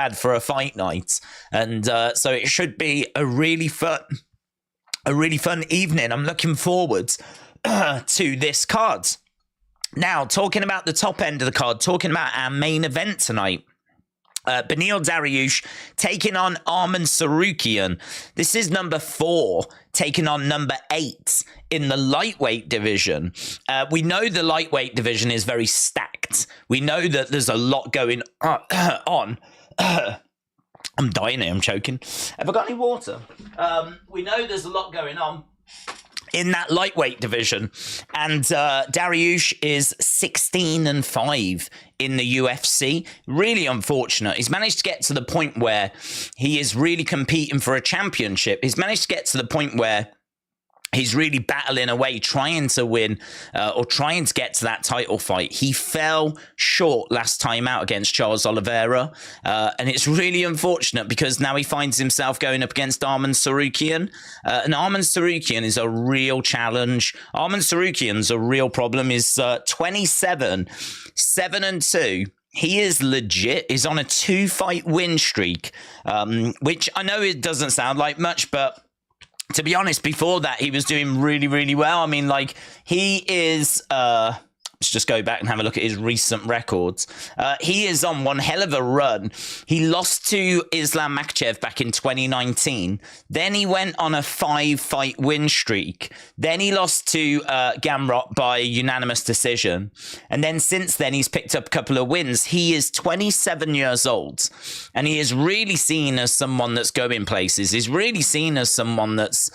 bad for a fight night. And so it should be a really fun evening. I'm looking forward to this card. Now, talking about the top end of the card, talking about our main event tonight. Beneil Dariush taking on Aman Tsarukyan. This is number 4 taking on number 8 in the lightweight division. We know the lightweight division is very stacked. We know that there's a lot going on. I'm dying here, I'm choking. Have I got any water? We know there's a lot going on in that lightweight division, and Dariush is 16-5 in the UFC. Really unfortunate. He's managed to get to the point where he is really competing for a championship. He's managed to get to the point where he's really battling away, trying to win or trying to get to that title fight. He fell short last time out against Charles Oliveira. And it's really unfortunate because now he finds himself going up against Aman Tsarukyan. And Aman Tsarukyan is a real challenge. Aman Tsarukyan's a real problem. He's 27, 7-2. He is legit. He's on a 2-fight win streak, which I know it doesn't sound like much, but to be honest, before that, he was doing really, really well. I mean, like, he is... let's just go back and have a look at his recent records. He is on one hell of a run. He lost to Islam Makhachev back in 2019. Then he went on a 5-fight win streak. Then he lost to Gamrot by unanimous decision. And then since then, he's picked up a couple of wins. He is 27 years old. And he is really seen as someone that's going places. He's really seen as someone that's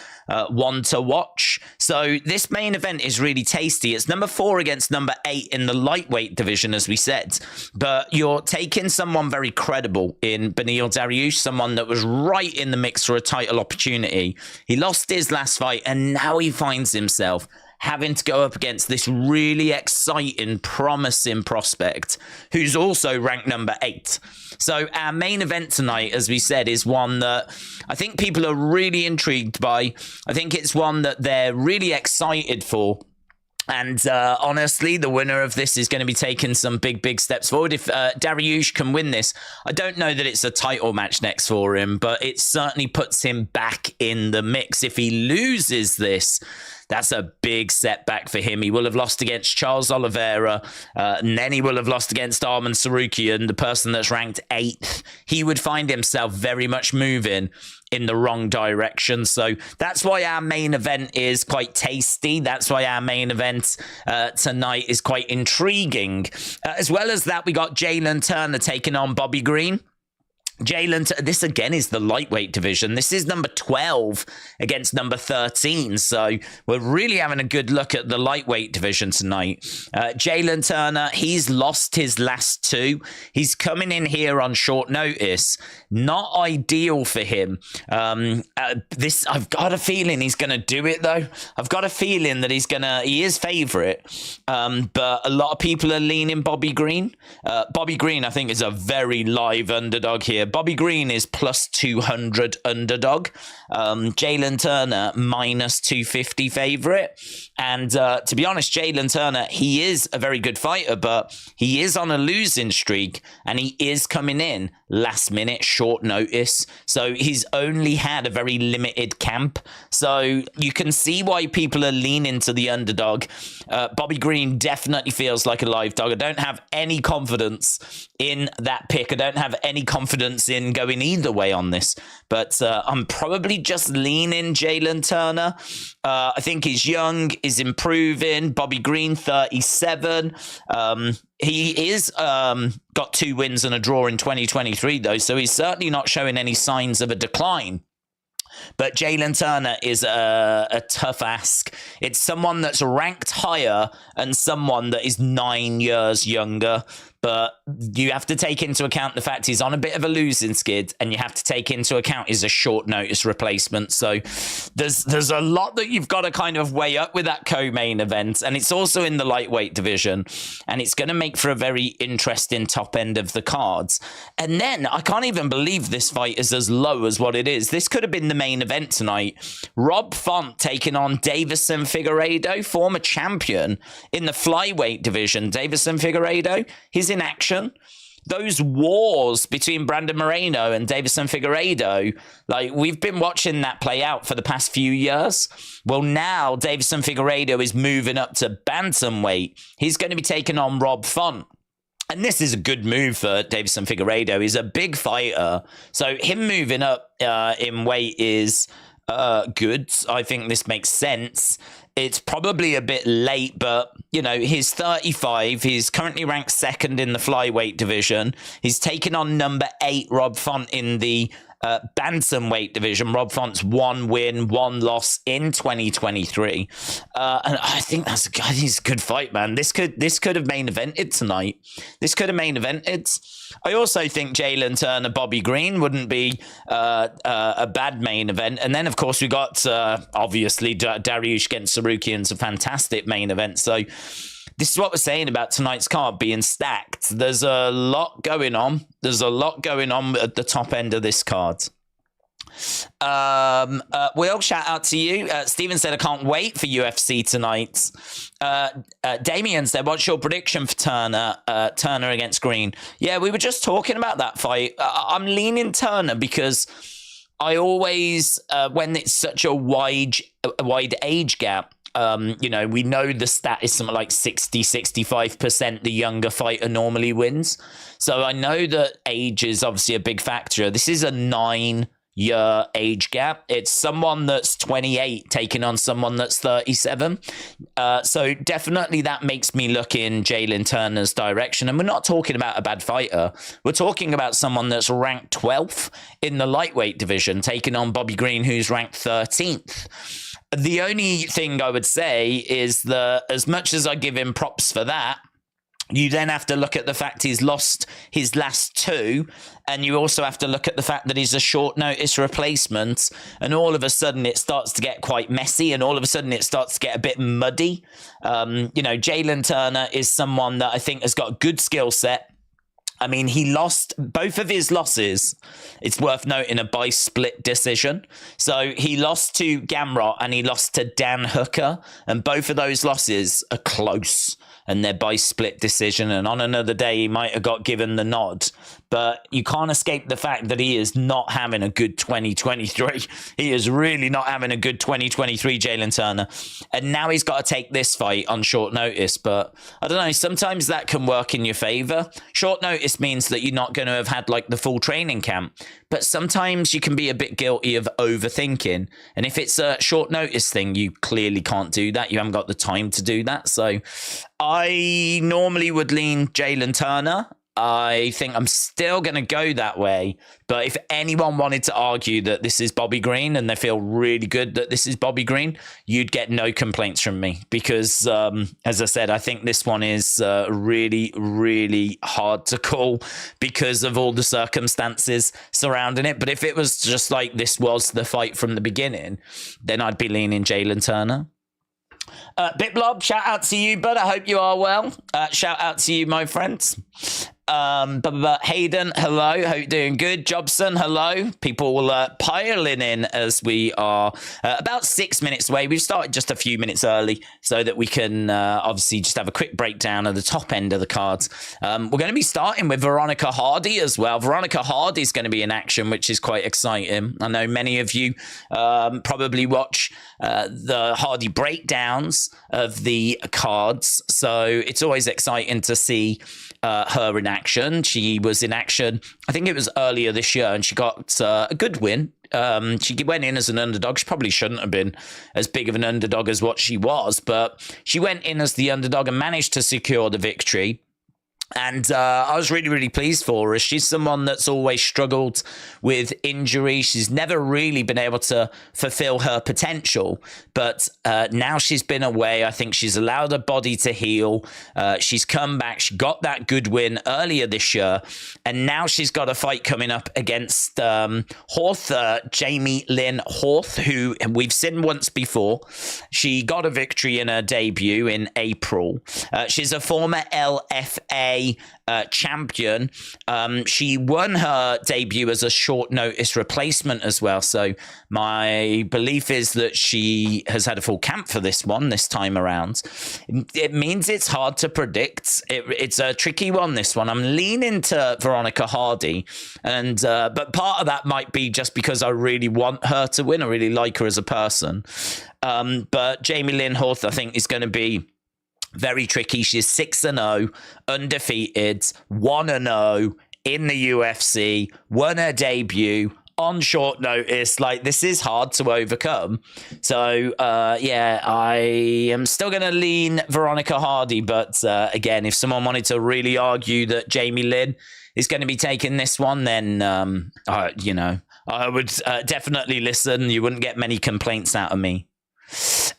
one to watch. So this main event is really tasty. It's number 4 against number 8 in the lightweight division, as we said. But you're taking someone very credible in Beneil Dariush, someone that was right in the mix for a title opportunity. He lost his last fight, and now he finds himself having to go up against this really exciting, promising prospect who's also ranked number 8. So our main event tonight, as we said, is one that I think people are really intrigued by. I think it's one that they're really excited for. And honestly, the winner of this is going to be taking some big, big steps forward. If Dariush can win this, I don't know that it's a title match next for him, but it certainly puts him back in the mix. If he loses this, that's a big setback for him. He will have lost against Charles Oliveira, and then he will have lost against Aman Tsarukyan, the person that's ranked 8th. He would find himself very much moving in the wrong direction. So that's why our main event is quite tasty. That's why our main event tonight is quite intriguing. As well as that, we got Jalen Turner taking on Bobby Green. This again is the lightweight division. This is number 12 against number 13. So we're really having a good look at the lightweight division tonight. Jalen Turner, he's lost his last 2. He's coming in here on short notice. Not ideal for him. I've got a feeling he's going to do it though. I've got a feeling that he is favourite. But a lot of people are leaning Bobby Green. Bobby Green, I think, is a very live underdog here. Bobby Green is plus 200 underdog. Jalen Turner minus 250 favorite. And to be honest, Jalen Turner, he is a very good fighter, but he is on a losing streak and he is coming in last minute, short notice. So he's only had a very limited camp. So you can see why people are leaning to the underdog. Bobby Green definitely feels like a live dog. I don't have any confidence in that pick. I don't have any confidence in going either way on this, but I'm probably just leaning Jalen Turner. I think he's young, is improving. Bobby Green, 37. He is got 2 wins and a draw in 2023, though, so he's certainly not showing any signs of a decline. But Jalen Turner is a tough ask. It's someone that's ranked higher and someone that is 9 years younger. But you have to take into account the fact he's on a bit of a losing skid, and you have to take into account he's a short notice replacement. So there's a lot that you've got to kind of weigh up with that co-main event, and it's also in the lightweight division, and it's going to make for a very interesting top end of the cards. And then I can't even believe this fight is as low as what it is. This could have been the main event tonight. Rob Font taking on Davison Figueiredo, former champion in the flyweight division. Davison Figueiredo, he's in action. those wars between Brandon Moreno and Davison Figueiredo, like, we've been watching that play out for the past few years. Well, now Davison Figueiredo is moving up to bantamweight. He's going to be taking on Rob Font. And this is a good move for Davison Figueiredo. He's a big fighter. So him moving up in weight is good. I think this makes sense. It's probably a bit late, but, you know, he's 35. He's currently ranked second in the flyweight division. He's taken on number 8, Rob Font, in the bantamweight division. Rob Font's 1 win, 1 loss in 2023. And I think it's a good fight, man. This could have main evented tonight. This could have main evented. I also think Jalen Turner, Bobby Green wouldn't be a bad main event. And then, of course, we got, obviously, Dariush against Tsarukyan's a fantastic main event. So this is what we're saying about tonight's card being stacked. There's a lot going on. There's a lot going on at the top end of this card. Will, shout out to you. Steven said, I can't wait for UFC tonight. Damien said, what's your prediction for Turner against Green? Yeah, we were just talking about that fight. I'm leaning Turner because I always, when it's such a wide age gap, you know, we know the stat is something like 65% the younger fighter normally wins. So I know that age is obviously a big factor. This is a 9-year age gap. It's someone that's 28 taking on someone that's 37. So definitely that makes me look in Jalen Turner's direction. And we're not talking about a bad fighter. We're talking about someone that's ranked 12th in the lightweight division, taking on Bobby Green, who's ranked 13th. The only thing I would say is that as much as I give him props for that, you then have to look at the fact he's lost his last 2, and you also have to look at the fact that he's a short notice replacement, and all of a sudden it starts to get quite messy, and all of a sudden it starts to get a bit muddy. You know, Jalen Turner is someone that I think has got a good skill set. I mean, he lost both of his losses. It's worth noting, by split decision. So he lost to Gamrot and he lost to Dan Hooker. And both of those losses are close. And they're by split decision. And on another day, he might have got given the nod. But you can't escape the fact that he is not having a good 2023. He is really not having a good 2023, Jalen Turner. And now he's got to take this fight on short notice. But I don't know, sometimes that can work in your favor. Short notice means that you're not going to have had like the full training camp. But sometimes you can be a bit guilty of overthinking. And if it's a short notice thing, you clearly can't do that. You haven't got the time to do that. So I normally would lean Jalen Turner. I think I'm still going to go that way. But if anyone wanted to argue that this is Bobby Green and they feel really good that this is Bobby Green, you'd get no complaints from me. Because, as I said, I think this one is really, really hard to call because of all the circumstances surrounding it. But if it was just like this was the fight from the beginning, then I'd be leaning Jalen Turner. Bitblob, shout out to you, bud. I hope you are well. Shout out to you, my friends. Hayden, hello. Hope you're doing good. Jobson, hello. People piling in as we are about 6 minutes away. We've started just a few minutes early so that we can obviously just have a quick breakdown of the top end of the cards. We're going to be starting with Veronica Hardy as well. Veronica Hardy is going to be in action, which is quite exciting. I know many of you probably watch the Hardy breakdowns of the cards, so it's always exciting to see her in action. She was in action, I think it was earlier this year, and she got a good win. She went in as an underdog. She probably shouldn't have been as big of an underdog as what she was, but she went in as the underdog and managed to secure the victory. And I was really, really pleased for her. She's someone that's always struggled with injury. She's never really been able to fulfill her potential. But now she's been away. I think she's allowed her body to heal. She's come back. She got that good win earlier this year. And now she's got a fight coming up against Horth, Jamie Lynn Horth, who we've seen once before. She got a victory in her debut in April. She's a former LFA UK champion. She won her debut as a short notice replacement as well. So my belief is that she has had a full camp for this one this time around. It means it's hard to predict. It's a tricky one, this one. I'm leaning to Veronica Hardy, and but part of that might be just because I really want her to win. I really like her as a person. But Jamie Lynn Horth, I think, is going to be very tricky. She's 6-0, undefeated, 1-0 in the UFC, won her debut on short notice. Like, this is hard to overcome. So, yeah, I am still going to lean Veronica Hardy. But again, if someone wanted to really argue that Jamie Lynn is going to be taking this one, then, you know, I would definitely listen. You wouldn't get many complaints out of me.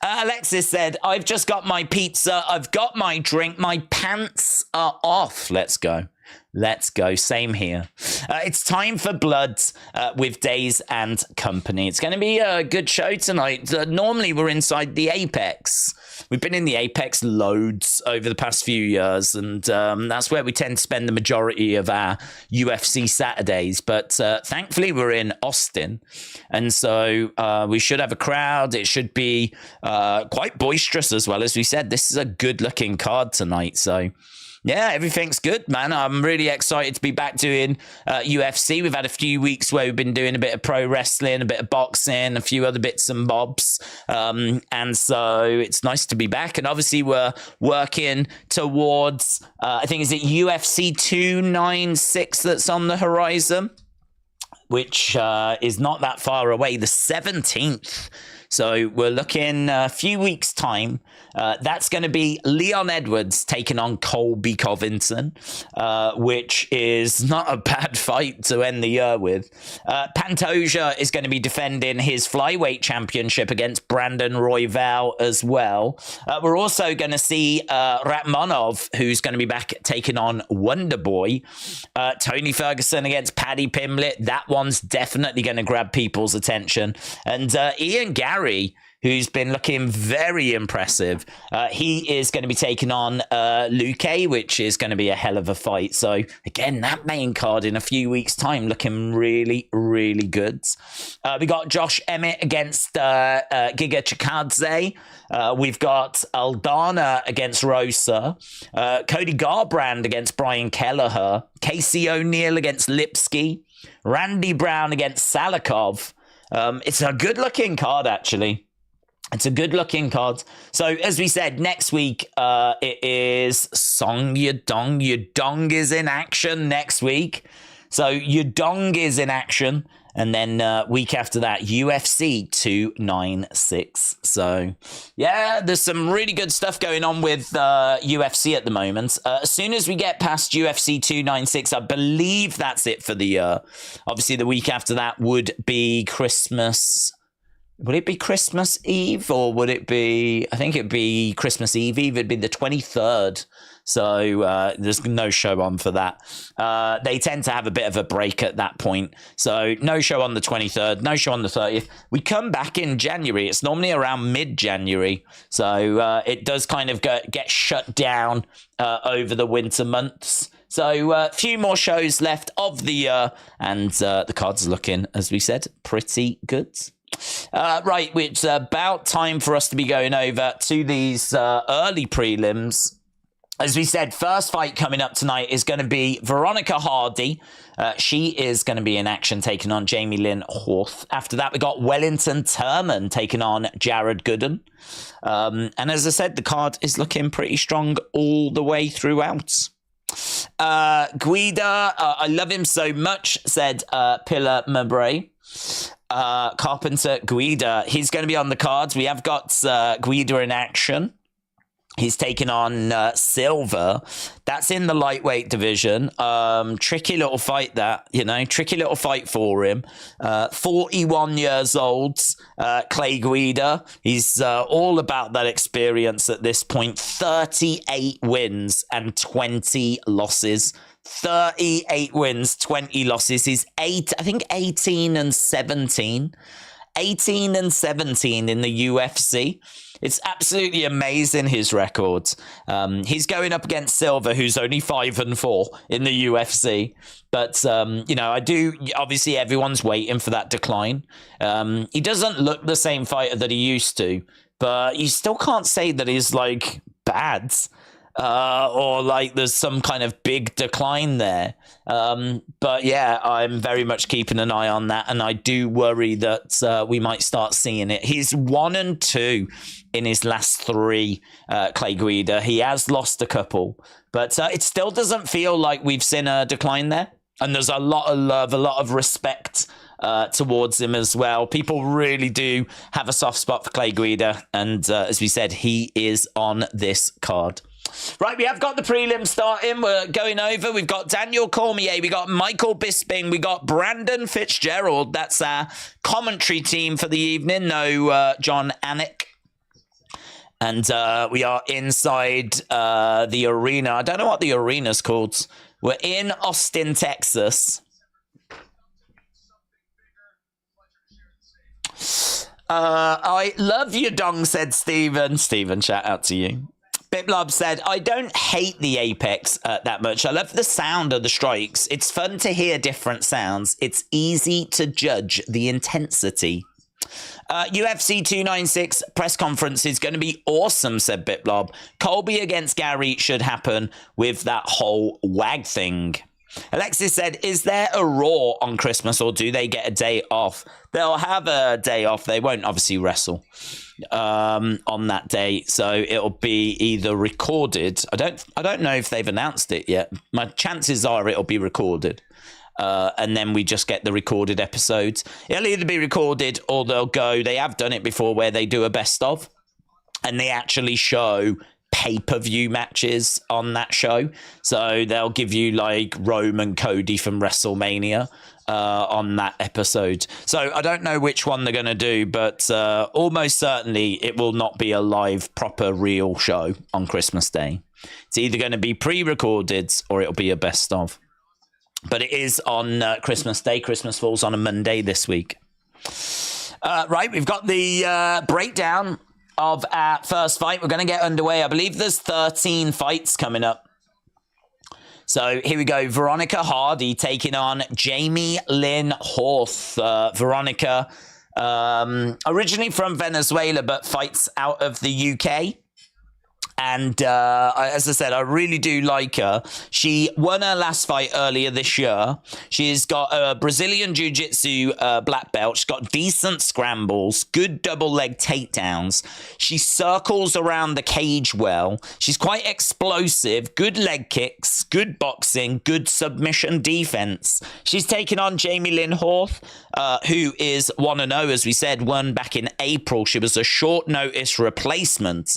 Alexis said, I've just got my pizza. I've got my drink. My pants are off. Let's go. Let's go. Same here. It's time for Bloods with Days and Company. It's going to be a good show tonight. Normally, we're inside the Apex. We've been in the Apex loads over the past few years, and that's where we tend to spend the majority of our UFC Saturdays. But thankfully, we're in Austin, and so we should have a crowd. It should be quite boisterous as well. As we said, this is a good-looking card tonight, so... yeah, everything's good, man. I'm really excited to be back doing UFC. We've had a few weeks where we've been doing a bit of pro wrestling, a bit of boxing, a few other bits and bobs. And so it's nice to be back. And obviously we're working towards, I think, is it UFC 296 that's on the horizon, which is not that far away, the 17th. So we're looking a few weeks' time. That's going to be Leon Edwards taking on Colby Covington, which is not a bad fight to end the year with. Pantoja is going to be defending his flyweight championship against Brandon Royval as well. We're also going to see Ratmanov, who's going to be back taking on Wonderboy. Tony Ferguson against Paddy Pimblett. That one's definitely going to grab people's attention. And Ian Gary, who's been looking very impressive. He is going to be taking on Luque, which is going to be a hell of a fight. So, again, that main card in a few weeks' time looking really, really good. We got Josh Emmett against Giga Chikadze. We've got Aldana against Rosa. Cody Garbrandt against Brian Kelleher. Casey O'Neill against Lipsky. Randy Brown against Salikov. It's a good-looking card, actually. It's a good-looking card. So, as we said, next week it is Song Yadong. Yadong is in action next week. So, Yadong is in action. And then week after that, UFC 296. So, yeah, there's some really good stuff going on with UFC at the moment. As soon as we get past UFC 296, I believe that's it for the year. Obviously, the week after that would be Christmas. Would it be Christmas Eve, or would it be... I think it'd be Christmas Eve. It'd be the 23rd. So there's no show on for that. They tend to have a bit of a break at that point. So no show on the 23rd, no show on the 30th. We come back in January. It's normally around mid-January. So it does kind of get shut down over the winter months. So a few more shows left of the year. And the cards are looking, as we said, pretty good. Right, it's about time for us to be going over to these early prelims. As we said, first fight coming up tonight is going to be Veronica Hardy. She is going to be in action taking on Jamie Lynn Horth. After that, we got Wellington Turman taking on Jared Gooden. And as I said, the card is looking pretty strong all the way throughout. Guida, I love him so much, said Pilar Mabray. Carpenter Guida, he's going to be on the cards. We have got Guida in action. He's taking on Silva. That's in the lightweight division. Tricky little fight that, tricky little fight for him. 41 years old, Clay Guida. He's all about that experience at this point. 38 wins and 20 losses. 38 wins, 20 losses. He's 18 and 17. 18-17 in the UFC. It's absolutely amazing, his record. He's going up against Silva, who's only 5-4 in the UFC. But, obviously everyone's waiting for that decline. He doesn't look the same fighter that he used to, but you still can't say that he's, bad. Or there's some kind of big decline there. But yeah, I'm very much keeping an eye on that, and I do worry that we might start seeing it. He's 1-2 in his last 3, Clay Guida. He has lost a couple, but it still doesn't feel like we've seen a decline there. And there's a lot of love, a lot of respect towards him as well. People really do have a soft spot for Clay Guida, and as we said, he is on this card. Right, we have got the prelims starting. We're going over. We've got Daniel Cormier. We got Michael Bisping. We got Brandon Fitzgerald. That's our commentary team for the evening. No John Anik. And we are inside the arena. I don't know what the arena's called. We're in Austin, Texas. I love you, Dong, said Steven. Steven, shout out to you. Biplob said, I don't hate the Apex that much. I love the sound of the strikes. It's fun to hear different sounds. It's easy to judge the intensity. UFC 296 press conference is going to be awesome, said Biplob. Colby against Gary should happen with that whole WAG thing. Alexis said, is there a Raw on Christmas, or do they get a day off? They'll have a day off. They won't obviously wrestle on that day, so it'll be either recorded. I don't know if they've announced it yet. My chances are it'll be recorded, and then we just get the recorded episodes. It'll either be recorded or they'll go. They have done it before where they do a best of, and they actually show pay-per-view matches on that show. So they'll give you Rome and Cody from WrestleMania on that episode. So I don't know which one they're going to do, but almost certainly it will not be a live, proper, real show on Christmas Day. It's either going to be pre-recorded or it'll be a best of. But it is on Christmas Day. Christmas falls on a Monday this week. Right, we've got the breakdown of our first fight. We're going to get underway. I believe there's 13 fights coming up. So here we go. Veronica Hardy taking on Jamie Lynn Horth. Veronica, originally from Venezuela, but fights out of the UK. And as I said, I really do like her. She won her last fight earlier this year. She's got a Brazilian Jiu-Jitsu black belt. She's got decent scrambles, good double leg takedowns. She circles around the cage well. She's quite explosive, good leg kicks, good boxing, good submission defense. She's taking on Jamie Lynn Horth, who is 1-0, as we said, won back in April. She was a short notice replacement.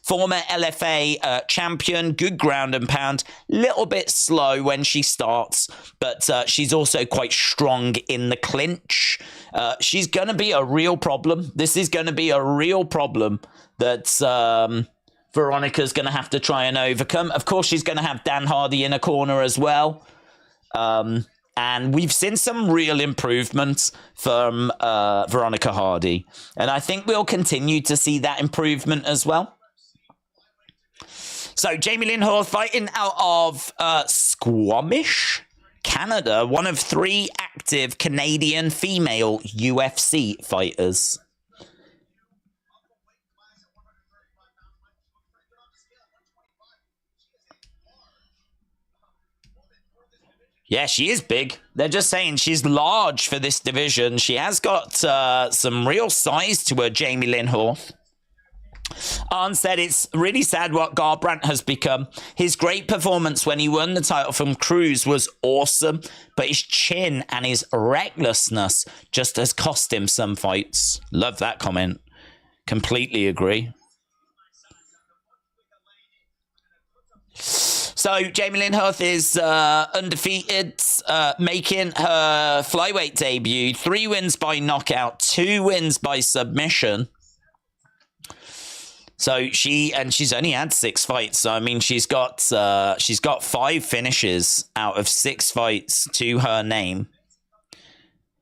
Former LFA champion, good ground and pound, little bit slow when she starts, but she's also quite strong in the clinch. She's going to be a real problem. This is going to be a real problem that Veronica's going to have to try and overcome. Of course, she's going to have Dan Hardy in a corner as well. And we've seen some real improvements from Veronica Hardy. And I think we'll continue to see that improvement as well. So Jamie Lynn Horth fighting out of Squamish, Canada, one of 3 active Canadian female UFC fighters. Yeah, she is big. They're just saying she's large for this division. She has got some real size to her, Jamie Lynn Horth. Arn said it's really sad what Garbrandt has become. His great performance when he won the title from Cruz was awesome, but his chin and his recklessness just has cost him some fights. Love that comment. Completely agree. So Jamie Lynn Horth is undefeated, making her flyweight debut. 3 wins by knockout, 2 wins by submission. So she's only had 6 fights. So I mean, she's got 5 finishes out of 6 fights to her name.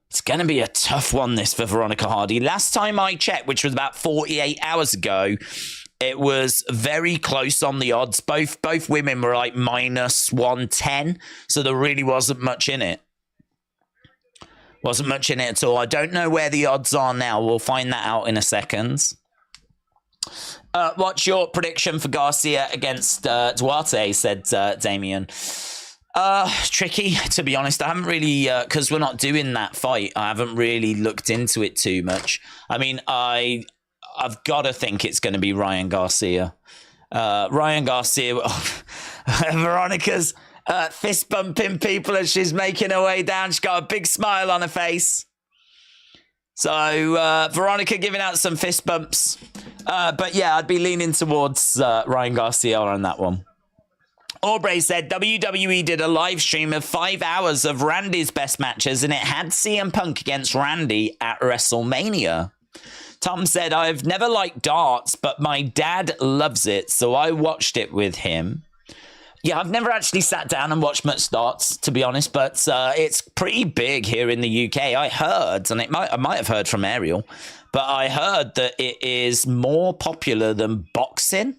It's It's going to be a tough one, this, for Veronica Hardy. Last time I checked, which was about 48 hours ago, it was very close on the odds. Both women were like minus 110, so there really wasn't much in it. Wasn't much in it at all. I don't know where the odds are now. We'll find that out in a second. What's your prediction for Garcia against Duarte, said Damien. Tricky, to be honest. I haven't really, because we're not doing that fight, I haven't really looked into it too much. I mean, I've got to think it's going to be Ryan Garcia. Ryan Garcia, Veronica's fist bumping people as she's making her way down. She's got a big smile on her face. So Veronica giving out some fist bumps. But yeah, I'd be leaning towards Ryan Garcia on that one. Aubrey said WWE did a live stream of 5 hours of Randy's best matches, and it had CM Punk against Randy at WrestleMania. Tom said, I've never liked darts, but my dad loves it, so I watched it with him. Yeah, I've never actually sat down and watched much darts, to be honest, but it's pretty big here in the UK. I heard, and I might have heard from Ariel, but I heard that it is more popular than boxing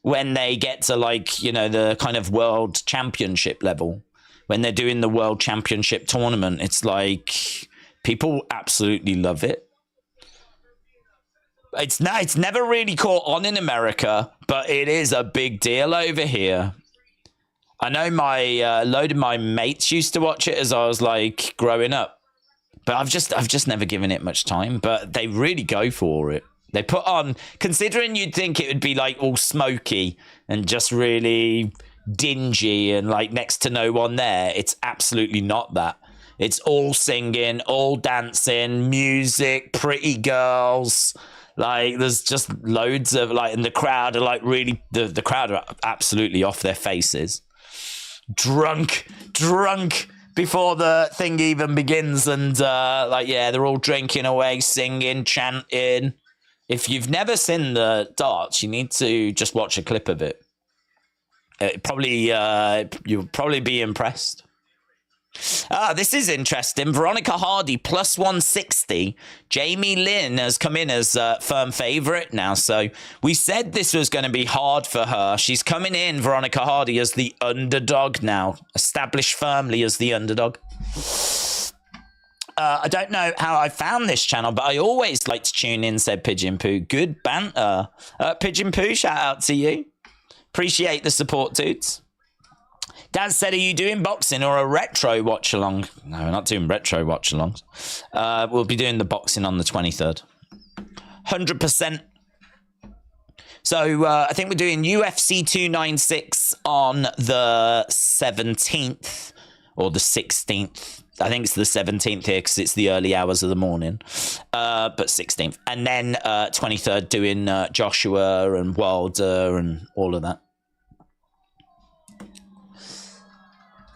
when they get to, like, you know, the kind of world championship level. When they're doing the world championship tournament, it's like people absolutely love it. It's never really caught on in America, but it is a big deal over here. I know my load of my mates used to watch it as I was like growing up, but I've just never given it much time. But they really go for it. They put on, considering you'd think it would be like all smoky and just really dingy and like next to no one there. It's absolutely not that. It's all singing, all dancing, music, pretty girls. Like, there's just loads of, like, and the crowd are like really, the crowd are absolutely off their faces. Drunk before the thing even begins. And, like, yeah, they're all drinking away, singing, chanting. If you've never seen the darts, you need to just watch a clip of it. You'll probably be impressed. This is interesting. Veronica Hardy plus 160. Jamie Lynn has come in as firm favorite now. So we said this was going to be hard for her. She's coming in, Veronica Hardy, as the underdog now. Established firmly as the underdog. I don't know how I found this channel, but I always like to tune in, said Pigeon Poo. Good banter. Pigeon Poo, shout out to you. Appreciate the support, dudes. Dad said, are you doing boxing or a retro watch-along? No, we're not doing retro watch-alongs. We'll be doing the boxing on the 23rd. 100%. So I think we're doing UFC 296 on the 17th or the 16th. I think it's the 17th here because it's the early hours of the morning. But 16th. And then 23rd doing Joshua and Wilder and all of that.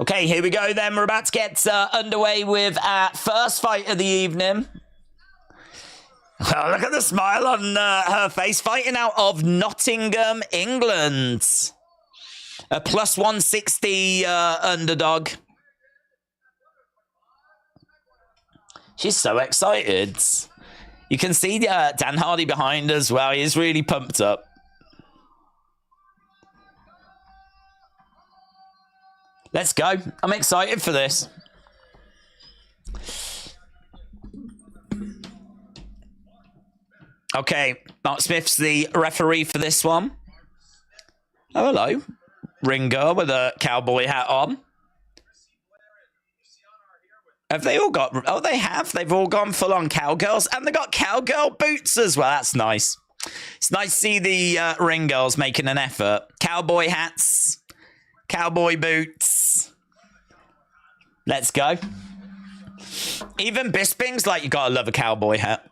Okay, here we go then. We're about to get underway with our first fight of the evening. Oh, look at the smile on her face. Fighting out of Nottingham, England. A plus 160 underdog. She's so excited. You can see Dan Hardy behind as well. He's really pumped up. Let's go. I'm excited for this. Okay, Mark Smith's the referee for this one. Oh, hello. Ringer with a cowboy hat on. Have they all got... Oh, they have. They've all gone full-on cowgirls. And they got cowgirl boots as well. That's nice. It's nice to see the ring girls making an effort. Cowboy hats. Cowboy boots. Let's go. Even Bisping's like, you gotta love a cowboy hat.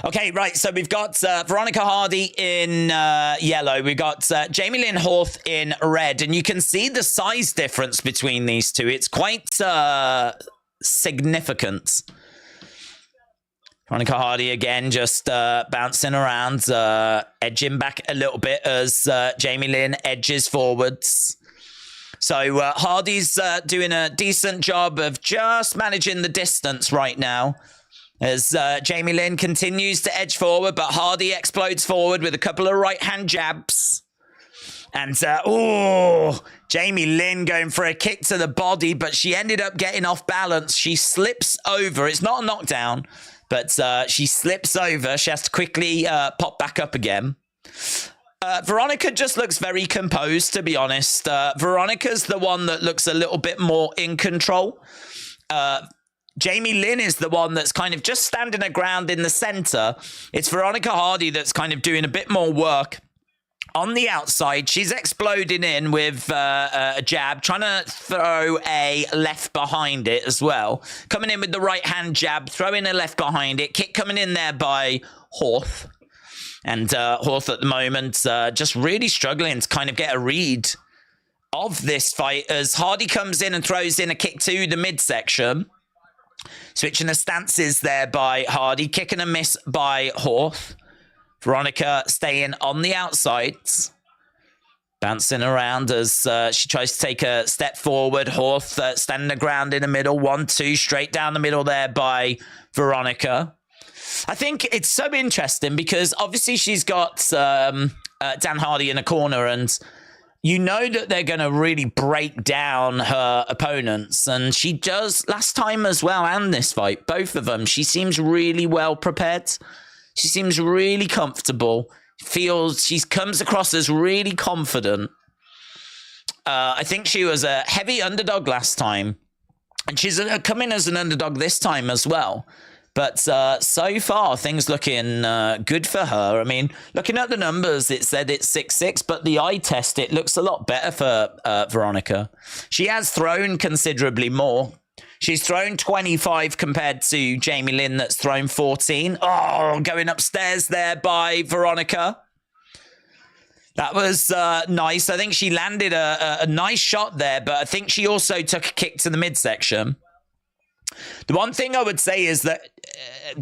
Okay, right, so we've got Veronica Hardy in yellow. We've got Jamie Lynn Horth in red. And you can see the size difference between these two. It's quite significant. Veronica Hardy again, just bouncing around, edging back a little bit as Jamie Lynn edges forwards. So Hardy's doing a decent job of just managing the distance right now as Jamie Lynn continues to edge forward, but Hardy explodes forward with a couple of right-hand jabs. And, Jamie Lynn going for a kick to the body, but she ended up getting off balance. She slips over. It's not a knockdown, but she slips over. She has to quickly pop back up again. Veronica just looks very composed, to be honest. Veronica's the one that looks a little bit more in control. Jamie Lynn is the one that's kind of just standing her ground in the center. It's Veronica Hardy that's kind of doing a bit more work. On the outside, she's exploding in with a jab, trying to throw a left behind it as well. Coming in with the right-hand jab, throwing a left behind it. Kick coming in there by Horth. And Horth at the moment just really struggling to kind of get a read of this fight as Hardy comes in and throws in a kick to the midsection. Switching the stances there by Hardy. Kick and a miss by Horth. Veronica staying on the outsides. Bouncing around as she tries to take a step forward. Horth standing the ground in the middle. 1-2 straight down the middle there by Veronica. I think it's so interesting because obviously she's got Dan Hardy in a corner and you know that they're going to really break down her opponents. And she does last time as well and this fight, both of them. She seems really well prepared. She seems really comfortable. She comes across as really confident. I think she was a heavy underdog last time. And she's coming as an underdog this time as well. But so far, things looking good for her. I mean, looking at the numbers, it said it's 6-6, but the eye test, it looks a lot better for Veronica. She has thrown considerably more. She's thrown 25 compared to Jamie Lynn that's thrown 14. Oh, going upstairs there by Veronica. That was nice. I think she landed a nice shot there, but I think she also took a kick to the midsection. The one thing I would say is that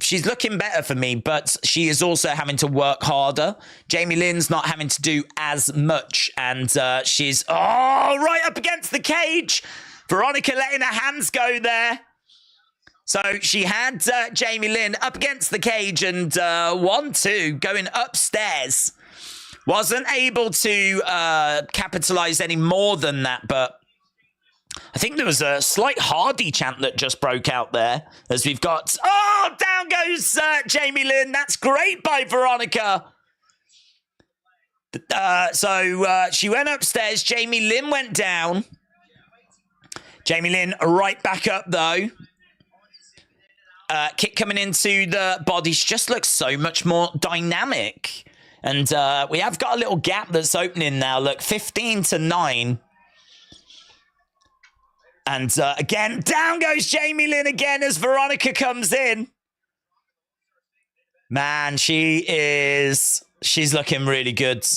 she's looking better for me, but she is also having to work harder. Jamie Lynn's not having to do as much, and she's, right up against the cage. Veronica letting her hands go there. So she had Jamie Lynn up against the cage and 1-2 going upstairs. Wasn't able to capitalize any more than that, but I think there was a slight Hardy chant that just broke out there as we've got, down goes Jamie Lynn. That's great by Veronica. So she went upstairs. Jamie Lynn went down. Jamie Lynn right back up though. Kick coming into the body. She just looks so much more dynamic. And we have got a little gap that's opening now. Look, 15-9. And again, down goes Jamie Lynn again as Veronica comes in. Man, she's looking really good.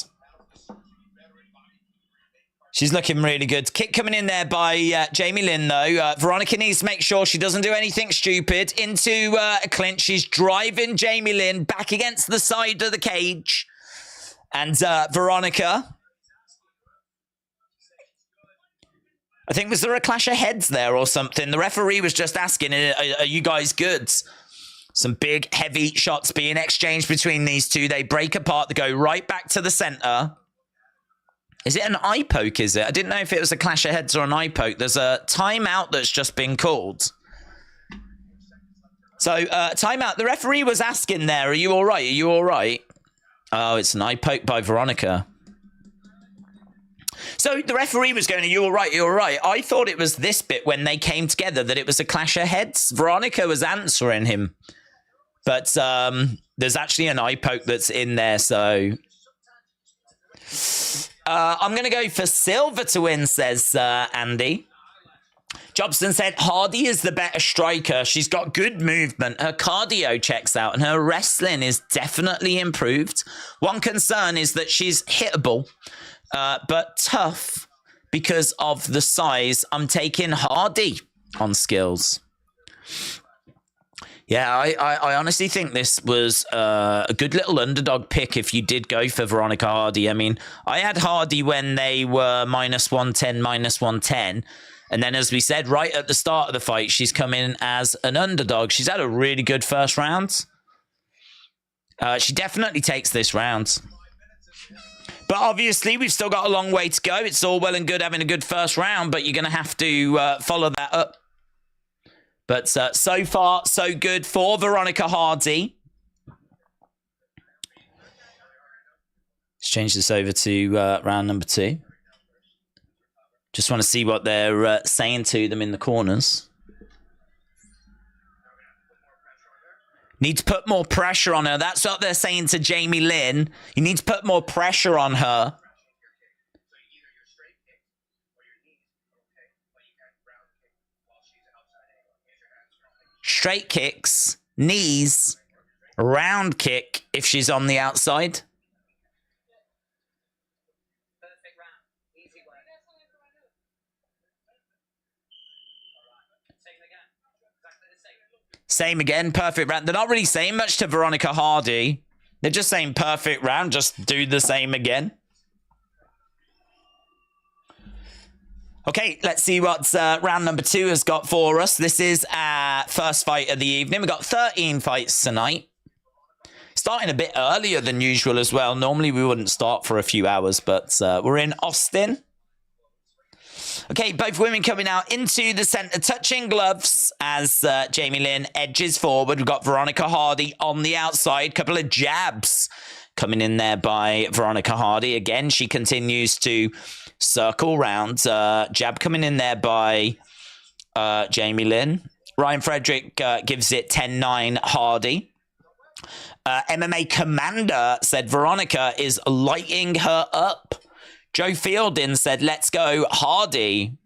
She's looking really good. Kick coming in there by Jamie Lynn, though. Veronica needs to make sure she doesn't do anything stupid. Into a clinch. She's driving Jamie Lynn back against the side of the cage. And Veronica, I think, was there a clash of heads there or something? The referee was just asking, are you guys good? Some big, heavy shots being exchanged between these two. They break apart. They go right back to the center. Is it an eye poke, is it? I didn't know if it was a clash of heads or an eye poke. There's a timeout that's just been called. So, timeout. The referee was asking there, are you all right? Are you all right? Oh, it's an eye poke by Veronica. So the referee was going, are you all right? You're all right. I thought it was this bit when they came together that it was a clash of heads. Veronica was answering him. But there's actually an eye poke that's in there, so... I'm going to go for silver to win, says Andy. Jobson said, Hardy is the better striker. She's got good movement. Her cardio checks out, and her wrestling is definitely improved. One concern is that she's hittable, but tough because of the size. I'm taking Hardy on skills. Yeah, I honestly think this was a good little underdog pick if you did go for Veronica Hardy. I mean, I had Hardy when they were -110, -110. And then, as we said, right at the start of the fight, she's come in as an underdog. She's had a really good first round. She definitely takes this round. But obviously, we've still got a long way to go. It's all well and good having a good first round, but you're going to have to follow that up. But so far, so good for Veronica Hardy. Let's change this over to round number 2. Just want to see what they're saying to them in the corners. Need to put more pressure on her. That's what they're saying to Jamie Lynn. You need to put more pressure on her. Straight kicks, knees, round kick if she's on the outside. Same again, perfect round. They're not really saying much to Veronica Hardy. They're just saying perfect round, just do the same again. Okay, let's see what round number 2 has got for us. This is our first fight of the evening. We've got 13 fights tonight. Starting a bit earlier than usual as well. Normally we wouldn't start for a few hours, but we're in Austin. Okay, both women coming out into the center, touching gloves as Jamie Lynn edges forward. We've got Veronica Hardy on the outside. Couple of jabs coming in there by Veronica Hardy. Again, she continues to circle round. Jab coming in there by Jamie Lynn. Ryan Frederick gives it 10-9 Hardy. MMA Commander said Veronica is lighting her up. Joe Fielding said, let's go Hardy.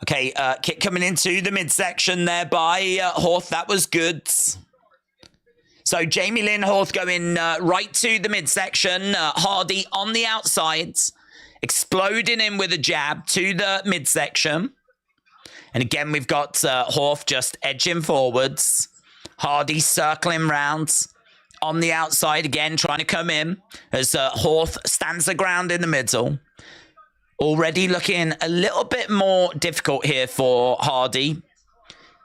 Okay, kick coming into the midsection there by Horth. That was good. So Jamie Lynn Horth going right to the midsection. Hardy on the outsides. Exploding in with a jab to the midsection. And again, we've got Horth just edging forwards. Hardy circling round on the outside again, trying to come in as Horth stands the ground in the middle. Already looking a little bit more difficult here for Hardy.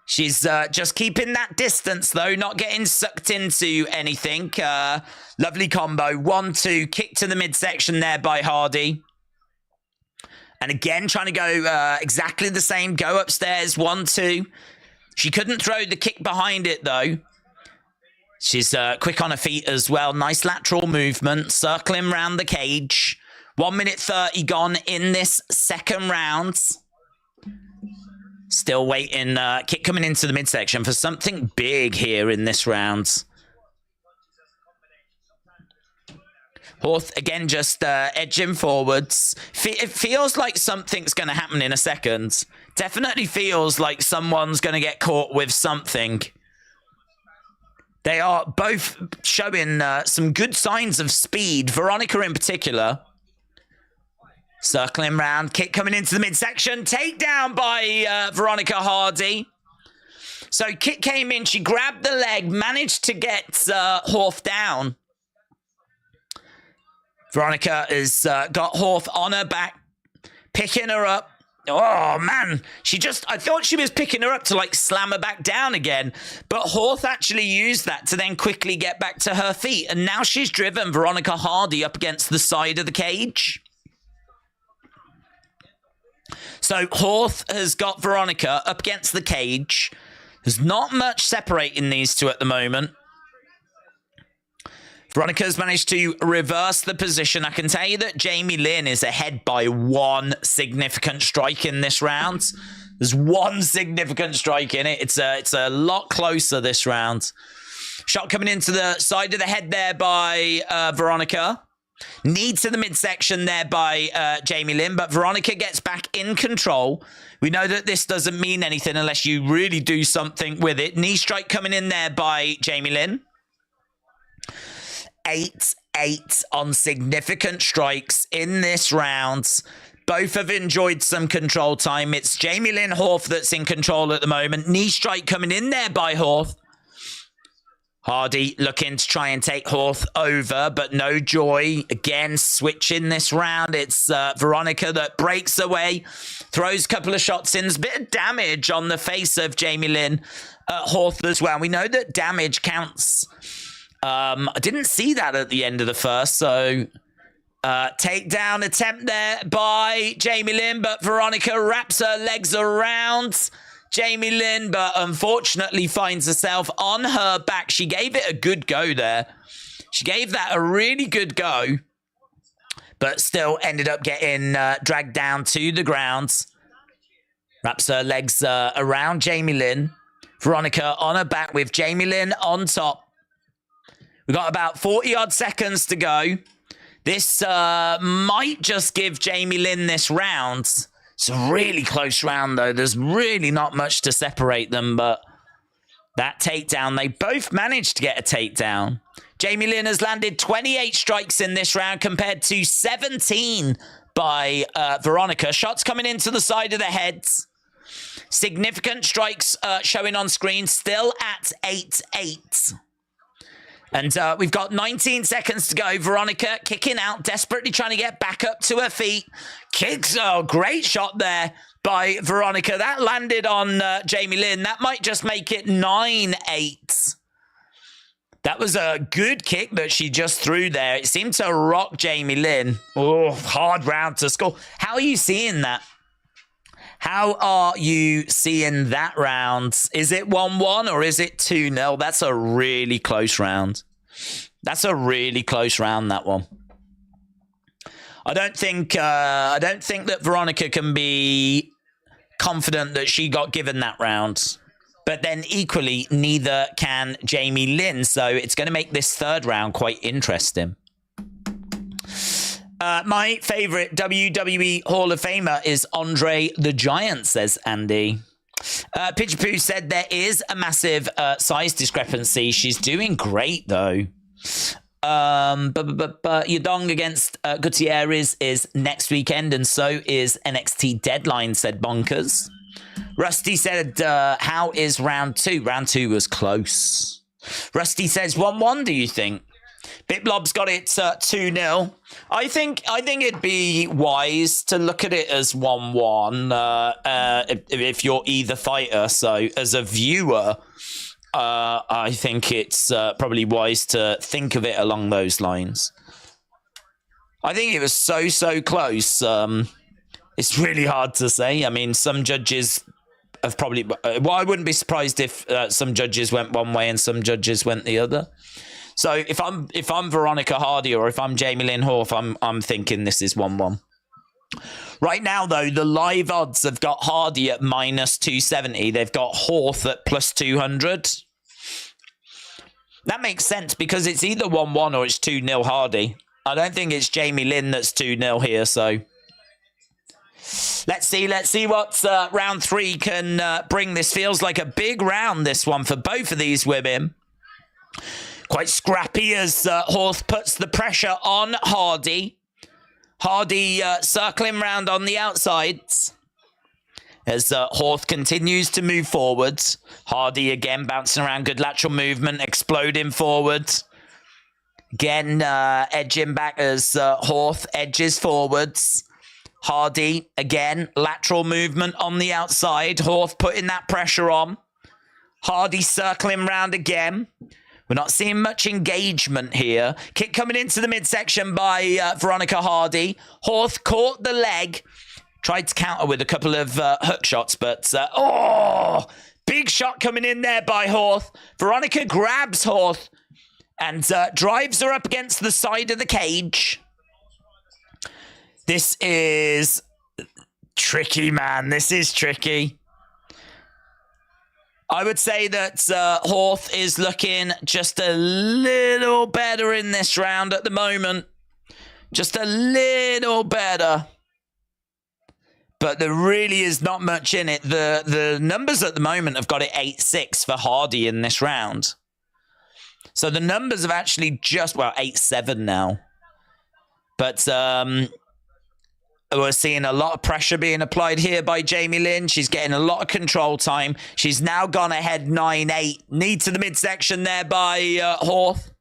She's just keeping that distance, though, not getting sucked into anything. Lovely combo. 1-2, kick to the midsection there by Hardy. And again, trying to go exactly the same. Go upstairs, 1-2. She couldn't throw the kick behind it, though. She's quick on her feet as well. Nice lateral movement, circling around the cage. 1 minute 30 gone in this second round. Still waiting. Kick coming into the midsection for something big here in this round. Horth, again, just edging forwards. It feels like something's going to happen in a second. Definitely feels like someone's going to get caught with something. They are both showing some good signs of speed. Veronica in particular. Circling round. Kick coming into the midsection. Takedown by Veronica Hardy. So kick came in. She grabbed the leg. Managed to get Horth down. Veronica has got Horth on her back. Picking her up. Oh, man. I thought she was picking her up to, like, slam her back down again. But Horth actually used that to then quickly get back to her feet. And now she's driven Veronica Hardy up against the side of the cage. So Horth has got Veronica up against the cage. There's not much separating these two at the moment. Veronica's managed to reverse the position. I can tell you that Jamie Lynn is ahead by 1 significant strike in this round. There's 1 significant strike in it. It's a lot closer this round. Shot coming into the side of the head there by Veronica. Knee to the midsection there by Jamie Lynn, but Veronica gets back in control. We know that this doesn't mean anything unless you really do something with it. Knee strike coming in there by Jamie Lynn. 8-8 on significant strikes in this round. Both have enjoyed some control time. It's Jamie Lynn Horth that's in control at the moment. Knee strike coming in there by Horth. Hardy looking to try and take Horth over, but no joy. Again, switching this round. It's Veronica that breaks away, throws a couple of shots in. There's a bit of damage on the face of Jamie Lynn Horth as well. We know that damage counts. I didn't see that at the end of the first, so takedown attempt there by Jamie Lynn, but Veronica wraps her legs around Jamie Lynn, but unfortunately finds herself on her back. She gave it a good go there. She gave that a really good go, but still ended up getting dragged down to the ground. Wraps her legs around Jamie Lynn. Veronica on her back with Jamie Lynn on top. We've got about 40-odd seconds to go. This might just give Jamie Lynn this round. It's a really close round, though. There's really not much to separate them, but that takedown, they both managed to get a takedown. Jamie Lynn has landed 28 strikes in this round compared to 17 by Veronica. Shots coming into the side of the heads. Significant strikes showing on screen, still at 8-8. And we've got 19 seconds to go. Veronica kicking out, desperately trying to get back up to her feet. Kicks, oh, great shot there by Veronica. That landed on Jamie Lynn. That might just make it 9-8. That was a good kick that she just threw there. It seemed to rock Jamie Lynn. Oh, hard round to score. How are you seeing that? How are you seeing that round? Is it 1-1 or is it 2-0? That's a really close round. That's a really close round, that one. I don't think that Veronica can be confident that she got given that round. But then equally, neither can Jamie Lynn. So it's going to make this third round quite interesting. My favorite WWE Hall of Famer is Andre the Giant, says Andy. Pitcher Poo said there is a massive size discrepancy. She's doing great, though. Yadong against Gutierrez is next weekend, and so is NXT Deadline, said Bonkers. Rusty said, how is round 2? Round 2 was close. Rusty says 1-1, do you think? Biplob's got it 2-0. I think it'd be wise to look at it as 1-1 if you're either fighter. So as a viewer, I think it's probably wise to think of it along those lines. I think it was so close. It's really hard to say. I mean, some judges have probably... Well, I wouldn't be surprised if some judges went one way and some judges went the other. So if I'm Veronica Hardy or if I'm Jamie Lynn Horth, I'm thinking this is 1-1. Right now, though, the live odds have got Hardy at -270. They've got Horth at +200. That makes sense because it's either 1-1 or it's 2-0 Hardy. I don't think it's Jamie Lynn that's 2-0 here, so... Let's see what round 3 can bring. This feels like a big round, this one, for both of these women. Quite scrappy as Horth puts the pressure on Hardy. Hardy circling round on the outsides as Horth continues to move forwards. Hardy again bouncing around, good lateral movement, exploding forwards. Again, edging back as Horth edges forwards. Hardy, again, lateral movement on the outside. Horth putting that pressure on. Hardy circling round again. We're not seeing much engagement here. Kick coming into the midsection by Veronica Hardy. Horth caught the leg. Tried to counter with a couple of hook shots, but... big shot coming in there by Horth. Veronica grabs Horth and drives her up against the side of the cage. This is tricky, man. This is tricky. I would say that Horth is looking just a little better in this round at the moment. Just a little better. But there really is not much in it. The numbers at the moment have got it 8-6 for Hardy in this round. So the numbers have actually just, well, 8-7 now. But we're seeing a lot of pressure being applied here by Jamie Lynn. She's getting a lot of control time. She's now gone ahead 9-8. Knee to the midsection there by Horth.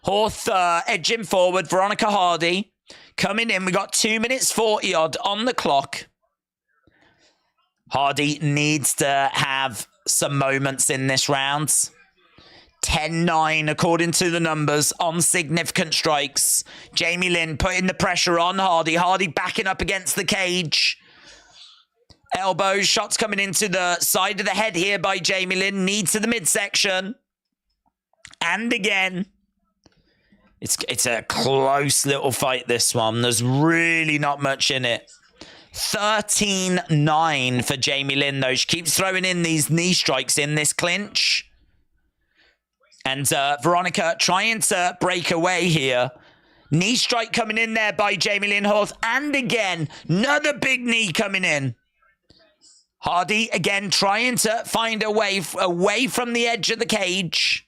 Horth edging forward. Veronica Hardy coming in. We got 2 minutes 40 odd on the clock. Hardy needs to have some moments in this round. 10-9 according to the numbers on significant strikes. Jamie Lynn putting the pressure on Hardy. Hardy backing up against the cage. Elbows, shots coming into the side of the head here by Jamie Lynn. Knee to the midsection. And again. It's a close little fight, this one. There's really not much in it. 13-9 for Jamie Lynn, though. She keeps throwing in these knee strikes in this clinch. And Veronica trying to break away here. Knee strike coming in there by Jamie Lynn Horth. And again, another big knee coming in. Hardy, again, trying to find a way away from the edge of the cage.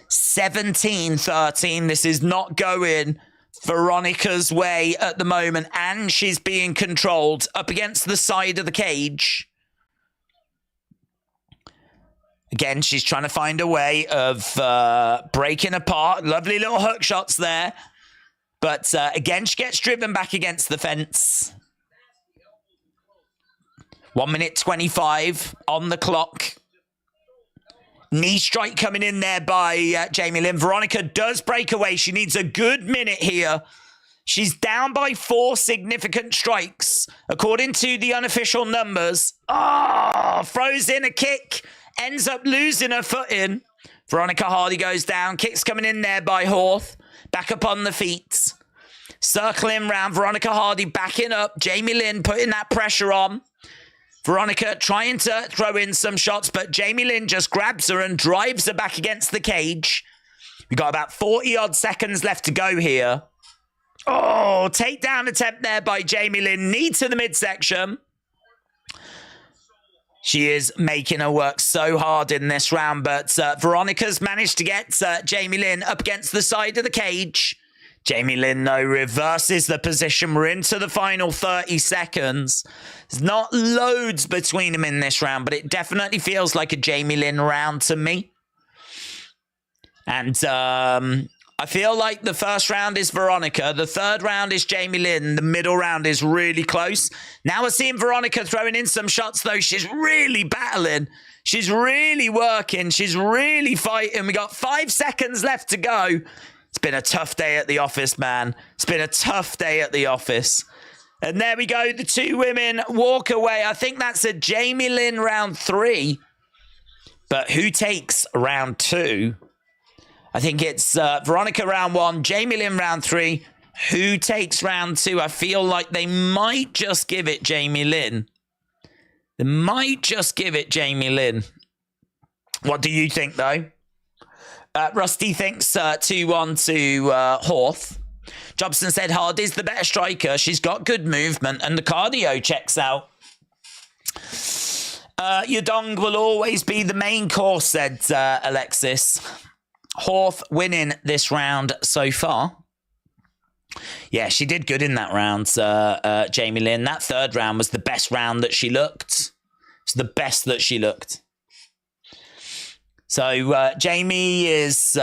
17-13. This is not going Veronica's way at the moment. And she's being controlled up against the side of the cage. Again, she's trying to find a way of breaking apart. Lovely little hook shots there. But again, she gets driven back against the fence. 1 minute 25 on the clock. Knee strike coming in there by Jamie Lynn. Veronica does break away. She needs a good minute here. She's down by 4 significant strikes, according to the unofficial numbers. Oh, throws in a kick. Ends up losing her footing. Veronica Hardy goes down. Kicks coming in there by Horth. Back up on the feet. Circling round. Veronica Hardy backing up. Jamie Lynn putting that pressure on. Veronica trying to throw in some shots, but Jamie Lynn just grabs her and drives her back against the cage. We've got about 40-odd seconds left to go here. Oh, takedown attempt there by Jamie Lynn. Knee to the midsection. She is making her work so hard in this round, but Veronica's managed to get Jamie Lynn up against the side of the cage. Jamie Lynn, though, reverses the position. We're into the final 30 seconds. There's not loads between them in this round, but it definitely feels like a Jamie Lynn round to me. And I feel like the first round is Veronica. The third round is Jamie Lynn. The middle round is really close. Now we're seeing Veronica throwing in some shots, though. She's really battling. She's really working. She's really fighting. We got 5 seconds left to go. It's been a tough day at the office, man. It's been a tough day at the office. And there we go. The 2 women walk away. I think that's a Jamie Lynn round 3. But who takes round 2? I think it's Veronica round 1, Jamie Lynn round 3. Who takes round 2? I feel like they might just give it Jamie Lynn. They might just give it Jamie Lynn. What do you think, though? Rusty thinks 2-1 to Horth. Jobson said Hardy's the better striker. She's got good movement and the cardio checks out. Yudong will always be the main course, said Alexis. Horth winning this round so far. Yeah, she did good in that round, Jamie Lynn. That third round was the best round that she looked. It's the best that she looked. So Jamie is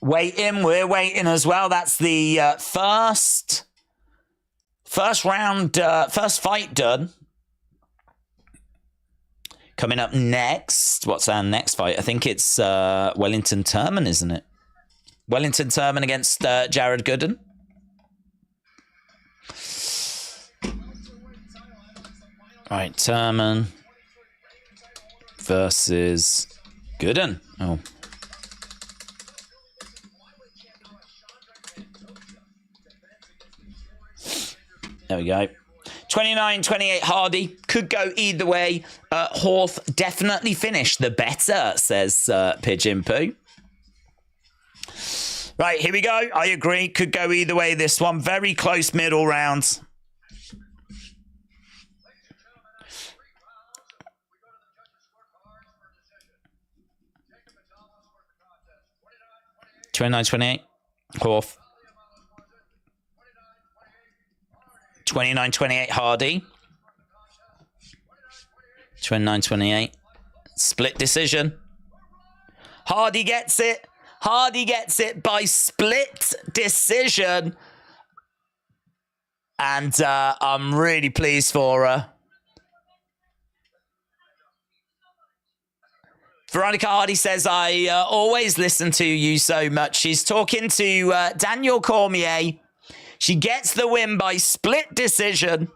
waiting. We're waiting as well. That's the first round, first fight done. Coming up next, what's our next fight? I think it's Wellington Turman, isn't it? Wellington Turman against Jared Gooden. All right, Turman versus Gooden. Oh. There we go. 29-28 Hardy. Could go either way. Horth definitely finished the better, says Pigeon Poo. Right, here we go. I agree. Could go either way, this one. Very close middle round. $29-28. Horth. 29-28 Hardy. 29-28. Split decision. Hardy gets it. Hardy gets it by split decision. And I'm really pleased for her. Veronica Hardy says, I always listen to you so much. She's talking to Daniel Cormier. She gets the win by split decision.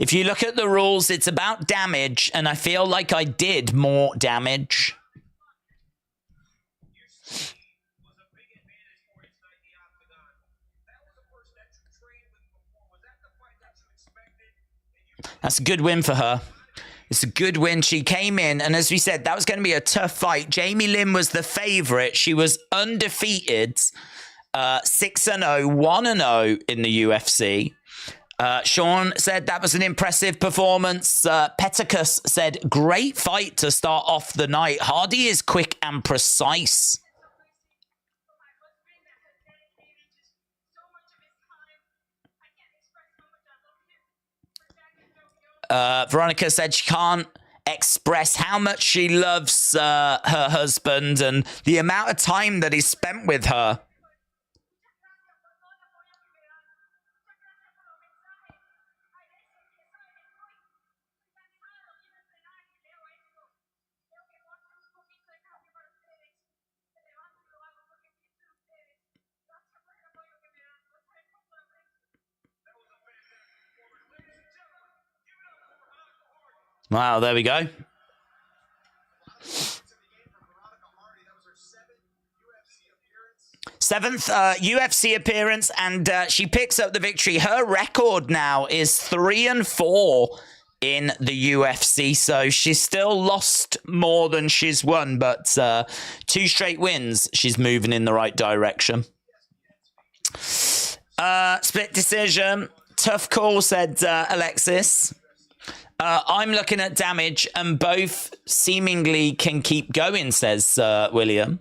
If you look at the rules, it's about damage, and I feel like I did more damage. That's a good win for her. It's a good win. She came in, and as we said, that was going to be a tough fight. Jamie Lynn was the favorite. She was undefeated, 6-0, 1-0 in the UFC. Sean said that was an impressive performance. Peticus said, great fight to start off the night. Hardy is quick and precise. Veronica said she can't express how much she loves her husband and the amount of time that he spent with her. Wow, there we go. Seventh UFC appearance, and she picks up the victory. Her record now is 3-4 in the UFC, so she's still lost more than she's won, but 2 straight wins. She's moving in the right direction. Split decision. Tough call, said Alexis. I'm looking at damage, and both seemingly can keep going, says William.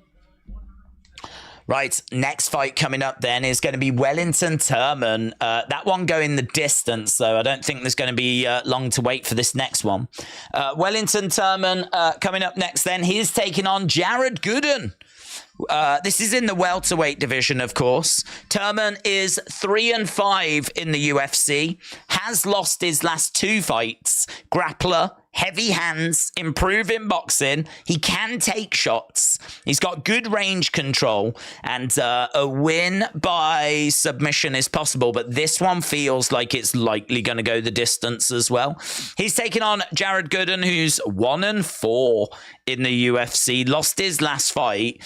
Right, next fight coming up then is going to be Wellington Turman. That one going the distance, so I don't think there's going to be long to wait for this next one. Wellington Turman coming up next then. He's taking on Jared Gooden. This is in the welterweight division, of course. Turman is 3-5 in the UFC, has lost his last 2 fights. Grappler, heavy hands, improving boxing. He can take shots. He's got good range control, and a win by submission is possible, but this one feels like it's likely going to go the distance as well. He's taking on Jared Gooden, who's 1-4 in the UFC, lost his last fight.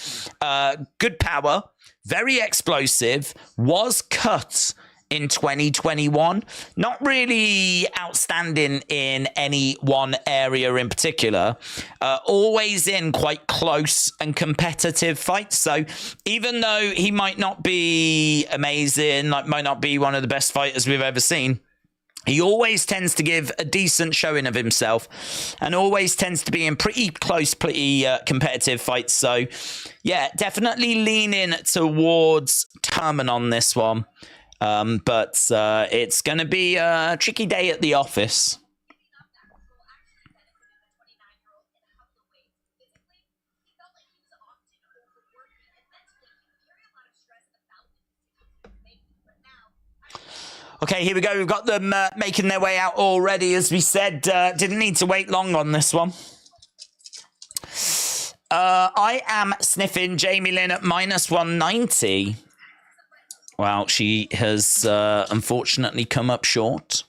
Good power, very explosive, was cut in 2021. Not really outstanding in any one area in particular. Always in quite close and competitive fights. So even though he might not be amazing, like might not be one of the best fighters we've ever seen, he always tends to give a decent showing of himself and always tends to be in pretty close, pretty competitive fights. So, yeah, definitely leaning towards Turman on this one. But it's going to be a tricky day at the office. Okay, here we go. We've got them making their way out already. As we said, didn't need to wait long on this one. I am sniffing Jamie Lynn at -190. Well, she has unfortunately come up short.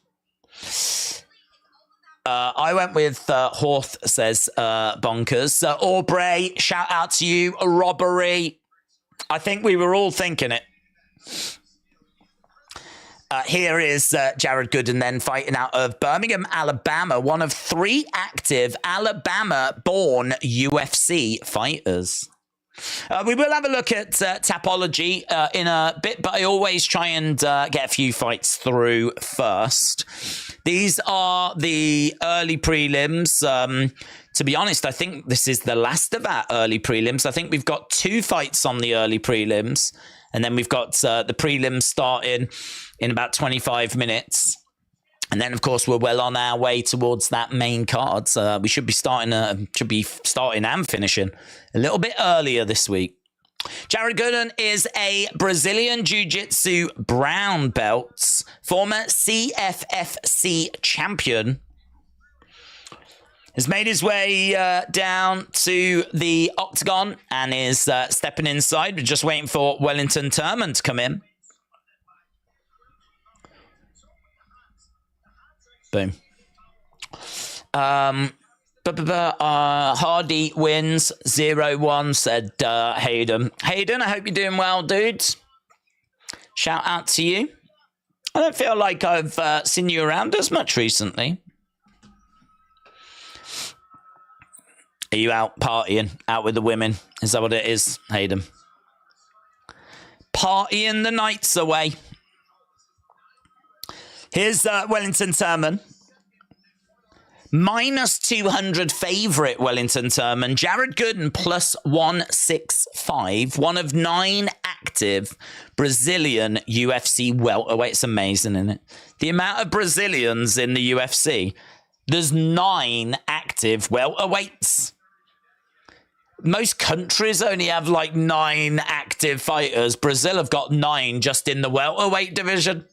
I went with Horth, says Bonkers. Aubrey, shout out to you. A robbery. I think we were all thinking it. Here is Jared Gooden then fighting out of Birmingham, Alabama, one of 3 active Alabama-born UFC fighters. We will have a look at Tapology in a bit, but I always try and get a few fights through first. These are the early prelims. to be honest, I think this is the last of our early prelims. I think we've got 2 fights on the early prelims, and then we've got the prelims starting in about 25 minutes. And then, of course, we're well on our way towards that main card. We should be starting and finishing a little bit earlier this week. Jared Gooden is a Brazilian Jiu-Jitsu brown belt, former CFFC champion. Has made his way down to the octagon and is stepping inside. We're just waiting for Wellington Turman to come in. Boom. Hardy wins 0-1, said Hayden. Hayden, I hope you're doing well, dude. Shout out to you. I don't feel like I've seen you around as much recently. Are you out partying, out with the women? Is that what it is, Hayden? Partying the nights away. Here's Wellington Turman. Minus 200 favourite Wellington Turman. Jared Gooden plus 165. One of 9 active Brazilian UFC welterweights. It's amazing, isn't it? The amount of Brazilians in the UFC. There's 9 active welterweights. Most countries only have like 9 active fighters. Brazil have got 9 just in the welterweight division.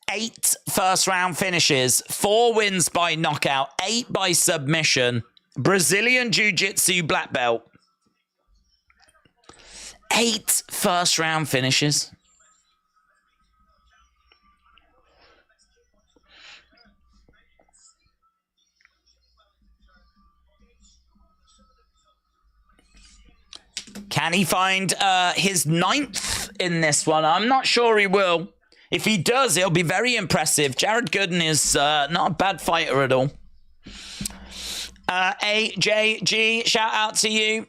8 first-round finishes, 4 wins by knockout, 8 by submission. Brazilian Jiu-Jitsu black belt. 8 first-round finishes. Can he find his 9th in this one? I'm not sure he will. If he does, it'll be very impressive. Jared Gooden is not a bad fighter at all. AJG, shout out to you.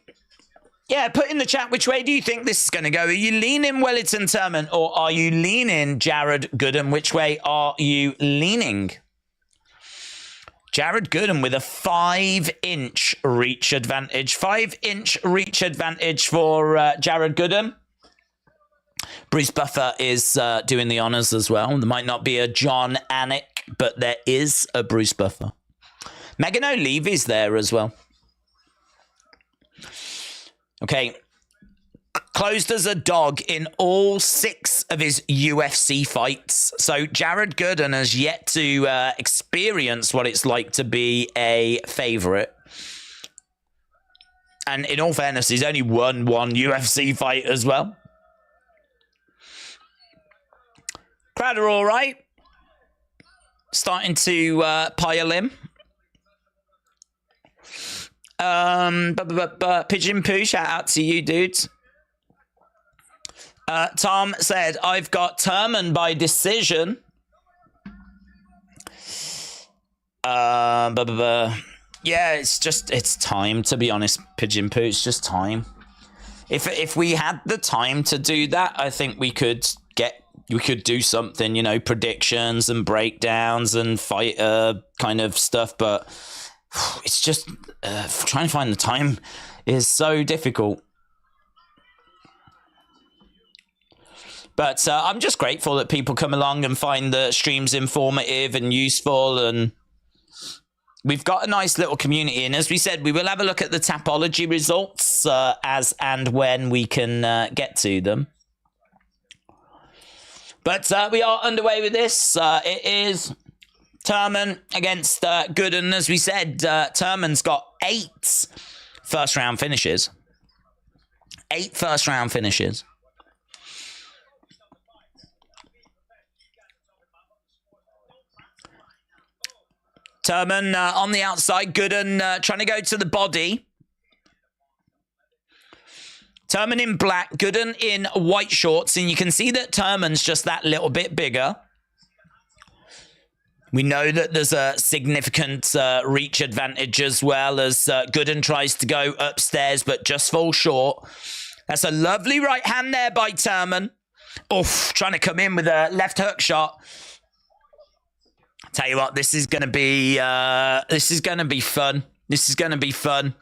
Yeah, put in the chat, which way do you think this is going to go? Are you leaning Wellington Turman or are you leaning Jared Gooden? Which way are you leaning? Jared Gooden with a 5-inch reach advantage. 5-inch reach advantage for Jared Gooden. Bruce Buffer is doing the honors as well. There might not be a John Anik, but there is a Bruce Buffer. Megan O'Leary's there as well. Okay. Closed as a dog in all 6 of his UFC fights. So Jared Gooden has yet to experience what it's like to be a favorite. And in all fairness, he's only won 1 UFC fight as well. Crowd are all right. Starting to pile in. Pigeon Poo, shout out to you, dudes. Tom said, I've got Turman by decision. Yeah, it's time, to be honest, Pigeon Poo. It's just time. If we had the time to do that, I think we could do something, you know, predictions and breakdowns and fighter kind of stuff. But it's just trying to find the time is so difficult. But I'm just grateful that people come along and find the streams informative and useful. And we've got a nice little community. And as we said, we will have a look at the Tapology results as and when we can get to them. But we are underway with this. It is Turman against Gooden. As we said, Turman's got 8 first-round finishes. 8 first-round finishes. Turman on the outside. Gooden trying to go to the body. Turman in black, Gooden in white shorts, and you can see that Turman's just that little bit bigger. We know that there's a significant reach advantage as well as Gooden tries to go upstairs, but just falls short. That's a lovely right hand there by Turman. Oof, trying to come in with a left hook shot. Tell you what, this is gonna be fun. This is gonna be fun.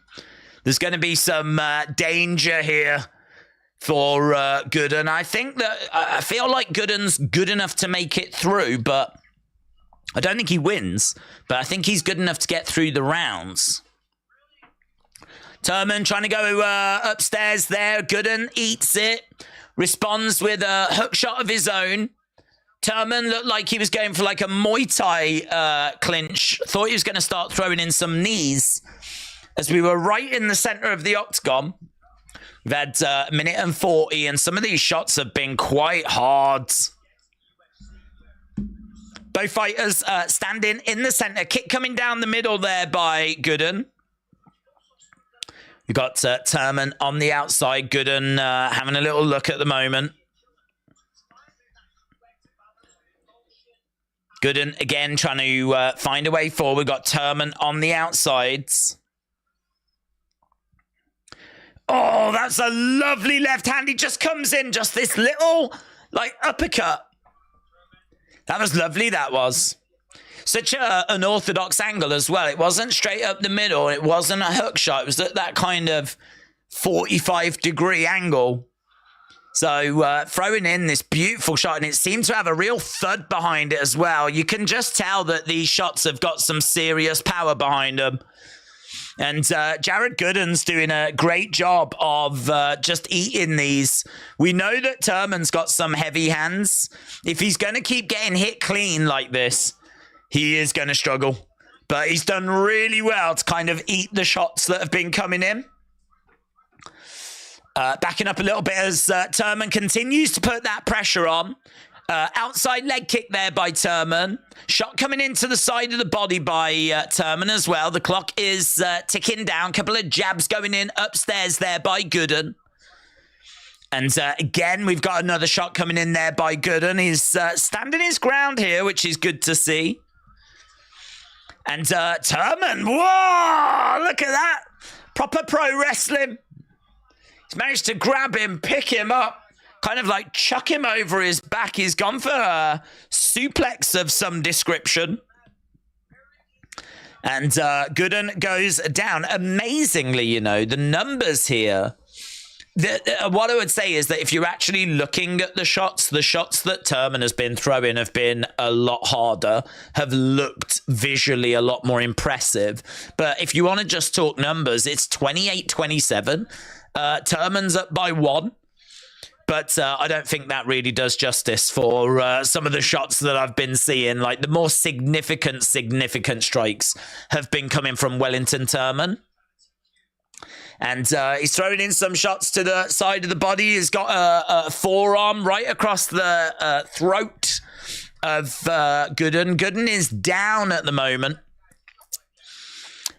There's gonna be some danger here for Gooden. I think that I feel like Gooden's good enough to make it through, but I don't think he wins. But I think he's good enough to get through the rounds. Turman trying to go upstairs there. Gooden eats it. Responds with a hook shot of his own. Turman looked like he was going for like a Muay Thai clinch. Thought he was going to start throwing in some knees. As we were right in the center of the octagon. We've had a minute and 40, and some of these shots have been quite hard. Both fighters standing in the center. Kick coming down the middle there by Gooden. We've got Turman on the outside. Gooden having a little look at the moment. Gooden again trying to find a way forward. We've got Turman on the outsides. Oh, that's a lovely left hand. He just comes in, just this little, like, uppercut. That was lovely, that was. Such an unorthodox angle as well. It wasn't straight up the middle. It wasn't a hook shot. It was at that kind of 45-degree angle. So throwing in this beautiful shot, and it seemed to have a real thud behind it as well. You can just tell that these shots have got some serious power behind them. And Jared Gooden's doing a great job of just eating these. We know that Turman's got some heavy hands. If he's going to keep getting hit clean like this, he is going to struggle. But he's done really well to kind of eat the shots that have been coming in. Backing up a little bit as Turman continues to put that pressure on. Outside leg kick there by Turman. Shot coming into the side of the body by Turman as well. The clock is ticking down. Couple of jabs going in upstairs there by Gooden. And again, we've got another shot coming in there by Gooden. He's standing his ground here, which is good to see. And Turman, whoa, look at that. Proper pro wrestling. He's managed to grab him, pick him up. Kind of like chuck him over his back. He's gone for a suplex of some description. And Gooden goes down. Amazingly, you know, the numbers here. What I would say is that if you're actually looking at the shots that Turman has been throwing have been a lot harder, have looked visually a lot more impressive. But if you want to just talk numbers, it's 28-27. Turman's up by 1. But I don't think that really does justice for some of the shots that I've been seeing. Like the more significant strikes have been coming from Wellington Turman. And he's throwing in some shots to the side of the body. He's got a forearm right across the throat of Gooden. Gooden is down at the moment.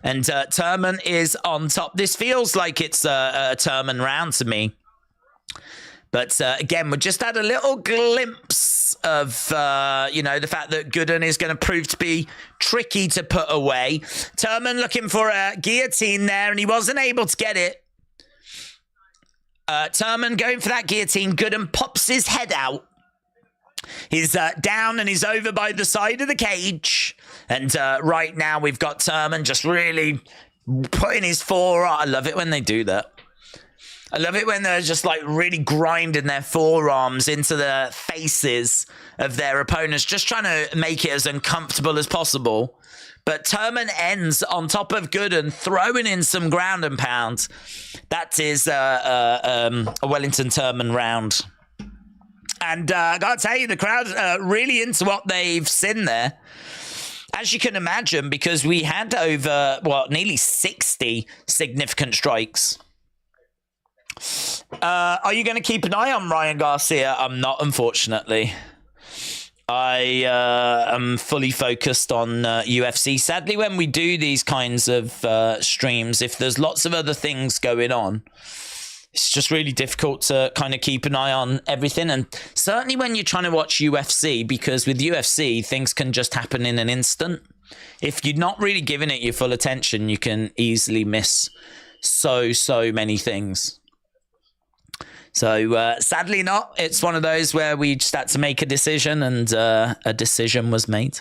And Turman is on top. This feels like it's a Turman round to me. But again, we just had a little glimpse of, you know, the fact that Gooden is going to prove to be tricky to put away. Turman looking for a guillotine there, and he wasn't able to get it. Turman going for that guillotine. Gooden pops his head out. He's down and he's over by the side of the cage. And right now we've got Turman just really putting his forearm. I love it when they do that. I love it when they're just like really grinding their forearms into the faces of their opponents, just trying to make it as uncomfortable as possible. But Turman ends on top of Gooden, throwing in some ground and pound. That is a Wellington Turman round. And I got to tell you, the crowd really into what they've seen there. As you can imagine, because we had over, nearly 60 significant strikes. Are you going to keep an eye on Ryan Garcia? I'm not, unfortunately. I am fully focused on UFC. Sadly, when we do these kinds of streams, if there's lots of other things going on, it's just really difficult to kind of keep an eye on everything. And certainly when you're trying to watch UFC, because with UFC, things can just happen in an instant. If you're not really giving it your full attention, you can easily miss so many things. So sadly not. It's one of those where we just had to make a decision, and a decision was made.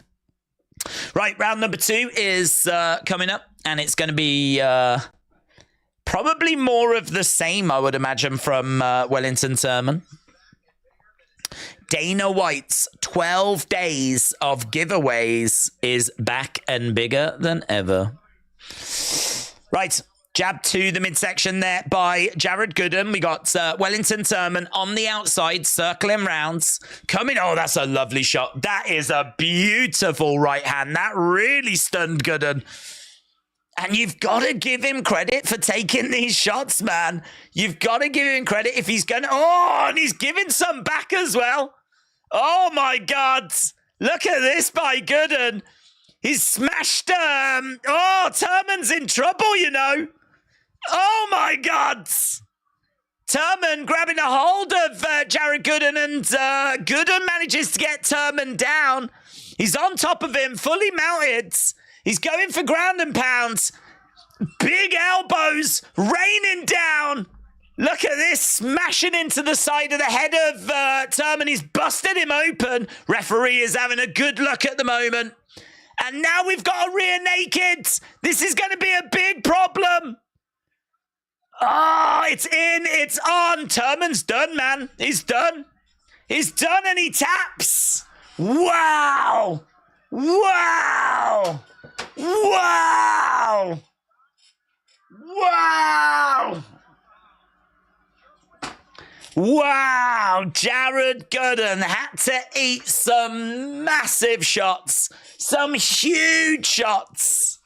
Right, round number 2 is coming up, and it's going to be probably more of the same, I would imagine, from Wellington Turman. Dana White's 12 days of giveaways is back and bigger than ever. Right, jab to the midsection there by Jared Gooden. We got Wellington Turman on the outside, circling rounds. Coming, oh, that's a lovely shot. That is a beautiful right hand. That really stunned Gooden. And you've got to give him credit for taking these shots, man. You've got to give him credit if he's going to... Oh, and he's giving some back as well. Oh, my God. Look at this by Gooden. He's smashed... Oh, Turman's in trouble, you know. Oh, my God. Turman grabbing a hold of Jared Gooden, and Gooden manages to get Turman down. He's on top of him, fully mounted. He's going for ground and pounds. Big elbows raining down. Look at this, smashing into the side of the head of Turman. He's busted him open. Referee is having a good look at the moment. And now we've got a rear naked. This is going to be a big problem. Oh, it's in, it's on. Turman's done, man. He's done. He's done, and he taps. Wow. Wow. Wow. Wow. Wow. Jared Gooden had to eat some massive shots. Some huge shots.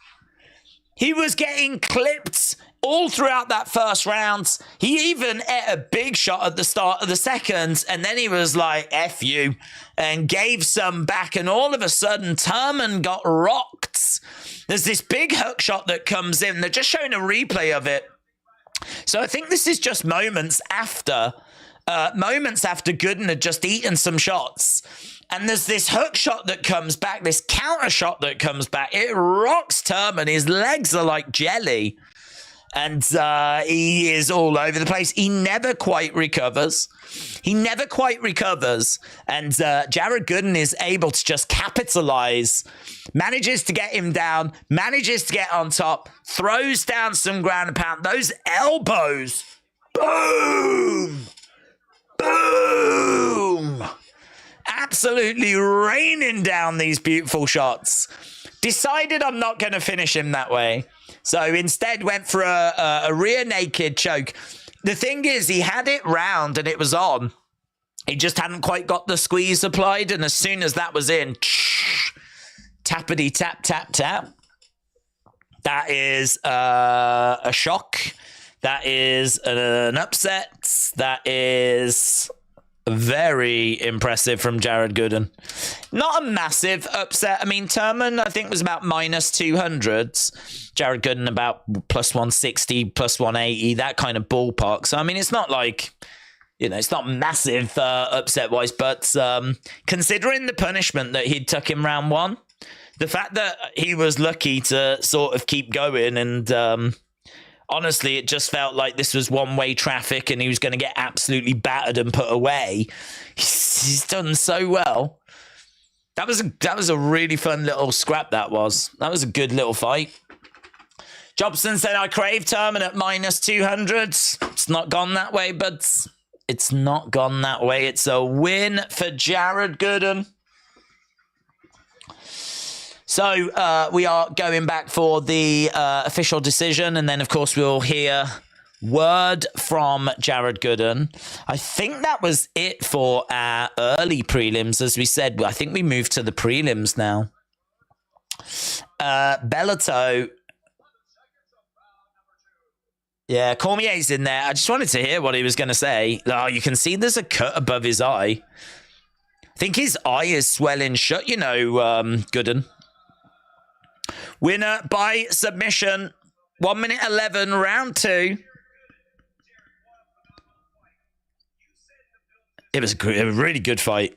He was getting clipped all throughout that first round. He even ate a big shot at the start of the second, and then he was like, F you, and gave some back, and all of a sudden, Turman got rocked. There's this big hook shot that comes in. They're just showing a replay of it. So I think this is just moments after Gooden had just eaten some shots. And there's this hook shot that comes back, this counter shot that comes back. It rocks Turman. His legs are like jelly. And he is all over the place. He never quite recovers. And Jared Gooden is able to just capitalize. Manages to get him down. Manages to get on top. Throws down some ground and pound. Those elbows. Boom. Boom. Absolutely raining down these beautiful shots. Decided I'm not going to finish him that way. So instead went for a rear naked choke. The thing is, he had it round and it was on. He just hadn't quite got the squeeze applied. And as soon as that was in, tappity tap, tap, tap. That is a shock. That is an upset. That is very impressive from Jared Gooden. Not a massive upset. I mean, Turman, I think, was about minus 200s. Jared Gooden about plus 160, plus 180, that kind of ballpark. So, I mean, it's not like, you know, it's not massive upset-wise, but considering the punishment that he'd took in round 1, the fact that he was lucky to sort of keep going, and honestly, it just felt like this was one-way traffic and he was going to get absolutely battered and put away. He's done so well. That was a really fun little scrap, that was. That was a good little fight. Jobson said, I crave Turman at minus 200. It's not gone that way, but it's not gone that way. It's a win for Jared Gooden. So we are going back for the official decision, and then, of course, we'll hear word from Jared Gooden. I think that was it for our early prelims. As we said, I think we moved to the prelims now. Bellato. Yeah, Cormier's in there. I just wanted to hear what he was going to say. Oh, you can see there's a cut above his eye. I think his eye is swelling shut, you know, Gooden. Winner by submission. 1 minute 11, round 2. It was a really good fight.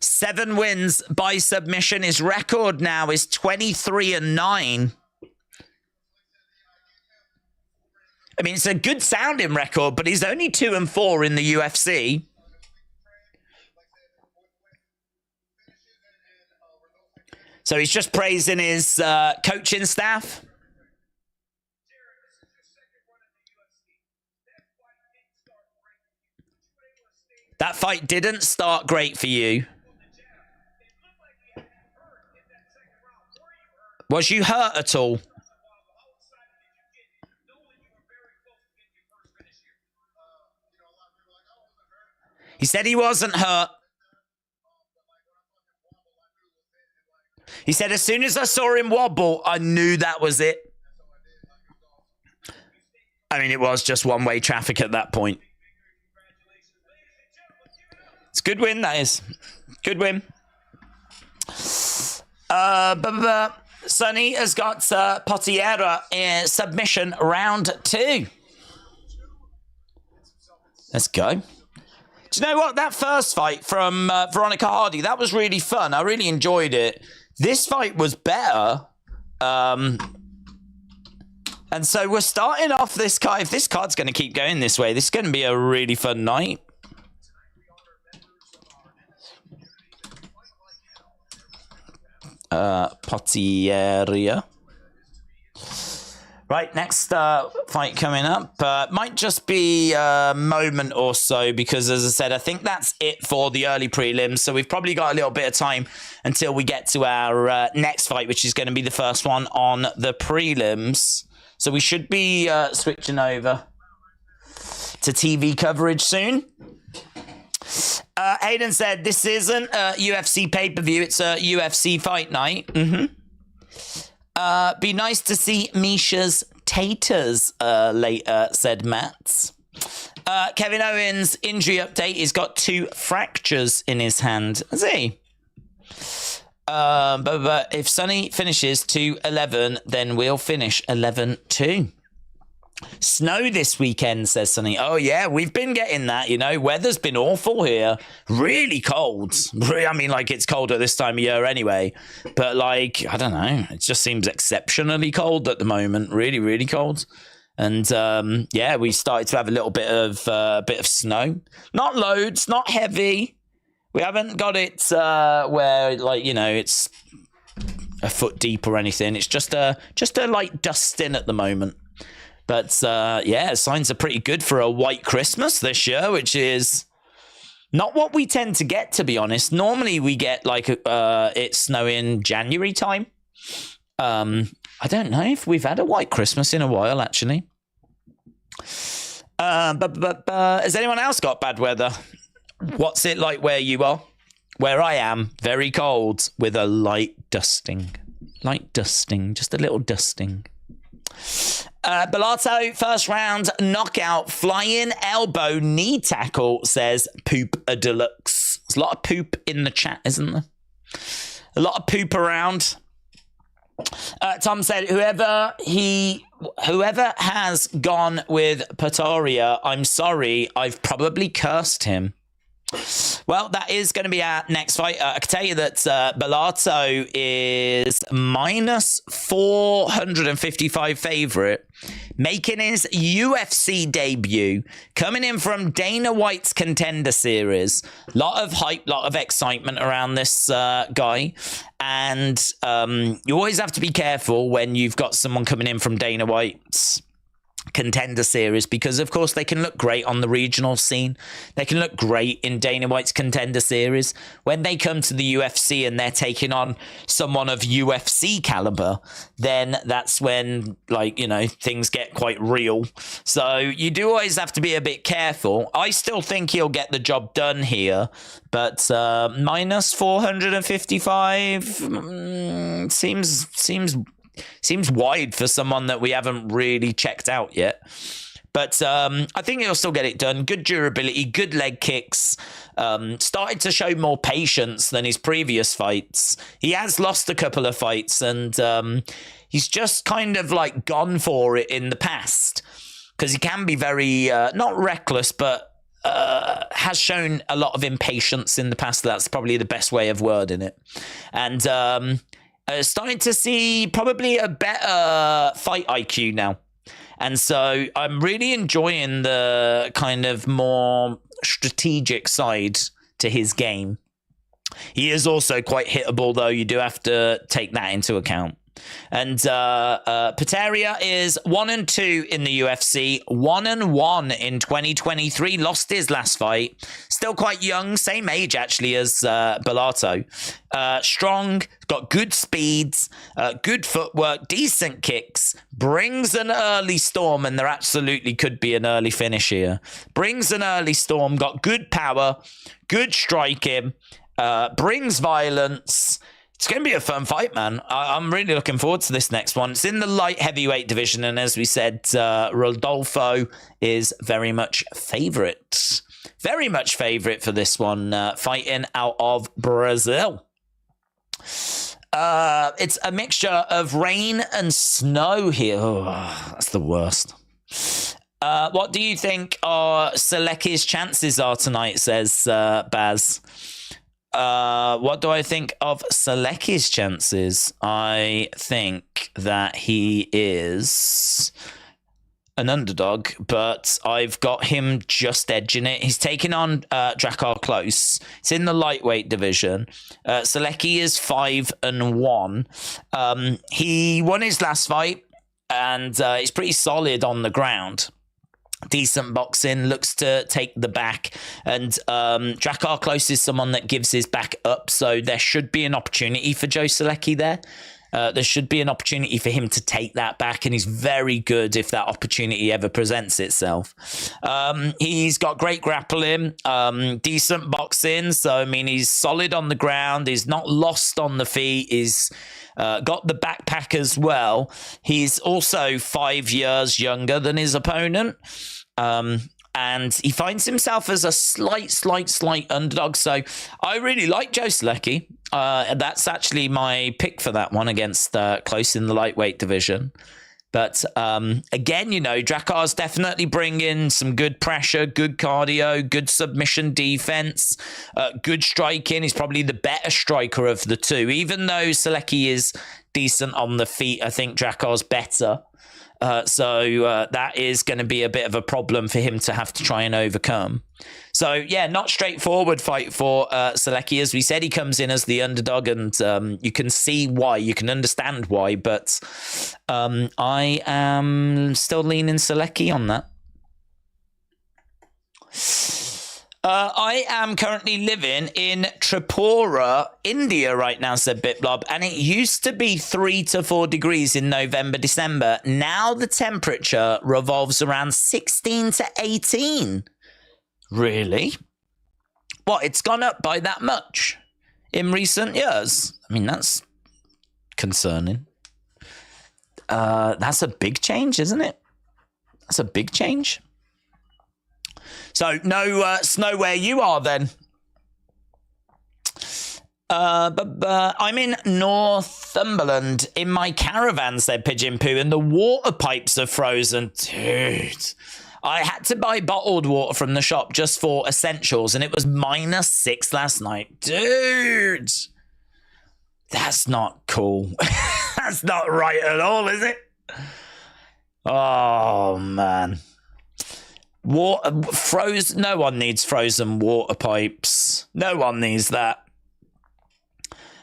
Seven wins by submission. His record now is 23-9. I mean, it's a good sounding record, but he's only 2-4 in the UFC. So he's just praising his coaching staff. That fight didn't start great for you. Was you hurt at all? He said he wasn't hurt. He said, as soon as I saw him wobble, I knew that was it. I mean, it was just one-way traffic at that point. It's a good win, that is. Good win. Sonny has got Potiera in submission round 2. Let's go. Do you know what? That first fight from Veronica Hardy, that was really fun. I really enjoyed it. This fight was better. And so we're starting off this card. If this card's going to keep going this way, this is going to be a really fun night. Potiera. Right, next fight coming up. Might just be a moment or so because, as I said, I think that's it for the early prelims. So we've probably got a little bit of time until we get to our next fight, which is going to be the first one on the prelims. So we should be switching over to TV coverage soon. Hayden said, this isn't a UFC pay-per-view, it's a UFC fight night. Be nice to see Misha's taters later, said Matt. Kevin Owens' injury update. He's got 2 fractures in his hand. Has he? But if Sonny finishes 2-11, then we'll finish 11-2. Snow this weekend, says Sonny. Oh, yeah, we've been getting that, you know. Weather's been awful here. Really cold. I mean, like, it's cold at this time of year anyway. But, like, I don't know. It just seems exceptionally cold at the moment. Really, really cold. And, yeah, we started to have a little bit of snow. Not loads, not heavy. We haven't got it where, like, you know, it's a foot deep or anything. It's just a light dusting at the moment. But, yeah, signs are pretty good for a white Christmas this year, which is not what we tend to get, to be honest. Normally we get, like, it snowing January time. I don't know if we've had a white Christmas in a while, actually. But has anyone else got bad weather? What's it like where you are? Where I am, very cold with a light dusting. Light dusting, just a little dusting. Bellato, first round knockout, flying elbow knee tackle, says Poop a Deluxe. There's a lot of poop in the chat, isn't there? A lot of poop around. Tom said, whoever has gone with Patoria, I'm sorry, I've probably cursed him. Well, that is going to be our next fight. I can tell you that Bellato is minus 455 favorite, making his UFC debut, coming in from Dana White's Contender Series. Lot of hype, lot of excitement around this guy. And you always have to be careful when you've got someone coming in from Dana White's Contender Series, because of course they can look great on the regional scene. They can look great in Dana White's Contender Series. When they come to the UFC and they're taking on someone of UFC caliber, then that's when, like, you know, things get quite real. So you do always have to be a bit careful. I still think he'll get the job done here, but minus 455 seems wide for someone that we haven't really checked out yet. But I think he'll still get it done. Good durability, good leg kicks. Started to show more patience than his previous fights. He has lost a couple of fights, and he's just kind of like gone for it in the past. Because he can be very, not reckless, but has shown a lot of impatience in the past. That's probably the best way of wording it. And starting to see probably a better fight IQ now. And so I'm really enjoying the kind of more strategic side to his game. He is also quite hittable, though. You do have to take that into account. And Pereira is 1-2 in the UFC, 1-1 in 2023. Lost his last fight. Still quite young, same age actually as Bellato. Strong, got good speeds, good footwork, decent kicks. Brings an early storm, and there absolutely could be an early finish here. Brings an early storm, got good power, good striking, brings violence. It's going to be a fun fight, man. I'm really looking forward to this next one. It's in the light heavyweight division, and as we said, Rodolfo is very much favourite. Very much favourite for this one, fighting out of Brazil. It's a mixture of rain and snow here. Oh, that's the worst. What do you think Seleki's chances are tonight, says Baz. What do I think of Seleki's chances? I think that he is an underdog, but I've got him just edging it. He's taking on Drakkar Klose. It's in the lightweight division. Selecki is 5-1. He won his last fight, and he's pretty solid on the ground. Decent boxing, looks to take the back, and Drakkar Klose is someone that gives his back up, so there should be an opportunity for Joe Selecki there. There should be an opportunity for him to take that back, and he's very good if that opportunity ever presents itself. He's got great grappling, decent boxing, so I mean he's solid on the ground, he's not lost on the feet, he's got the backpack as well. He's also 5 years younger than his opponent. And he finds himself as a slight underdog. So I really like Joe Selecki. That's actually my pick for that one against Klose in the lightweight division. But again, you know, Drakkar's definitely bringing some good pressure, good cardio, good submission defense, good striking. He's probably the better striker of the two. Even though Selecki is decent on the feet, I think Drakkar's better. So that is going to be a bit of a problem for him to have to try and overcome. So, yeah, not straightforward fight for Selecki. As we said, he comes in as the underdog, and you can see why. You can understand why. But I am still leaning Selecki on that. I am currently living in Tripura, India right now, said BitBlob, and it used to be 3 to 4 degrees in November, December. Now the temperature revolves around 16 to 18. Really? What, it's gone up by that much in recent years? I mean, that's concerning. That's a big change, isn't it? That's a big change. So no snow where you are then. But I'm in Northumberland in my caravan, said Pigeon Poo, and the water pipes are frozen. Dude, I had to buy bottled water from the shop just for essentials, and it was -6 last night. Dude, that's not cool. That's not right at all, is it? Oh, man. Water frozen. No one needs frozen water pipes. No one needs that.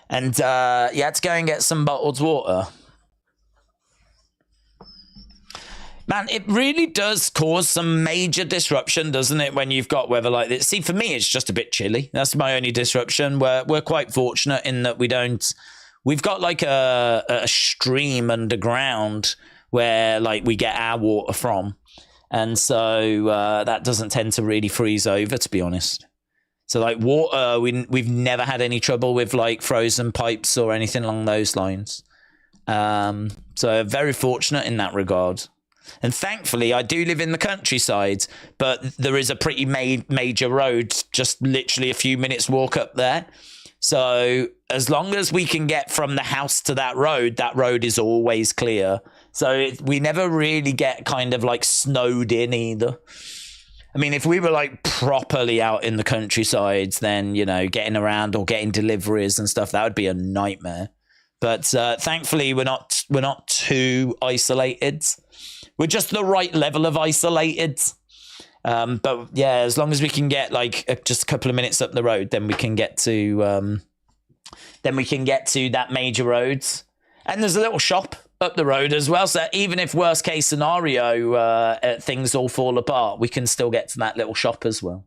And you had to go and get some bottled water. Man, it really does cause some major disruption, doesn't it, when you've got weather like this? See, for me, it's just a bit chilly. That's my only disruption. We're quite fortunate in that we've got like a stream underground where like we get our water from. And so that doesn't tend to really freeze over, to be honest. So like water, we've never had any trouble with like frozen pipes or anything along those lines. So very fortunate in that regard. And thankfully, I do live in the countryside, but there is a pretty major road, just literally a few minutes walk up there. So as long as we can get from the house to that road is always clear. So we never really get kind of like snowed in either. I mean, if we were like properly out in the countryside, then, you know, getting around or getting deliveries and stuff, that would be a nightmare. But thankfully, we're not not too isolated. We're just the right level of isolated. But yeah, as long as we can get like just a couple of minutes up the road, then we can get to that major road. And there's a little shop up the road as well. So even if worst case scenario, things all fall apart, we can still get to that little shop as well.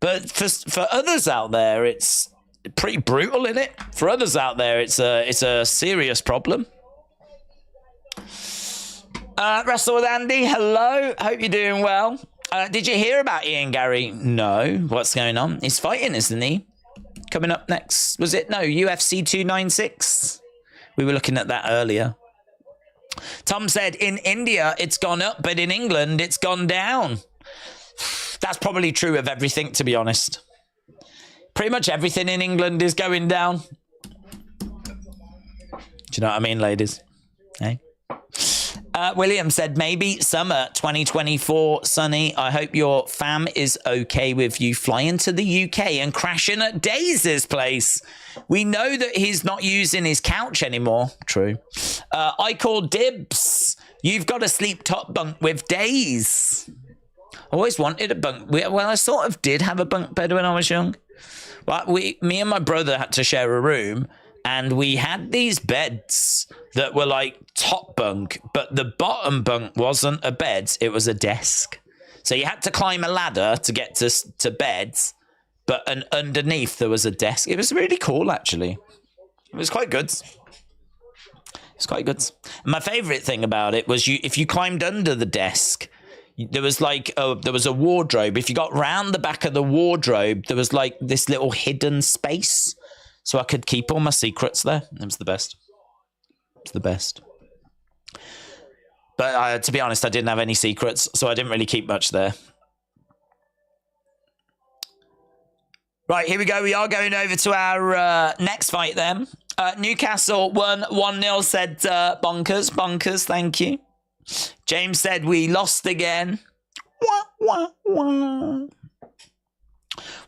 But for others out there, it's pretty brutal, isn't it? For others out there, it's a serious problem. Wrestle with Andy, hello. Hope you're doing well. Did you hear about Ian Gary? No. What's going on? He's fighting, isn't he? Coming up next. Was it? No, UFC 296. We were looking at that earlier. Tom said, in India, it's gone up, but in England, it's gone down. That's probably true of everything, to be honest. Pretty much everything in England is going down. Do you know what I mean, ladies? Hey? William said, maybe summer 2024, Sonny. I hope your fam is okay with you flying to the UK and crashing at Daze's place. We know that he's not using his couch anymore. True. I call dibs. You've got to sleep top bunk with Daze. I always wanted a bunk. Well, I sort of did have a bunk bed when I was young. But me and my brother had to share a room. And we had these beds that were like top bunk, but the bottom bunk wasn't a bed, it was a desk. So you had to climb a ladder to get to beds, but underneath there was a desk. It was really cool, actually. It was quite good. It's quite good. And my favourite thing about it was if you climbed under the desk, there was a wardrobe. If you got round the back of the wardrobe, there was like this little hidden space. So I could keep all my secrets there. It was the best. It's the best. But to be honest, I didn't have any secrets, so I didn't really keep much there. Right, here we go. We are going over to our next fight then. Newcastle won 1-0, said Bonkers. Bonkers, thank you. James said we lost again. Wah, wah, wah.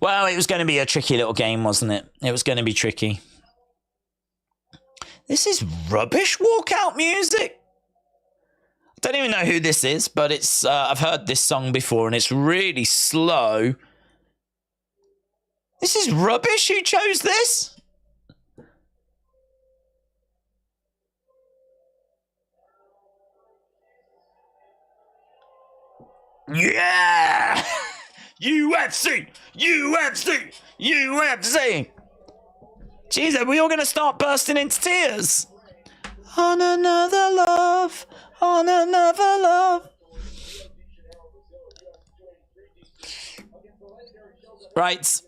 Well, it was going to be a tricky little game, wasn't it? It was going to be tricky. This is rubbish walkout music. I don't even know who this is, but it's I've heard this song before, and it's really slow. This is rubbish. Who chose this? Yeah! UFC! UFC! UFC! Jeez, are we all going to start bursting into tears? On another love, on another love. Right.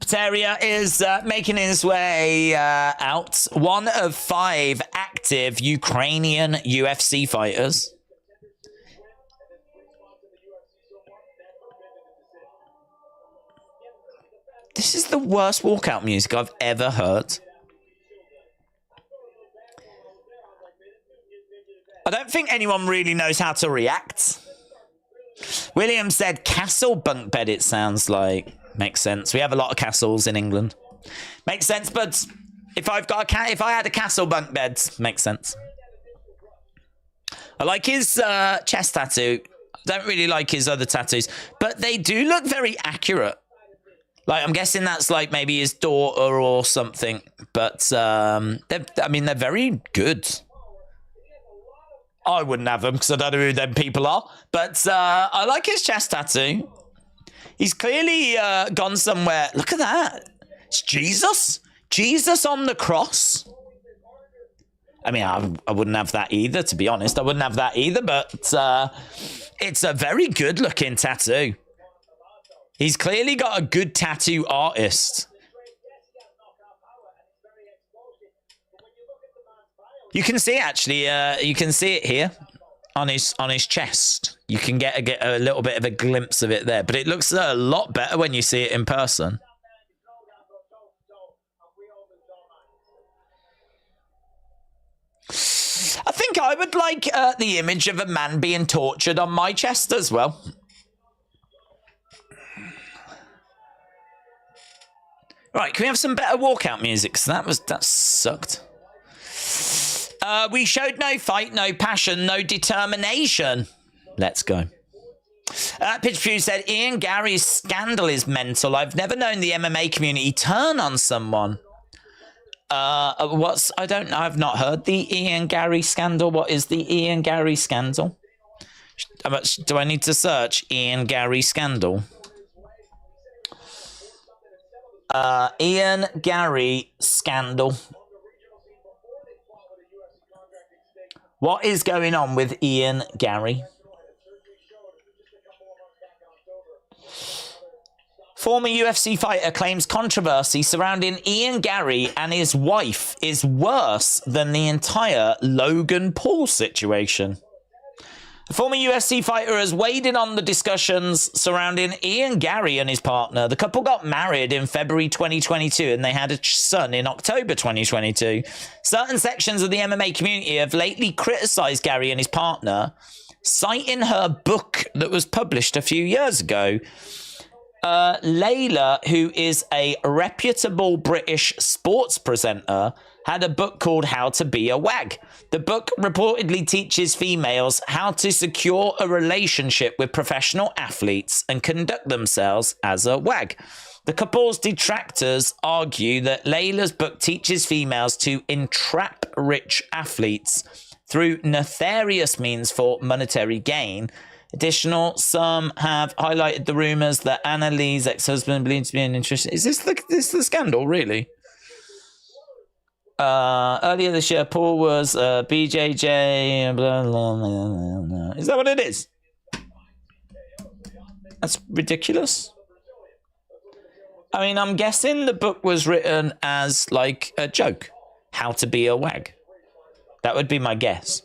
Pateria is making his way out. One of 5 active Ukrainian UFC fighters. This is the worst walkout music I've ever heard. I don't think anyone really knows how to react. William said castle bunk bed, it sounds like. Makes sense. We have a lot of castles in England. Makes sense, but if I had a castle bunk bed, makes sense. I like his chest tattoo. I don't really like his other tattoos, but they do look very accurate. Like, I'm guessing that's like maybe his daughter or something. But, they're very good. I wouldn't have them because I don't know who them people are. But I like his chest tattoo. He's clearly gone somewhere. Look at that. It's Jesus. Jesus on the cross. I mean, I wouldn't have that either, to be honest. I wouldn't have that either, but it's a very good-looking tattoo. He's clearly got a good tattoo artist. You can see, actually, you can see it here on his chest. You can get a little bit of a glimpse of it there, but it looks a lot better when you see it in person. I think I would like the image of a man being tortured on my chest as well. Right, can we have some better walkout music? Because that sucked. We showed no fight, no passion, no determination. Let's go. Pitch Pew said, Ian Gary's scandal is mental. I've never known the MMA community turn on someone. I don't know. I've not heard the Ian Gary scandal. What is the Ian Gary scandal? How much do I need to search Ian Gary scandal? Ian Gary scandal. What is going on with Ian Gary? Former UFC fighter claims controversy surrounding Ian Gary and his wife is worse than the entire Logan Paul situation. The former UFC fighter has weighed in on the discussions surrounding Ian Gary and his partner. The couple got married in February 2022 and they had a son in October 2022. Certain sections of the MMA community have lately criticized Gary and his partner, citing her book that was published a few years ago. Layla, who is a reputable British sports presenter, had a book called How to Be a Wag. The book reportedly teaches females how to secure a relationship with professional athletes and conduct themselves as a wag. The couple's detractors argue that Layla's book teaches females to entrap rich athletes through nefarious means for monetary gain. Some have highlighted the rumors that Anna Lee's ex-husband believes to be an interest. Is this the scandal, really? Earlier this year, Paul was BJJ. Blah, blah, blah, blah. Is that what it is? That's ridiculous. I mean, I'm guessing the book was written as like a joke. How to be a wag. That would be my guess.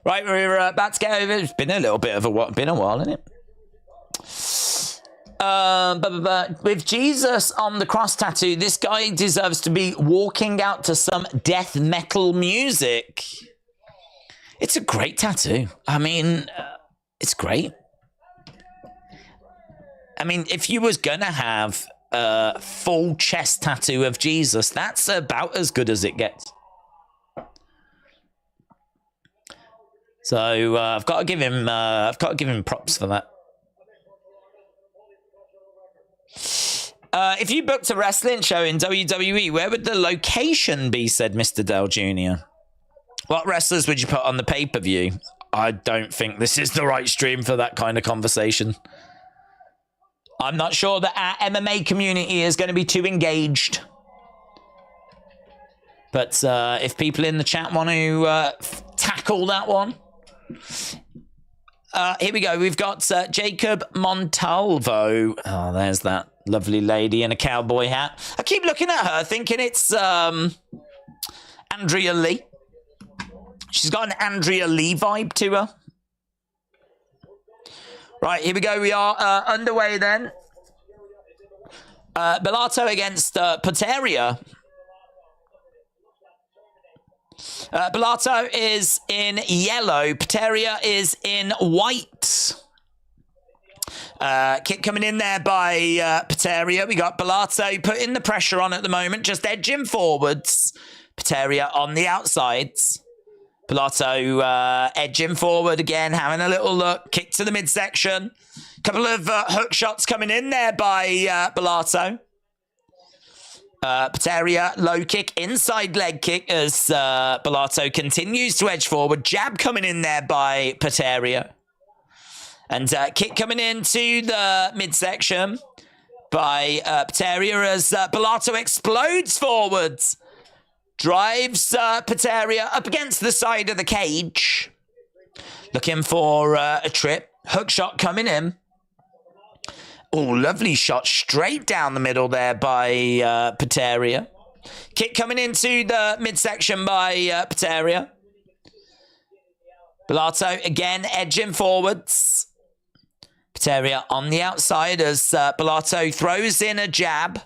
Right, we're about to get over. It's been a little bit of a while, isn't it? But with Jesus on the cross tattoo, this guy deserves to be walking out to some death metal music. It's a great tattoo. I mean, it's great. I mean, if you was gonna have a full chest tattoo of Jesus, that's about as good as it gets. So I've got to give him props for that. If you booked a wrestling show in WWE, where would the location be? Said Mr. Dell Jr. What wrestlers would you put on the pay-per-view? I don't think this is the right stream for that kind of conversation. I'm not sure that our MMA community is going to be too engaged. But if people in the chat want to tackle that one. Here we go. We've got Jacob Montalvo. Oh, there's that lovely lady in a cowboy hat. I keep looking at her thinking it's Andrea Lee. She's got an Andrea Lee vibe to her. Right, here we go. We are underway then. Bellato against Poteria. Bellato is in yellow. Poteria is in white. Kick coming in there by Poteria. We got Bellato putting the pressure on at the moment, just edging forwards. Poteria on the outsides. Bellato edging forward again, having a little look. Kick to the midsection. Couple of hook shots coming in there by Bellato. Poteria, low kick, inside leg kick as Bellato continues to edge forward. Jab coming in there by Poteria. And kick coming into the midsection by Poteria as Bellato explodes forwards. Drives Poteria up against the side of the cage. Looking for a trip. Hook shot coming in. Oh, lovely shot straight down the middle there by Poteria. Kick coming into the midsection by Poteria. Bellato again edging forwards. Poteria on the outside as Bellato throws in a jab.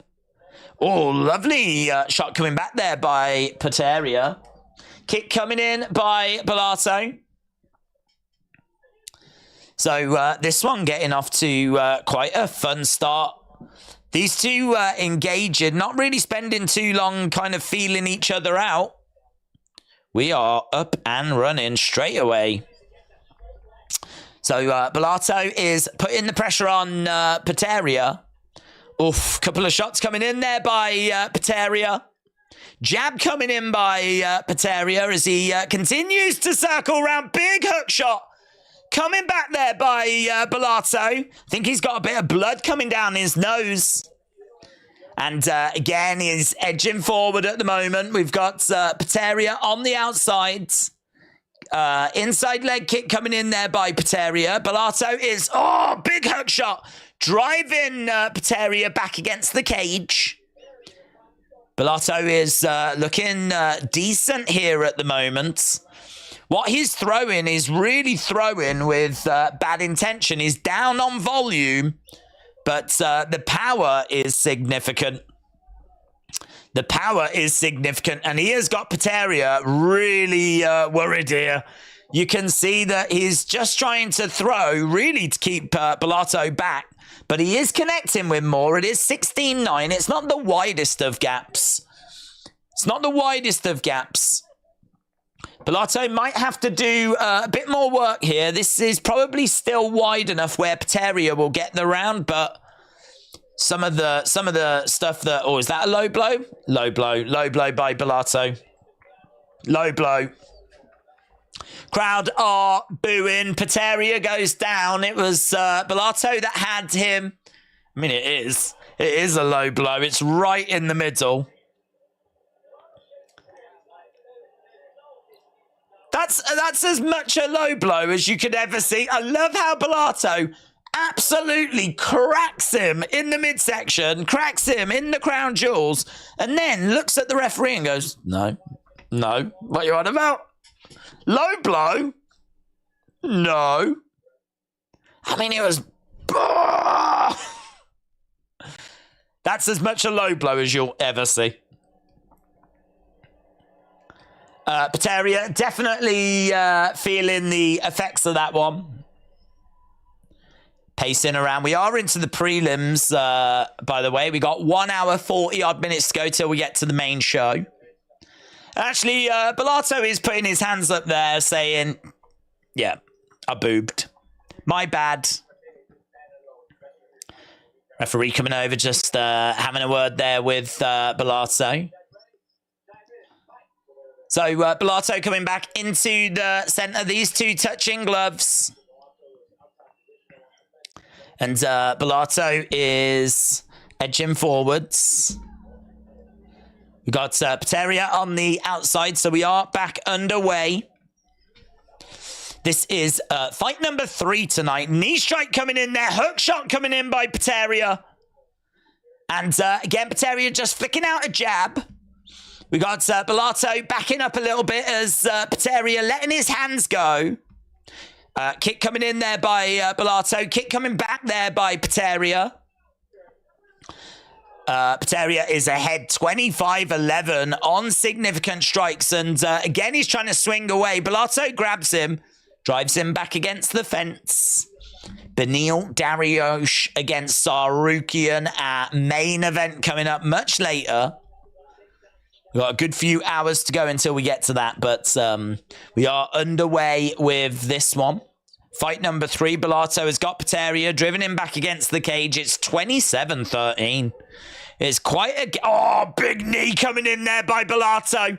Oh, lovely shot coming back there by Poteria. Kick coming in by Bellato. So this one getting off to quite a fun start. These two engaging, not really spending too long kind of feeling each other out. We are up and running straight away. So Bellato is putting the pressure on Peteria. Oof, couple of shots coming in there by Peteria. Jab coming in by Peteria as he continues to circle around. Big hook shot coming back there by Bellato. I think he's got a bit of blood coming down his nose. And again, he's edging forward at the moment. We've got Peteria on the outside. Inside leg kick coming in there by Peteria. Bellato is, big hook shot. Driving Peteria back against the cage. Bellato is looking decent here at the moment. What he's throwing is really throwing with bad intention. He's down on volume, but the power is significant. The power is significant, and he has got Peteria really worried here. You can see that he's just trying to throw, really to keep Bellato back, but he is connecting with more. It is 16-9. It's not the widest of gaps. It's not the widest of gaps. Bellato might have to do a bit more work here. This is probably still wide enough where Peteria will get the round, but some of the stuff that... Oh, is that a low blow? Low blow. Low blow by Bellato. Low blow. Crowd are booing. Peteria goes down. It was Bellato that had him. I mean, it is. It is a low blow. It's right in the middle. That's as much a low blow as you could ever see. I love how Bellato absolutely cracks him in the midsection, cracks him in the crown jewels, and then looks at the referee and goes, no, what are you on about? Low blow? No. I mean, it was... That's as much a low blow as you'll ever see. Peteria definitely feeling the effects of that one. Pacing around. We are into the prelims, by the way. We got 1 hour, 40 odd minutes to go till we get to the main show. Actually, Bellato is putting his hands up there saying, yeah, I boobed. My bad. Referee coming over, just having a word there with Bellato. So Bellato coming back into the center. These two touching gloves. And Bellato is edging forwards. We got Peteria on the outside, so we are back underway. This is fight number 3 tonight. Knee strike coming in there. Hook shot coming in by Peteria. And again, Peteria just flicking out a jab. We got Bellato backing up a little bit as Peteria letting his hands go. Kick coming in there by Bellato. Kick coming back there by Peteria. Peteria is ahead 25-11 on significant strikes. And again, he's trying to swing away. Bellato grabs him, drives him back against the fence. Beneil Dariush against Tsarukyan at main event coming up much later. We've got a good few hours to go until we get to that, but we are underway with this one. Fight number 3, Bellato has got Peteria, driven him back against the cage. It's 27-13. It's quite a... Oh, big knee coming in there by Bellato.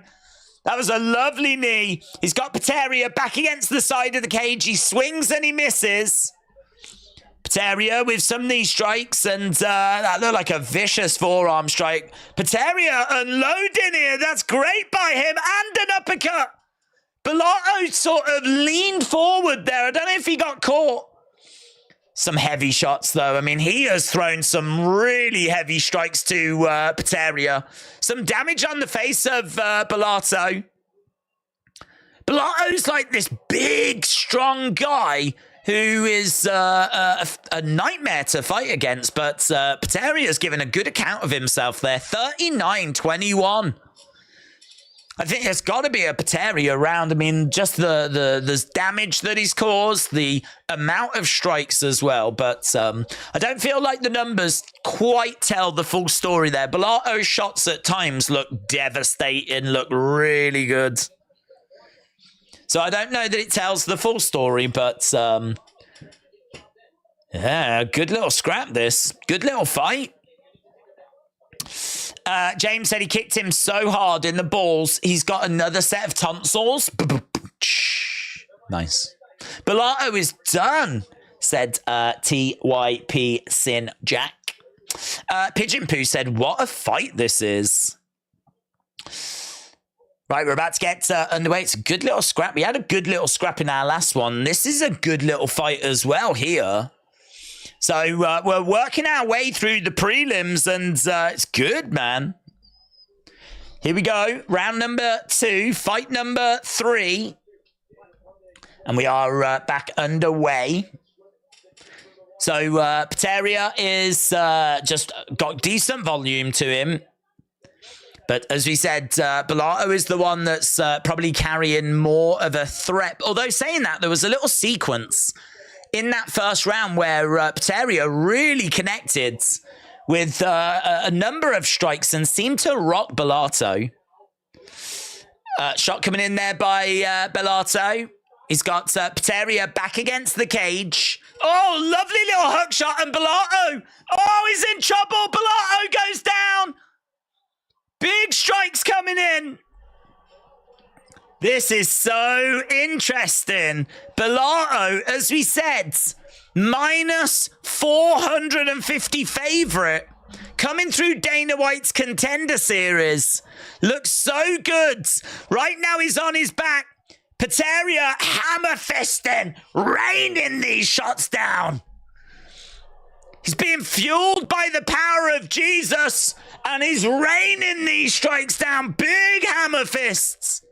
That was a lovely knee. He's got Peteria back against the side of the cage. He swings and he misses. Peteria with some knee strikes, and that looked like a vicious forearm strike. Peteria unloading here. That's great by him, and an uppercut. Bellato sort of leaned forward there. I don't know if he got caught. Some heavy shots, though. I mean, he has thrown some really heavy strikes to Peteria. Some damage on the face of Bellato. Bellato's like this big, strong guy who is a nightmare to fight against, but Peteria's given a good account of himself there. 39-21. I think there's got to be a Pateri around. I mean, just the damage that he's caused, the amount of strikes as well. But I don't feel like the numbers quite tell the full story there. Belato's shots at times look devastating, look really good. So I don't know that it tells the full story, but yeah, good little scrap this. Good little fight. James said he kicked him so hard in the balls, he's got another set of tonsils. Nice. Bellato is done, said TYP Sin Jack. Pigeon Poo said, what a fight this is. Right, we're about to get underway. It's a good little scrap. We had a good little scrap in our last one. This is a good little fight as well here. So we're working our way through the prelims, and it's good, man. Here we go. Round number 2, fight number 3. And we are back underway. So Pateria is just got decent volume to him. But as we said, Bellato is the one that's probably carrying more of a threat. Although saying that, there was a little sequence in that first round where Pateria really connected with a number of strikes and seemed to rock Bellato. Shot coming in there by Bellato. He's got Pateria back against the cage. Oh, lovely little hook shot, and Bellato. Oh, he's in trouble. Bellato goes down. Big strikes coming in. This is so interesting. Bellato, as we said, minus 450 favorite. Coming through Dana White's Contender Series. Looks so good. Right now he's on his back. Pateria hammer fisting, raining these shots down. He's being fueled by the power of Jesus, and he's raining these strikes down. Big hammer fists.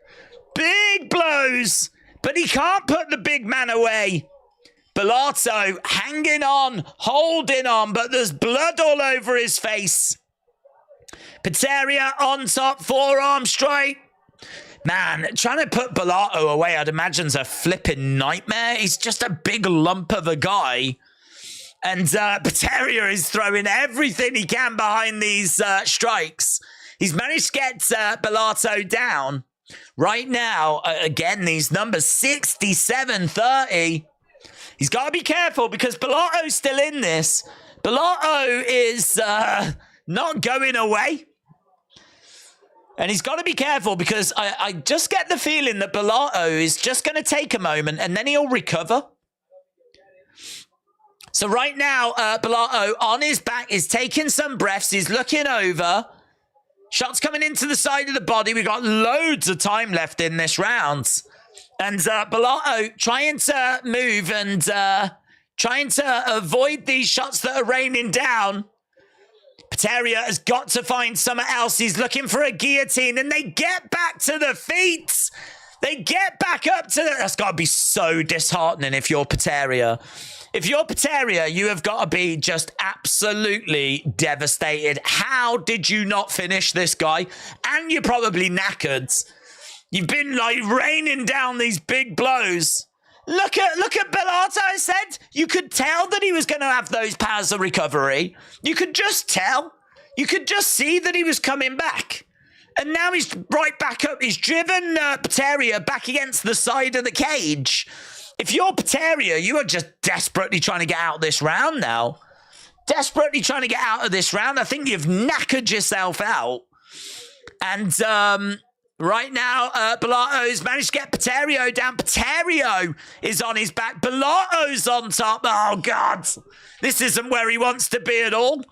Big blows, but he can't put the big man away. Bellato hanging on, holding on, but there's blood all over his face. Pateria on top, forearm strike. Man, trying to put Bellato away, I'd imagine, is a flipping nightmare. He's just a big lump of a guy. And Pateria is throwing everything he can behind these strikes. He's managed to get Bellato down. Right now, again, these numbers, 67-30. He's got to be careful because Bellato's still in this. Bellato is not going away. And he's got to be careful because I just get the feeling that Bellato is just going to take a moment and then he'll recover. So right now, Bellato on his back is taking some breaths. He's looking over. Shots coming into the side of the body. We've got loads of time left in this round. And Bellato trying to move and trying to avoid these shots that are raining down. Pateria has got to find something else. He's looking for a guillotine, and they get back to the feet. They get back up to the... That's got to be so disheartening if you're Pateria. If you're Pateria, you have got to be just absolutely devastated. How did you not finish this guy? And you're probably knackered. You've been like raining down these big blows. Look at Bellato. I said you could tell that he was going to have those powers of recovery. You could just tell. You could just see that he was coming back. And now he's right back up. He's driven Pateria back against the side of the cage. If you're Pateria, you are just desperately trying to get out of this round now. Desperately trying to get out of this round. I think you've knackered yourself out. And right now, Bellato's managed to get Paterio down. Paterio is on his back. Bellato's on top. Oh, God. This isn't where he wants to be at all.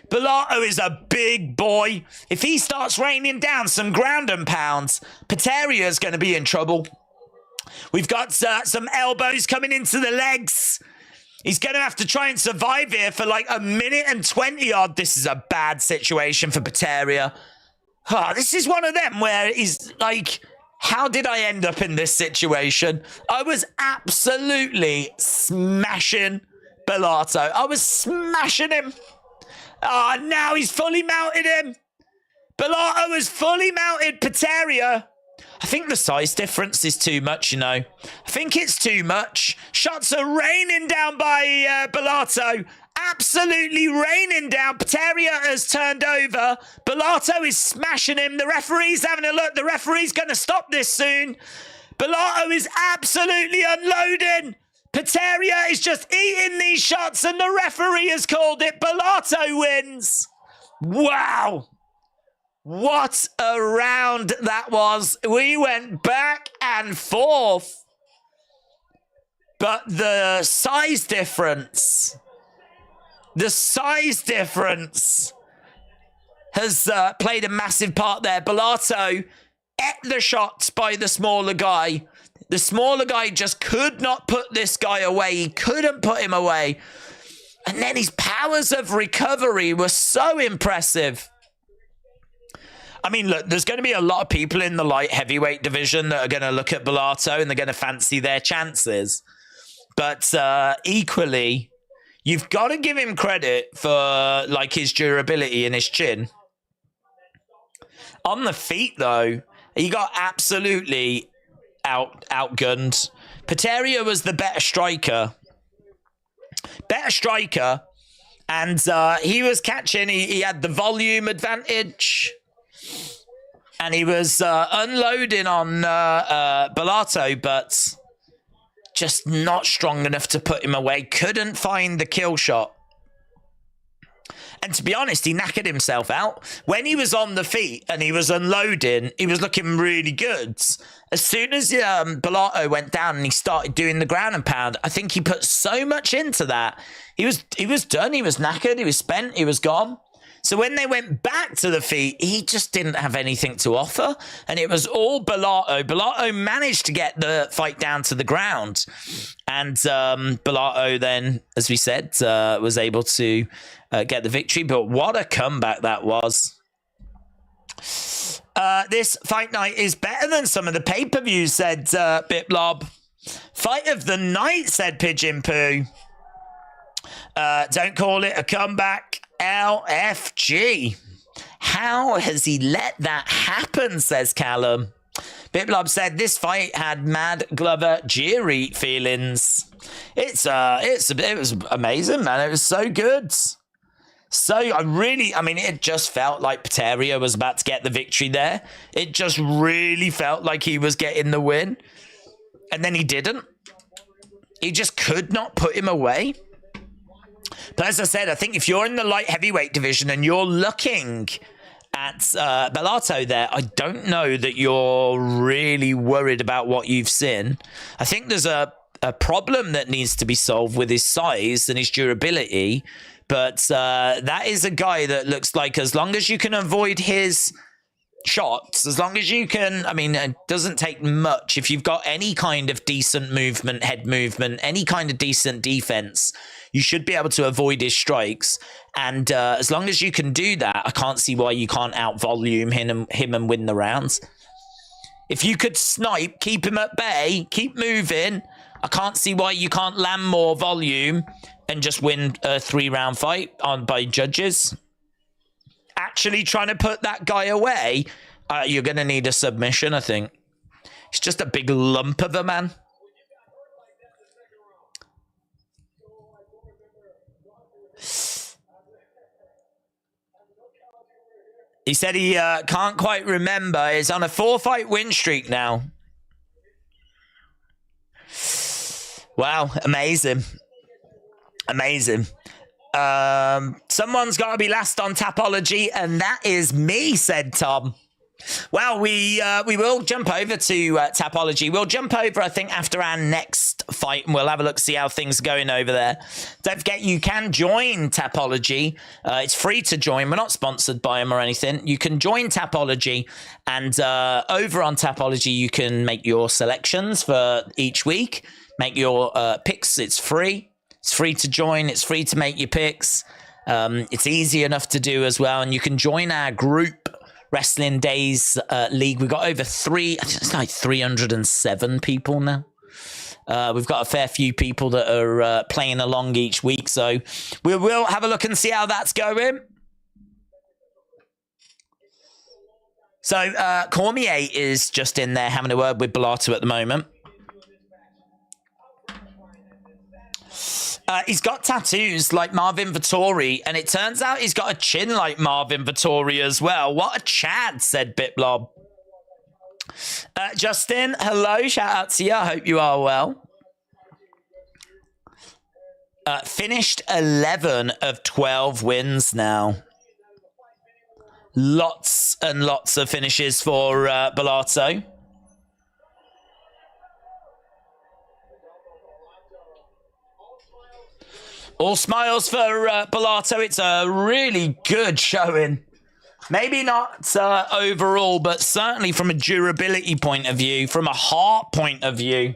Bellato is a big boy. If he starts raining down some ground and pounds, Pateria's going to be in trouble. We've got some elbows coming into the legs. He's going to have to try and survive here for like a minute and 20 odd. This is a bad situation for Pateria. Oh, this is one of them where he's like, how did I end up in this situation? I was absolutely smashing Bellato. I was smashing him. Oh, now he's fully mounted him. Bellato has fully mounted Pateria. I think the size difference is too much, you know. I think it's too much. Shots are raining down by Bellato. Absolutely raining down. Peteria has turned over. Bellato is smashing him. The referee's having a look. The referee's going to stop this soon. Bellato is absolutely unloading. Peteria is just eating these shots, and the referee has called it. Bellato wins. Wow. What a round that was. We went back and forth. But the size difference has played a massive part there. Bellato ate the shots by the smaller guy. The smaller guy just could not put this guy away. He couldn't put him away. And then his powers of recovery were so impressive. I mean, look, there's going to be a lot of people in the light heavyweight division that are going to look at Bellato and they're going to fancy their chances. But equally, you've got to give him credit for like his durability and his chin. On the feet, though, he got absolutely outgunned. Peteria was the better striker. And he was catching. He had the volume advantage. And he was unloading on Bellato, but just not strong enough to put him away. Couldn't find the kill shot. And to be honest, he knackered himself out. When he was on the feet and he was unloading, he was looking really good. As soon as Bellato went down and he started doing the ground and pound, I think he put so much into that. He was done. He was knackered. He was spent. He was gone. So when they went back to the feet, he just didn't have anything to offer. And it was all Bellato. Bellato managed to get the fight down to the ground. And Bellato then, as we said, was able to get the victory. But what a comeback that was. This fight night is better than some of the pay-per-views, said Biplob. Fight of the night, said Pigeon Poo. Don't call it a comeback. LFG. How has he let that happen, says Callum. Biplob said this fight had Mad Glover Jeery feelings. It was amazing, man. It was so good. It just felt like Peteria was about to get the victory there. It just really felt like he was getting the win. And then he didn't. He just could not put him away. But as I said, I think if you're in the light heavyweight division and you're looking at Bellato there, I don't know that you're really worried about what you've seen. I think there's a problem that needs to be solved with his size and his durability. But that is a guy that looks like as long as you can avoid his shots, as long as you can, it doesn't take much. If you've got any kind of decent movement, head movement, any kind of decent defense, you should be able to avoid his strikes. And as long as you can do that, I can't see why you can't out-volume him and win the rounds. If you could snipe, keep him at bay, keep moving, I can't see why you can't land more volume and just win a 3-round fight by judges. Actually trying to put that guy away, you're going to need a submission, I think. He's just a big lump of a man. He said he can't quite remember. He's on a 4-fight win streak now. Wow, amazing. Amazing. Someone's got to be last on Tapology, and that is me, said Tom. Well, we will jump over to Tapology. We'll jump over, I think, after our next fight, and we'll have a look, see how things are going over there. Don't forget, you can join Tapology. It's free to join. We're not sponsored by them or anything. You can join Tapology, and over on Tapology, you can make your selections for each week, make your picks. It's free. It's free to join. It's free to make your picks. It's easy enough to do as well, and you can join our group Wrestling Days League. We've got over I think it's like 307 people now. We've got a fair few people that are playing along each week, so we will have a look and see how that's going. So Cormier is just in there having a word with Bellato at the moment. He's got tattoos like Marvin Vettori, and it turns out he's got a chin like Marvin Vettori as well. What a Chad, said Bitblob. Justin, hello, shout out to you. I hope you are well. Finished 11 of 12 wins now. Lots and lots of finishes for Bellato. All smiles for Bellato. It's a really good showing. Maybe not overall, but certainly from a durability point of view, from a heart point of view.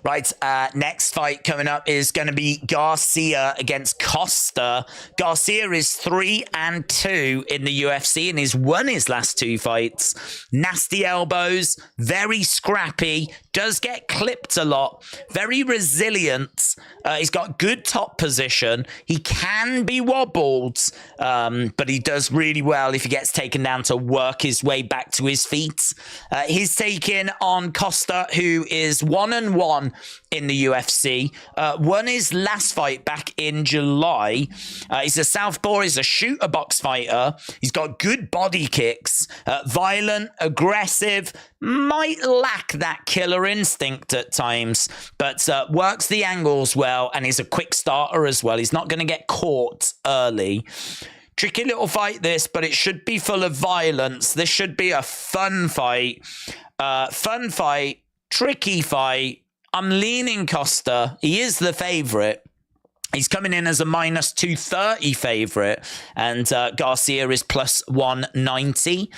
Right, next fight coming up is going to be Garcia against Costa. Garcia is 3-2 in the UFC and he's won his last 2 fights. Nasty elbows, very scrappy, does get clipped a lot, very resilient. He's got good top position. He can be wobbled, but he does really well if he gets taken down to work his way back to his feet. He's taking on Costa, who is 1-1 in the UFC. Won his last fight back in July. He's a southpaw. He's a shooter box fighter. He's got good body kicks. Violent, aggressive, might lack that killer instinct at times, but works the angles well, and he's a quick starter as well. He's not going to get caught early. Tricky little fight this, but it should be full of violence. This should be a fun fight. Tricky fight. I'm leaning Costa. He is the favorite. He's coming in as a -230 favorite, and Garcia is +190.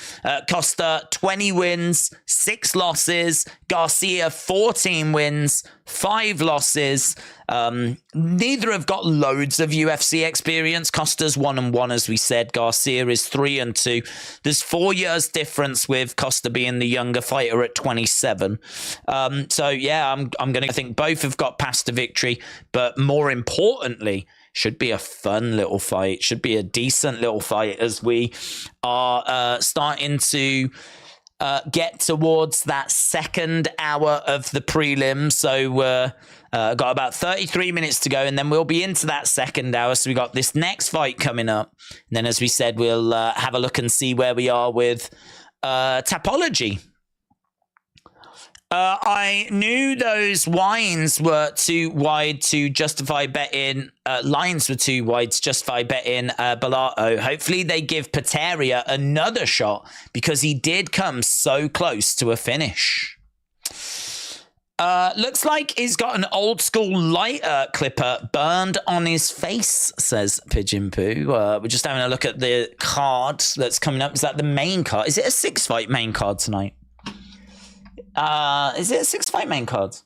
Costa, 20 wins, 6 losses. Garcia, 14 wins, 5 losses. Neither have got loads of UFC experience. Costa's 1-1, as we said. Garcia is 3-2. There's 4 years difference with Costa being the younger fighter at 27. So yeah, I'm going to think both have got past to victory, but more importantly, should be a fun little fight. Should be a decent little fight as we are starting to get towards that second hour of the prelims. So got about 33 minutes to go, and then we'll be into that second hour. So we got this next fight coming up. And then, as we said, we'll have a look and see where we are with Tapology. I knew those wines were too wide to justify betting. Lines were too wide to justify betting Bellato. Hopefully they give Pateria another shot, because he did come so close to a finish. Looks like he's got an old school lighter clipper burned on his face, says Pigeon Poo. We're just having a look at the card that's coming up. Is that the main card? Is it a 6-fight main card tonight? Is it a 6-fight main card?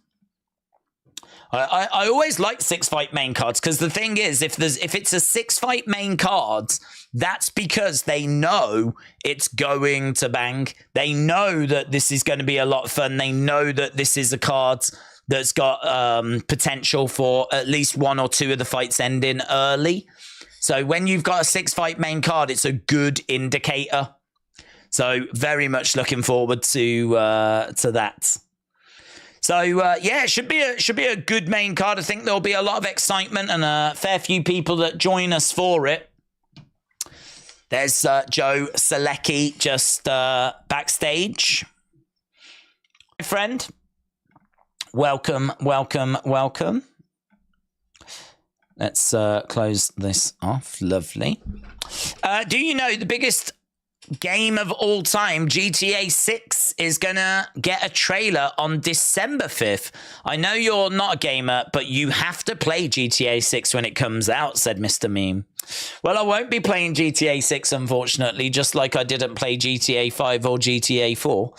I always like 6-fight main cards, because the thing is, if it's a 6-fight main card, that's because they know it's going to bang. They know that this is going to be a lot of fun. They know that this is a card that's got potential for at least 1 or 2 of the fights ending early. So when you've got a 6-fight main card, it's a good indicator. So very much looking forward to that. So yeah, it should be a good main card. I think there'll be a lot of excitement and a fair few people that join us for it. There's Joe Selecki just backstage. My friend, welcome. Let's close this off. Lovely. Do you know the biggest game of all time, GTA 6, is gonna get a trailer on December 5th. I know you're not a gamer, but you have to play GTA 6 when it comes out, said Mr. Meme. Well, I won't be playing GTA 6, unfortunately, just like I didn't play GTA 5 or GTA 4.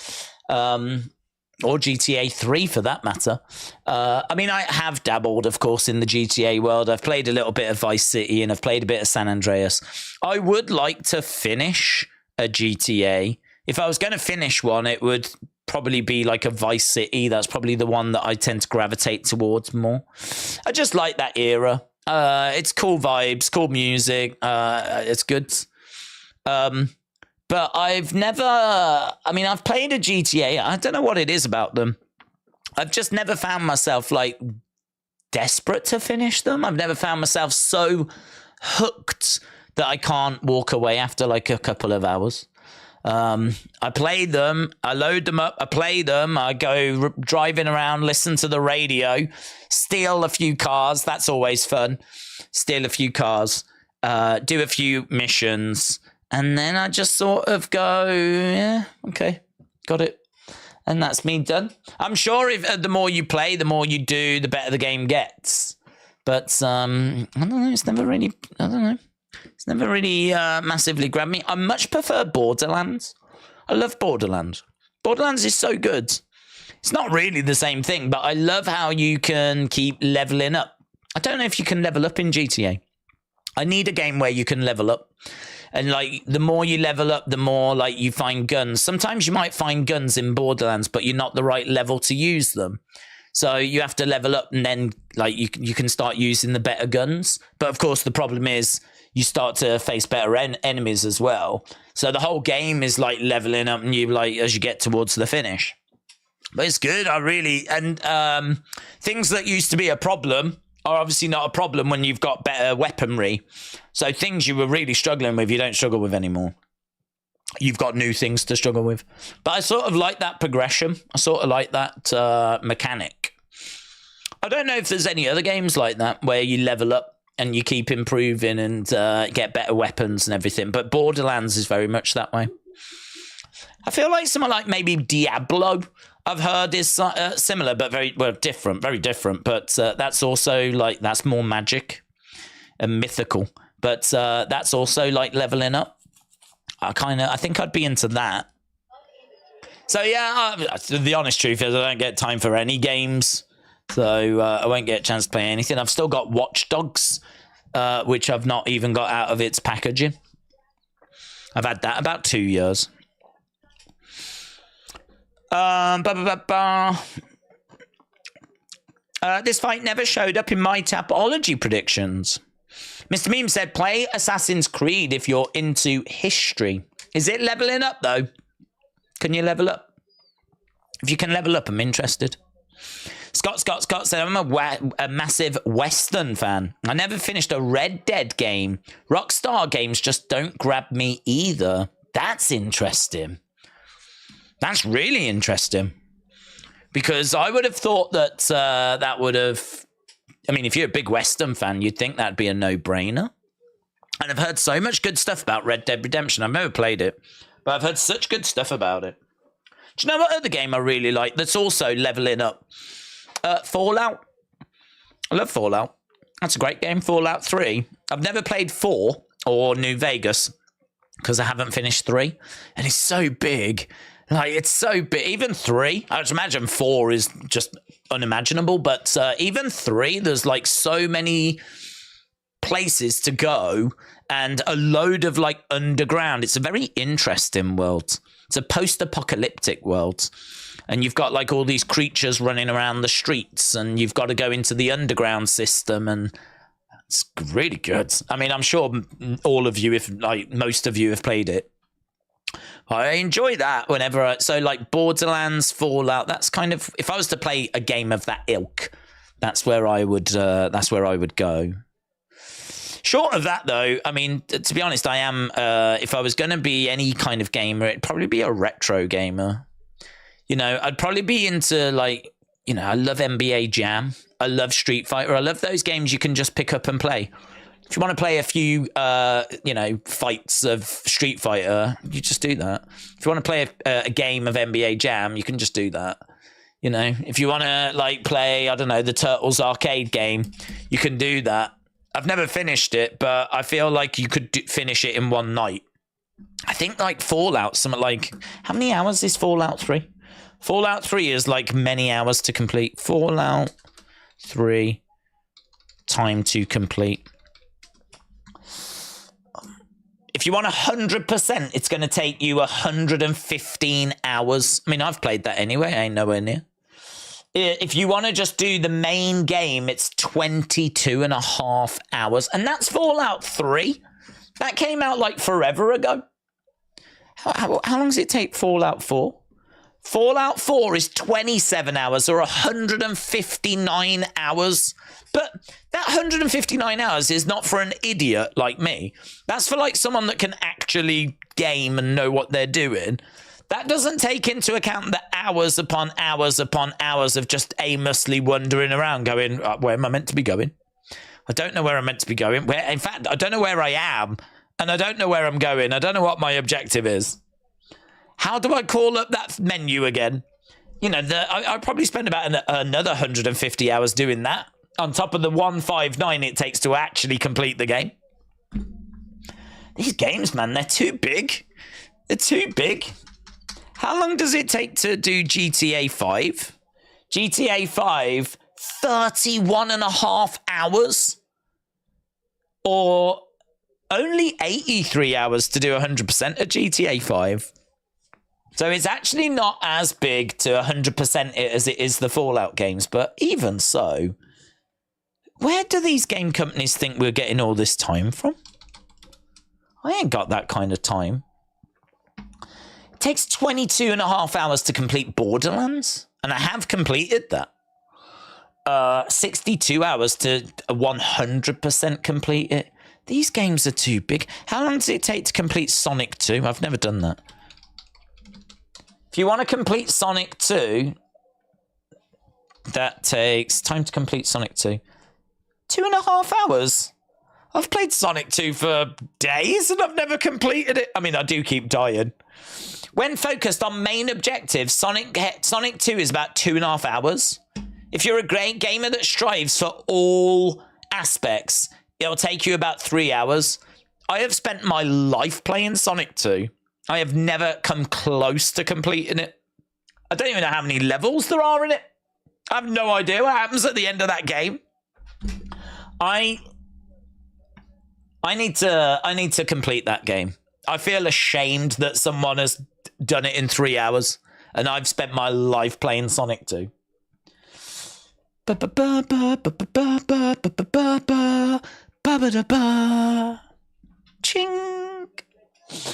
Or GTA 3 for that matter. I mean, I have dabbled, of course, in the GTA world. I've played a little bit of Vice City and I've played a bit of San Andreas. I would like to finish a GTA. If I was going to finish one, it would probably be like a Vice City. That's probably the one that I tend to gravitate towards more. I just like that era. It's cool vibes, cool music. It's good. But I've never, I mean, I've played a GTA. I don't know what it is about them. I've just never found myself like desperate to finish them. I've never found myself so hooked that I can't walk away after like a couple of hours. I play them, I load them up, I play them, I go driving around, listen to the radio, steal a few cars. That's always fun. Steal a few cars, do a few missions, and then I just sort of go, yeah, okay, got it. And that's me done. I'm sure if the more you play, the more you do, the better the game gets. But I don't know, it's never really, I don't know. It's never really massively grabbed me. I much prefer Borderlands. I love Borderlands. Borderlands is so good. It's not really the same thing, but I love how you can keep leveling up. I don't know if you can level up in GTA. I need a game where you can level up. And like the more you level up, the more like you find guns. Sometimes you might find guns in Borderlands, but you're not the right level to use them. So you have to level up and then like you can start using the better guns. But of course, the problem is you start to face better enemies as well. So the whole game is like leveling up and you like as you get towards the finish. But it's good. I really, and things that used to be a problem are obviously not a problem when you've got better weaponry. So things you were really struggling with, you don't struggle with anymore. You've got new things to struggle with. But I sort of like that progression. I sort of like that mechanic. I don't know if there's any other games like that where you level up and you keep improving and get better weapons and everything. But Borderlands is very much that way. I feel like something like maybe Diablo, I've heard is similar, but very different, very different. But that's also like, that's more magic and mythical. But that's also like leveling up. I think I'd be into that. So yeah, the honest truth is I don't get time for any games. So I won't get a chance to play anything. I've still got Watch Dogs, which I've not even got out of its packaging. I've had that about 2 years. This fight never showed up in my Tapology predictions. Mr. Meme said, play Assassin's Creed if you're into history. Is it leveling up, though? Can you level up? If you can level up, I'm interested. Scott said, I'm a massive Western fan. I never finished a Red Dead game. Rockstar games just don't grab me either. That's interesting. That's really interesting. Because I would have thought that that would have... I mean, if you're a big Western fan, you'd think that'd be a no-brainer. And I've heard so much good stuff about Red Dead Redemption. I've never played it, but I've heard such good stuff about it. Do you know what other game I really like that's also leveling up? Fallout. I love Fallout. That's a great game, Fallout 3. I've never played 4 or New Vegas because I haven't finished 3. And it's so big. Like, it's so big. Even 3, I would imagine 4 is just unimaginable. But even 3, there's like so many places to go and a load of like underground. It's a very interesting world. It's a post-apocalyptic world. And you've got like all these creatures running around the streets and you've got to go into the underground system and it's really good. I mean, I'm sure all of you, if like most of you have played it. I enjoy that whenever so like Borderlands, Fallout, that's kind of, if I was to play a game of that ilk, that's where I would go. Short of that though, I mean, to be honest, I am if I was going to be any kind of gamer, it'd probably be a retro gamer. You know, I'd probably be into like, you know, I love NBA Jam. I love Street Fighter. I love those games you can just pick up and play. If you want to play a few, you know, fights of Street Fighter, you just do that. If you want to play a game of NBA Jam, you can just do that. You know, if you want to like play, I don't know, the Turtles arcade game, you can do that. I've never finished it, but I feel like you could finish it in one night. I think like Fallout, something like, how many hours is Fallout 3? Fallout 3 is like many hours to complete. Fallout 3, time to complete. If you want 100%, it's going to take you 115 hours. I mean, I've played that anyway. I ain't nowhere near. If you want to just do the main game, it's 22.5 hours. And that's Fallout 3. That came out like forever ago. How long does it take Fallout 4? Fallout 4 is 27 hours or 159 hours. But that 159 hours is not for an idiot like me. That's for like someone that can actually game and know what they're doing. That doesn't take into account the hours upon hours upon hours of just aimlessly wandering around going, where am I meant to be going? I don't know where I'm meant to be going. In fact, I don't know where I am. And I don't know where I'm going. I don't know what my objective is. How do I call up that menu again? You know, I probably spend about another 150 hours doing that on top of the 159 it takes to actually complete the game. These games, man, they're too big. They're too big. How long does it take to do GTA 5? GTA 5, 31 and a half hours? Or only 83 hours to do 100% of GTA 5? So it's actually not as big to 100% it as it is the Fallout games, but even so, where do these game companies think we're getting all this time from? I ain't got that kind of time. It takes 22 and a half hours to complete Borderlands, and I have completed that. 62 hours to 100% complete it. These games are too big. How long does it take to complete Sonic 2? I've never done that. If you want to complete Sonic 2, that takes time to complete Sonic 2. 2.5 hours. I've played Sonic 2 for days and I've never completed it. I mean, I do keep dying. When focused on main objectives, Sonic 2 is about 2.5 hours. If you're a great gamer that strives for all aspects, it'll take you about 3 hours. I have spent my life playing Sonic 2. I have never come close to completing it. I don't even know how many levels there are in it. I have no idea what happens at the end of that game. I need to complete that game. I feel ashamed that someone has done it in 3 hours, and I've spent my life playing Sonic 2. Ching.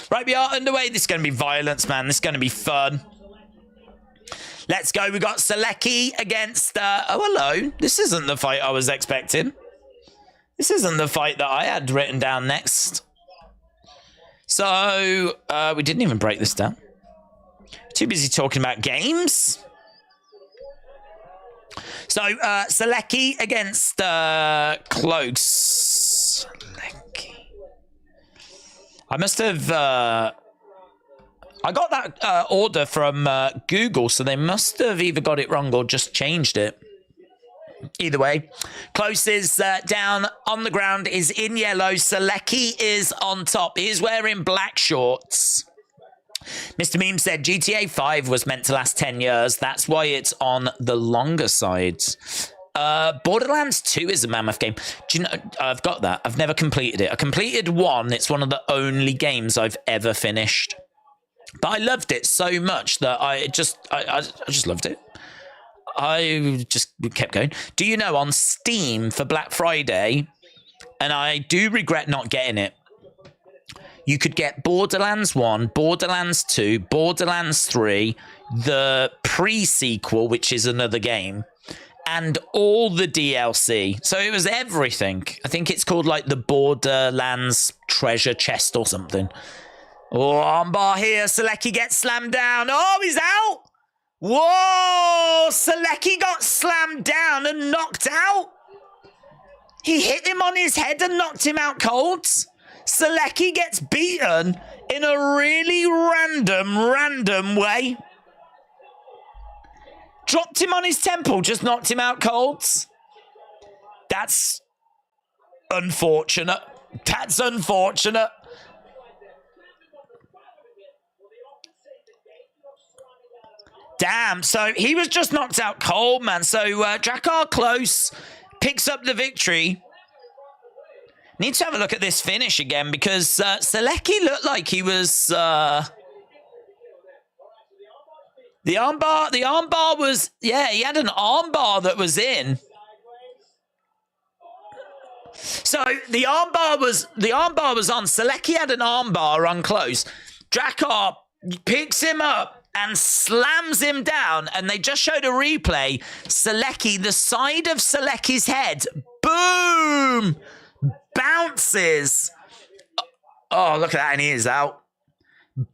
Right, we are underway. This is going to be violence, man. This is going to be fun. Let's go. We got Selecki against... oh, hello. This isn't the fight I was expecting. This isn't the fight that I had written down next. So, we didn't even break this down. Too busy talking about games. So, Selecki against Close. Selecki. I must have... I got that order from Google, so they must have either got it wrong or just changed it. Either way, Close is down on the ground, is in yellow. Selecki is on top. He's wearing black shorts. Mr. Meme said GTA 5 was meant to last 10 years. That's why it's on the longer side. Borderlands 2 is a mammoth game. Do you know, I've got that. I've never completed it. I completed 1. It's one of the only games I've ever finished. But I loved it so much that I just loved it. I just kept going. Do you know, on Steam for Black Friday, and I do regret not getting it, you could get Borderlands 1, Borderlands 2, Borderlands 3, the pre-sequel, which is another game, and all the DLC. So it was everything. I think it's called like the Borderlands treasure chest or something. Oh, armbar here. Selecki gets slammed down. Oh, he's out. Whoa! Selecki got slammed down and knocked out. He hit him on his head and knocked him out cold. Selecki gets beaten in a really random way. Dropped him on his temple, just knocked him out cold. That's unfortunate. That's unfortunate. Damn, so he was just knocked out cold, man. So Drakkar Close picks up the victory. Need to have a look at this finish again because Selecki looked like he was... The armbar was... Yeah, he had an armbar that was in. So the armbar was on. Selecki had an armbar on Close. Drakkar picks him up and slams him down, and they just showed a replay. Selecki, the side of Selecki's head, boom, bounces. Oh, look at that, and he is out.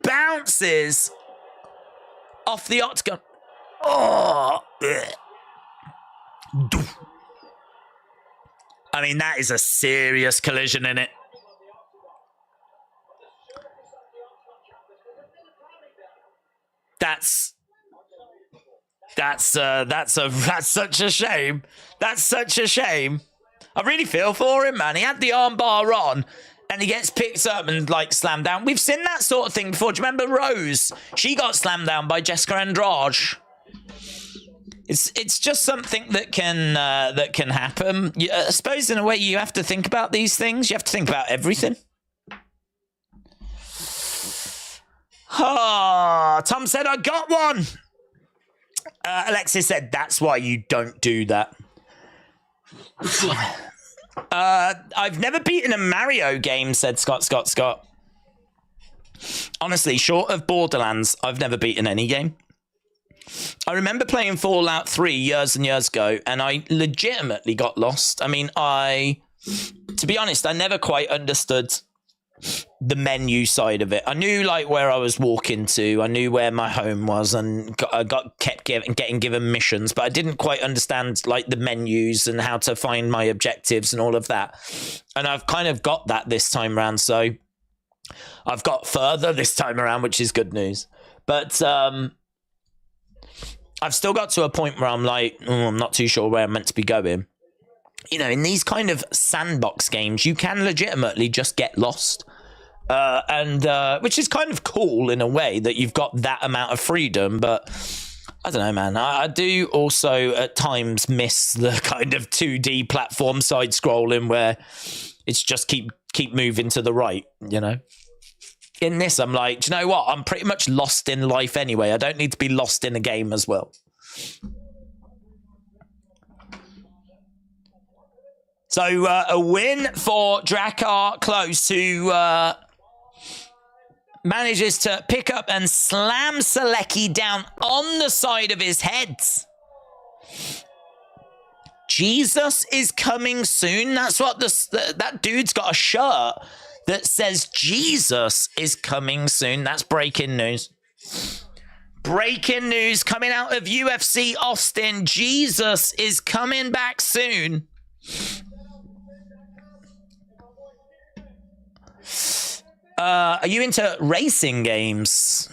Bounces off the octagon. Oh, I mean, that is a serious collision, in it. That's such a shame. That's such a shame. I really feel for him, man. He had the arm bar on, and he gets picked up and like slammed down. We've seen that sort of thing before. Do you remember Rose? She got slammed down by Jessica Andrade. It's just something that can happen. I suppose in a way you have to think about these things. You have to think about everything. Oh, Tom said, I got one. Alexis said, that's why you don't do that. I've never beaten a Mario game, said Scott. Honestly, short of Borderlands, I've never beaten any game. I remember playing Fallout 3 years and years ago, and I legitimately got lost. I mean, to be honest, I never quite understood the menu side of it. I knew like where I was walking to, I knew where my home was, and I kept getting given missions, but I didn't quite understand like the menus and how to find my objectives and all of that. And I've kind of got that this time around, so I've got further this time around, which is good news. But I've still got to a point where I'm like, I'm not too sure where I'm meant to be going. You know, in these kind of sandbox games, you can legitimately just get lost. Which is kind of cool in a way that you've got that amount of freedom. But I don't know, man. I do also at times miss the kind of 2D platform side scrolling where it's just keep moving to the right, you know? In this, I'm like, do you know what? I'm pretty much lost in life anyway. I don't need to be lost in a game as well. So a win for Drakkar Klose, who manages to pick up and slam Selecki down on the side of his head. Jesus is coming soon. That's what that dude's got a shirt that says Jesus is coming soon. That's breaking news. Breaking news coming out of UFC Austin. Jesus is coming back soon. Are you into racing games?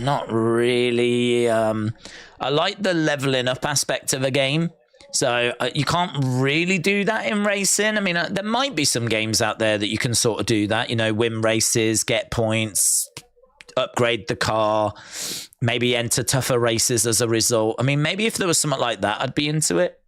Not really. I like the leveling up aspect of a game. So you can't really do that in racing. I mean, there might be some games out there that you can sort of do that. You know, win races, get points, upgrade the car, maybe enter tougher races as a result. I mean, maybe if there was something like that, I'd be into it.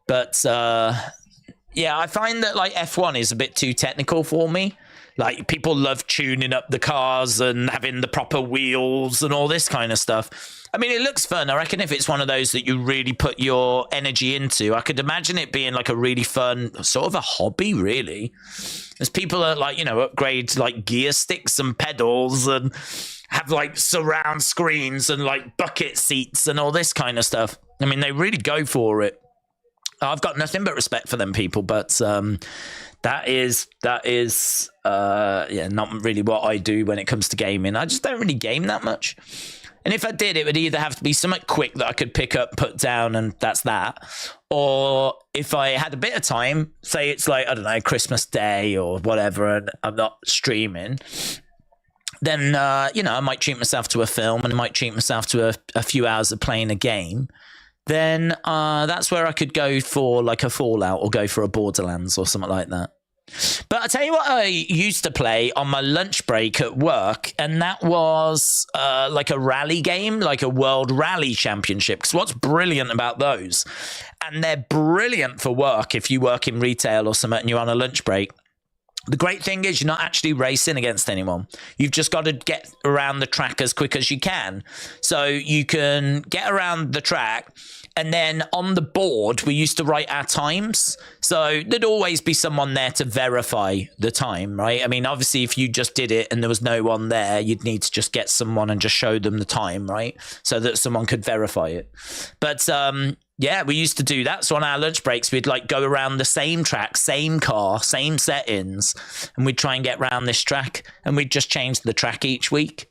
But yeah, I find that like F1 is a bit too technical for me. Like, people love tuning up the cars and having the proper wheels and all this kind of stuff. I mean, it looks fun. I reckon if it's one of those that you really put your energy into, I could imagine it being like a really fun, sort of a hobby, really. As people are like, you know, upgrade like gear sticks and pedals and have like surround screens and like bucket seats and all this kind of stuff. I mean, they really go for it. I've got nothing but respect for them people, but that is yeah, not really what I do when it comes to gaming. I just don't really game that much. And if I did, it would either have to be something quick that I could pick up, put down, and that's that. Or if I had a bit of time, say it's like, I don't know, Christmas Day or whatever, and I'm not streaming, then, you know, I might treat myself to a film and I might treat myself to a few hours of playing a game. Then that's where I could go for like a Fallout or go for a Borderlands or something like that. But I tell you what I used to play on my lunch break at work, and that was like a rally game, like a World Rally Championship. Because what's brilliant about those, and they're brilliant for work if you work in retail or something and you're on a lunch break. The great thing is you're not actually racing against anyone. You've just got to get around the track as quick as you can. So you can get around the track And then on the board, we used to write our times. So there'd always be someone there to verify the time, right? I mean, obviously, if you just did it and there was no one there, you'd need to just get someone and just show them the time, right? So that someone could verify it. But yeah, we used to do that. So on our lunch breaks, we'd like go around the same track, same car, same settings, and we'd try and get around this track. And we'd just change the track each week.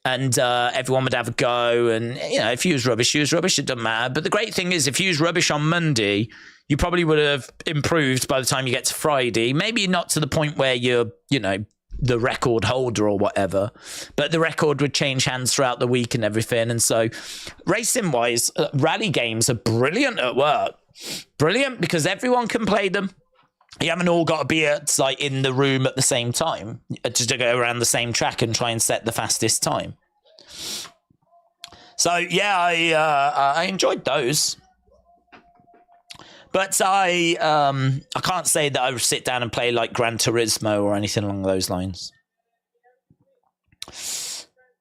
And everyone would have a go. And, you know, if you was rubbish, it doesn't matter. But the great thing is, if you was rubbish on Monday, you probably would have improved by the time you get to Friday. Maybe not to the point where you're, you know, the record holder or whatever. But the record would change hands throughout the week and everything. And so racing-wise, rally games are brilliant at work. Brilliant because everyone can play them. You haven't all got to be at, like, in the room at the same time to go around the same track and try and set the fastest time. So yeah, I enjoyed those, but I can't say that I would sit down and play like Gran Turismo or anything along those lines.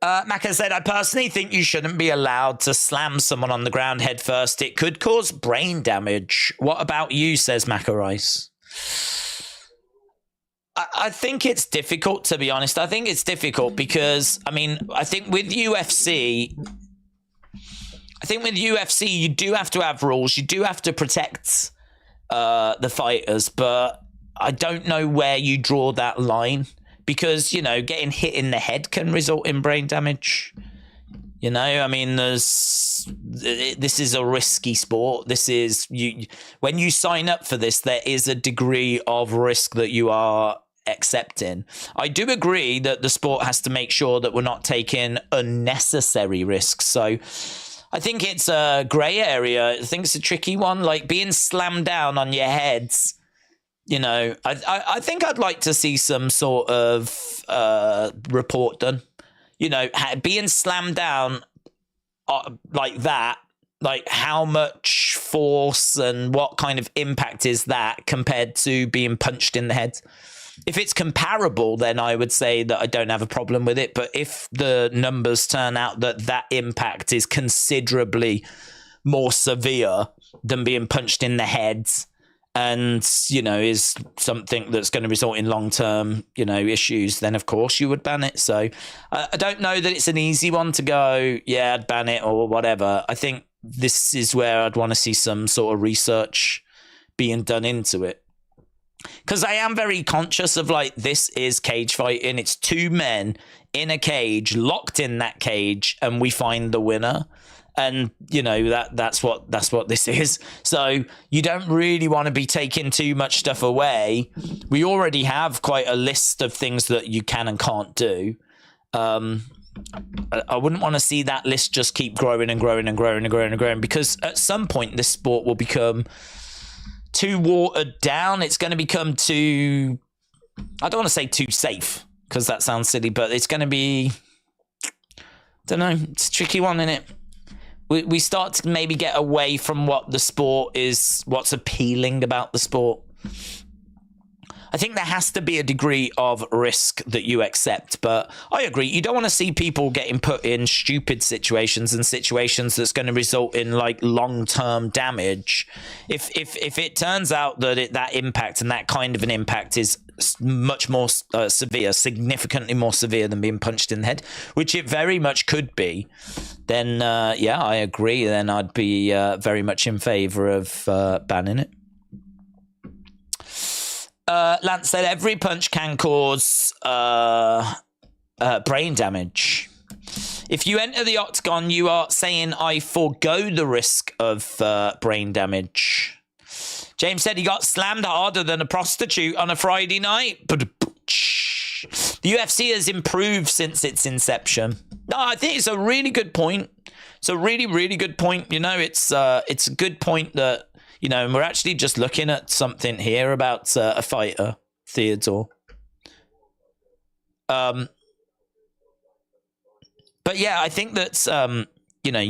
Maka said, I personally think you shouldn't be allowed to slam someone on the ground head first. It could cause brain damage. What about you, says Maka Rice. I think it's difficult, to be honest. I think it's difficult because, I mean, I think with UFC, you do have to have rules. You do have to protect the fighters, but I don't know where you draw that line because, you know, getting hit in the head can result in brain damage. You know, I mean, this is a risky sport. This is when you sign up for this, there is a degree of risk that you are accepting. I do agree that the sport has to make sure that we're not taking unnecessary risks. So I think it's a grey area. I think it's a tricky one, like being slammed down on your heads. You know, I think I'd like to see some sort of report done. You know, being slammed down like that, like how much force and what kind of impact is that compared to being punched in the head? If it's comparable, then I would say that I don't have a problem with it. But if the numbers turn out that that impact is considerably more severe than being punched in the head, and, you know, is something that's going to result in long-term, you know, issues, then of course you would ban it. So I don't know that it's an easy one to go, yeah, I'd ban it or whatever. I think this is where I'd want to see some sort of research being done into it. Because I am very conscious of, like, this is cage fighting. It's two men in a cage, locked in that cage, and we find the winner. And, you know, that's what this is. So you don't really want to be taking too much stuff away. We already have quite a list of things that you can and can't do. I wouldn't want to see that list just keep growing and growing and growing and growing and growing, because at some point this sport will become too watered down. It's going to become too, I don't want to say too safe, because that sounds silly, but it's going to be, I don't know, it's a tricky one, isn't it? We start to maybe get away from what the sport is, what's appealing about the sport. I think there has to be a degree of risk that you accept, but I agree. You don't want to see people getting put in stupid situations and situations that's going to result in, like, long-term damage. If it turns out that that impact and that kind of an impact is much more severe, significantly more severe than being punched in the head, which it very much could be, then yeah, I agree. Then I'd be very much in favor of banning it. Lance said every punch can cause brain damage. If you enter the octagon, you are saying I forego the risk of brain damage. James said he got slammed harder than a prostitute on a Friday night. The UFC has improved since its inception. No, I think it's a really good point. It's a really, really good point. You know, it's a good point that, you know, and we're actually just looking at something here about a fighter, Theodore. But yeah, I think that's, you know,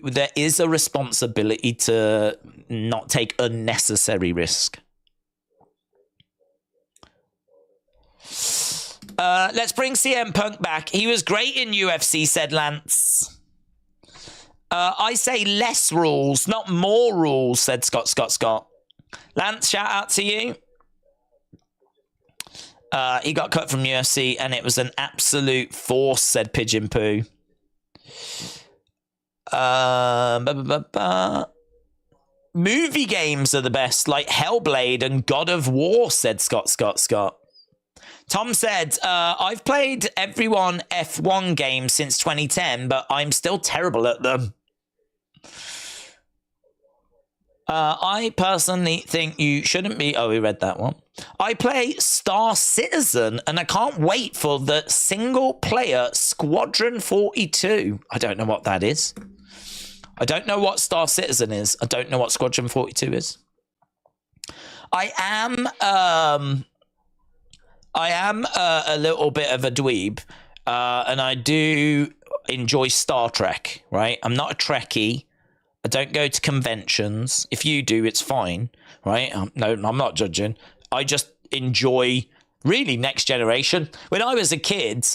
there is a responsibility to not take unnecessary risk. Let's bring CM Punk back. He was great in UFC, said Lance. I say less rules, not more rules, said Scott. Lance, shout out to you. He got cut from UFC and it was an absolute force, said Pigeon Poo. Movie games are the best, like Hellblade and God of War, said Scott. Tom said, I've played everyone F1 games since 2010, but I'm still terrible at them. I personally think you shouldn't be... Oh, we read that one. I play Star Citizen, and I can't wait for the single-player Squadron 42. I don't know what that is. I don't know what Star Citizen is. I don't know what Squadron 42 is. I am a little bit of a dweeb, and I do enjoy Star Trek, right? I'm not a Trekkie. I don't go to conventions. If you do, it's fine, right? No, I'm not judging. I just enjoy really Next Generation. When I was a kid,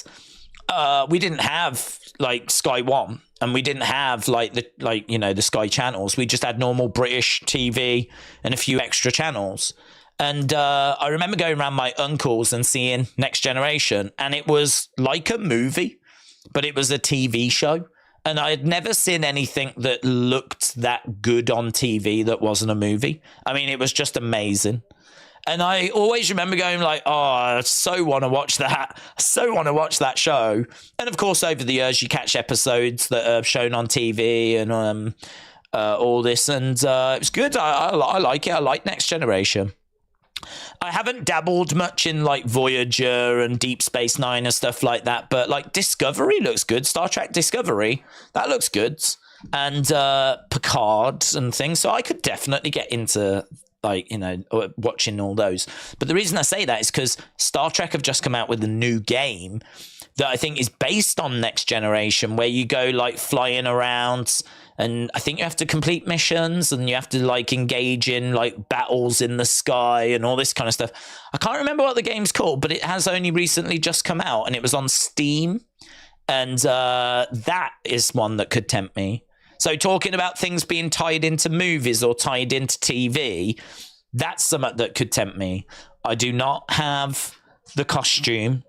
we didn't have like Sky One, and we didn't have the Sky channels. We just had normal British TV and a few extra channels. And I remember going around my uncle's and seeing Next Generation, and it was like a movie, but it was a TV show. And I had never seen anything that looked that good on TV that wasn't a movie. I mean, it was just amazing. And I always remember going like, oh, I so want to watch that. I so want to watch that show. And of course, over the years, you catch episodes that are shown on TV and all this. And it was good. I like it. I like Next Generation. I haven't dabbled much in like Voyager and Deep Space Nine and stuff like that, but like Discovery looks good. Star Trek Discovery, that looks good. And Picard and things. So I could definitely get into watching all those. But the reason I say that is because Star Trek have just come out with a new game that I think is based on Next Generation, where you go like flying around, and I think you have to complete missions and you have to like engage in like battles in the sky and all this kind of stuff. I can't remember what the game's called, but it has only recently just come out and it was on Steam. And that is one that could tempt me. So talking about things being tied into movies or tied into TV, that's something that could tempt me. I do not have the costume.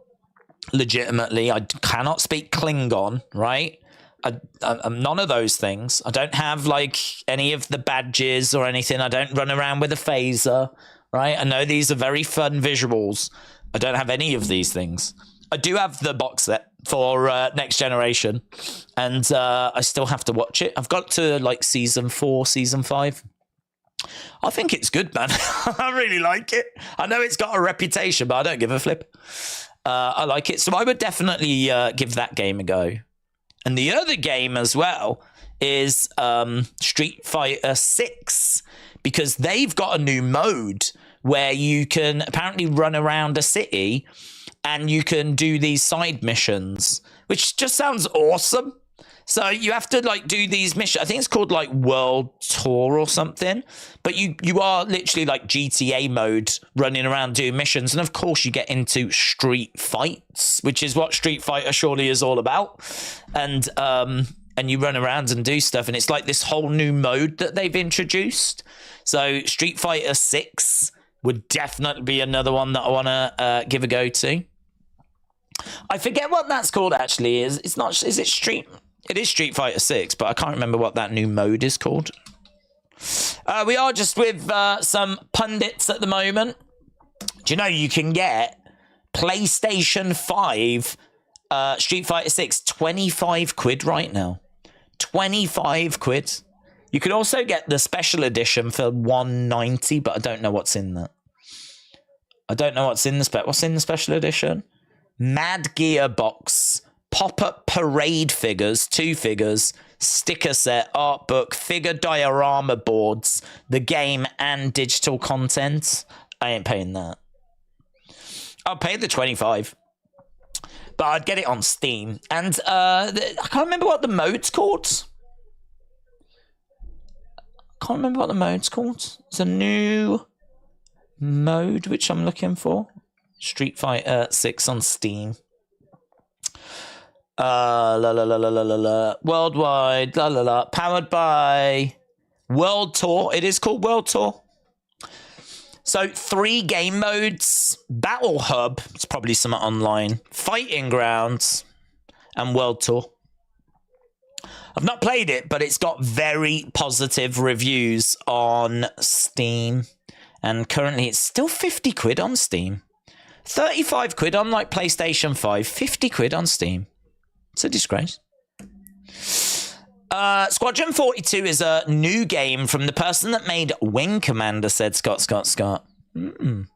Legitimately, I cannot speak Klingon, right? I'm none of those things. I don't have like any of the badges or anything. I don't run around with a phaser, right? I know these are very fun visuals. I don't have any of these things. I do have the box set for Next Generation, and I still have to watch it. I've got to like season 4, season 5. I think it's good, man. I really like it. I know it's got a reputation, but I don't give a flip. I like it. So I would definitely give that game a go. And the other game as well is Street Fighter 6, because they've got a new mode where you can apparently run around a city and you can do these side missions, which just sounds awesome. So you have to like do these missions. I think it's called like World Tour or something. But you are literally like GTA mode, running around doing missions. And of course you get into street fights, which is what Street Fighter surely is all about. And you run around and do stuff. And it's like this whole new mode that they've introduced. So Street Fighter 6 would definitely be another one that I want to give a go to. I forget what that's called actually. It's not, is it Street... It is Street Fighter 6, but I can't remember what that new mode is called. We are just with some pundits at the moment. Do you know you can get PlayStation 5 Street Fighter 6 25 quid right now? 25 quid. You could also get the special edition for 190, but I don't know what's in that. I don't know what's in the what's in the special edition? Mad Gear box. Pop-up parade figures, 2 figures, sticker set, art book, figure diorama boards, the game and digital content. I ain't paying that. I'll pay the 25. But I'd get it on Steam. And I can't remember what the mode's called. It's a new mode which I'm looking for. Street Fighter 6 on Steam. Worldwide, powered by World Tour. It is called World Tour. So 3 game modes: Battle Hub, it's probably some online, Fighting Grounds, and World Tour. I've not played it, but it's got very positive reviews on Steam. And currently it's still 50 quid on Steam. 35 quid on like PlayStation 5, 50 quid on Steam. It's a disgrace. Squadron 42 is a new game from the person that made Wing Commander, said Scott. Lance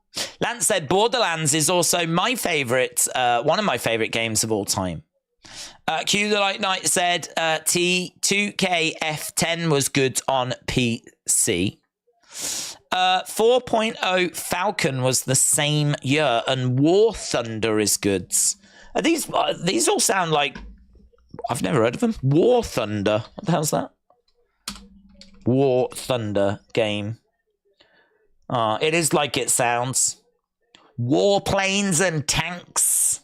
said Borderlands is also my favourite, one of my favourite games of all time. Q the Light Knight said T2KF10 was good on PC. 4.0 Falcon was the same year, and War Thunder is good. These all sound like I've never heard of them. War Thunder. What the hell's that? War Thunder game. It is like it sounds. Warplanes and tanks.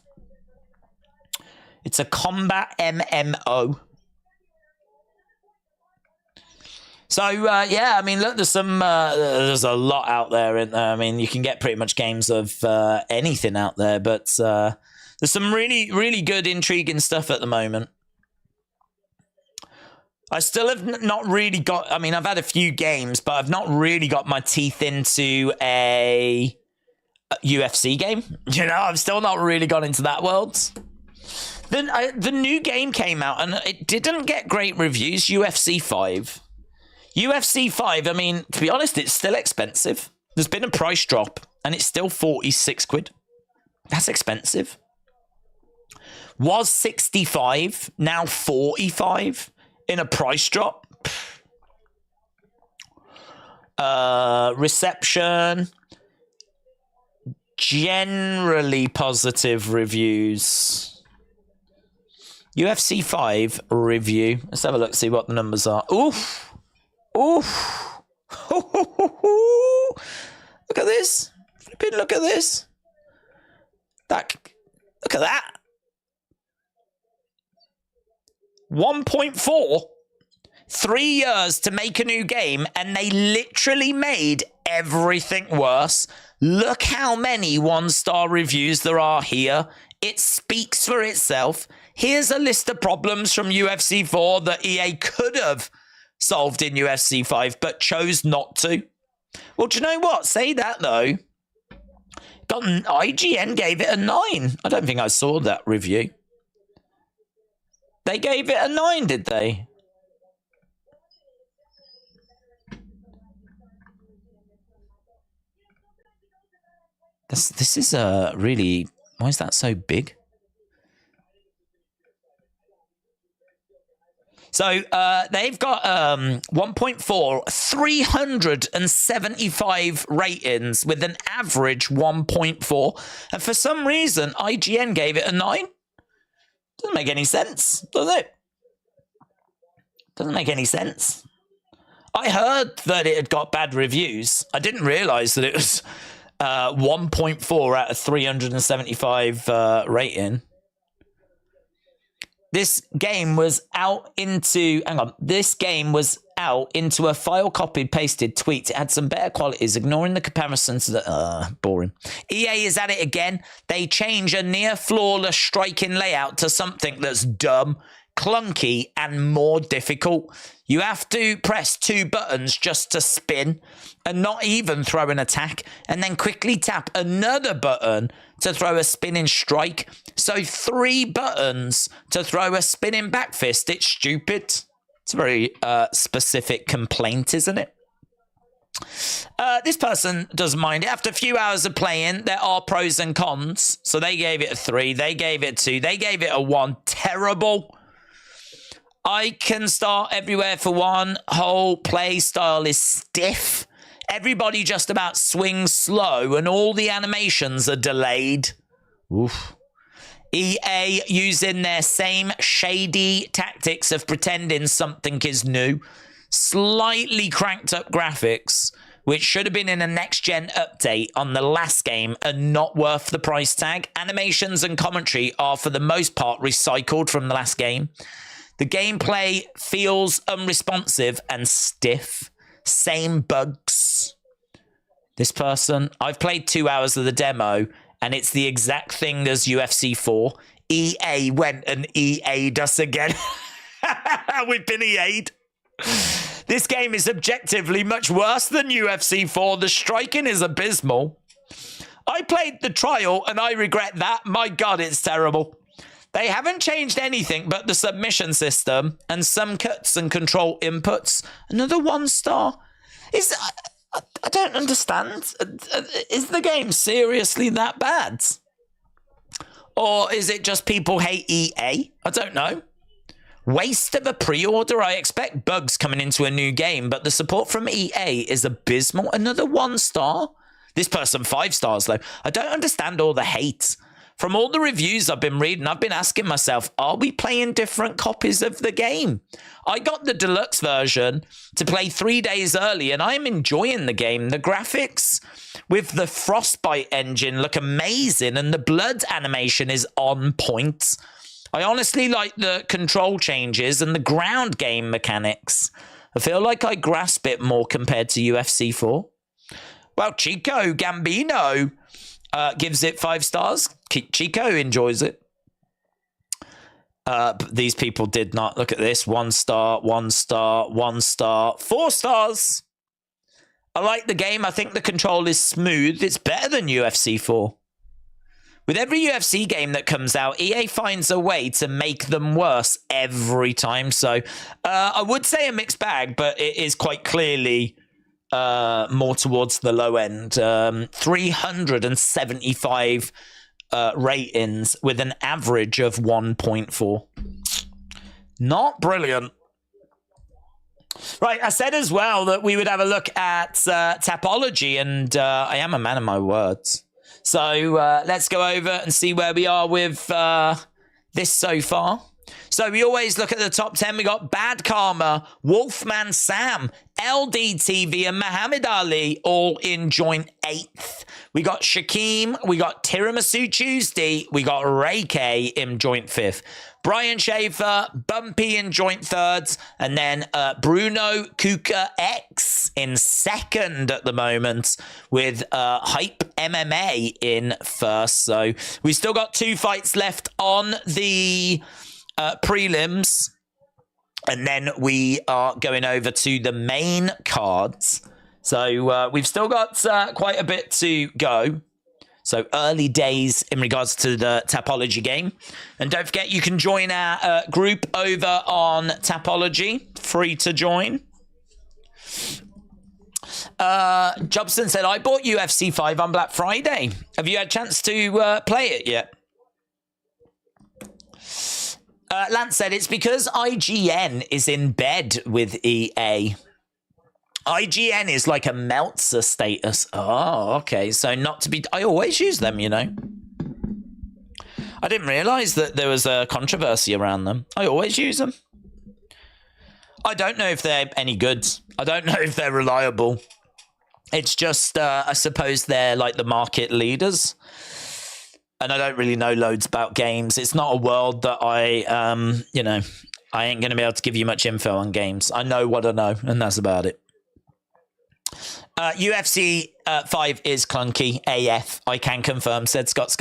It's a combat MMO. So, yeah, I mean, look, there's a lot out there. I mean, you can get pretty much games of anything out there, but there's some really, really good, intriguing stuff at the moment. I still have not really got, I mean, I've had a few games, but I've not really got my teeth into a UFC game. You know, I've still not really gone into that world. The new game came out, and it didn't get great reviews, UFC 5. UFC 5, I mean, to be honest, it's still expensive. There's been a price drop, and it's still 46 quid. That's expensive. Was 65, now 45 in a price drop. Reception. Generally positive reviews. UFC 5 review. Let's have a look, see what the numbers are. Oof. Oof. Look at this. Flipping look at this. Look at that. 1.4. 3 years to make a new game, and they literally made everything worse. Look how many 1-star reviews there are here. It speaks for itself. Here's a list of problems from UFC 4 that EA could have solved in UFC 5, but chose not to. Well, do you know what? Say that, though. IGN gave it a 9. I don't think I saw that review. They gave it a 9, did they? This is really... Why is that so big? So they've got 1.4, 375 ratings with an average 1.4. And for some reason, IGN gave it a 9. Doesn't make any sense, does it? Doesn't make any sense. I heard that it had got bad reviews. I didn't realise that it was 1.4 out of 375 rating. This game was out into... Hang on. This game was out into a file copied, pasted tweet. It had some better qualities, ignoring the comparison to the... boring. EA is at it again. They change a near-flawless striking layout to something that's dumb, clunky, and more difficult. You have to press 2 buttons just to spin and not even throw an attack, and then quickly tap another button to throw a spinning strike. So 3 buttons to throw a spinning back fist. It's stupid. It's a very specific complaint, isn't it? This person doesn't mind it. After a few hours of playing, there are pros and cons. So they gave it a 3. They gave it a 2. They gave it a 1. Terrible. I can start everywhere for 1. Whole play style is stiff. Everybody just about swings slow, and all the animations are delayed. Oof. EA using their same shady tactics of pretending something is new. Slightly cranked up graphics, which should have been in a next-gen update on the last game, are not worth the price tag. Animations and commentary are, for the most part, recycled from the last game. The gameplay feels unresponsive and stiff. Same bugs. This person, I've played 2 hours of the demo, and it's the exact thing as UFC 4. EA went and EA'd us again. We've been EA'd. This game is objectively much worse than UFC 4. The striking is abysmal. I played the trial, and I regret that. My God, it's terrible. They haven't changed anything but the submission system and some cuts and control inputs. Another 1 star. I don't understand. Is the game seriously that bad? Or is it just people hate EA? I don't know. Waste of a pre-order. I expect bugs coming into a new game, but the support from EA is abysmal. Another 1 star. This person 5 stars, though. I don't understand all the hate. From all the reviews I've been reading, I've been asking myself, are we playing different copies of the game? I got the deluxe version to play 3 days early, and I'm enjoying the game. The graphics with the Frostbite engine look amazing, and the blood animation is on point. I honestly like the control changes and the ground game mechanics. I feel like I grasp it more compared to UFC 4. Well, Chico Gambino gives it 5 stars. Chico enjoys it. These people did not. Look at this. 1 star, 1 star, 1 star, 4 stars. I like the game. I think the control is smooth. It's better than UFC 4. With every UFC game that comes out, EA finds a way to make them worse every time. So I would say a mixed bag, but it is quite clearly more towards the low end. 375 ratings with an average of 1.4. Not brilliant. Right, I said as well that we would have a look at Tapology, and I am a man of my words. So let's go over and see where we are with this so far. So we always look at the top 10. We got Bad Karma, Wolfman Sam, LDTV, and Muhammad Ali all in joint 8th. We got Shaquem, we got Tiramisu Tuesday, we got Ray K in joint 5th. Brian Schaefer, Bumpy in joint 3rd, and then Bruno Kuka X in 2nd at the moment, with Hype MMA in 1st. So we still got 2 fights left on the prelims, and then we are going over to the main cards. So we've still got quite a bit to go. So early days in regards to the Tapology game. And don't forget, you can join our group over on Tapology. Free to join. Jobson said, I bought UFC 5 on Black Friday. Have you had a chance to play it yet? Lance said, it's because IGN is in bed with EA. IGN is like a Meltzer status. Oh, okay. So not to be... I always use them, you know. I didn't realize that there was a controversy around them. I always use them. I don't know if they're any good. I don't know if they're reliable. It's just, I suppose they're like the market leaders. And I don't really know loads about games. It's not a world that I, you know, I ain't going to be able to give you much info on games. I know what I know, and that's about it. UFC 5 is clunky AF. I can confirm, said Scott.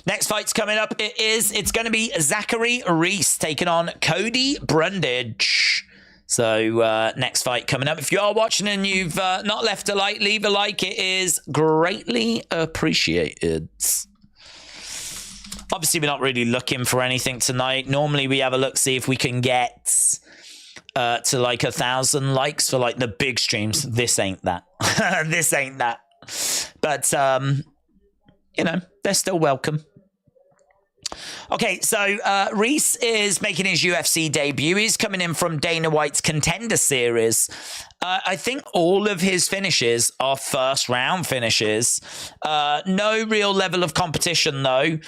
Next fight's coming up. It's going to be Zachary Reese taking on Cody Brundage. So next fight coming up. If you are watching and you've not left a like, leave a like. It is greatly appreciated. Obviously, we're not really looking for anything tonight. Normally, we have a look, see if we can get to like 1,000 likes for like the big streams. This ain't that. This ain't that. But, you know, they're still welcome. Okay, so Reese is making his UFC debut. He's coming in from Dana White's Contender Series. I think all of his finishes are first round finishes. No real level of competition, though.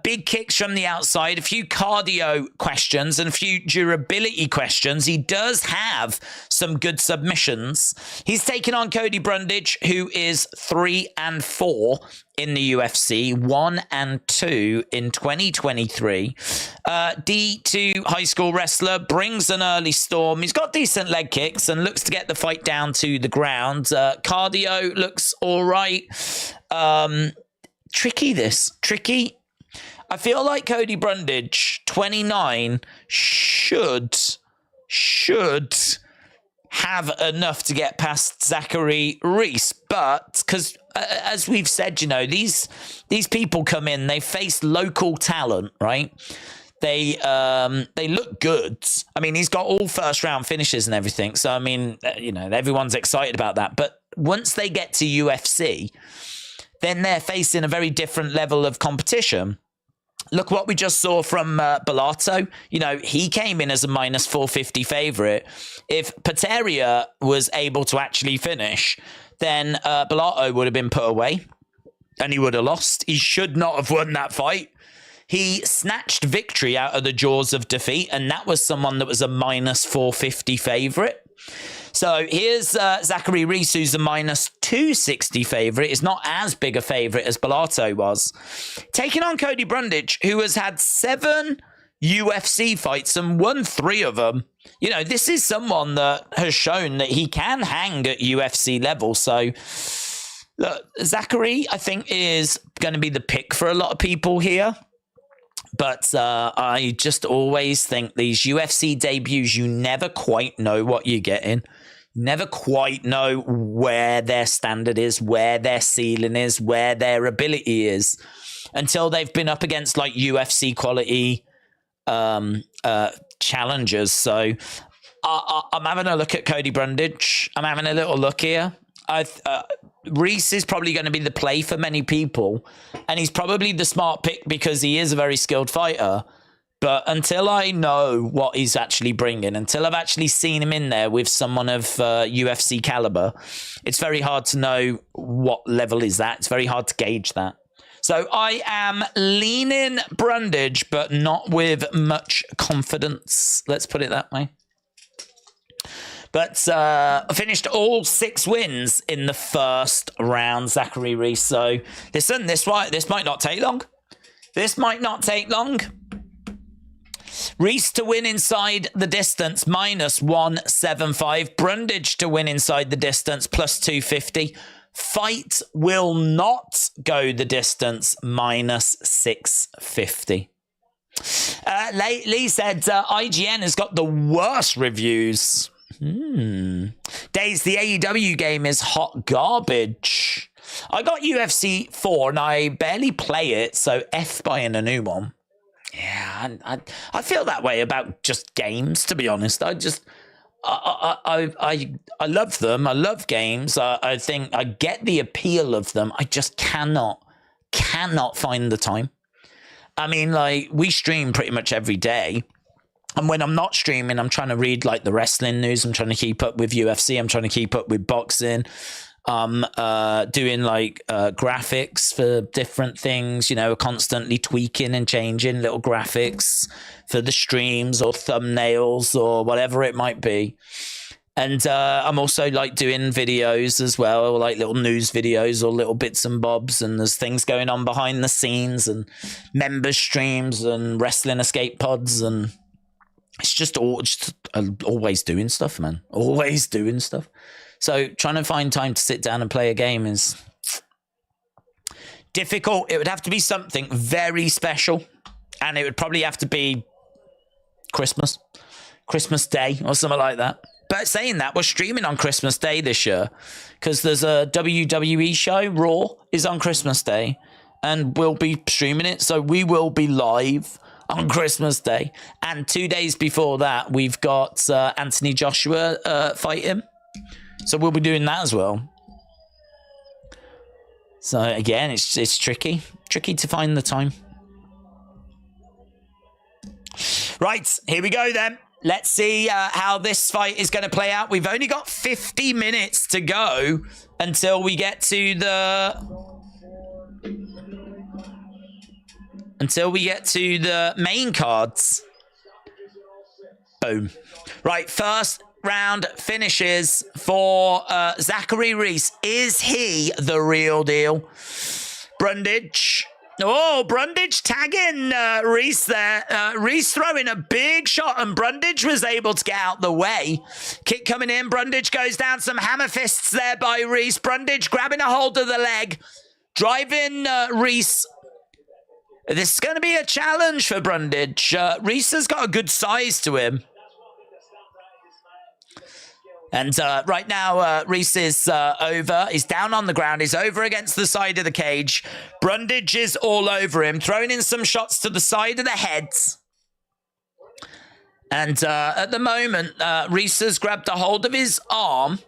Big kicks from the outside, a few cardio questions and a few durability questions. He does have some good submissions. He's taken on Cody Brundage, who is 3-4 in the UFC, 1-2 in 2023. D2 high school wrestler, brings an early storm. He's got decent leg kicks and looks to get the fight down to the ground. Cardio looks all right. Tricky. I feel like Cody Brundage, 29, should have enough to get past Zachary Reese, but because as we've said, you know, these people come in, they face local talent, right? They look good. I mean, he's got all first round finishes and everything, so I mean, you know, everyone's excited about that. But once they get to UFC, then they're facing a very different level of competition. Look what we just saw from Bellato. You know, he came in as a -450 favorite. If Pateria was able to actually finish, then Bellato would have been put away and he would have lost. He should not have won that fight. He snatched victory out of the jaws of defeat, and that was someone that was a -450 favorite. So here's Zachary Reese, who's a -260 favorite. Is not as big a favorite as Bellato was. Taking on Cody Brundage, who has had 7 UFC fights and won 3 of them. You know, this is someone that has shown that he can hang at UFC level. So look, Zachary, I think, is going to be the pick for a lot of people here. But I just always think these UFC debuts, you never quite know what you're getting. Never quite know where their standard is, where their ceiling is, where their ability is, until they've been up against like UFC quality challengers. So I'm having a look at Cody Brundage. I'm having a little look here. Reese is probably going to be the play for many people, and he's probably the smart pick because he is a very skilled fighter. But until I know what he's actually bringing, until I've actually seen him in there with someone of UFC caliber, it's very hard to know what level is that. It's very hard to gauge that. So I am leaning Brundage, but not with much confidence. Let's put it that way. But finished all 6 wins in the first round, Zachary Reese. So listen, this might not take long. This might not take long. Reese to win inside the distance, -175. Brundage to win inside the distance, +250. Fight will not go the distance, -650. Lee said IGN has got the worst reviews. Days, the AEW game is hot garbage. I got UFC 4 and I barely play it, so F buying a new one. Yeah, I feel that way about just games, to be honest. I love them. I love games. I think I get the appeal of them. I just cannot find the time. I mean, like, we stream pretty much every day. And when I'm not streaming, I'm trying to read like the wrestling news. I'm trying to keep up with UFC. I'm trying to keep up with boxing. Doing like graphics for different things, you know, constantly tweaking and changing little graphics for the streams or thumbnails or whatever it might be. And I'm also like doing videos as well, like little news videos or little bits and bobs. And there's things going on behind the scenes and member streams and wrestling escape pods. And it's just always doing stuff, man. Always doing stuff. So trying to find time to sit down and play a game is difficult. It would have to be something very special. And it would probably have to be Christmas Day or something like that. But saying that, we're streaming on Christmas Day this year because there's a WWE show. Raw is on Christmas Day and we'll be streaming it. So we will be live on Christmas Day. And 2 days before that, we've got Anthony Joshua fighting. So we'll be doing that as well. So again, it's tricky to find the time. Right, here we go then. Let's see how this fight is going to play out. We've only got 50 minutes to go until we get to the main cards. Boom. Right, first round finishes for Zachary Reese. Is he the real deal? Brundage. Oh, Brundage tagging Reese there. Reese throwing a big shot, and Brundage was able to get out the way. Kick coming in. Brundage goes down. Some hammer fists there by Reese. Brundage grabbing a hold of the leg. Driving Reese. This is going to be a challenge for Brundage. Reese has got a good size to him. And right now, Reese is over. He's down on the ground. He's over against the side of the cage. Brundage is all over him, throwing in some shots to the side of the heads. And at the moment, Reese has grabbed a hold of his arm.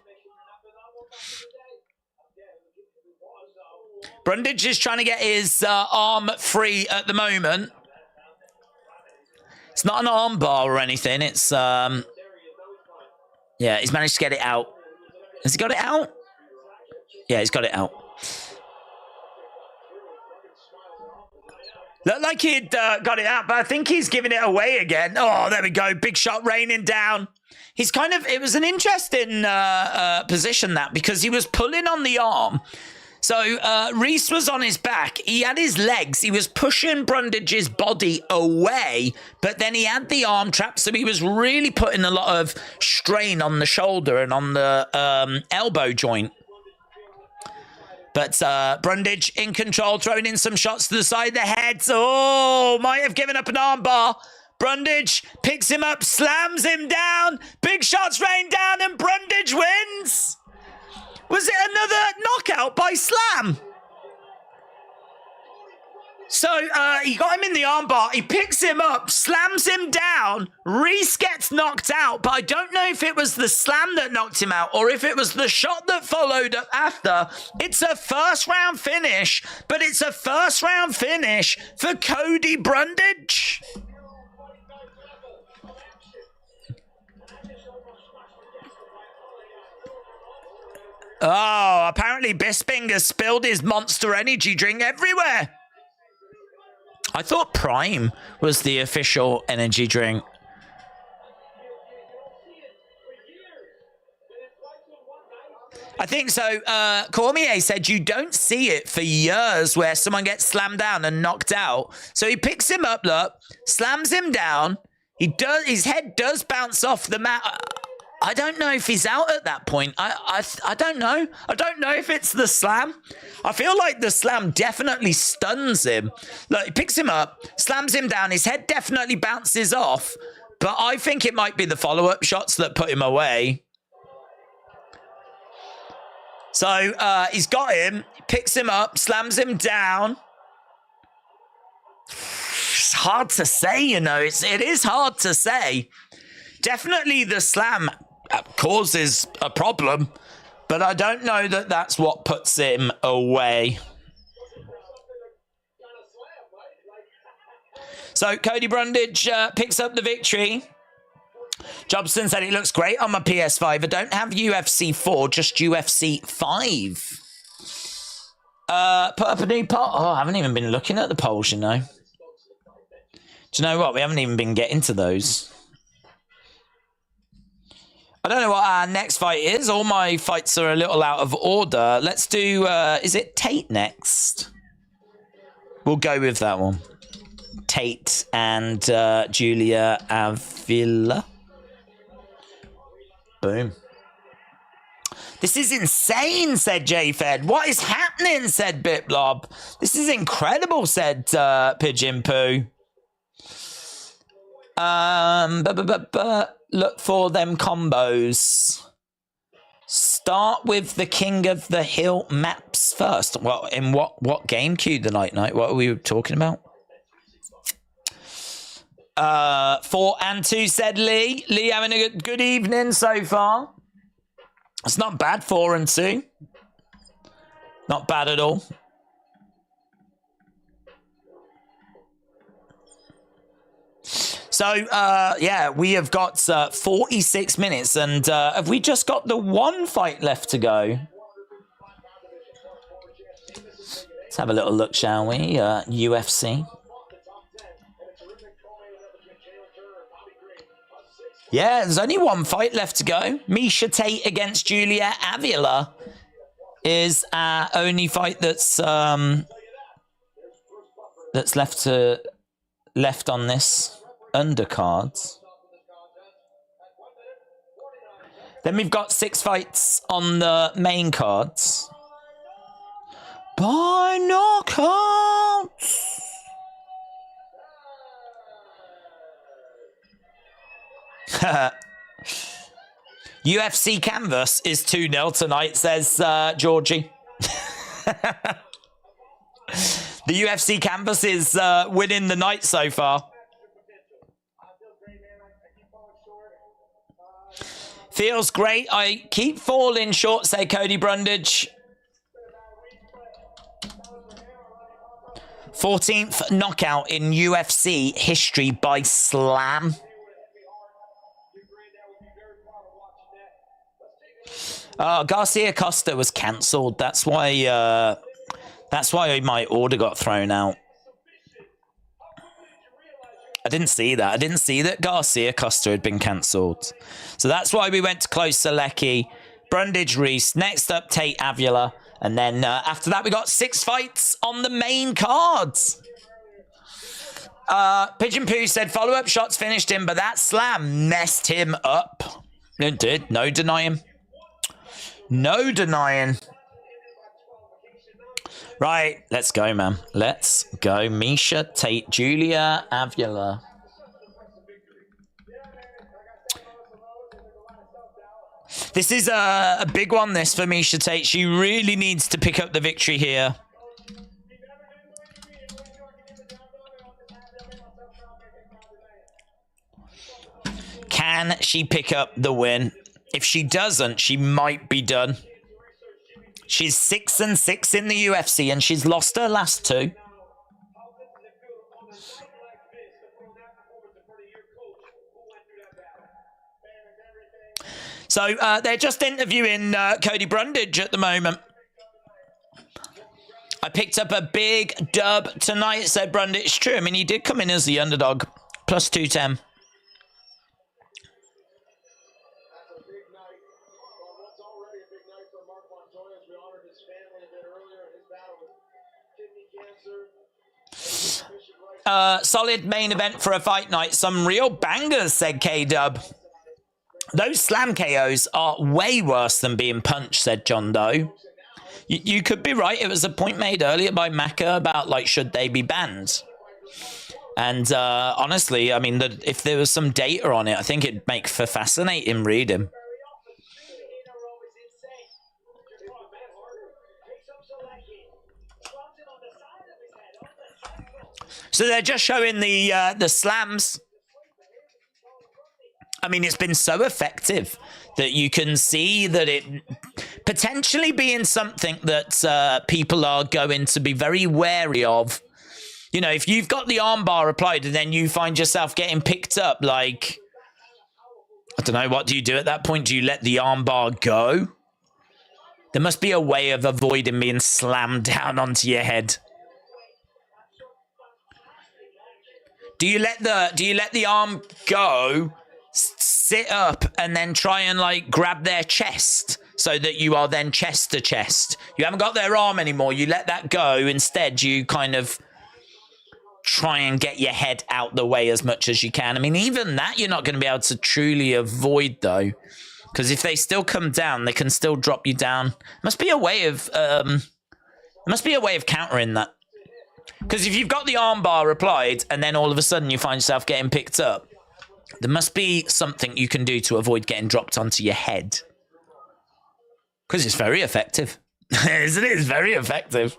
Brundage is trying to get his arm free at the moment. It's not an arm bar or anything. It's... yeah, he's managed to get it out. Has he got it out? Yeah, he's got it out. Looked like he'd got it out, but I think he's giving it away again. Oh, there we go. Big shot raining down. He's kind of... It was an interesting position, that, because he was pulling on the arm. So Reese was on his back. He had his legs. He was pushing Brundage's body away, but then he had the arm trapped, so he was really putting a lot of strain on the shoulder and on the elbow joint. But Brundage in control, throwing in some shots to the side of the head. Oh, might have given up an arm bar. Brundage picks him up, slams him down. Big shots rain down, and Brundage wins. Was it another knockout by slam? So he got him in the armbar. He picks him up, slams him down. Reese gets knocked out, but I don't know if it was the slam that knocked him out or if it was the shot that followed up after. It's a first round finish, but it's a first round finish for Cody Brundage. Oh, apparently Bisping has spilled his Monster Energy drink everywhere. I thought Prime was the official energy drink. I think so. Cormier said you don't see it for years where someone gets slammed down and knocked out. So he picks him up, look, slams him down. His head does bounce off the mat. I don't know if he's out at that point. I don't know. I don't know if it's the slam. I feel like the slam definitely stuns him. Look, he picks him up, slams him down. His head definitely bounces off. But I think it might be the follow-up shots that put him away. So he's got him, picks him up, slams him down. It's hard to say, you know. It is hard to say. Definitely the slam causes a problem, but I don't know that that's what puts him away. So Cody Brundage picks up the victory. Jobson said it looks great on my PS5. I don't have UFC 4, just UFC 5. Put up a new poll. Oh, I haven't even been looking at the polls, you know. Do you know what? We haven't even been getting to those. I don't know what our next fight is. All my fights are a little out of order. Let's do, is it Tate next? We'll go with that one. Tate and Julia Avila. Boom. This is insane, said J-Fed. What is happening, said Bitblob. This is incredible, said Pigeon Poo. Look for them combos. Start with the King of the Hill maps first. Well, in what game queue the night? What are we talking about? 4 and 2, said Lee. Lee having a good evening so far. It's not bad, 4 and 2. Not bad at all. So So, yeah, we have got 46 minutes, and have we just got the one fight left to go? Let's have a little look, shall we? UFC. Yeah, there's only one fight left to go. Miesha Tate against Julia Avila is our only fight that's left on this undercards. Then we've got 6 fights on the main cards. By knockouts. UFC canvas is 2-0 tonight, says Georgie. The UFC canvas is winning the night so far. Feels great. I keep falling short, say Cody Brundage. 14th knockout in UFC history by slam. Garcia Costa was cancelled. That's why my order got thrown out. I didn't see that. I didn't see that Garcia Costa had been cancelled. So that's why we went to Close Selecki, Brundage Reese. Next up, Tate Avila. And then after that, we got 6 fights on the main cards. Pigeon Poo said follow-up shots finished him, but that slam messed him up. It did. No denying. No denying. Right, let's go, man. Let's go. Miesha Tate, Julia Avila. This is a big one, this, for Miesha Tate. She really needs to pick up the victory here. Can she pick up the win? If she doesn't, she might be done. She's 6-6 in the UFC, and she's lost her last 2. So they're just interviewing Cody Brundage at the moment. I picked up a big dub tonight, said Brundage. It's true. I mean, he did come in as the underdog. Plus 210. Solid main event for a fight night. Some real bangers, said K-Dub. Those slam KOs are way worse than being punched, said John Doe. You could be right. It was a point made earlier by Macca about, like, should they be banned? And honestly, I mean, if there was some data on it, I think it'd make for fascinating reading. So they're just showing the slams. I mean, it's been so effective that you can see that it potentially being something that people are going to be very wary of. You know, if you've got the armbar applied and then you find yourself getting picked up, like, I don't know, what do you do at that point? Do you let the armbar go? There must be a way of avoiding being slammed down onto your head. Do you let the arm go, sit up, and then try and, like, grab their chest so that you are then chest to chest? You haven't got their arm anymore. You let that go. Instead, you kind of try and get your head out the way as much as you can. I mean, even that you're not going to be able to truly avoid, though, because if they still come down, they can still drop you down. Must be a way of countering that. Because if you've got the armbar applied and then all of a sudden you find yourself getting picked up, there must be something you can do to avoid getting dropped onto your head. Because it's very effective. Isn't it? It's very effective.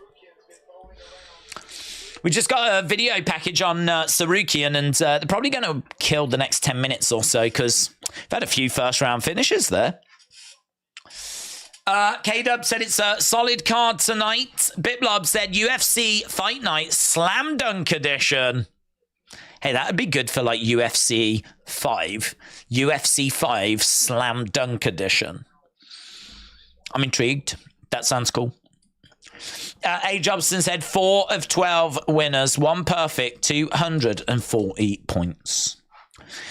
We just got a video package on Tsarukyan, and they're probably going to kill the next 10 minutes or so because we've had a few first-round finishes there. K-Dub said it's a solid card tonight. Biplob said UFC Fight Night Slam Dunk Edition. Hey, that would be good for like UFC 5. UFC 5 Slam Dunk Edition. I'm intrigued. That sounds cool. A. Jobson said 4 of 12 winners, 1 perfect, 240 points.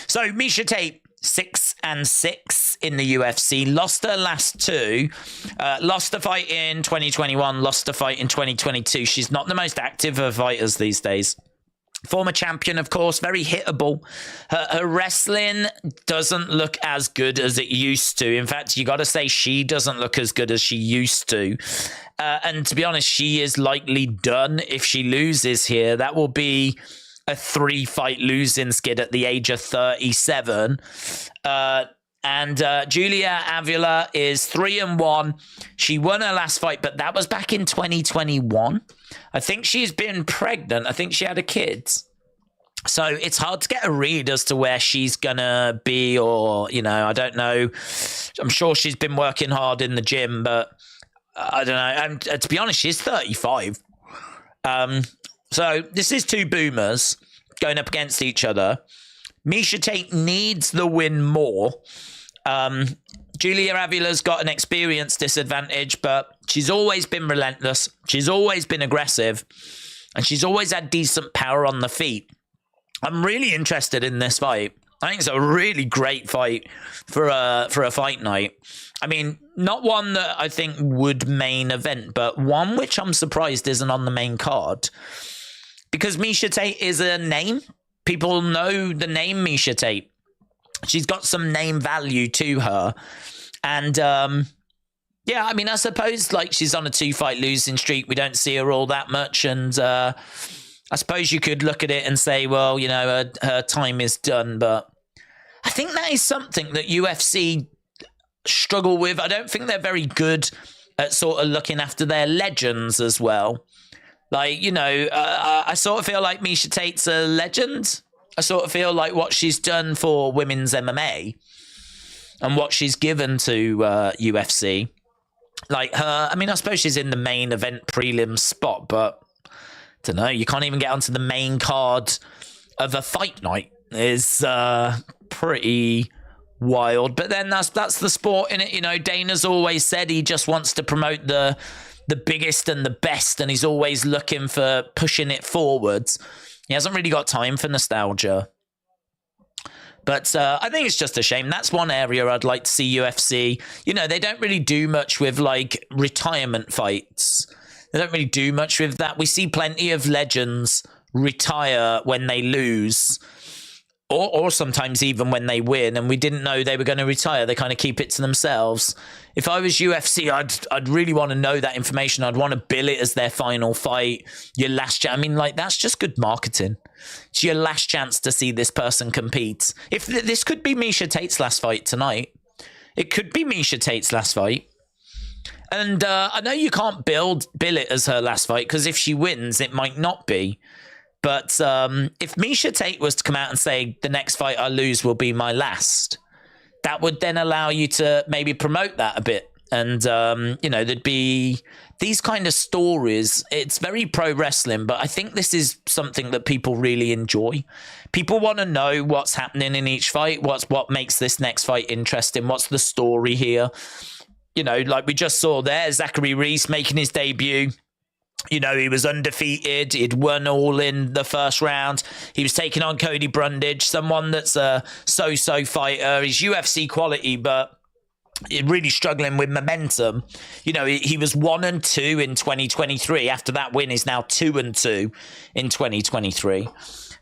So Miesha Tate, 6-6 in the UFC. Lost her last 2. Lost a fight in 2021. Lost a fight in 2022. She's not the most active of fighters these days. Former champion, of course, very hittable. Her wrestling doesn't look as good as it used to. In fact, you got to say she doesn't look as good as she used to. And to be honest, she is likely done if she loses here. That will be a 3-fight losing skid at the age of 37. And Julia Avila is 3-1. She won her last fight, but that was back in 2021. I think she's been pregnant. I think she had a kid. So it's hard to get a read as to where she's going to be, or, you know, I don't know. I'm sure she's been working hard in the gym, but I don't know. And to be honest, she's 35. So this is 2 boomers going up against each other. Miesha Tate needs the win more. Julia Avila's got an experience disadvantage, but she's always been relentless. She's always been aggressive, and she's always had decent power on the feet. I'm really interested in this fight. I think it's a really great fight for a fight night. I mean, not one that I think would main event, but one which I'm surprised isn't on the main card. Because Miesha Tate is a name. People know the name Miesha Tate. She's got some name value to her. And, yeah, I mean, I suppose, like, she's on a 2-fight losing streak. We don't see her all that much. And I suppose you could look at it and say, well, you know, her time is done. But I think that is something that UFC struggle with. I don't think they're very good at sort of looking after their legends as well. Like, you know, I sort of feel like Miesha Tate's a legend. I sort of feel like what she's done for women's MMA and what she's given to UFC. Like her, I mean, I suppose she's in the main event prelim spot, but I don't know, you can't even get onto the main card of a fight night. Is pretty wild. But then that's the sport in it. You know, Dana's always said he just wants to promote the biggest and the best, and he's always looking for pushing it forwards. He hasn't really got time for nostalgia. But I think it's just a shame. That's one area I'd like to see UFC. You know, they don't really do much with, like, retirement fights. They don't really do much with that. We see plenty of legends retire when they lose, or sometimes even when they win, and we didn't know they were going to retire. They kind of keep it to themselves. If I was UFC, I'd really want to know that information. I'd want to bill it as their final fight, your last chance. I mean, like, that's just good marketing. It's your last chance to see this person compete. If this could be Miesha Tate's last fight tonight. It could be Miesha Tate's last fight. And I know you can't bill it as her last fight, because if she wins, it might not be. But if Miesha Tate was to come out and say, the next fight I lose will be my last, that would then allow you to maybe promote that a bit. And, you know, there'd be these kind of stories. It's very pro wrestling, but I think this is something that people really enjoy. People want to know what's happening in each fight. What makes this next fight interesting? What's the story here? You know, like we just saw there, Zachary Reese making his debut. You know, he was undefeated. He'd won all in the first round. He was taking on Cody Brundage, someone that's a so-so fighter. He's UFC quality, but really struggling with momentum. You know, he was 1-2 in 2023. After that win, he's now 2-2 in 2023.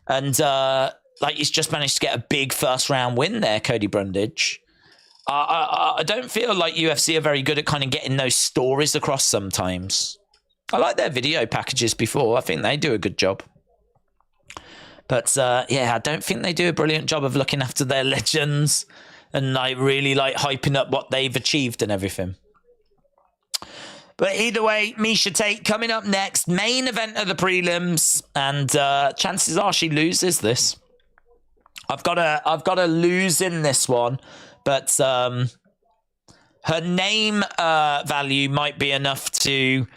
And, like, he's just managed to get a big first-round win there, Cody Brundage. I don't feel like UFC are very good at kind of getting those stories across sometimes. I like their video packages before. I think they do a good job. But, yeah, I don't think they do a brilliant job of looking after their legends and, like, really, like, hyping up what they've achieved and everything. But either way, Miesha Tate coming up next. Main event of the prelims. And chances are she loses this. I've got to lose in this one. But her name value might be enough to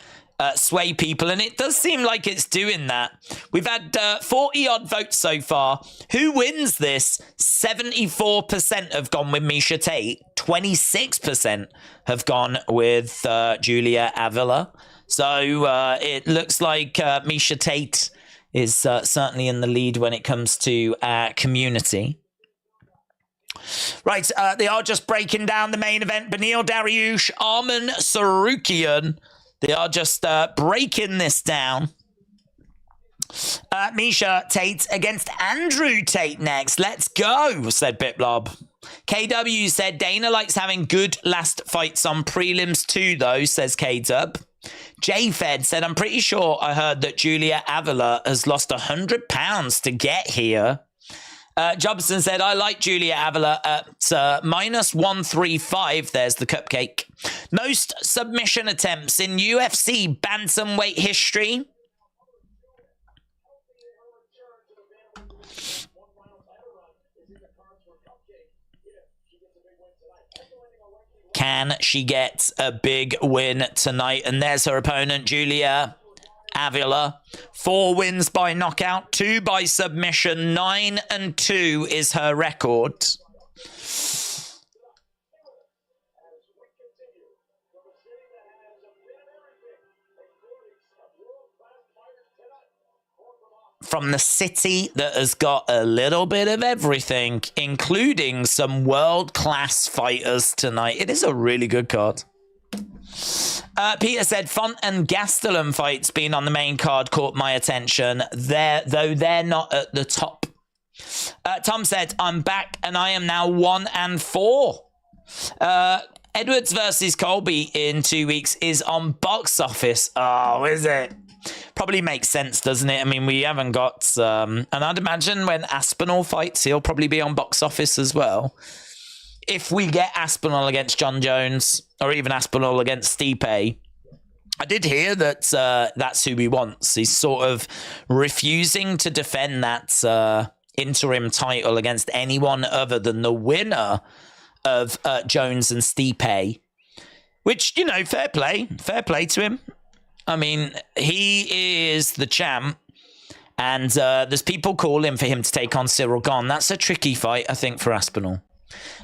sway people, and it does seem like it's doing that. We've had 40 odd votes so far. Who wins this? 74% have gone with Miesha Tate. 26% have gone with Julia Avila. So it looks like Miesha Tate is certainly in the lead when it comes to our community. Right, they are just breaking down the main event. Beneil Dariush, Aman Tsarukyan. They are just breaking this down. Miesha Tate against Andrew Tate next. Let's go, said Bitblob. KW said Dana likes having good last fights on prelims too, though, says K-Dub. J-Fed said, I'm pretty sure I heard that Julia Avila has lost 100 pounds to get here. Jobson said, I like Julia Avila at minus 135. There's the cupcake. Most submission attempts in UFC bantamweight history. Can she get a big win tonight? And there's her opponent, Julia Avila. 4 wins by knockout, 2 by submission, 9-2 is her record. From the city that has got a little bit of everything, including some world-class fighters tonight. It is a really good card. Peter said, Font and Gastelum fights being on the main card caught my attention, though they're not at the top. Tom said, I'm back and I am now 1-4. Edwards versus Colby in 2 weeks is on box office. Oh, is it? Probably makes sense, doesn't it? I mean, we haven't got... and I'd imagine when Aspinall fights, he'll probably be on box office as well. If we get Aspinall against John Jones, or even Aspinall against Stipe, I did hear that that's who he wants. He's sort of refusing to defend that interim title against anyone other than the winner of Jones and Stipe. Which, you know, fair play to him. I mean, he is the champ, and there's people calling for him to take on Cyril Gane. That's a tricky fight, I think, for Aspinall.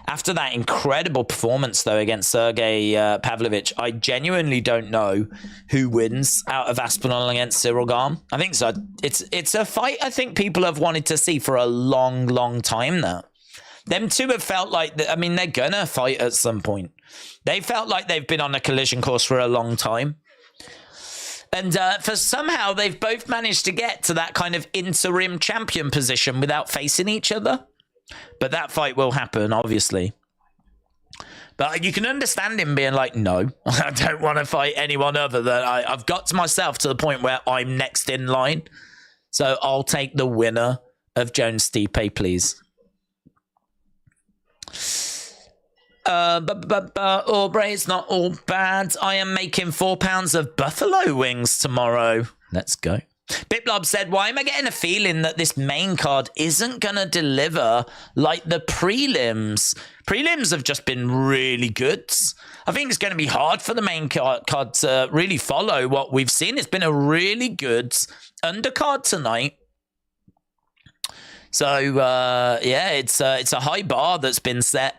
After that incredible performance, though, against Sergey Pavlovich, I genuinely don't know who wins out of Aspinall against Cyril Gane. I think so. It's a fight I think people have wanted to see for a long, long time now. Them two have felt like, I mean, they're going to fight at some point. They felt like they've been on a collision course for a long time. And for somehow they've both managed to get to that kind of interim champion position without facing each other. But that fight will happen, obviously. But you can understand him being like, no, I don't want to fight anyone other than I've got to myself to the point where I'm next in line. So I'll take the winner of Jones Stipe, please. Aubrey, it's not all bad. I am making 4 pounds of buffalo wings tomorrow. Let's go. Bitblob said, why am I getting a feeling that this main card isn't going to deliver like the prelims? Prelims have just been really good. I think it's going to be hard for the main card to really follow what we've seen. It's been a really good undercard tonight. So, yeah, it's a high bar that's been set.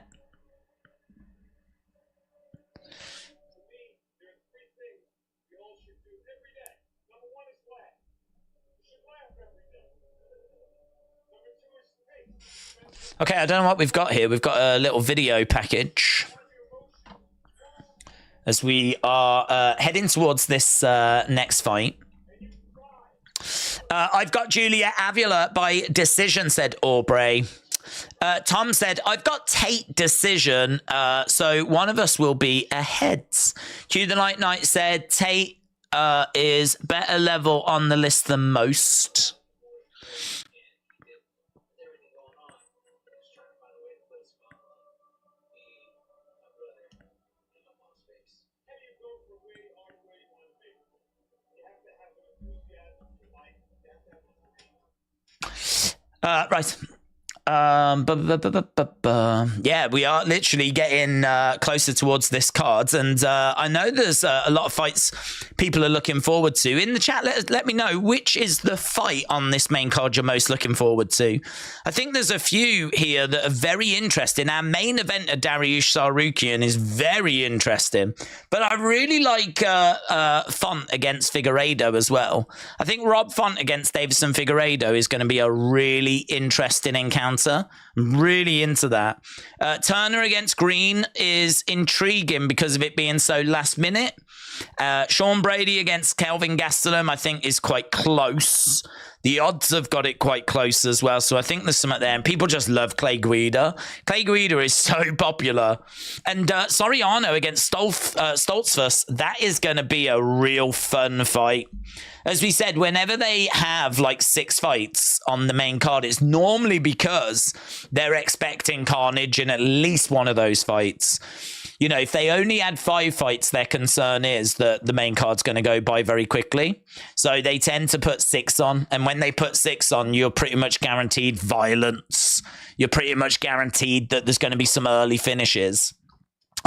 Okay, I don't know what we've got here. We've got a little video package as we are heading towards this next fight. I've got Julia Avila by decision, said Aubrey. Tom said, I've got Tate decision, so one of us will be ahead. Q the Night Knight said, Tate is better level on the list than most. Right. Yeah, we are literally getting closer towards this card, and I know there's a lot of fights people are looking forward to. In the chat, let me know which is the fight on this main card you're most looking forward to. I think there's a few here that are very interesting. Our main event of Dariush Tsarukyan is very interesting, but I really like Font against Figueiredo as well. I think Rob Font against Davison Figueiredo is going to be a really interesting encounter. I'm really into that. Turner against Green is intriguing because of it being so last minute. Sean Brady against Kelvin Gastelum, I think, is quite close. The odds have got it quite close as well, so I think there's something there. And people just love Clay Guida. Clay Guida is so popular. And Soriano against Stoltzfus, that is going to be a real fun fight. As we said, whenever they have like 6 fights on the main card, it's normally because they're expecting carnage in at least one of those fights. You know, if they only had 5 fights, their concern is that the main card's going to go by very quickly. So they tend to put 6 on. And when they put 6 on, you're pretty much guaranteed violence. You're pretty much guaranteed that there's going to be some early finishes.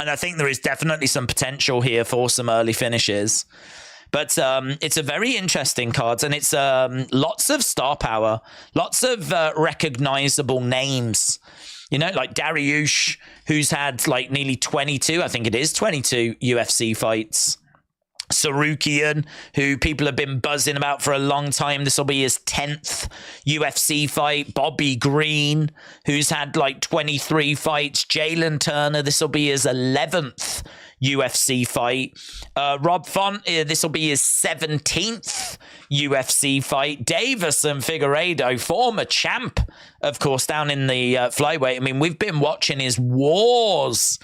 And I think there is definitely some potential here for some early finishes. But it's a very interesting card, and it's lots of star power, lots of recognizable names. You know, like Dariush, who's had like nearly 22, I think it is 22 UFC fights. Tsarukyan, who people have been buzzing about for a long time. This will be his 10th UFC fight. Bobby Green, who's had like 23 fights. Jalen Turner, this will be his 11th UFC fight. Rob Font, this will be his 17th UFC fight. Davison Figueiredo, former champ, of course, down in the flyweight. I mean, we've been watching his wars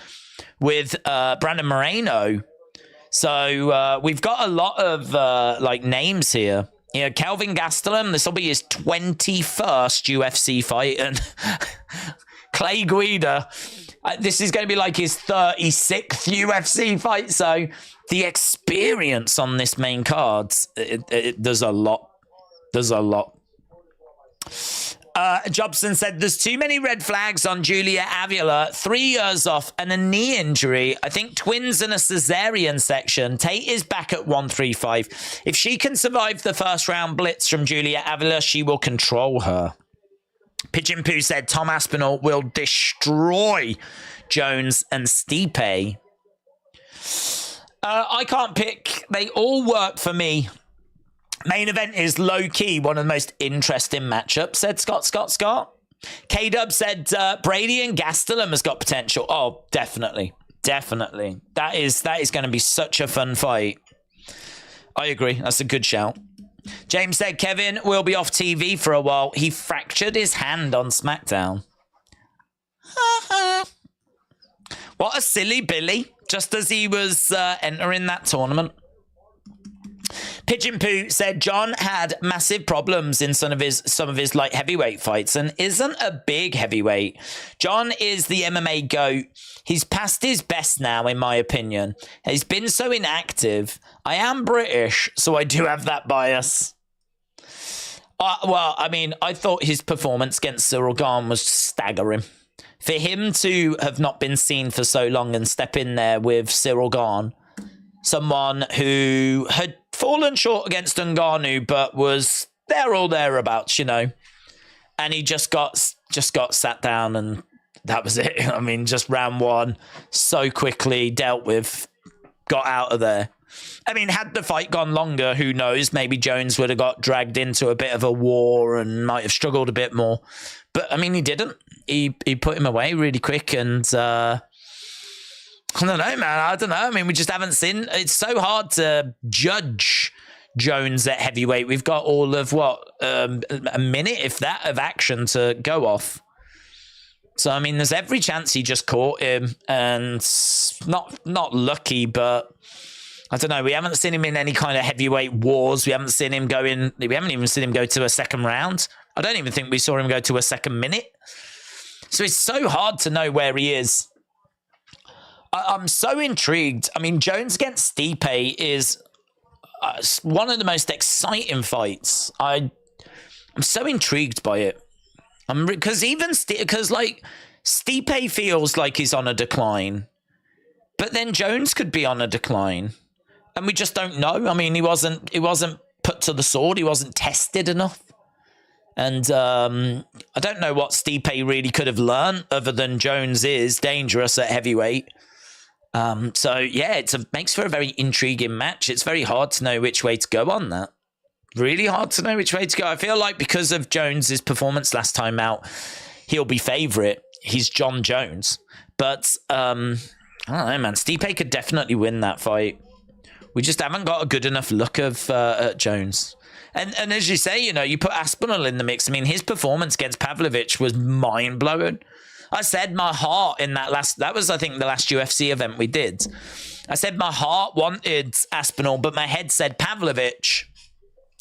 with Brandon Moreno. So we've got a lot of like names here. You know, Kelvin Gastelum, this will be his 21st UFC fight. And Clay Guida, this is going to be like his 36th UFC fight. So the experience on this main card, there's a lot. There's a lot. Jobson said, there's too many red flags on Julia Avila. 3 years off and a knee injury. I think twins and a cesarean section. Tate is back at 135. If she can survive the first round blitz from Julia Avila, she will control her. Pigeon Poo said Tom Aspinall will destroy Jones and Stipe. I can't pick. They all work for me. Main event is low-key one of the most interesting matchups, said Scott. K-Dub said Brady and Gastelum has got potential. Oh, definitely. Definitely. That is going to be such a fun fight. I agree. That's a good shout. James said Kevin will be off TV for a while. He fractured his hand on SmackDown. What a silly Billy. Just as he was entering that tournament. Pigeon Poo said John had massive problems in some of his light heavyweight fights and isn't a big heavyweight. John is the MMA GOAT. He's past his best now, in my opinion. He's been so inactive. I am British, so I do have that bias. Well, I mean, I thought his performance against Cyril Gane was staggering. For him to have not been seen for so long and step in there with Cyril Gane, someone who had fallen short against Ngannou, but was there or thereabouts, you know. And he just got sat down, and that was it. I mean, just round one, so quickly dealt with, got out of there. I mean, had the fight gone longer, who knows? Maybe Jones would have got dragged into a bit of a war and might have struggled a bit more. But I mean, he didn't. He put him away really quick, and I don't know, man. I don't know. I mean, we just haven't seen. It's so hard to judge Jones at heavyweight. We've got all of a minute, if that, of action to go off. So I mean, there's every chance he just caught him, and not lucky, but I don't know. We haven't seen him in any kind of heavyweight wars. We haven't seen him go in. We haven't even seen him go to a second round. I don't even think we saw him go to a second minute. So it's so hard to know where he is. I'm so intrigued. I mean, Jones against Stipe is one of the most exciting fights. I'm so intrigued by it. Because like Stipe feels like he's on a decline, but then Jones could be on a decline, and we just don't know. I mean, he wasn't put to the sword. He wasn't tested enough. And I don't know what Stipe really could have learned other than Jones is dangerous at heavyweight. So, yeah, it makes for a very intriguing match. It's very hard to know which way to go on that. Really hard to know which way to go. I feel like because of Jones's performance last time out, he'll be favourite. He's John Jones. But, I don't know, man. Stipe could definitely win that fight. We just haven't got a good enough look of at Jones. And as you say, you know, you put Aspinall in the mix. I mean, his performance against Pavlovich was mind-blowing. I said my heart in that was, I think, the last UFC event we did. I said my heart wanted Aspinall, but my head said Pavlovich.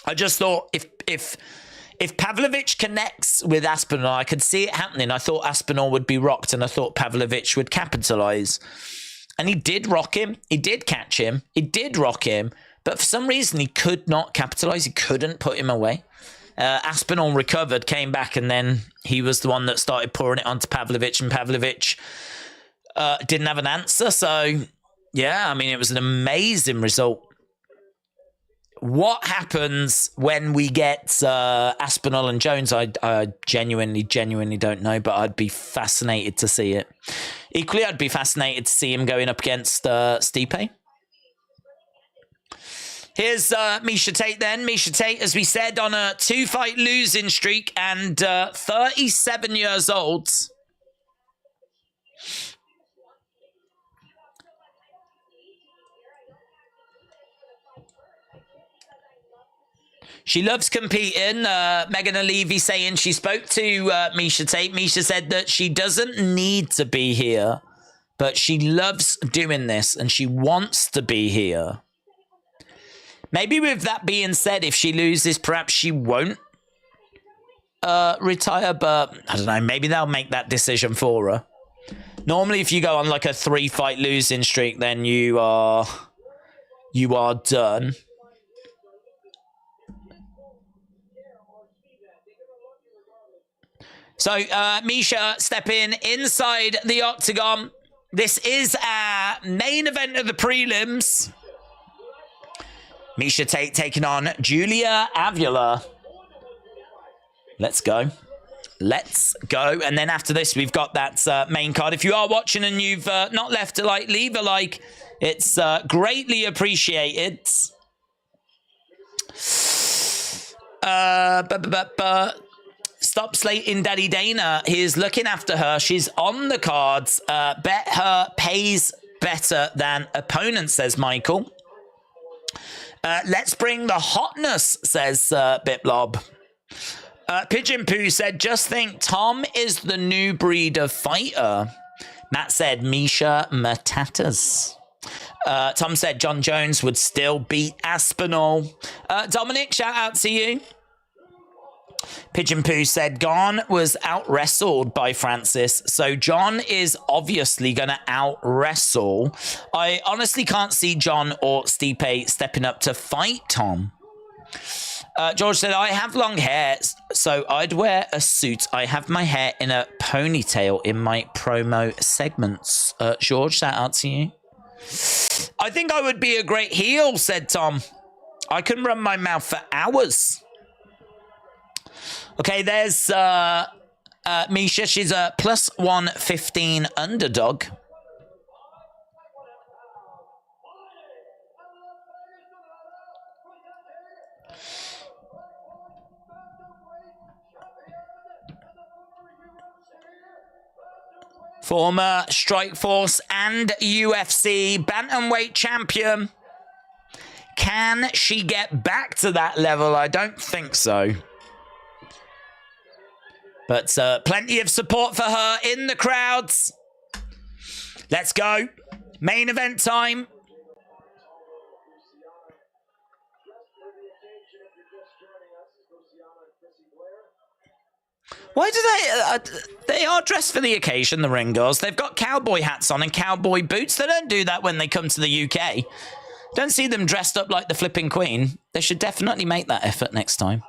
I just thought if Pavlovich connects with Aspinall, I could see it happening. I thought Aspinall would be rocked, and I thought Pavlovich would capitalize. And he did rock him. He did catch him. He did rock him. But for some reason, he could not capitalize. He couldn't put him away. Aspinall recovered, came back, and then he was the one that started pouring it onto Pavlovich, and Pavlovich didn't have an answer. So, yeah, I mean, it was an amazing result. What happens when we get Aspinall and Jones? I genuinely don't know, but I'd be fascinated to see it. Equally, I'd be fascinated to see him going up against Stipe. Here's Miesha Tate then. Miesha Tate, as we said, on a 2-fight losing streak and 37 years old. She loves competing. Megan Levy saying she spoke to Miesha Tate. Miesha said that she doesn't need to be here, but she loves doing this and she wants to be here. Maybe with that being said, if she loses, perhaps she won't retire, but I don't know. Maybe they'll make that decision for her. Normally, if you go on like a 3-fight losing streak, then you are done. So, Miesha stepping inside the octagon. This is our main event of the prelims. Miesha Tate taking on Julia Avila. Let's go. Let's go. And then after this, we've got that main card. If you are watching and you've not left a like, leave a like. It's greatly appreciated. Stop slating Daddy Dana. He's looking after her. She's on the cards. Bet her pays better than opponent, says Michael. Let's bring the hotness, says Biplob. Pigeon Poo said, just think Tom is the new breed of fighter. Matt said, Miesha Matatas. Tom said John Jones would still beat Aspinall. Dominic, shout out to you. Pigeon Poo said Gon was out-wrestled by Francis, so John is obviously going to out-wrestle. I honestly can't see John or Stipe stepping up to fight Tom. George said, I have long hair, so I'd wear a suit. I have my hair in a ponytail in my promo segments. George, shout out to you. I think I would be a great heel, said Tom. I can run my mouth for hours. Okay, there's Miesha. She's a plus 115 underdog. Former Strikeforce and UFC bantamweight champion. Can she get back to that level? I don't think so. But plenty of support for her in the crowds. Let's go. Main event time. Why do they are dressed for the occasion, the ring girls. They've got cowboy hats on and cowboy boots. They don't do that when they come to the UK. Don't see them dressed up like the flipping queen. They should definitely make that effort next time.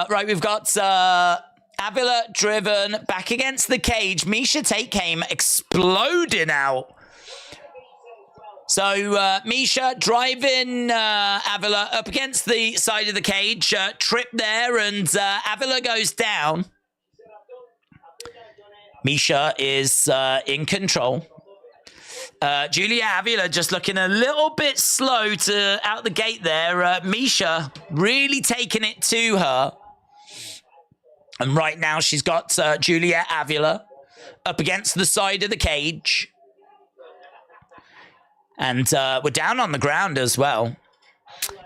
Right, we've got Avila driven back against the cage. Miesha Tate came exploding out. So Miesha driving Avila up against the side of the cage. Trip there, and Avila goes down. Miesha is in control. Julia Avila just looking a little bit slow to out the gate there. Miesha really taking it to her. And right now she's got Julia Avila up against the side of the cage. And we're down on the ground as well.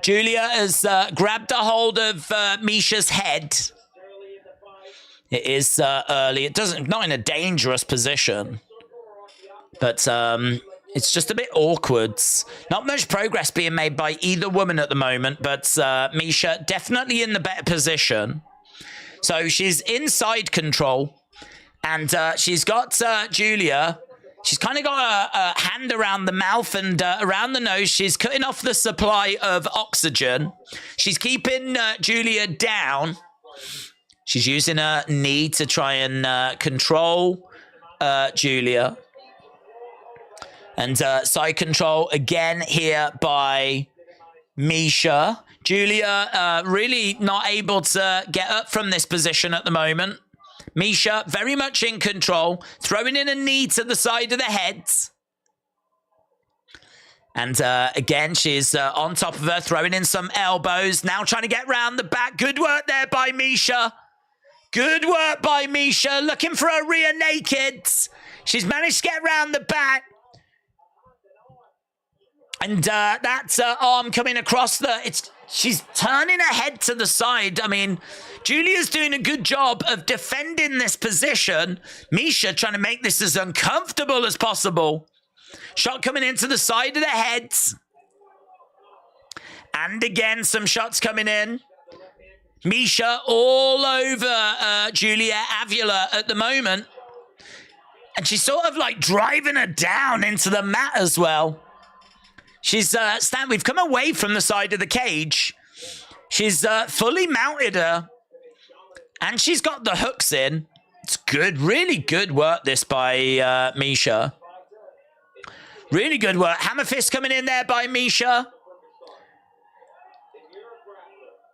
Julia has grabbed a hold of Miesha's head. It is early. It doesn't, not in a dangerous position. But it's just a bit awkward. Not much progress being made by either woman at the moment. But Miesha definitely in the better position. So she's inside control. And she's got Julia. She's kind of got a hand around the mouth and around the nose. She's cutting off the supply of oxygen. She's keeping Julia down. She's using her knee to try and control Julia. And side control again here by Miesha. Julia really not able to get up from this position at the moment. Miesha very much in control, throwing in a knee to the side of the head. And again, she's on top of her, throwing in some elbows. Now trying to get round the back. Good work there by Miesha. Good work by Miesha, looking for a rear naked. She's managed to get round the back. And that arm coming across she's turning her head to the side. I mean, Julia's doing a good job of defending this position. Miesha trying to make this as uncomfortable as possible. Shot coming into the side of the head. And again, some shots coming in. Miesha all over Julia Avila at the moment. And she's sort of like driving her down into the mat as well. She's we've come away from the side of the cage. She's fully mounted her. And she's got the hooks in. It's good, really good work this by Miesha. Really good work. Hammer fist coming in there by Miesha.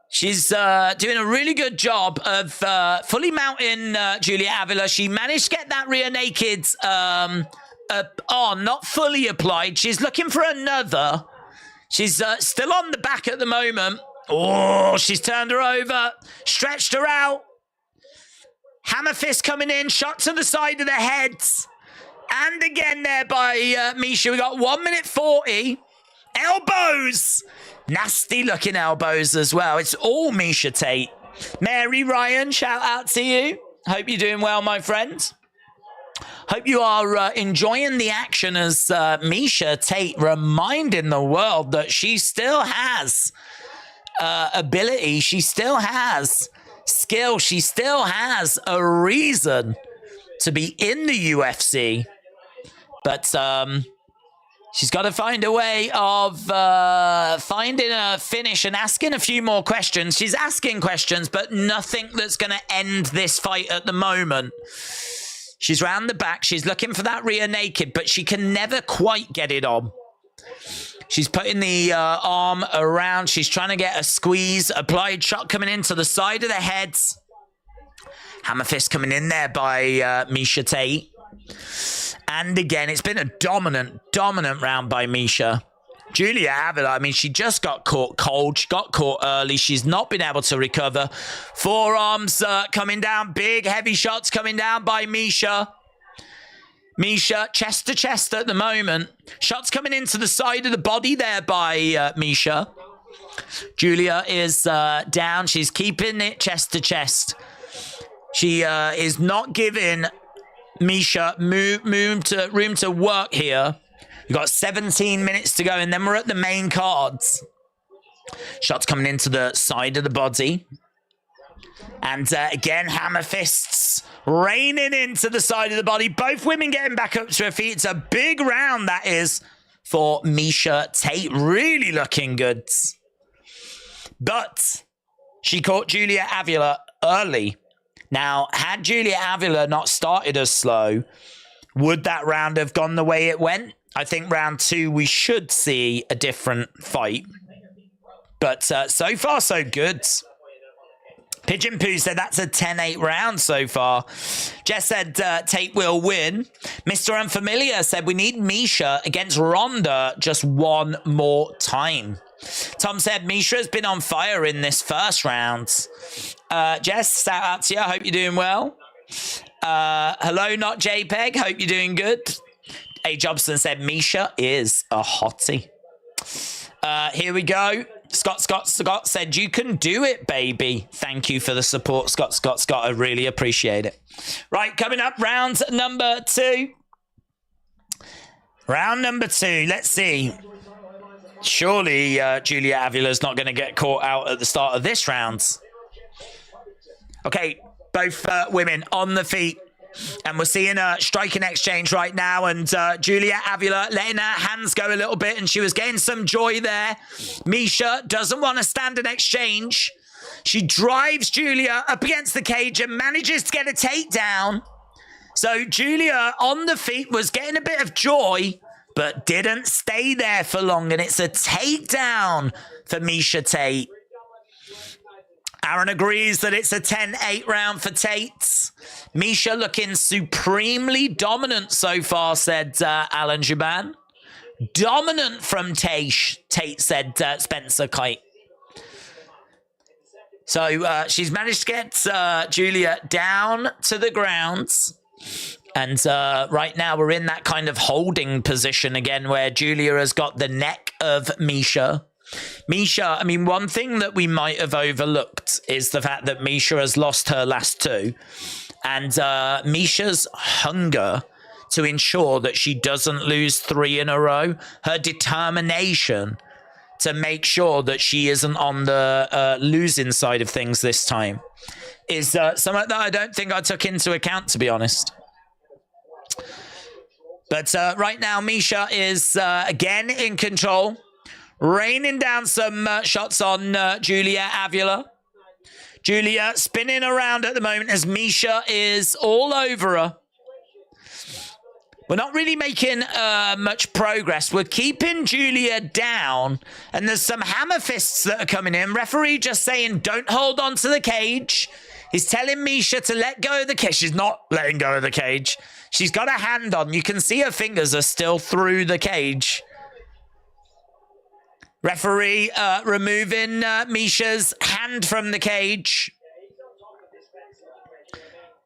She's doing a really good job of fully mounting Julia Avila. She managed to get that rear naked on, not fully applied. She's looking for another. She's still on the back at the moment. Oh, she's turned her over, stretched her out. Hammer fist coming in, shot to the side of the head. And again there by Miesha. We got 1 minute 40. Elbows. Nasty looking elbows as well. It's all Miesha Tate. Mary Ryan, shout out to you. Hope you're doing well, my friend. Hope you are enjoying the action as Miesha Tate reminding the world that she still has ability. She still has skill. She still has a reason to be in the UFC. But she's got to find a way of finding a finish and asking a few more questions. She's asking questions, but nothing that's going to end this fight at the moment. She's round the back. She's looking for that rear naked, but she can never quite get it on. She's putting the arm around. She's trying to get a squeeze. Applied shot coming into the side of the head. Hammer fist coming in there by Miesha Tate. And again, it's been a dominant round by Miesha. Julia Avila, I mean, she just got caught cold. She got caught early. She's not been able to recover. Forearms coming down. Big, heavy shots coming down by Miesha. Miesha, chest to chest at the moment. Shots coming into the side of the body there by Miesha. Julia is down. She's keeping it chest to chest. She is not giving Miesha room to work here. We've got 17 minutes to go, and then we're at the main cards. Shots coming into the side of the body. And again, hammer fists raining into the side of the body. Both women getting back up to her feet. It's a big round, that is, for Miesha Tate. Really looking good. But She caught Julia Avila early. Now, had Julia Avila not started as slow, would that round have gone the way it went? I think round 2, we should see a different fight. But so far, so good. Pigeon Poo said that's a 10-8 round so far. Jess said Tate will win. Mr. Unfamiliar said we need Misha against Ronda just one more time. Tom said Misha has been on fire in this first round. Jess, shout out to you. I hope you're doing well. Hello, not JPEG. Hope you're doing good. A. Jobson said Misha is a hottie. Here we go. Scott said, you can do it, baby. Thank you for the support, Scott. I really appreciate it. Right, coming up, round number 2. Round number 2. Let's see. Surely Julia Avila's not going to get caught out at the start of this round. Okay, both women on the feet. And we're seeing a striking exchange right now. And Julia Avila letting her hands go a little bit. And she was getting some joy there. Misha doesn't want to stand an exchange. She drives Julia up against the cage and manages to get a takedown. So Julia on the feet was getting a bit of joy, but didn't stay there for long. And it's a takedown for Misha Tate. Aaron agrees that it's a 10-8 round for Tate. Misha looking supremely dominant so far, said Alan Juban. Dominant from Tate, said Spencer Kite. So she's managed to get Julia down to the ground. And right now we're in that kind of holding position again where Julia has got the neck of Misha. Misha, I mean, one thing that we might have overlooked is the fact that Misha has lost her last 2. And Misha's hunger to ensure that she doesn't lose 3 in a row, her determination to make sure that she isn't on the losing side of things this time, is something that I don't think I took into account, to be honest. But right now, Misha is again in control. Raining down some shots on Julia Avila. Julia spinning around at the moment as Misha is all over her. We're not really making much progress. We're keeping Julia down. And there's some hammer fists that are coming in. Referee just saying, don't hold on to the cage. He's telling Misha to let go of the cage. She's not letting go of the cage. She's got a hand on. You can see her fingers are still through the cage. Referee removing Misha's hand from the cage.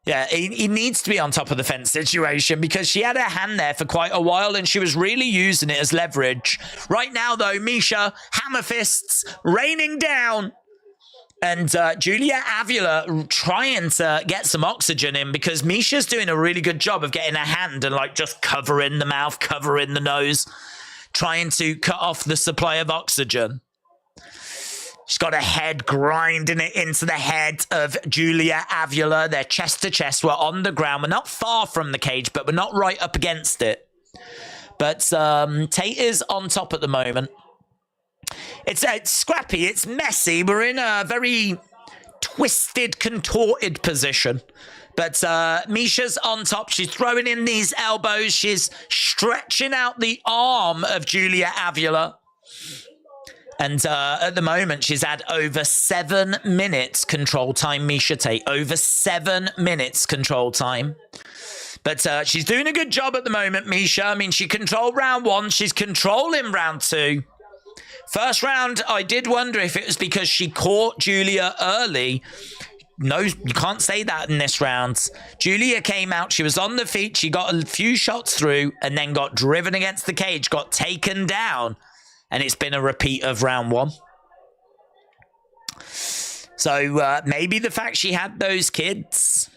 Yeah, he needs to be on top of the fence situation because she had her hand there for quite a while and she was really using it as leverage. Right now, though, Misha, hammer fists, raining down. And Julia Avila trying to get some oxygen in because Misha's doing a really good job of getting her hand and like just covering the mouth, covering the nose, trying to cut off the supply of oxygen. She's got her head grinding it into the head of Julia Avila. They're chest to chest. We're on the ground. We're not far from the cage, but we're not right up against it. But Tate is on top at the moment. It's scrappy. It's messy. We're in a very twisted, contorted position. But Misha's on top. She's throwing in these elbows. She's stretching out the arm of Julia Avila. And at the moment, she's had over 7 minutes control time, Misha Tate. Over 7 minutes control time. But she's doing a good job at the moment, Misha. I mean, she controlled round 1. She's controlling round 2. First round, I did wonder if it was because she caught Julia early. No, you can't say that in this round. Julia came out. She was on the feet. She got a few shots through and then got driven against the cage, got taken down. And it's been a repeat of round 1. So maybe the fact she had those kids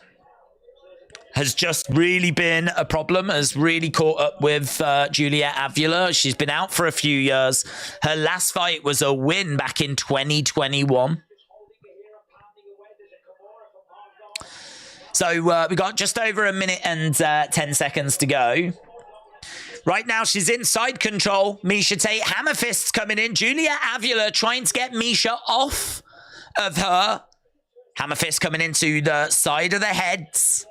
has just really been a problem, has really caught up with Julia Avila. She's been out for a few years. Her last fight was a win back in 2021. So we got just over a minute and 10 seconds to go. Right now, she's inside control. Misha Tate, hammer fists coming in. Julia Avila trying to get Misha off of her. Hammer fist coming into the side of the heads.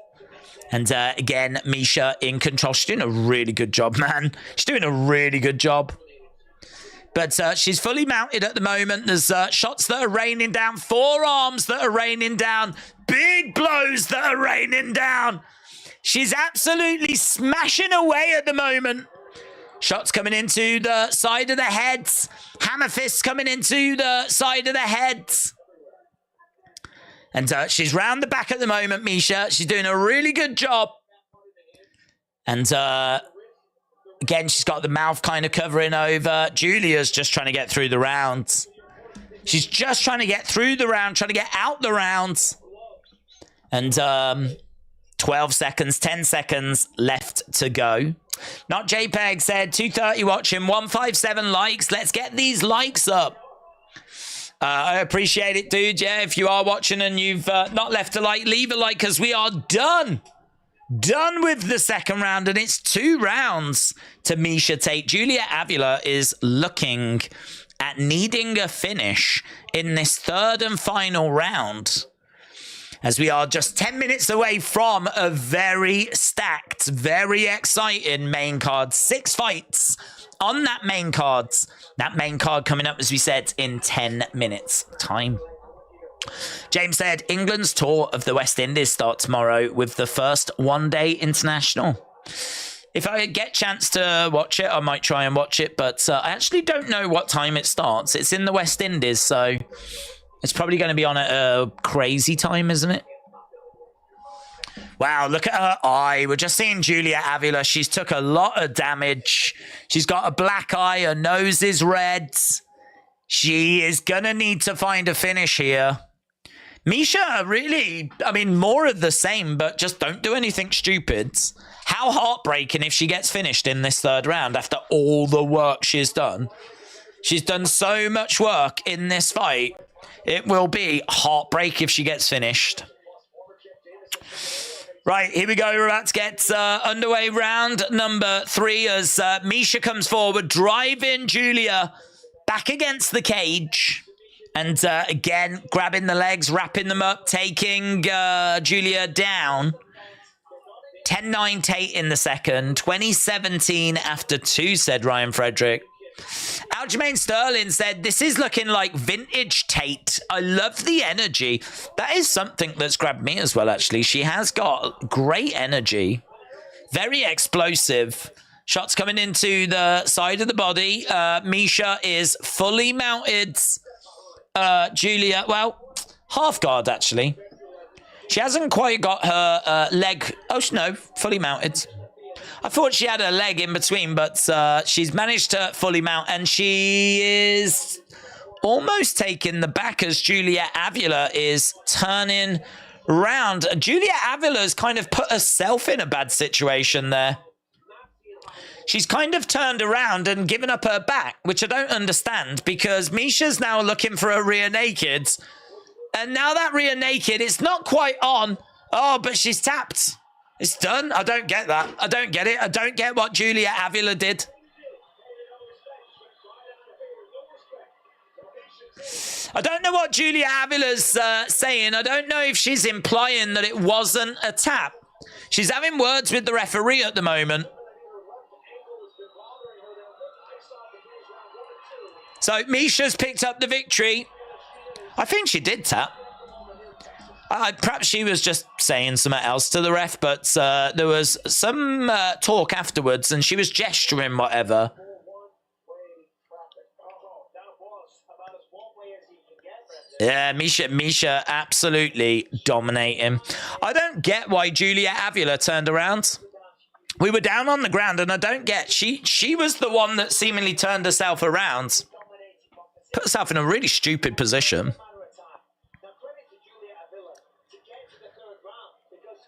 And again, Misha in control. She's doing a really good job, man. She's doing a really good job. But she's fully mounted at the moment. There's shots that are raining down. Forearms that are raining down. Big blows that are raining down. She's absolutely smashing away at the moment. Shots coming into the side of the heads. Hammer fists coming into the side of the heads. And she's round the back at the moment, Misha. She's doing a really good job. And again, she's got the mouth kind of covering over. Julia's just trying to get through the rounds. She's just trying to get through the round, trying to get out the rounds. And 12 seconds, 10 seconds left to go. Not JPEG said 230 watching, 157 likes. Let's get these likes up. I appreciate it, dude. Yeah, if you are watching and you've not left a like, leave a like because we are done. Done with the second round, and it's 2 rounds to Misha Tate. Julia Avila is looking at needing a finish in this third and final round, as we are just 10 minutes away from a very stacked, very exciting main card. 6 fights on that main card. That main card coming up, as we said, in 10 minutes time. James said, England's tour of the West Indies start tomorrow with the first one-day international. If I get a chance to watch it, I might try and watch it, but I actually don't know what time it starts. It's in the West Indies, so it's probably going to be on at a crazy time, isn't it? Wow, look at her eye. We're just seeing Julia Avila. She's took a lot of damage. She's got a black eye. Her nose is red. She is going to need to find a finish here. Misha, really, I mean, more of the same, but just don't do anything stupid. How heartbreaking if she gets finished in this third round after all the work she's done. She's done so much work in this fight. It will be heartbreak if she gets finished. Right, here we go. We're about to get underway. Round number 3 as Misha comes forward, driving Julia back against the cage. And again, grabbing the legs, wrapping them up, taking Julia down. 10-9 Tate in the second. 2017 after 2, said Ryan Frederick. Aljamain Sterling said, this is looking like vintage Tate. I love the energy. That is something that's grabbed me as well, actually. She has got great energy. Very explosive. Shots coming into the side of the body. Misha is fully mounted. Julia, well, half guard, actually. She hasn't quite got her leg. Oh, no, fully mounted. I thought she had a leg in between, but she's managed to fully mount, and she is almost taking the back as Julia Avila is turning round. Julia Avila's kind of put herself in a bad situation there. She's kind of turned around and given up her back, which I don't understand, because Misha's now looking for a rear naked, and now that rear naked, it's not quite on. Oh, but she's tapped. It's done. I don't get that. I don't get it. I don't get what Julia Avila did. I don't know what Julia Avila's saying. I don't know if she's implying that it wasn't a tap. She's having words with the referee at the moment. So Misha's picked up the victory. I think she did tap. Perhaps she was just saying something else to the ref, but there was some talk afterwards, and she was gesturing whatever. Yeah, Misha absolutely dominating. I don't get why Julia Avila turned around. We were down on the ground, and I don't get... She was the one that seemingly turned herself around. Put herself in a really stupid position.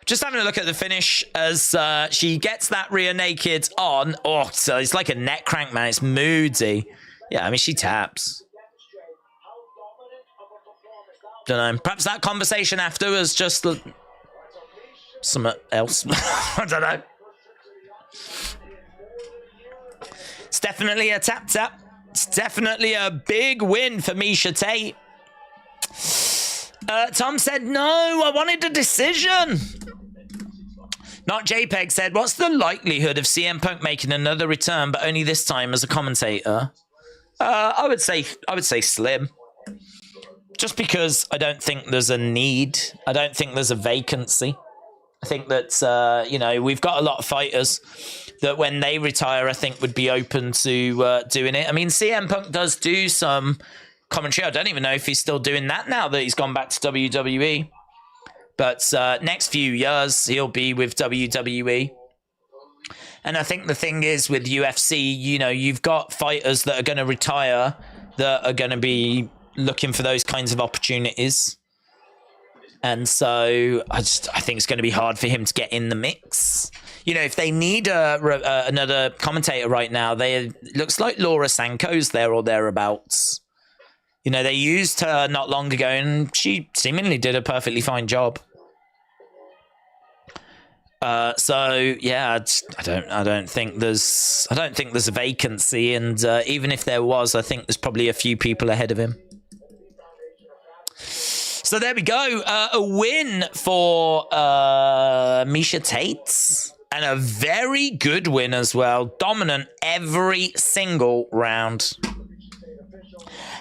Just having a look at the finish as she gets that rear naked on. Oh, so it's like a neck crank, man. It's moody. Yeah, I mean, she taps. Don't know. Perhaps that conversation after was just something else. I don't know. It's definitely a tap. It's definitely a big win for Misha Tate. Tom said, no, I wanted a decision. Not JPEG said, what's the likelihood of CM Punk making another return, but only this time as a commentator? I would say slim. Just because I don't think there's a need. I don't think there's a vacancy. I think that, you know, we've got a lot of fighters that when they retire, I think would be open to doing it. I mean, CM Punk does do some commentary. I don't even know if he's still doing that now that he's gone back to WWE. But next few years, he'll be with WWE. And I think the thing is with UFC, you know, you've got fighters that are going to retire that are going to be looking for those kinds of opportunities. And so I think it's going to be hard for him to get in the mix. You know, if they need another commentator right now, looks like Laura Sanko's there or thereabouts. You know, they used her not long ago and she seemingly did a perfectly fine job. So yeah, I don't think there's a vacancy, and even if there was, I think there's probably a few people ahead of him. So there we go, a win for Miesha Tate, and a very good win as well, dominant every single round.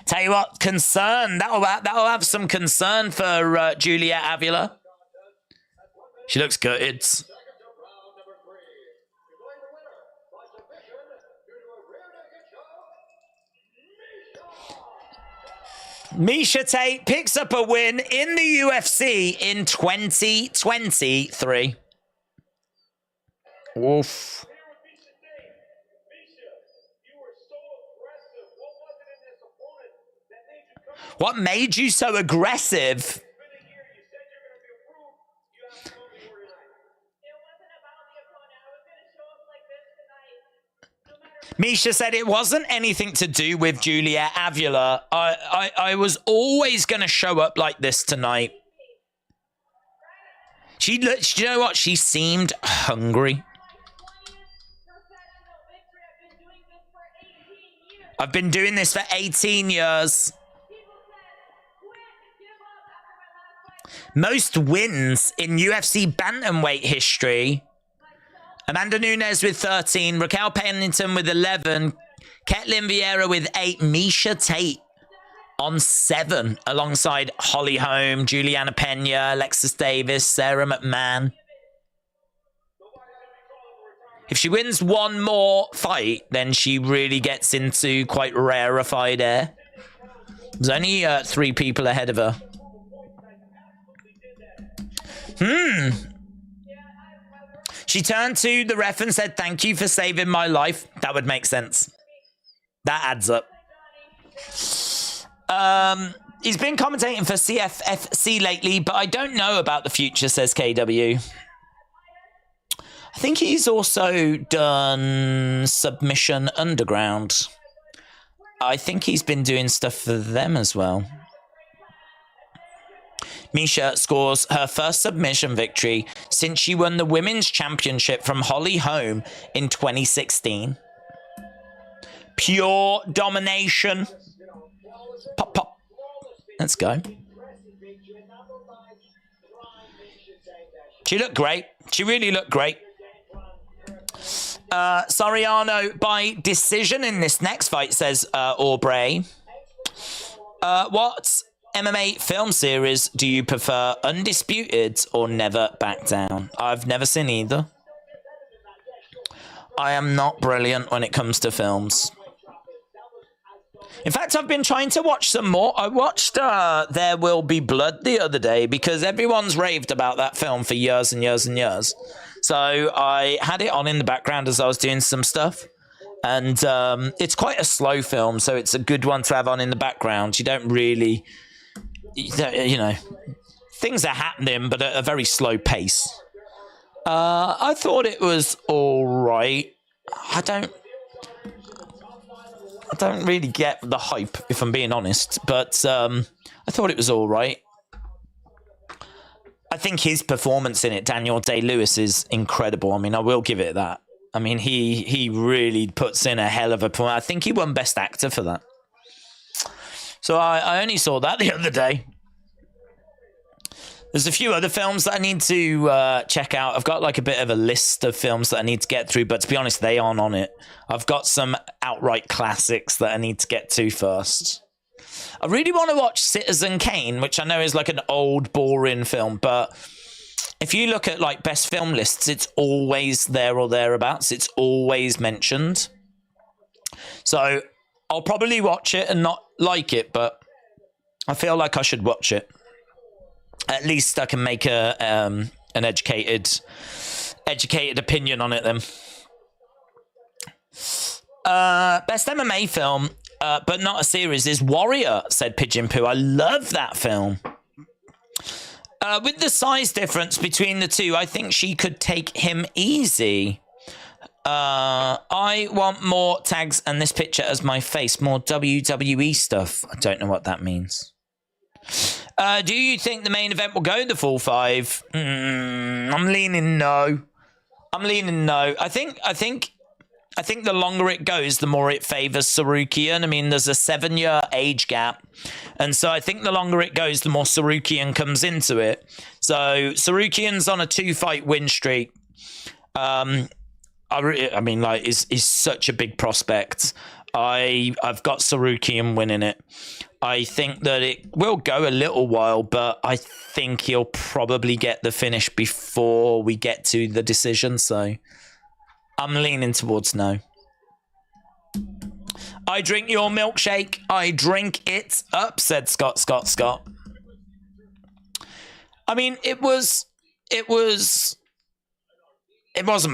Tell you what, concern that'll have some concern for Juliet Avila. She looks good. It's Miesha Tate picks up a win in the UFC in 2023. Oof. What made you so aggressive? Miesha said it wasn't anything to do with Juliet Avila. I was always going to show up like this tonight. You know what? She seemed hungry. I've been doing this for 18 years. Most wins in UFC bantamweight history. Amanda Nunes with 13, Raquel Pennington with 11, Ketlin Vieira with 8, Miesha Tate on 7, alongside Holly Holm, Juliana Pena, Alexis Davis, Sarah McMahon. If she wins one more fight, then she really gets into quite rarefied air. There's only 3 people ahead of her. She turned to the ref and said, "Thank you for saving my life." That would make sense. That adds up. He's been commentating for CFFC lately, but I don't know about the future, says KW. I think he's also done Submission Underground. I think he's been doing stuff for them as well. Miesha scores her first submission victory since she won the Women's Championship from Holly Holm in 2016. Pure domination. Pop, pop. Let's go. She looked great. She really looked great. Soriano by decision in this next fight, says Aubrey. What MMA film series do you prefer, Undisputed or Never Back Down? I've never seen either. I am not brilliant when it comes to films. In fact, I've been trying to watch some more. I watched There Will Be Blood the other day because everyone's raved about that film for years and years and years. So I had it on in the background as I was doing some stuff. And it's quite a slow film, so it's a good one to have on in the background. You don't really... You know, things are happening, but at a very slow pace. I thought it was all right. I don't really get the hype, if I'm being honest, but I thought it was all right. I think his performance in it, Daniel Day-Lewis, is incredible. I mean, I will give it that. I mean, he really puts in a hell of a performance. I think he won Best Actor for that. So I only saw that the other day. There's a few other films that I need to check out. I've got like a bit of a list of films that I need to get through, but to be honest, they aren't on it. I've got some outright classics that I need to get to first. I really want to watch Citizen Kane, which I know is like an old, boring film, but if you look at like best film lists, it's always there or thereabouts. It's always mentioned. So I'll probably watch it and not like it, but I feel like I should watch it. At least I can make an educated opinion on it then. Best MMA film, but not a series, is Warrior, said Pigeon Poo. I love that film. With the size difference between the two, I think she could take him easy. I want more tags and this picture as my face. More WWE stuff. I don't know what that means. Do you think the main event will go the full 5? I'm leaning no. I think the longer it goes, the more it favors Tsarukyan. I mean, there's a 7-year age gap. And so I think the longer it goes, the more Tsarukyan comes into it. So Tsarukyan's on a 2-fight win streak. I mean, like, is such a big prospect. I've got Tsarukyan winning it. I think that it will go a little while, but I think he'll probably get the finish before we get to the decision. So I'm leaning towards no. I drink your milkshake. I drink it up, said Scott. I mean, it wasn't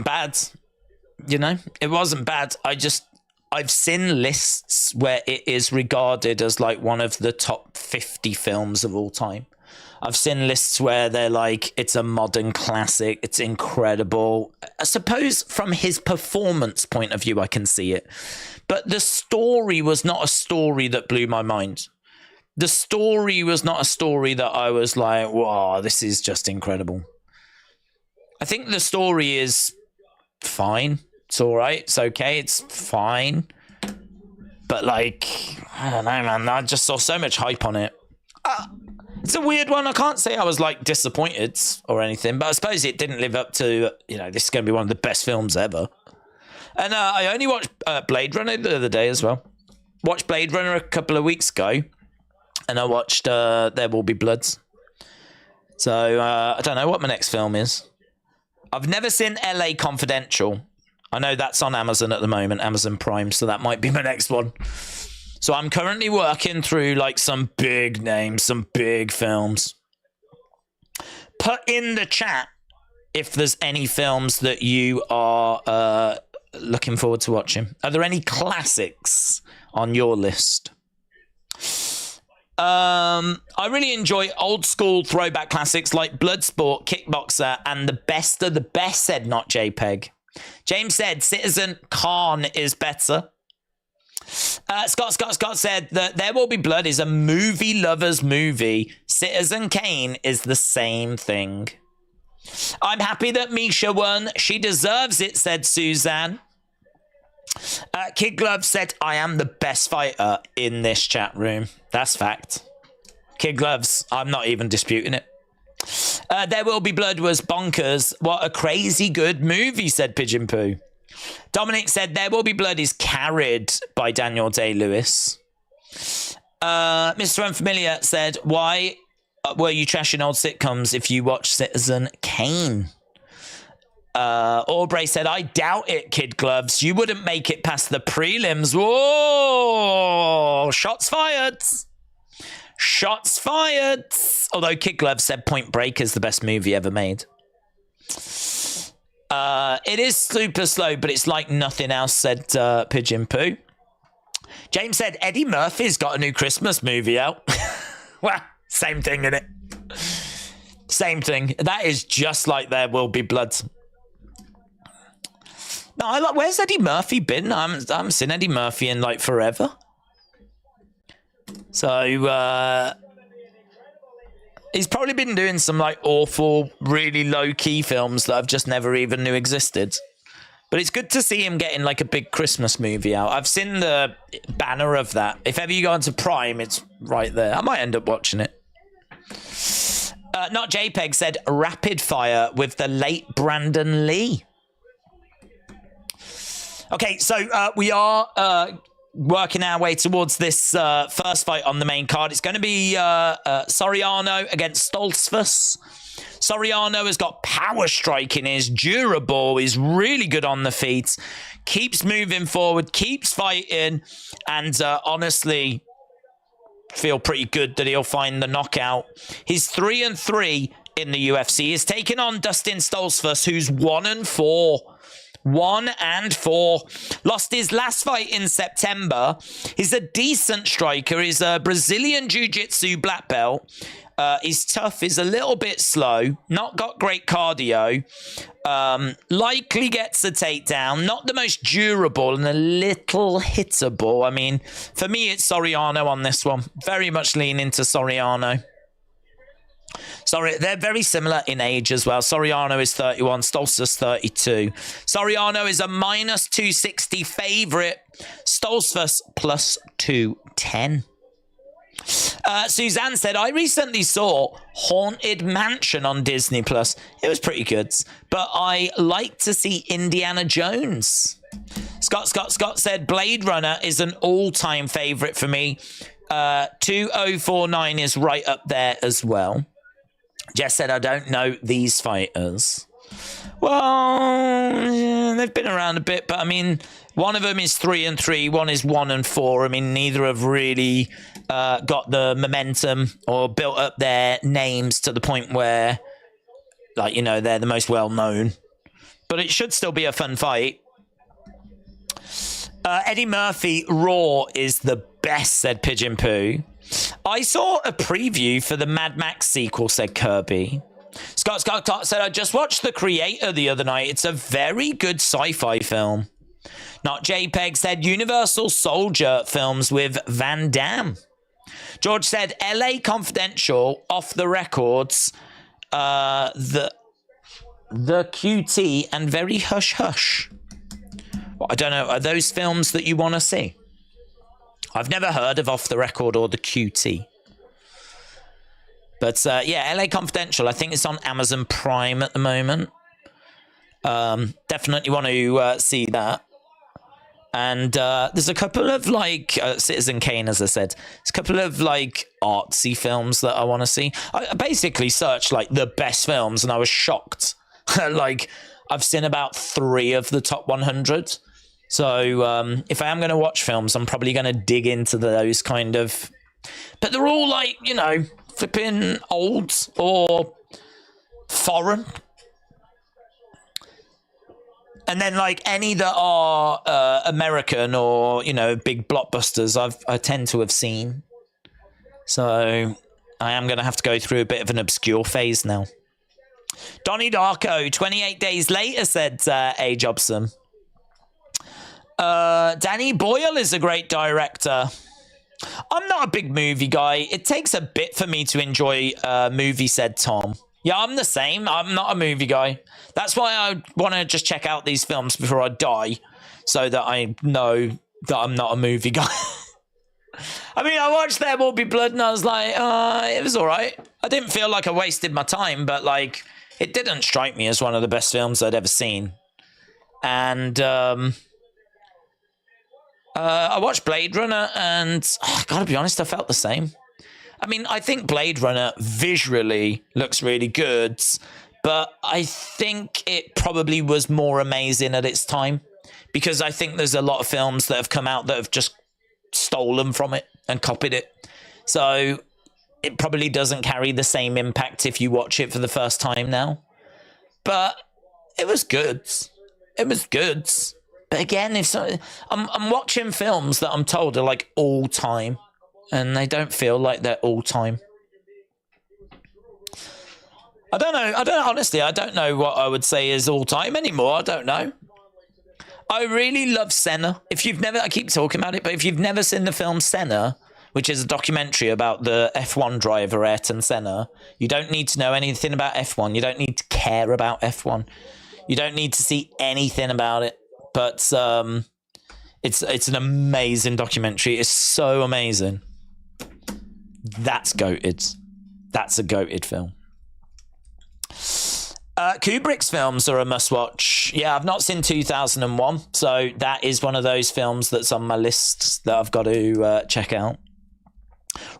bad. You know, it wasn't bad. I've seen lists where it is regarded as like one of the top 50 films of all time. I've seen lists where they're like, it's a modern classic. It's incredible. I suppose from his performance point of view, I can see it. But the story was not a story that blew my mind. The story was not a story that I was like, wow, this is just incredible. I think the story is fine. It's all right. It's okay. It's fine. But like, I don't know, man. I just saw so much hype on it. It's a weird one. I can't say I was like disappointed or anything, but I suppose it didn't live up to, you know, this is going to be one of the best films ever. And I only watched Blade Runner the other day as well. Watched Blade Runner a couple of weeks ago. And I watched There Will Be Bloods. So I don't know what my next film is. I've never seen LA Confidential. I know that's on Amazon at the moment, Amazon Prime, so that might be my next one. So I'm currently working through like some big names, some big films. Put in the chat if there's any films that you are looking forward to watching. Are there any classics on your list? I really enjoy old school throwback classics like Bloodsport, Kickboxer, and the best of the best, said Not JPEG. James said Citizen Khan is better. Scott said that There Will Be Blood is a movie lover's movie. Citizen Kane is the same thing. I'm happy that Misha won. She deserves it, said Suzanne. Kid Glove said, I am the best fighter in this chat room. That's fact. Kid Gloves, I'm not even disputing it. There Will Be Blood was bonkers. What a crazy good movie, said Pigeon Poo. Dominic said There Will Be Blood is carried by Daniel Day-Lewis. Mr. Unfamiliar said, why were you trashing old sitcoms if you watch Citizen Kane? Aubrey said, I doubt it, Kid Gloves. You wouldn't make it past the prelims. Whoa! Shots fired. Shots fired. Although Kid Gloves said Point Break is the best movie ever made. It is super slow, but it's like nothing else, said Pigeon Poo. James said Eddie Murphy's got a new Christmas movie out. Well, same thing, innit? Same thing. That is just like There Will Be Blood. No, where's Eddie Murphy been? I haven't seen Eddie Murphy in like forever. So he's probably been doing some like awful, really low-key films that I've just never even knew existed. But it's good to see him getting like a big Christmas movie out. I've seen the banner of that. If ever you go onto Prime, it's right there. I might end up watching it. Not JPEG said rapid fire with the late Brandon Lee. Okay, so we are working our way towards this first fight on the main card. It's going to be Soriano against Stoltzfus. Soriano has got power striking, is durable, is really good on the feet, keeps moving forward, keeps fighting, and honestly feel pretty good that he'll find the knockout. He's 3-3 in the UFC. He's taken on Dustin Stoltzfus, who's 1-4. 1-4. Lost his last fight in September. He's a decent striker. He's a Brazilian Jiu-Jitsu black belt. He's tough. He's a little bit slow. Not got great cardio. Likely gets a takedown. Not the most durable and a little hittable. I mean, for me, it's Soriano on this one. Very much lean into Soriano. Sorry, they're very similar in age as well. Soriano is 31, Stoltzfus 32. Soriano is a minus 260 favorite. Stoltzfus plus 210. Suzanne said, I recently saw Haunted Mansion on Disney Plus. It was pretty good, but I like to see Indiana Jones. Scott said, Blade Runner is an all-time favorite for me. 2049 is right up there as well. Jess said, I don't know these fighters. Well, yeah, they've been around a bit, but I mean, one of them is 3-3, one is 1-4. I mean, neither have really got the momentum or built up their names to the point where, like, you know, they're the most well-known. But it should still be a fun fight. Eddie Murphy, Raw is the best, said Pigeon Poo. I saw a preview for the Mad Max sequel, said Kirby. Scott said, I just watched The Creator the other night. It's a very good sci-fi film. Not JPEG said Universal Soldier films with Van Damme. George said LA Confidential, Off the Records, the QT, and Very Hush Hush. Well, I don't know. Are those films that you want to see? I've never heard of Off the Record or the QT. But yeah, LA Confidential, I think it's on Amazon Prime at the moment. Definitely want to see that. And there's a couple of, like, Citizen Kane, as I said. There's a couple of, like, artsy films that I want to see. I basically searched, like, the best films, and I was shocked. Like, I've seen about 3 of the top 100. So if I am going to watch films, I'm probably going to dig into those kind of... But they're all, like, you know, flipping old or foreign. And then, like, any that are American or, you know, big blockbusters, I tend to have seen. So I am going to have to go through a bit of an obscure phase now. Donnie Darko, 28 days later, said A. Jobson. Danny Boyle is a great director. I'm not a big movie guy. It takes a bit for me to enjoy a movie, said Tom. Yeah, I'm the same. I'm not a movie guy. That's why I want to just check out these films before I die, so that I know that I'm not a movie guy. I mean, I watched There Will Be Blood and I was like, it was all right. I didn't feel like I wasted my time, but, like, it didn't strike me as one of the best films I'd ever seen. And I watched Blade Runner and I gotta be honest, I felt the same. I mean, I think Blade Runner visually looks really good, but I think it probably was more amazing at its time, because I think there's a lot of films that have come out that have just stolen from it and copied it. So it probably doesn't carry the same impact if you watch it for the first time now. But it was good. It was good. But again, I'm watching films that I'm told are like all time, and they don't feel like they're all time. I don't know. Honestly, I don't know what I would say is all time anymore. I don't know. I really love Senna. If you've never, I keep talking about it, but if you've never seen the film Senna, which is a documentary about the F1 driver Ayrton Senna, you don't need to know anything about F1. You don't need to care about F1. You don't need to see anything about it. But it's an amazing documentary. It's so amazing. That's goated. That's a goated film. Kubrick's films are a must-watch. Yeah, I've not seen 2001, so that is one of those films that's on my list that I've got to check out.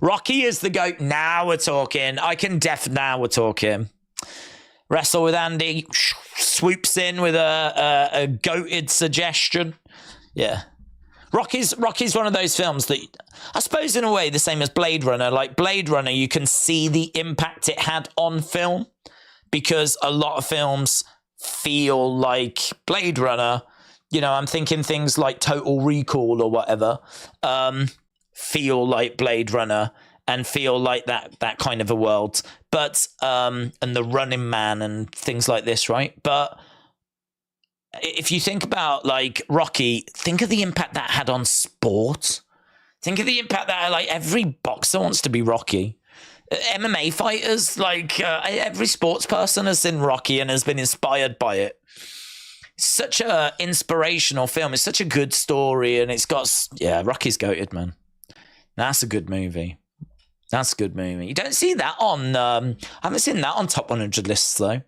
Rocky is the GOAT. Now we're talking. Now we're talking. Wrestle with Andy. Swoops in with a goated suggestion. Yeah. Rocky's one of those films that, I suppose in a way, the same as Blade Runner. Like Blade Runner, you can see the impact it had on film, because a lot of films feel like Blade Runner. You know, I'm thinking things like Total Recall or whatever, feel like Blade Runner and feel like that kind of a world. But, and The Running Man and things like this, right? But if you think about like Rocky, think of the impact that had on sport. Think of the impact that like every boxer wants to be Rocky. MMA fighters, like every sports person has seen Rocky and has been inspired by it. It's such a inspirational film. It's such a good story, and it's got, yeah, Rocky's goated, man. That's a good movie. That's a good movie. You don't see that on, I haven't seen that on top 100 lists though.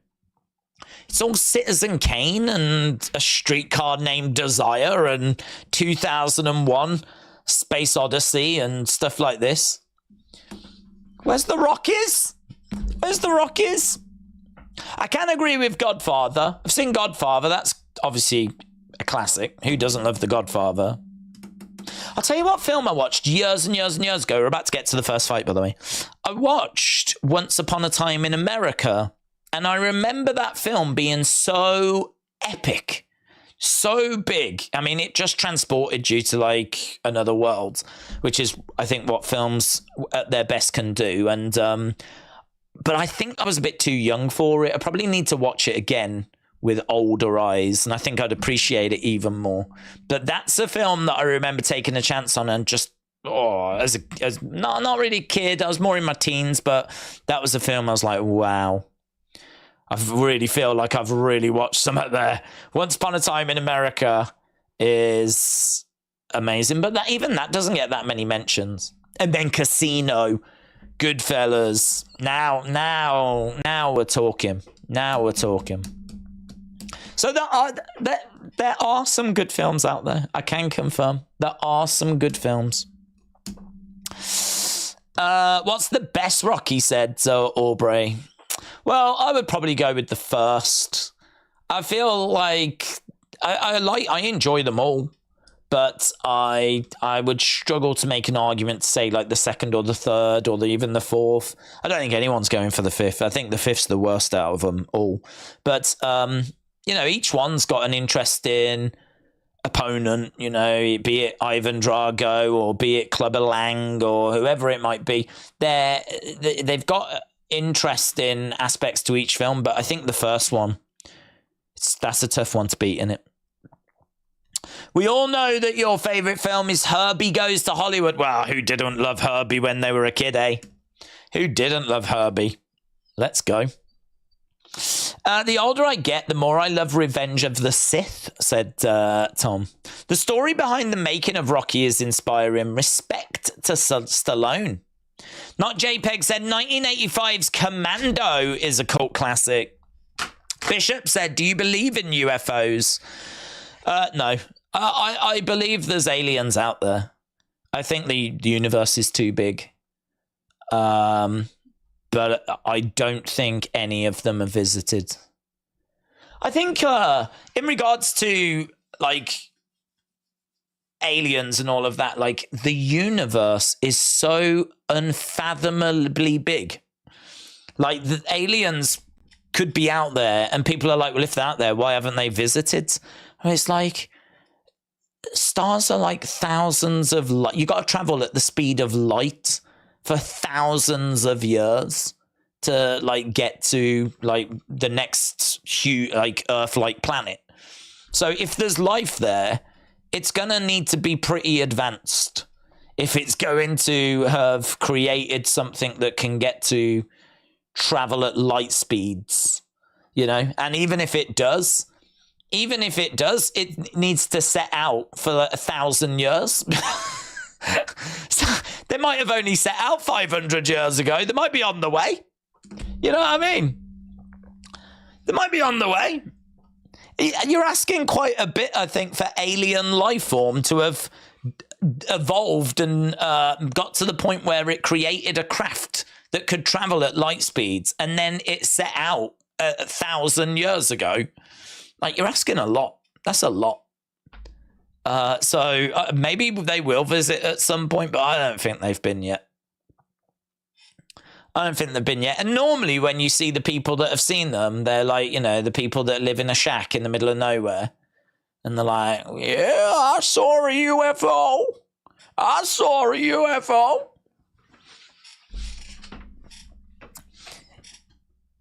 It's all Citizen Kane and A Streetcar Named Desire and 2001 Space Odyssey and stuff like this. Where's the Rockies? Where's the Rockies? I can agree with Godfather. I've seen Godfather. That's obviously a classic. Who doesn't love The Godfather? I'll tell you what film I watched years and years and years ago. We're about to get to the first fight, by the way. I watched Once Upon a Time in America. And I remember that film being so epic. So big. I mean, it just transported you to like another world, which is, I think, what films at their best can do. And but I think I was a bit too young for it. I probably need to watch it again with older eyes, and I think I'd appreciate it even more. But that's a film that I remember taking a chance on, and just as not really a kid. I was more in my teens, but that was a film I was like, wow. I really feel like I've really watched something there. Once Upon a Time in America is amazing, but even that doesn't get that many mentions. And then Casino, Goodfellas. Now we're talking. Now we're talking. So there are some good films out there. I can confirm there are some good films. What's the best Rocky, said Aubrey? Well, I would probably go with the first. I feel like I enjoy them all, but I would struggle to make an argument to say like the second or the third or even the fourth. I don't think anyone's going for the fifth. I think the fifth's the worst out of them all. But you know, each one's got an interesting opponent. You know, be it Ivan Drago or be it Clubber Lang or whoever it might be. They've got interesting aspects to each film, but I think the first one, that's a tough one to beat, isn't it? We all know that your favorite film is Herbie Goes to Hollywood. Well, who didn't love Herbie when they were a kid, eh? Who didn't love Herbie? Let's go. The older I get, the more I love Revenge of the Sith, said Tom. The story behind the making of Rocky is inspiring. Respect to Stallone. Not JPEG said 1985's Commando is a cult classic. Bishop said, do you believe in UFOs? No. I believe there's aliens out there. I think the universe is too big. But I don't think any of them are visited. I think in regards to like aliens and all of that, like the universe is so unfathomably big. Like the aliens could be out there and people are like, well, if they're out there, why haven't they visited? And it's like stars are like thousands of light. You got to travel at the speed of light for thousands of years to like get to like the next huge like Earth-like planet. So if there's life there, it's going to need to be pretty advanced if it's going to have created something that can get to travel at light speeds, you know? And even if it does, it needs to set out for 1,000 years. So they might have only set out 500 years ago. They might be on the way. You know what I mean? They might be on the way. You're asking quite a bit, I think, for alien life form to have evolved and got to the point where it created a craft that could travel at light speeds, and then it set out 1,000 years ago. Like, you're asking a lot. That's a lot. So maybe they will visit at some point, but I don't think they've been yet. I don't think they've been yet. And normally when you see the people that have seen them, they're like, you know, the people that live in a shack in the middle of nowhere. And they're like, yeah, I saw a UFO. I saw a UFO.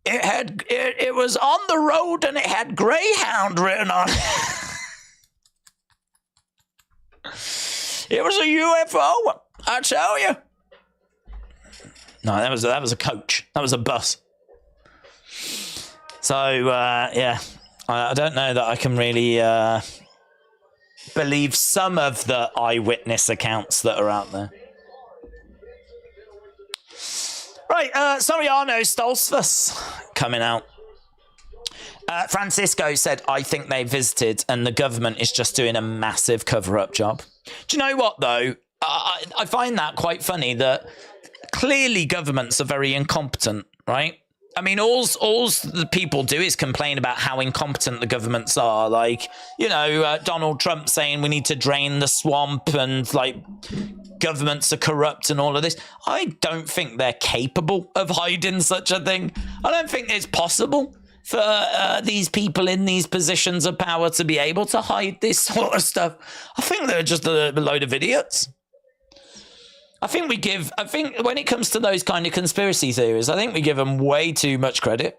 It was on the road and it had Greyhound written on it. It was a UFO, I tell you. No, that was a coach. That was a bus. So, yeah, I don't know that I can really believe some of the eyewitness accounts that are out there. Right, Soriano Stoltzfus coming out. Francisco said, I think they visited and the government is just doing a massive cover-up job. Do you know what, though? I find that quite funny that clearly governments are very incompetent, right? I mean, all the people do is complain about how incompetent the governments are. Like, you know, Donald Trump saying we need to drain the swamp and, like, governments are corrupt and all of this. I don't think they're capable of hiding such a thing. I don't think it's possible for these people in these positions of power to be able to hide this sort of stuff. I think they're just a load of idiots. I think when it comes to those kind of conspiracy theories, I think we give them way too much credit.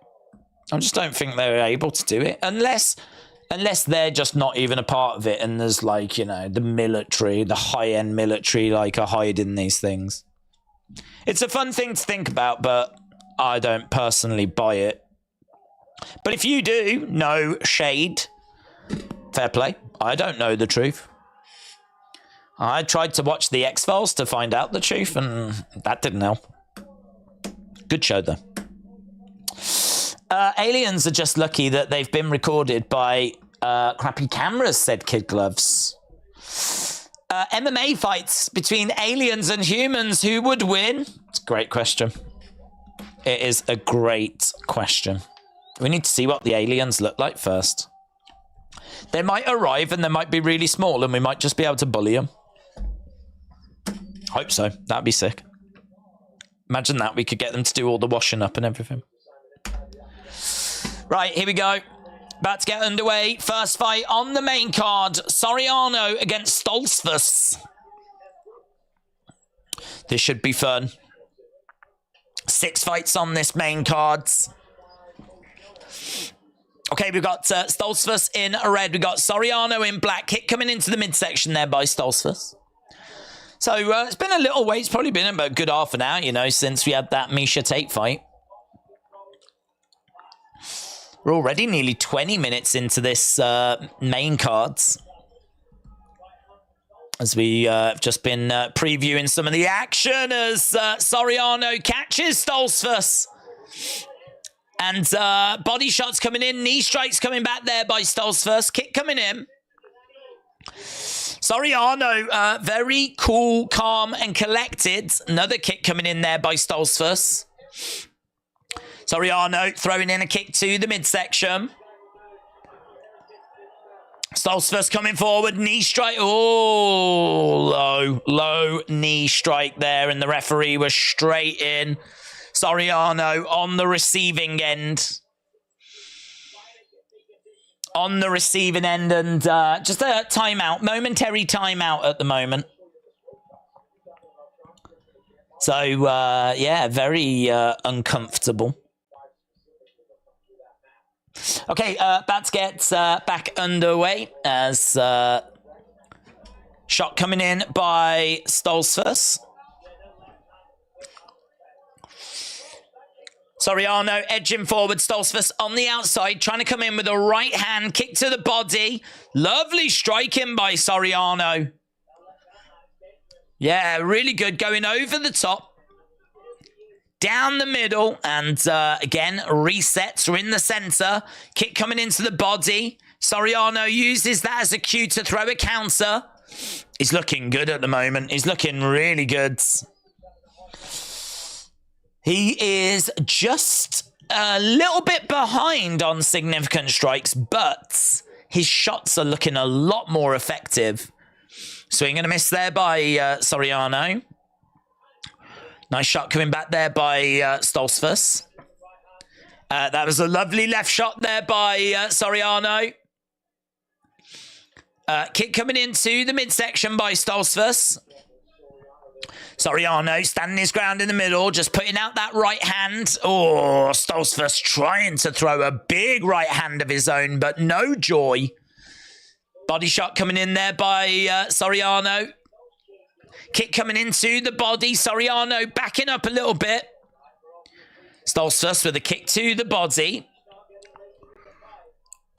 I just don't think they're able to do it unless they're just not even a part of it. And there's, like, you know, the military, the high-end military, like, are hiding these things. It's a fun thing to think about, but I don't personally buy it. But if you do, no shade. Fair play. I don't know the truth. I tried to watch the X-Files to find out the truth, and that didn't help. Good show, though. Aliens are just lucky that they've been recorded by crappy cameras, said Kid Gloves. MMA fights between aliens and humans, who would win? It's a great question. It is a great question. We need to see what the aliens look like first. They might arrive and they might be really small and we might just be able to bully them. Hope so. That'd be sick. Imagine that. We could get them to do all the washing up and everything. Right, here we go. About to get underway. First fight on the main card. Soriano against Stoltzfus. This should be fun. 6 fights on this main card. Okay, we've got Stoltzfus in red. We've got Soriano in black. Kick coming into the midsection there by Stoltzfus. So it's been a little wait. It's probably been about a good half an hour, you know, since we had that Misha Tate fight. We're already nearly 20 minutes into this main cards. As we have just been previewing some of the action as Soriano catches Stoltzfus. And body shots coming in. Knee strikes coming back there by Stoltzfus. Kick coming in. Soriano, very cool, calm, and collected. Another kick coming in there by Stoltzfus. Soriano throwing in a kick to the midsection. Stoltzfus coming forward. Knee strike. Oh, low knee strike there. And the referee was straight in. Soriano on the receiving end. On the receiving end, and just a timeout, momentary timeout at the moment. So, yeah, very uncomfortable. Okay, about to get back underway as shot coming in by Stoltzfus. Soriano edging forward. Stoltzfus on the outside, trying to come in with a right hand kick to the body. Lovely striking by Soriano. Yeah, really good. Going over the top. down the middle, and again, resets. We're in the center. Kick coming into the body. Soriano uses that as a cue to throw a counter. He's looking good at the moment. He's looking really good. He is just a little bit behind on significant strikes, but his shots are looking a lot more effective. Swing and a miss there by Soriano. Nice shot coming back there by Stoltzfus. That was a lovely left shot there by Soriano. Kick coming into the midsection by Stoltzfus. Soriano standing his ground in the middle, just putting out that right hand. Oh, Stoltzfus trying to throw a big right hand of his own, but no joy. Body shot coming in there by Soriano. Kick coming into the body. Soriano backing up a little bit. Stoltzfus with a kick to the body.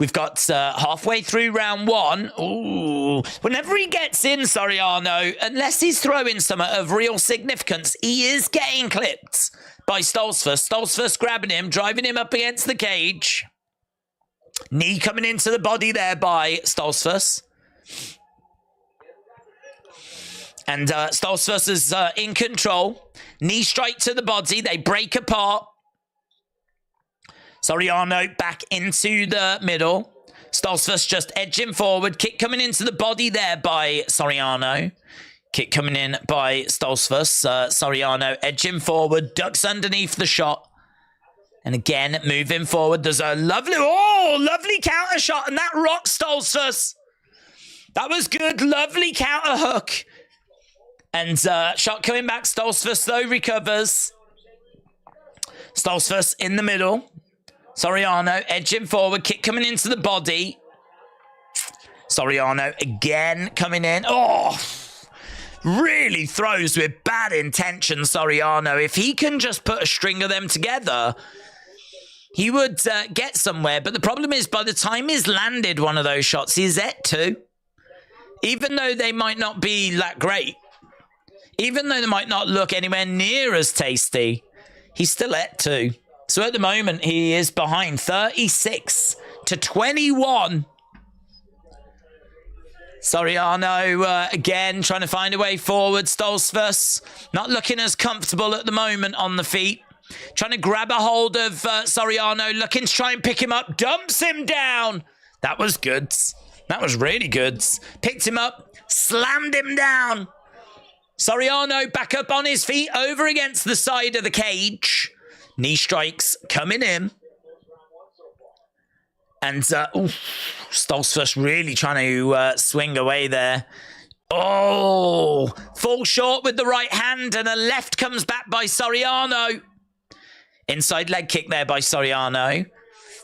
We've got halfway through round one. Ooh. Whenever he gets in, Soriano, unless he's throwing some of real significance, he is getting clipped by Stoltzfus. Stoltzfus grabbing him, driving him up against the cage. Knee coming into the body there by Stoltzfus. And Stoltzfus is in control. Knee straight to the body. They break apart. Soriano back into the middle. Stoltzfus just edging forward. Kick coming into the body there by Soriano. Kick coming in by Stoltzfus. Soriano edging forward. Ducks underneath the shot. And again, moving forward. There's a lovely counter shot. And that rocks Stoltzfus. That was good. Lovely counter hook. And shot coming back. Stoltzfus, though, recovers. Stoltzfus in the middle. Soriano edging forward. Kick coming into the body. Soriano again coming in. Oh, really throws with bad intention, Soriano. If he can just put a string of them together, he would get somewhere. But the problem is, by the time he's landed one of those shots, he's at two. Even though they might not be that great, even though they might not look anywhere near as tasty, he's still at two. So at the moment, he is behind 36-21. Soriano again trying to find a way forward. Stoltzfus not looking as comfortable at the moment on the feet. Trying to grab a hold of Soriano, looking to try and pick him up. Dumps him down. That was good. That was really good. Picked him up, slammed him down. Soriano back up on his feet, over against the side of the cage. Knee strikes coming in. And Stoltzfus really trying to swing away there. Oh, fall short with the right hand, and a left comes back by Soriano. Inside leg kick there by Soriano.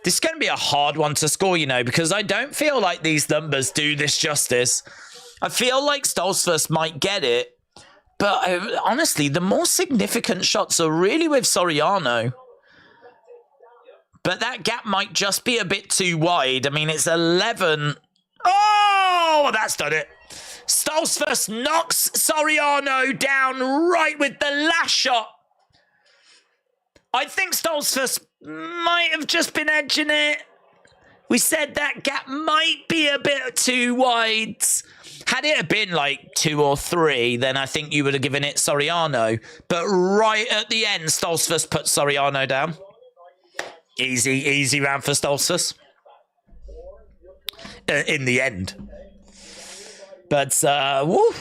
This is going to be a hard one to score, you know, because I don't feel like these numbers do this justice. I feel like Stoltzfus might get it. But honestly, the more significant shots are really with Soriano. But that gap might just be a bit too wide. I mean, it's 11. Oh, that's done it. Stoltzfus knocks Soriano down right with the last shot. I think Stoltzfus might have just been edging it. We said that gap might be a bit too wide. Had it been like 2 or 3, then I think you would have given it Soriano. But right at the end, Stoltzfus put Soriano down. Easy round for Stoltzfus. In the end. But, woo.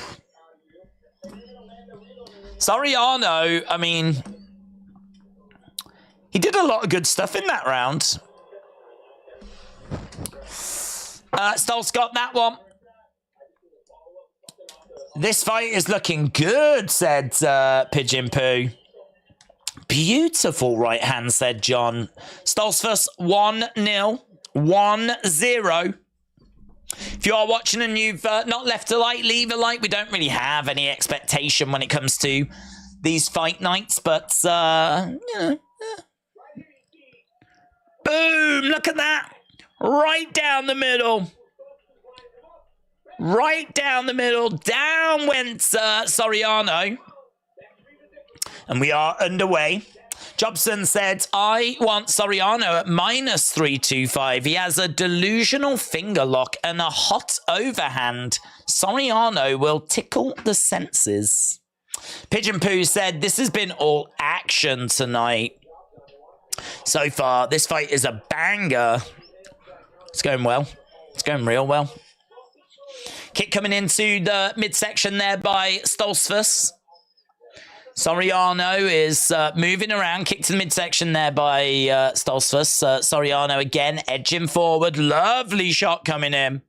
Soriano, I mean, he did a lot of good stuff in that round. Stoltz got that one. This fight is looking good, said Pigeon Poo. Beautiful right hand, said John. Stoltzfus 1-0. 1-0. If you are watching and you've not left a like, leave a like. We don't really have any expectation when it comes to these fight nights, but, you know. Boom! Look at that. Right down the middle. Right down the middle. Down went Soriano. And we are underway. Jobson said, I want Soriano at -325. He has a delusional finger lock and a hot overhand. Soriano will tickle the senses. Pigeon Poo said, this has been all action tonight. So far, this fight is a banger. It's going well. It's going real well. Kick coming into the midsection there by Stoltzfus. Soriano is moving around. Kick to the midsection there by Stoltzfus. Soriano again edging forward. Lovely shot coming in.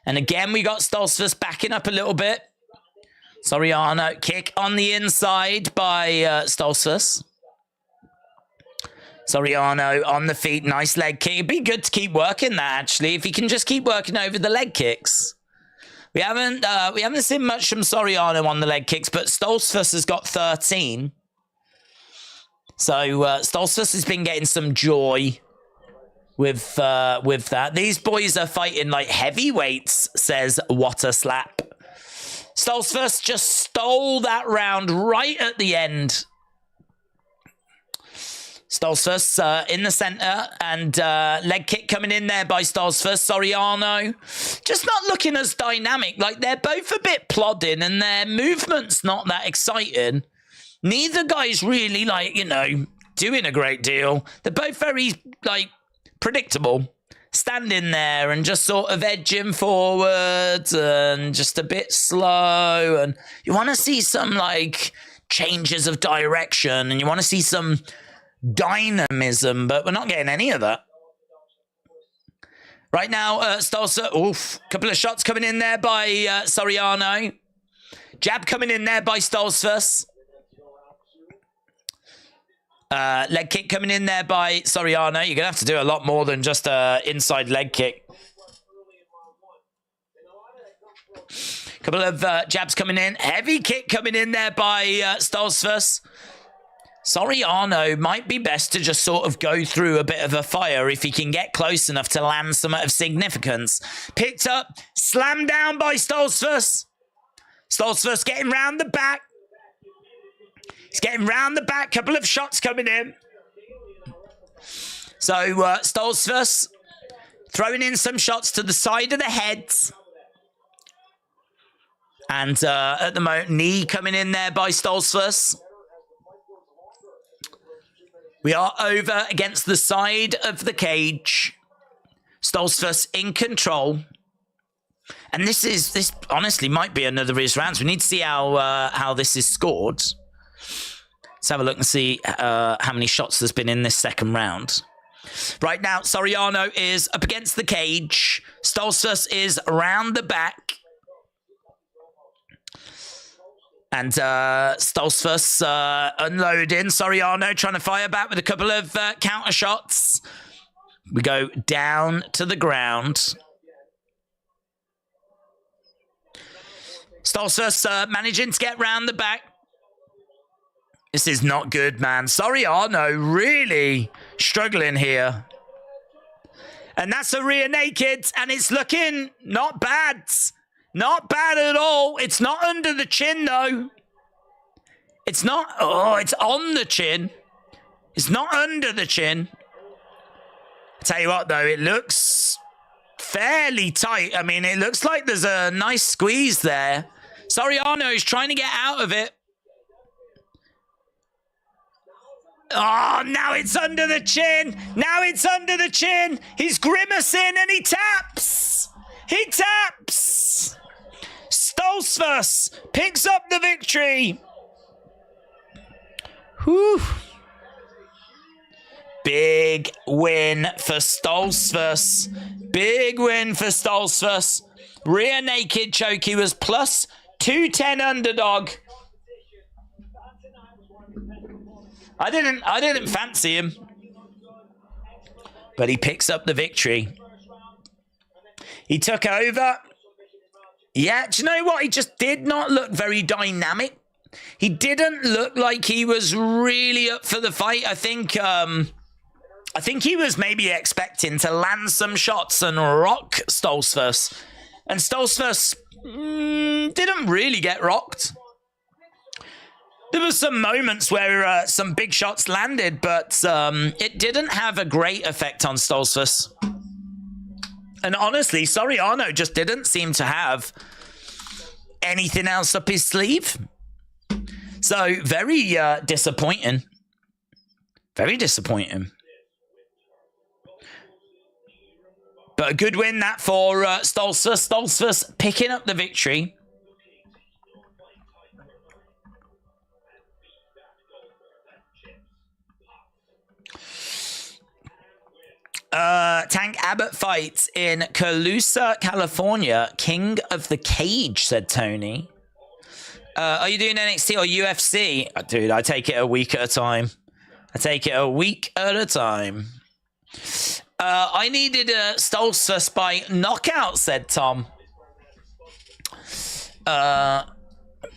And again, we got Stoltzfus backing up a little bit. Soriano, kick on the inside by Stoltzfus. Soriano on the feet, nice leg kick. It'd be good to keep working that, actually, if he can just keep working over the leg kicks. We haven't seen much from Soriano on the leg kicks, but Stoltzfus has got 13. So Stoltzfus has been getting some joy with that. These boys are fighting like heavyweights, says What a Slap. Stoltzfus just stole that round right at the end. Stoltzfus in the center, and leg kick coming in there by Stoltzfus. Soriano just not looking as dynamic. Like, they're both a bit plodding and their movement's not that exciting. Neither guy's really, like, you know, doing a great deal. They're both very, like, predictable. Standing there and just sort of edging forward and just a bit slow. And you want to see some, like, changes of direction, and you want to see some dynamism, but we're not getting any of that. Right now, Stoltzfus, oof, couple of shots coming in there by Soriano. Jab coming in there by Stoltzfus. Leg kick coming in there by Soriano. You're going to have to do a lot more than just an inside leg kick. Couple of jabs coming in. Heavy kick coming in there by Stoltzfus. Soriano might be best to just sort of go through a bit of a fire if he can get close enough to land some of significance. Picked up, slammed down by Stoltzfus. Stoltzfus getting round the back. He's getting round the back. Couple of shots coming in. So Stoltzfus throwing in some shots to the side of the head. And at the moment, knee coming in there by Stoltzfus. We are over against the side of the cage. Stoltzfus in control. And this honestly might be another of his rounds. We need to see how this is scored. Let's have a look and see how many shots there's been in this second round. Right now, Soriano is up against the cage. Stoltzfus is around the back. And Stoltzfus unloading. Soriano trying to fire back with a couple of counter shots. We go down to the ground. Stoltzfus managing to get round the back. This is not good, man. Soriano really struggling here. And that's a rear naked, and it's looking not bad. Not bad at all. It's not under the chin, though. It's not... Oh, it's on the chin. It's not under the chin. I tell you what, though, it looks fairly tight. I mean, it looks like there's a nice squeeze there. Soriano is trying to get out of it. Oh, now it's under the chin. Now it's under the chin. He's grimacing and he taps. He taps. Stoltzfus picks up the victory. Whew. Big win for Stoltzfus. Big win for Stoltzfus. Rear naked choke. He was plus 210 underdog. I didn't fancy him. But he picks up the victory. He took over. Yeah, do you know what? He just did not look very dynamic. He didn't look like he was really up for the fight. I think he was maybe expecting to land some shots and rock Stoltzfus. And Stoltzfus didn't really get rocked. There were some moments where some big shots landed, but it didn't have a great effect on Stoltzfus. And honestly, Soriano just didn't seem to have anything else up his sleeve. So very disappointing. Very disappointing. But a good win that for Stoltzfus. Stoltzfus picking up the victory. Tank Abbott fights in Calusa, California. King of the Cage, said Tony. Are you doing NXT or UFC? Dude, I take it a week at a time. I take it a week at a time. I needed a Stoltzfus by knockout, said Tom.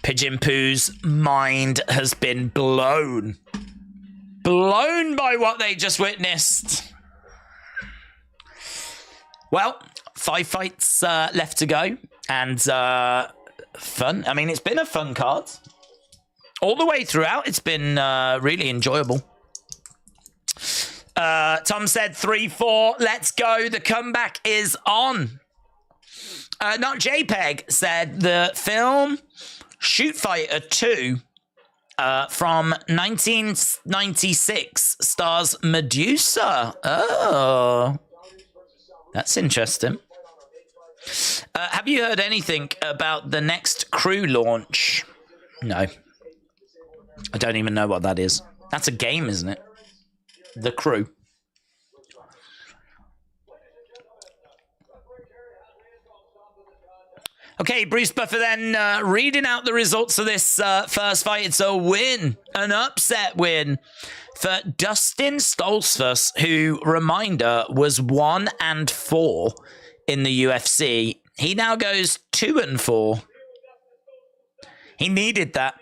Pigeon Poo's mind has been blown. Blown by what they just witnessed. Well, 5 fights left to go. And fun. I mean, it's been a fun card. All the way throughout, it's been really enjoyable. Tom said 3-4. Let's go. The comeback is on. Not JPEG said the film Shoot Fighter 2 from 1996 stars Medusa. Oh, that's interesting. Have you heard anything about the next Crew launch? No. I don't even know what that is. That's a game, isn't it? The Crew. Okay, Bruce Buffer then reading out the results of this first fight. It's a win, an upset win for Dustin Stoltzfus, who, reminder, was 1-4 in the UFC. He now goes 2-4. He needed that.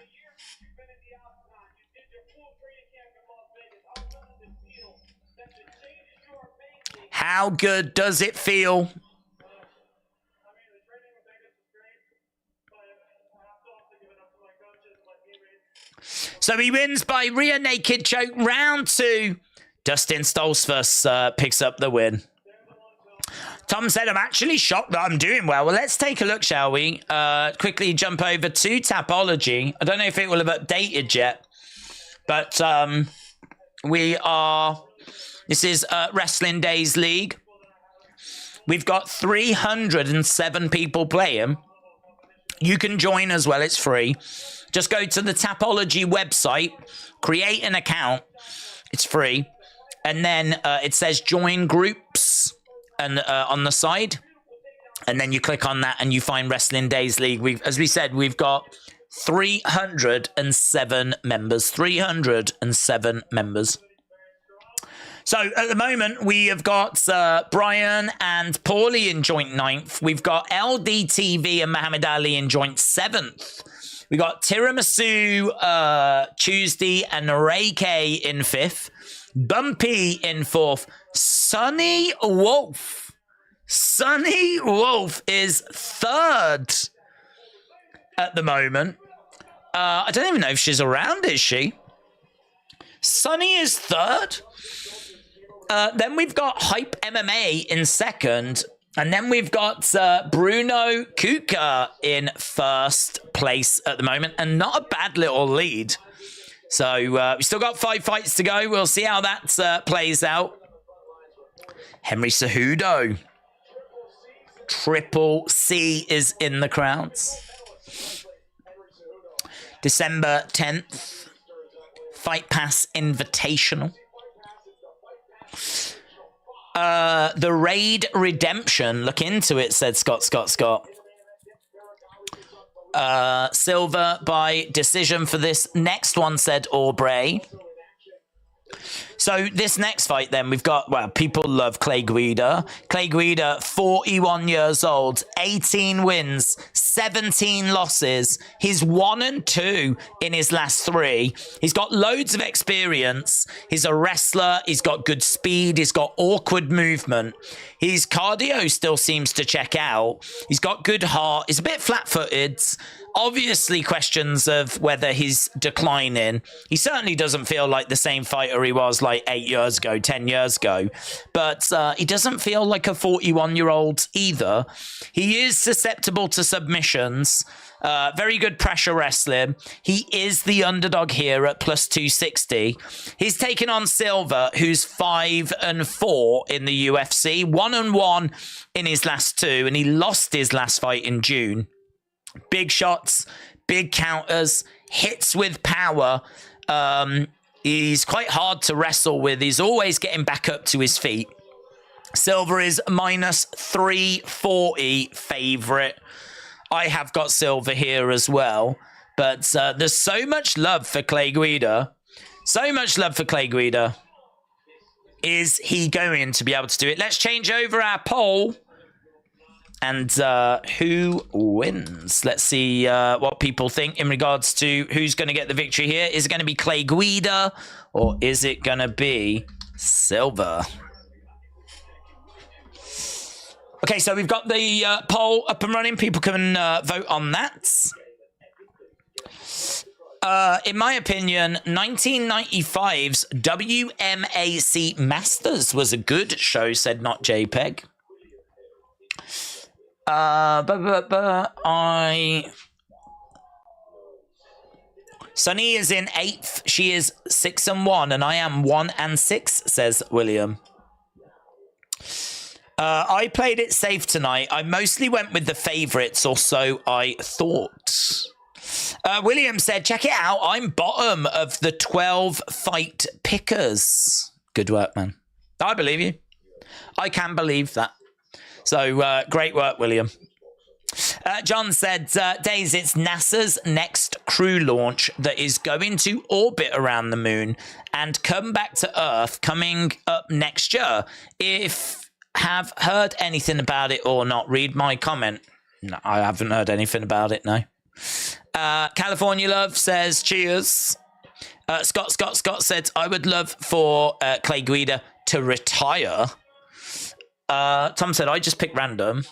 How good does it feel? So he wins by rear naked choke, round 2. Dustin Stoltzfus picks up the win. Tom said, I'm actually shocked that I'm doing well. Well, let's take a look, shall we? Quickly jump over to Tapology. I don't know if it will have updated yet, but this is Wrestling Days League. We've got 307 people playing. You can join as well. It's free. Just go to the Tapology website, create an account. It's free. And then it says join groups and on the side. And then you click on that and you find Wrestling Days League. As we said, we've got 307 members. 307 members. So at the moment, we have got Brian and Paulie in joint 9th. We've got LDTV and Muhammad Ali in joint 7th. We got Tiramisu Tuesday and Ray K in 5th. Bumpy in 4th. Sunny Wolf. Sunny Wolf is 3rd at the moment. I don't even know if she's around, is she? Sunny is 3rd. Then we've got Hype MMA in 2nd. And then we've got Bruno Kuka in 1st place at the moment. And not a bad little lead. So we've still got 5 fights to go. We'll see how that plays out. Henry Cejudo. Triple C is in the crowds. December 10th. Fight Pass Invitational. The Raid Redemption. Look into it, said Scott. Silver by decision for this next one, said Aubrey. So this next fight then, we've got, well, people love Clay Guida. Clay Guida, 41 years old, 18 wins, 17 losses. He's 1-2 in his last 3. He's got loads of experience. He's a wrestler. He's got good speed. He's got awkward movement. His cardio still seems to check out. He's got good heart. He's a bit flat-footed. Obviously questions of whether he's declining. He certainly doesn't feel like the same fighter he was like 8 years ago, 10 years ago. But he doesn't feel like a 41-year-old either. He is susceptible to submissions. Very good pressure wrestling. He is the underdog here at plus 260. He's taken on Silva, who's 5-4 in the UFC, 1-1 in his last 2, and he lost his last fight in June. Big shots, big counters, hits with power. He's quite hard to wrestle with. He's always getting back up to his feet. Silva is minus 340 favorite. I have got Silva here as well. But there's so much love for Clay Guida. So much love for Clay Guida. Is he going to be able to do it? Let's change over our poll. And who wins? Let's see what people think in regards to who's going to get the victory here. Is it going to be Clay Guida or is it going to be Silva? Okay, so we've got the poll up and running. People can vote on that. In my opinion, 1995's WMAC Masters was a good show, said Not JPEG. Sunny is in 8th. She is 6-1, and I am 1-6, says William. I played it safe tonight. I mostly went with the favorites, or so I thought. William said, check it out. I'm bottom of the 12 fight pickers. Good work, man. I believe you. I can believe that. So, great work, William. John said, Days, it's NASA's next crew launch that is going to orbit around the moon and come back to Earth coming up next year. If have heard anything about it or not, read my comment. No, I haven't heard anything about it, no. California Love says, cheers. Scott said, I would love for Clay Guida to retire. Tom said, I just picked random.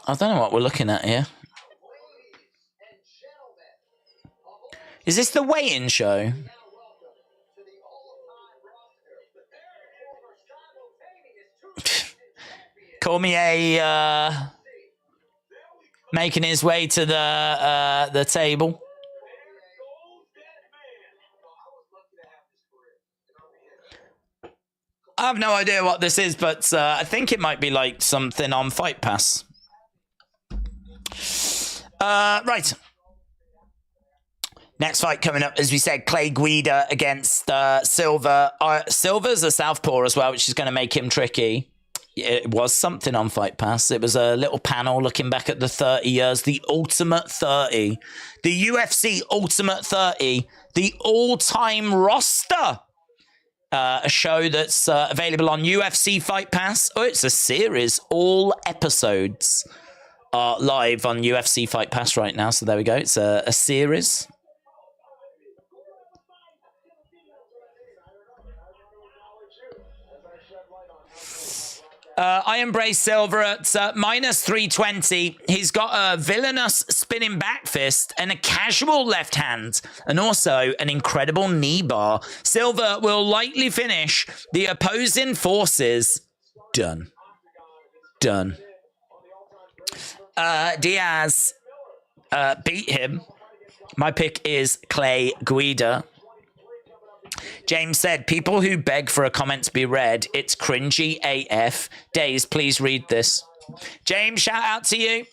I don't know what we're looking at here. Is this the weigh-in show? Cormier making his way to the table. I have no idea what this is, but I think it might be like something on Fight Pass. Right. Next fight coming up, as we said, Clay Guida against Silva. Silva's a southpaw as well, which is going to make him tricky. It was something on Fight Pass. It was a little panel looking back at the 30 years, the Ultimate 30, the UFC Ultimate 30, the all-time roster. A show that's available on UFC Fight Pass. Oh, it's a series. All episodes are live on UFC Fight Pass right now. So there we go. It's a series. I embrace Silva at minus 320. He's got a villainous spinning back fist and a casual left hand, and also an incredible knee bar. Silva will likely finish the opposing forces. Done. Diaz beat him. My pick is Clay Guida. James said, people who beg for a comment to be read, it's cringy AF. Days, please read this. James, shout out to you.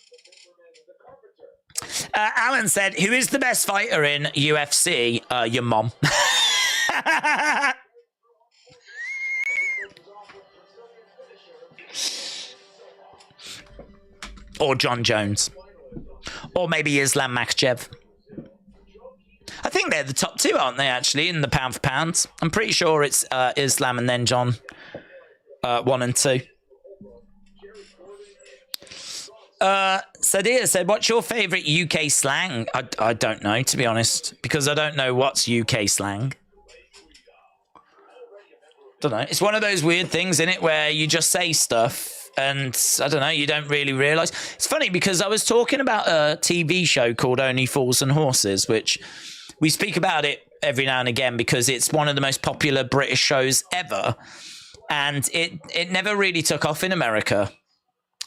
Alan said, who is the best fighter in UFC? Your mom. or John Jones, or maybe Islam Makhachev. I think they're the top two, aren't they, actually, in the pound for pound? I'm pretty sure it's Islam and then John, 1 and 2. Sadia said, what's your favourite UK slang? I don't know, to be honest, because I don't know what's UK slang. Don't know. It's one of those weird things, isn't it, where you just say stuff and, I don't know, you don't really realise. It's funny because I was talking about a TV show called Only Fools and Horses, which we speak about it every now and again because it's one of the most popular British shows ever. And it never really took off in America.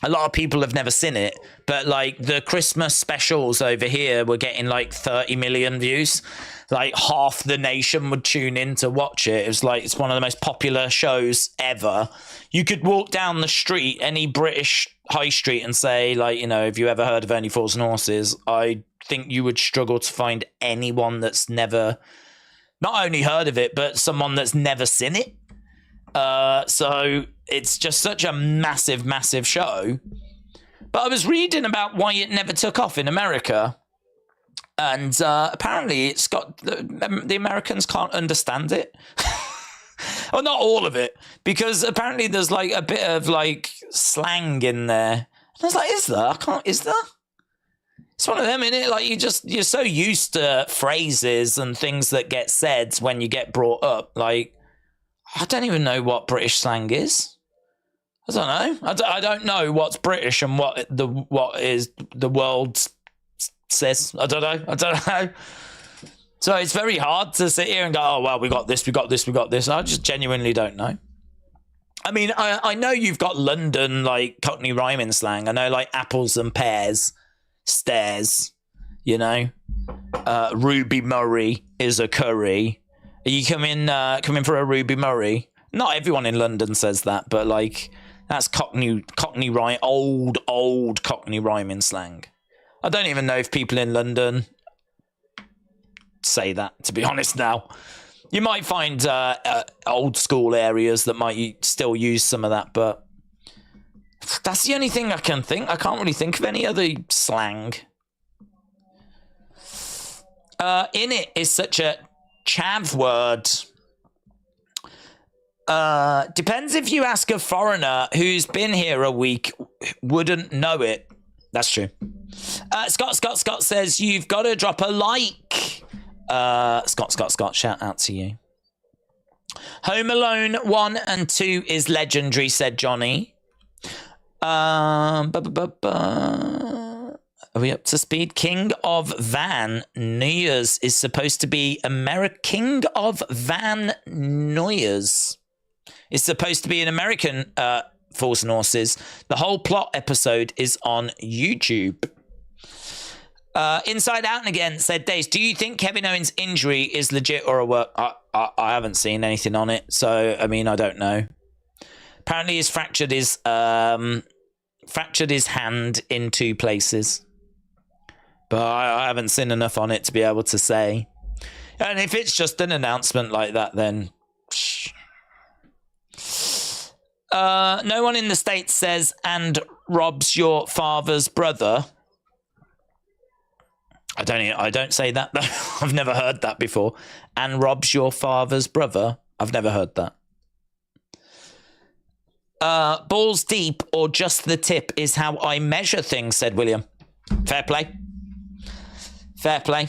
A lot of people have never seen it, but like the Christmas specials over here were getting like 30 million views. Like half the nation would tune in to watch it. It was like, it's one of the most popular shows ever. You could walk down the street, any British high street, and say, like, you know, have you ever heard of Only Fools and Horses? I think you would struggle to find anyone that's never, not only heard of it, but someone that's never seen it. So it's just such a massive, massive show. But I was reading about why it never took off in America. And apparently it's got, the Americans can't understand it. Well, not all of it, because apparently there's like a bit of like slang in there. And I was like, is there? Is there? It's one of them, isn't it? Like you're so used to phrases and things that get said when you get brought up. Like, I don't even know what British slang is. I don't know. I don't know what's British and what is the world says. I don't know. So it's very hard to sit here and go, oh, well, we got this. I just genuinely don't know. I mean, I know you've got London, like, Cockney rhyming slang. I know, like, apples and pears, stairs, you know. Ruby Murray is a curry. Are you coming for a Ruby Murray? Not everyone in London says that, but, like, that's Cockney rhyme, old Cockney rhyming slang. I don't even know if people in London say that, to be honest now. You might find old school areas that might still use some of that, but that's the only thing I can think. I can't really think of any other slang. In it is such a chav word. Depends if you ask a foreigner who's been here a week, wouldn't know it. That's true. Scott says, you've got to drop a like. Scott, shout out to you. Home Alone 1 and 2 is legendary, said Johnny. Are we up to speed? King of Van Nuys is supposed to be King of Van Nuys is supposed to be an American Fools and Horses. The whole plot episode is on YouTube. Inside Out and Again said, Days, do you think Kevin Owens' injury is legit or a work? I haven't seen anything on it, so I mean, I don't know. Apparently, he's fractured his hand in 2 places, but I haven't seen enough on it to be able to say. And if it's just an announcement like that, then no one in the States says, and Rob's your father's brother. I don't say that, though. I've never heard that before. And Rob's your father's brother. I've never heard that. Balls deep or just the tip is how I measure things, said William. Fair play. Fair play.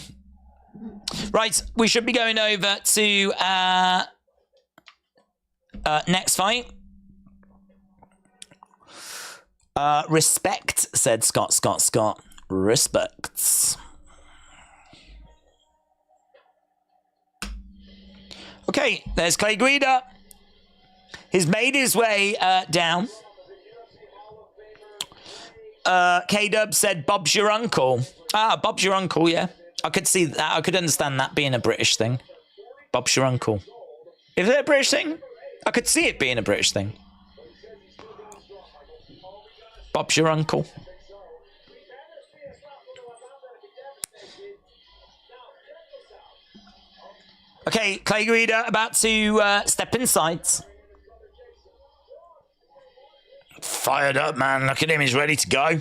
Right, we should be going over to next fight. Respect, said Scott. Respects. Okay, there's Clay Guida. He's made his way down. K-Dub said, Bob's your uncle. Ah, Bob's your uncle, yeah. I could see that. I could understand that being a British thing. Bob's your uncle. Is it a British thing? I could see it being a British thing. Bob's your uncle. Okay, Clay Guida about to step inside. Fired up, man. Look at him. He's ready to go.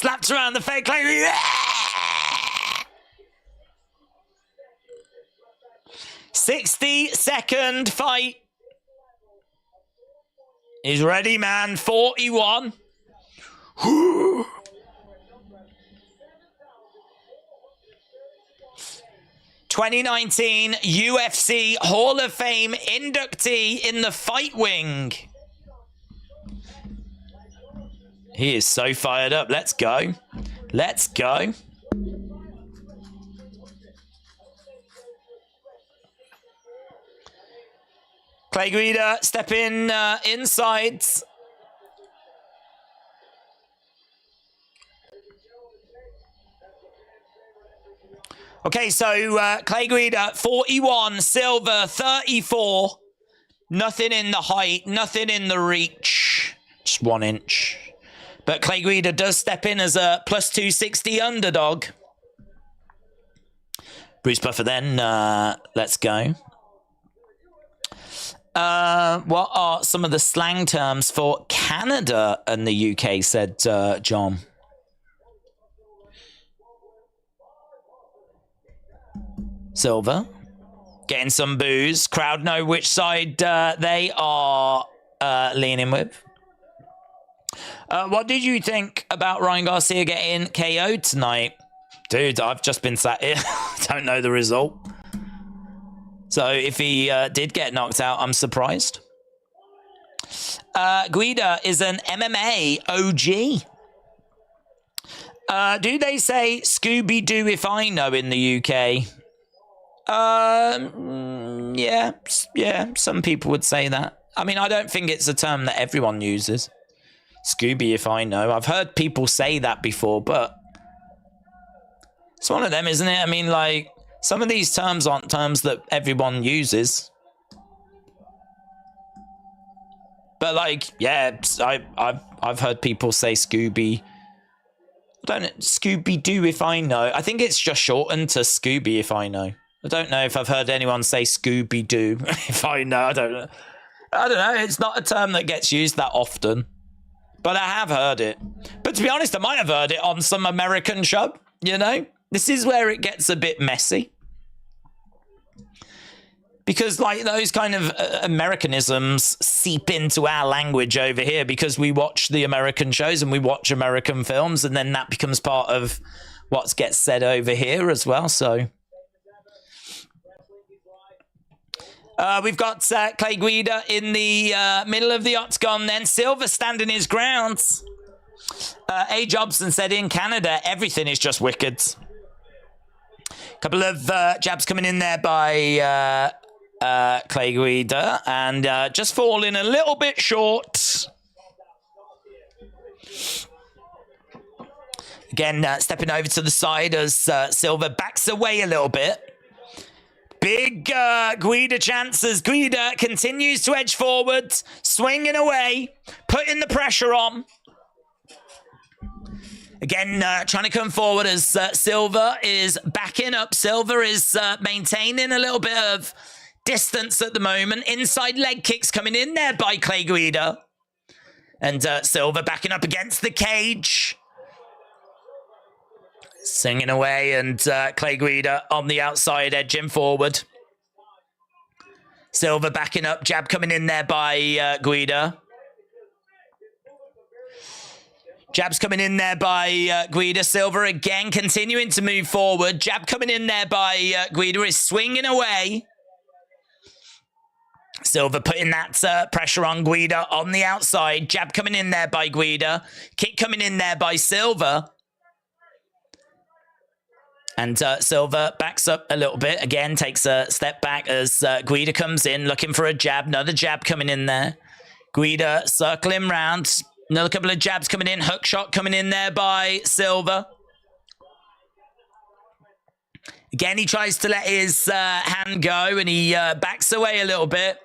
Slapped around the face. Clay Guida. 60-second fight. He's ready, man. 41. 2019 UFC Hall of Fame inductee in the fight wing. He is so fired up. Let's go. Let's go. Clay Guida stepping inside. Okay, so Clay Guida, 41, Silva, 34. Nothing in the height, nothing in the reach. Just 1 inch. But Clay Guida does step in as a plus 260 underdog. Bruce Buffer then, let's go. What are some of the slang terms for Canada and the UK, said John. Silva. Getting some boos. Crowd know which side they are leaning with. What did you think about Ryan Garcia getting KO'd tonight? Dude, I've just been sat here. Don't know the result. So if he did get knocked out, I'm surprised. Guida is an MMA OG. Do they say Scooby-Doo if I know in the UK? Yeah, some people would say that. I mean, I don't think it's a term that everyone uses. Scooby if I know. I've heard people say that before, but it's one of them, isn't it? I mean, like, some of these terms aren't terms that everyone uses. But like, yeah, I've heard people say Scooby. I don't know, Scooby-Doo if I know. I think it's just shortened to Scooby if I know. I don't know if I've heard anyone say Scooby-Doo if I know. I don't know. It's not a term that gets used that often. But I have heard it. But to be honest, I might have heard it on some American show, you know? This is where it gets a bit messy. Because, like, those kind of Americanisms seep into our language over here because we watch the American shows and we watch American films, and then that becomes part of what gets said over here as well, so... we've got Clay Guida in the middle of the octagon, then Silva standing his ground. A. Jobson said in Canada, everything is just wicked. Couple of jabs coming in there by Clay Guida, and just falling a little bit short. Again, stepping over to the side as Silva backs away a little bit. Big Guida chances. Guida continues to edge forward, swinging away, putting the pressure on. Again, trying to come forward as Silva is backing up. Silva is maintaining a little bit of distance at the moment. Inside leg kicks coming in there by Clay Guida. And Silva backing up against the cage. Singing away, and Clay Guida on the outside, edging forward. Silva backing up, jab coming in there by Guida. Jabs coming in there by Guida. Silva again continuing to move forward. Jab coming in there by Guida is swinging away. Silva putting that pressure on Guida on the outside. Jab coming in there by Guida. Kick coming in there by Silva. And Silva backs up a little bit. Again, takes a step back as Guida comes in, looking for a jab. Another jab coming in there. Guida circling round. Another couple of jabs coming in. Hook shot coming in there by Silva. Again, he tries to let his hand go, and he backs away a little bit.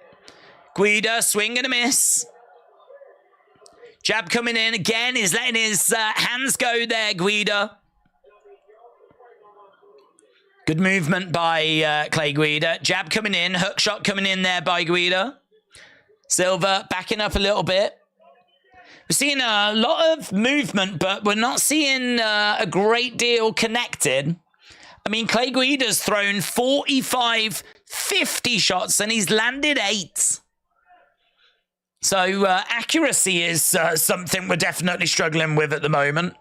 Guida, swing and a miss. Jab coming in. Again, he's letting his hands go there, Guida. Good movement by Clay Guida. Jab coming in. Hook shot coming in there by Guida. Silva backing up a little bit. We're seeing a lot of movement, but we're not seeing a great deal connected. I mean, Clay Guida's thrown 45, 50 shots, and he's landed 8. So accuracy is something we're definitely struggling with at the moment.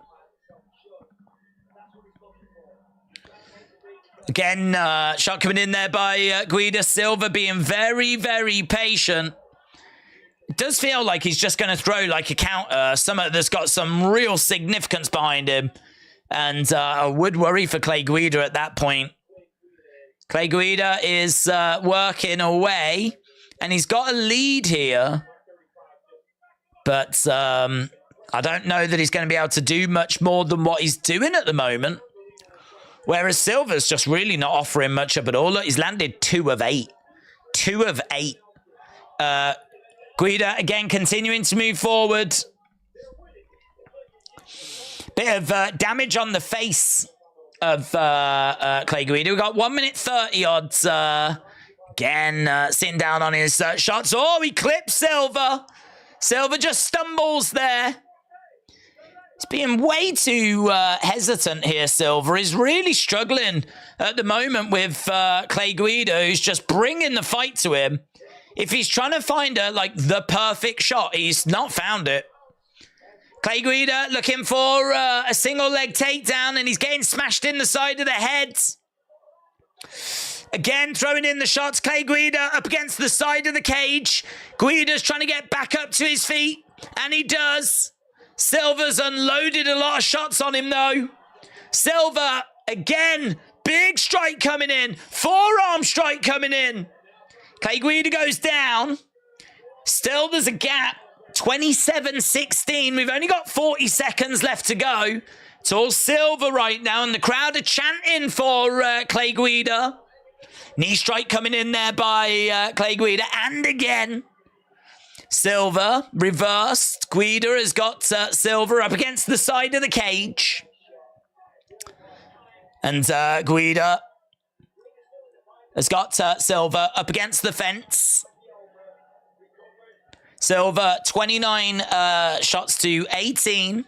Again, shot coming in there by Guida. Silva being very, very patient. It does feel like he's just going to throw like a counter, that's got some real significance behind him. And I would worry for Clay Guida at that point. Clay Guida is working away, and he's got a lead here. But I don't know that he's going to be able to do much more than what he's doing at the moment. Whereas Silva's just really not offering much up at all. Look, he's landed 2 of 8. 2 of 8. Guida, again, continuing to move forward. Bit of damage on the face of Clay Guida. We've got 1 minute 30 odds. Again, sitting down on his shots. Oh, he clips Silva. Silva just stumbles there. He's being way too hesitant here, Silva. He's really struggling at the moment with Clay Guida, who's just bringing the fight to him. If he's trying to find the perfect shot, he's not found it. Clay Guida looking for a single leg takedown, and he's getting smashed in the side of the head. Again, throwing in the shots. Clay Guida up against the side of the cage. Guida's trying to get back up to his feet, and he does. Silva's unloaded a lot of shots on him, though. Silva, again, big strike coming in. Forearm strike coming in. Clay Guida goes down. Still, there's a gap. 27-16. We've only got 40 seconds left to go. It's all Silva right now, and the crowd are chanting for Clay Guida. Knee strike coming in there by Clay Guida. And again, Silva reversed. Guida has got Silva up against the side of the cage. And Guida has got Silva up against the fence. Silva, 29 shots to 18.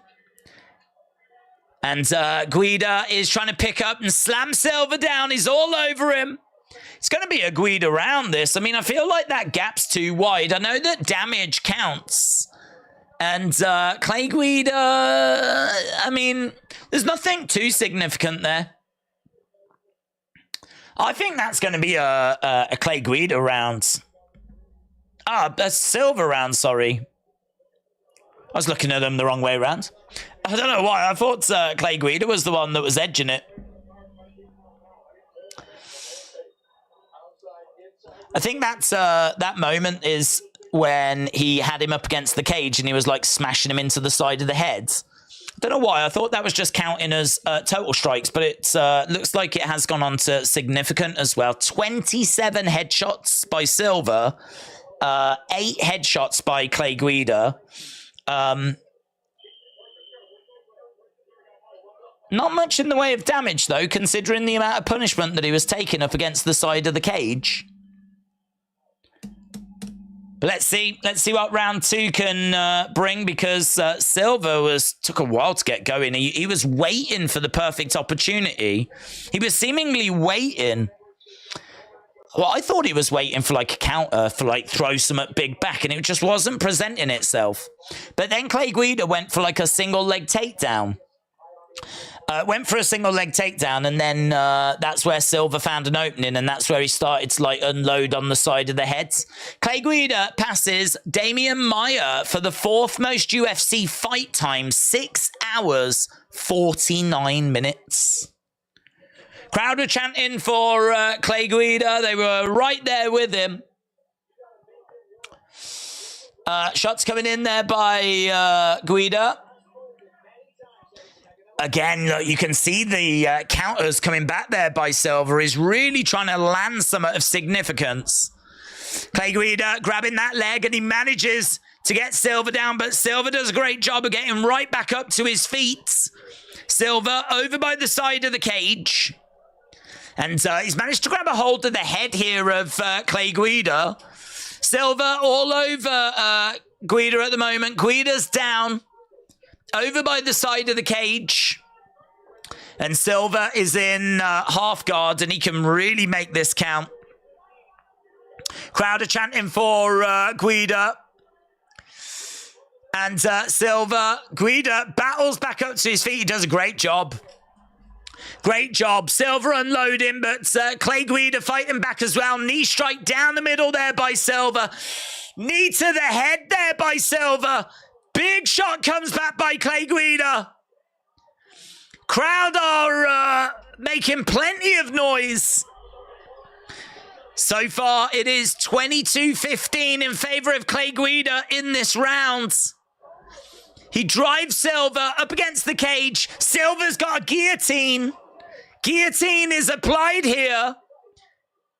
And Guida is trying to pick up and slam Silva down. He's all over him. It's going to be a Guida round, this. I mean, I feel like that gap's too wide. I know that damage counts. And Clay Guida, I mean, there's nothing too significant there. I think that's going to be a Clay Guida round. A Silva round, sorry. I was looking at them the wrong way around. I don't know why. I thought Clay Guida was the one that was edging it. I think that's that moment is when he had him up against the cage and he was like smashing him into the side of the head. I don't know why. I thought that was just counting as total strikes, but it looks like it has gone on to significant as well. 27 headshots by Silva, 8 headshots by Clay Guida. Not much in the way of damage, though, considering the amount of punishment that he was taking up against the side of the cage. But let's see what round 2 can bring, because Silva took a while to get going. He was waiting for the perfect opportunity. He was seemingly waiting. Well, I thought he was waiting for like a counter, for like throw some at big back, and it just wasn't presenting itself. But then Clay Guida went for like a single leg takedown. Went for a single leg takedown, and then that's where Silva found an opening, and that's where he started to like unload on the side of the heads. Clay Guida passes Damian Maia for the 4th most UFC fight time, 6 hours, 49 minutes. Crowd were chanting for Clay Guida. They were right there with him. Shots coming in there by Guida. Again, look, you can see the counters coming back there by Silva. He's really trying to land some of significance. Clay Guida grabbing that leg, and he manages to get Silva down, but Silva does a great job of getting right back up to his feet. Silva over by the side of the cage. And he's managed to grab a hold of the head here of Clay Guida. Silva all over Guida at the moment. Guida's down. Over by the side of the cage. And Silva is in half guard, and he can really make this count. Crowd are chanting for Guida. And Silva, Guida battles back up to his feet. He does a great job. Great job. Silva unloading, but Clay Guida fighting back as well. Knee strike down the middle there by Silva. Knee to the head there by Silva. Big shot comes back by Clay Guida. Crowd are making plenty of noise. So far, it is 22-15 in favor of Clay Guida in this round. He drives Silva up against the cage. Silva's got a guillotine. Guillotine is applied here.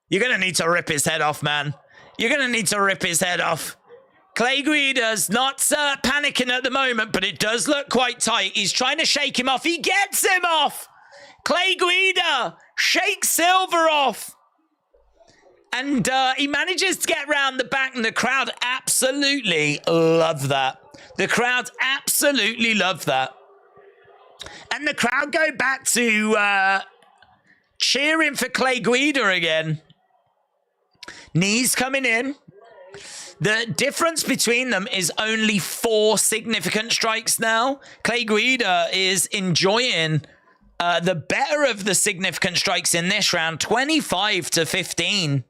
You're going to need to rip his head off, man. You're going to need to rip his head off. Clay Guida's not panicking at the moment, but it does look quite tight. He's trying to shake him off. He gets him off. Clay Guida shakes Silva off. And he manages to get round the back, and the crowd absolutely love that. The crowd absolutely love that. And the crowd go back to cheering for Clay Guida again. Knees coming in. The difference between them is only 4 significant strikes now. Clay Guida is enjoying the better of the significant strikes in this round, 25-15.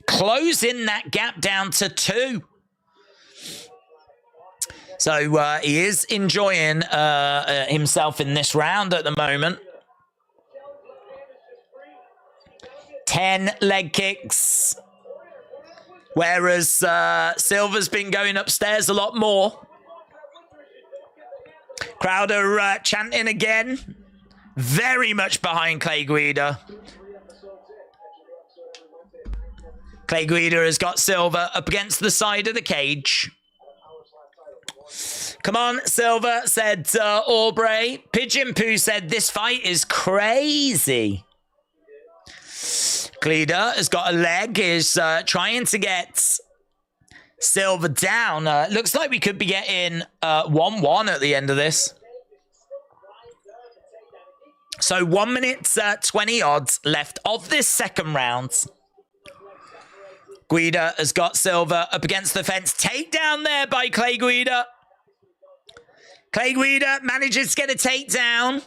Closing that gap down to 2. So he is enjoying himself in this round at the moment. 10 leg kicks. Whereas Silva's been going upstairs a lot more. Crowd are chanting again. Very much behind Clay Guida. Clay Guida has got Silva up against the side of the cage. Come on, Silva, said Aubrey. Pigeon Poo said, this fight is crazy. Guida has got a leg, is trying to get Silva down. Looks like we could be getting 1-1 at the end of this. So 1 minute 20 odds left of this second round. Guida has got Silva up against the fence. Takedown there by Clay Guida. Clay Guida manages to get a takedown.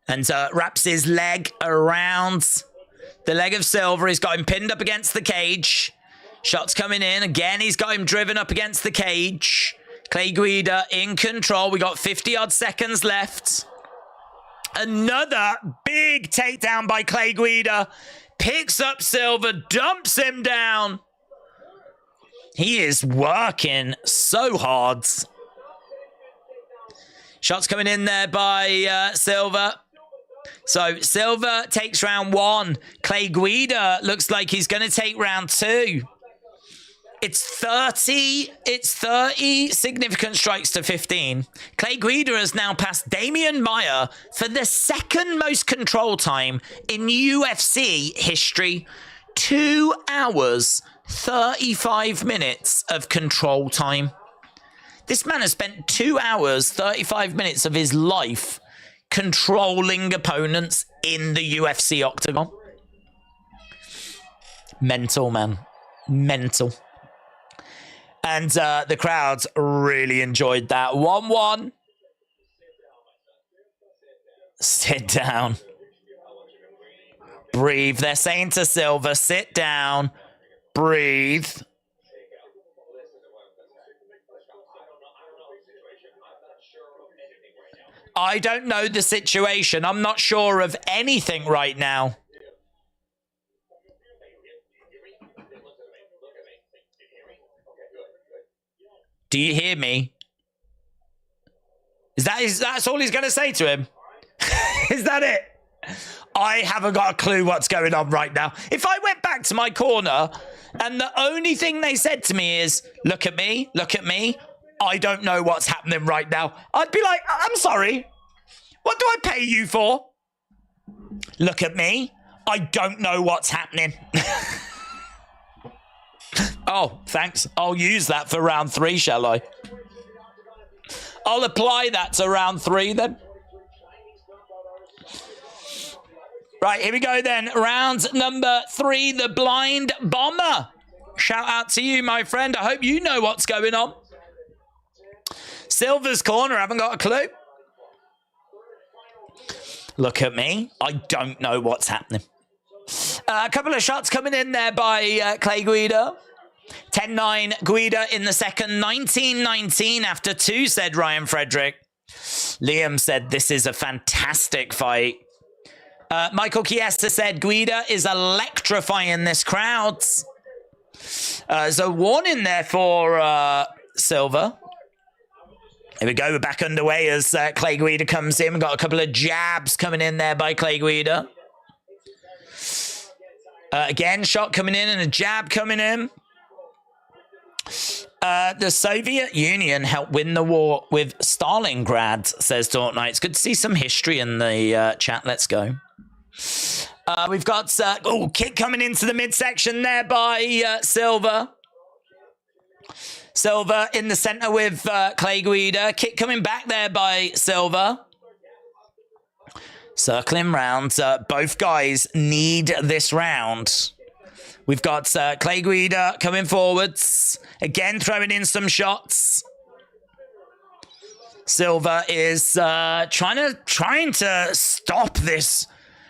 And wraps his leg around the leg of Silva. He's got him pinned up against the cage. Shots coming in. Again, he's got him driven up against the cage. Clay Guida in control. We got 50-odd seconds left. Another big takedown by Clay Guida. Picks up Silva, dumps him down. He is working so hard. Shots coming in there by Silva. So Silva takes round 1. Clay Guida looks like he's going to take round 2. It's 30 significant strikes to 15. Clay Guida has now passed Damian Maia for the second most control time in UFC history. 2 hours, 35 minutes of control time. This man has spent 2 hours, 35 minutes of his life controlling opponents in the UFC octagon. Mental, man. Mental. And the crowds really enjoyed that. 1-1. Sit down. Breathe. They're saying to Silva, sit down. Breathe. I don't know the situation. I'm not sure of anything right now. Do you hear me? That's all he's going to say to him? Is that it? I haven't got a clue what's going on right now. If I went back to my corner and the only thing they said to me is, look at me, I don't know what's happening right now, I'd be like, I'm sorry. What do I pay you for? Look at me. I don't know what's happening. Oh, thanks. I'll use that for round 3, shall I? I'll apply that to round 3 then. Right, here we go then. Round number 3, the blind bomber. Shout out to you, my friend. I hope you know what's going on. Silver's corner, haven't got a clue. Look at me. I don't know what's happening. A couple of shots coming in there by Clay Guida. 10-9 Guida in the second. 19-19 after 2, said Ryan Frederick. Liam said this is a fantastic fight. Michael Chiesa said Guida is electrifying this crowd. There's a warning there for Silva. Here we go. We're back underway as Clay Guida comes in. We've got a couple of jabs coming in there by Clay Guida. Again, shot coming in and a jab coming in. The Soviet Union helped win the war with Stalingrad, says Fortnite. It's good to see some history in the chat. Let's go. We've got kick coming into the midsection there by Silva. Silva in the center with Clay Guida. Kick coming back there by Silva. Circling round. Both guys need this round. We've got Clay Guida coming forwards. Again, throwing in some shots. Silva is trying to stop this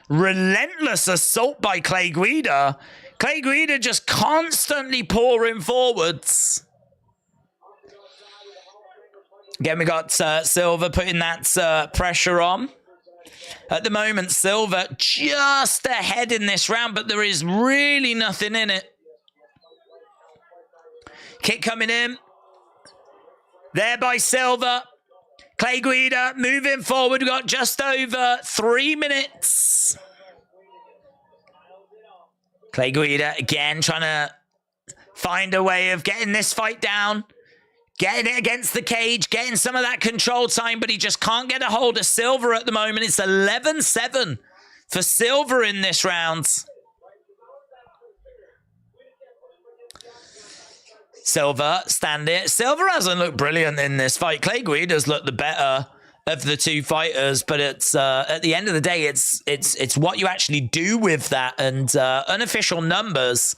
relentless assault by Clay Guida. Clay Guida just constantly pouring forwards. Again, we got Silva putting that pressure on. At the moment, Silva just ahead in this round, but there is really nothing in it. Kick coming in. There by Silva. Clay Guida moving forward. We've got just over 3 minutes. Clay Guida again trying to find a way of getting this fight down. Getting it against the cage, getting some of that control time, but he just can't get a hold of Silva at the moment. It's 11-7 for Silva in this round. Silva standing. Silva hasn't looked brilliant in this fight. Clay Guida's looked the better of the two fighters, but it's at the end of the day, it's what you actually do with that, and unofficial numbers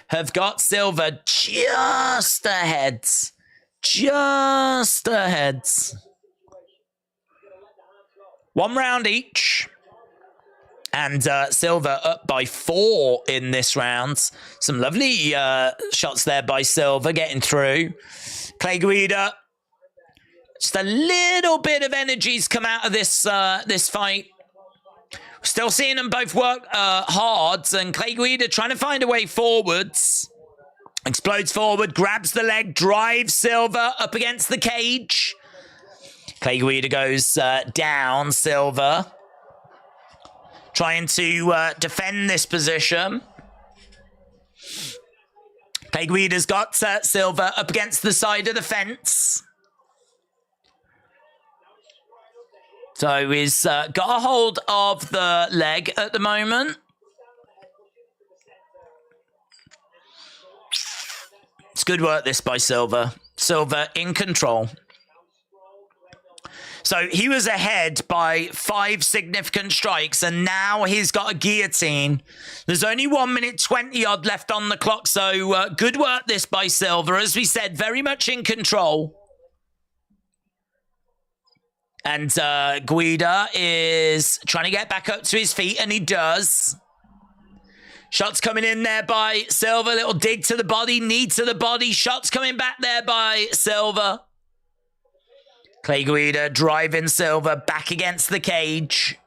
have got Silva just ahead. Just ahead. 1 round each. And Silva up by 4 in this round. Some lovely shots there by Silva getting through. Clay Guida. Just a little bit of energy's come out of this this fight. Still seeing them both work hard. And Clay Guida trying to find a way forwards. Explodes forward, grabs the leg, drives Silva up against the cage. Clay Guida goes down. Silva trying to defend this position. Clay Guida's got Silva up against the side of the fence. So he's got a hold of the leg at the moment. It's good work this by Silva. Silva in control. So he was ahead by 5 significant strikes, and now he's got a guillotine. There's only 1 minute 20 odd left on the clock, so good work this by Silva. As we said, very much in control. And Guida is trying to get back up to his feet, and he does. Shots coming in there by Silva. Little dig to the body, knee to the body. Shots coming back there by Silva. Clay Guida driving Silva back against the cage.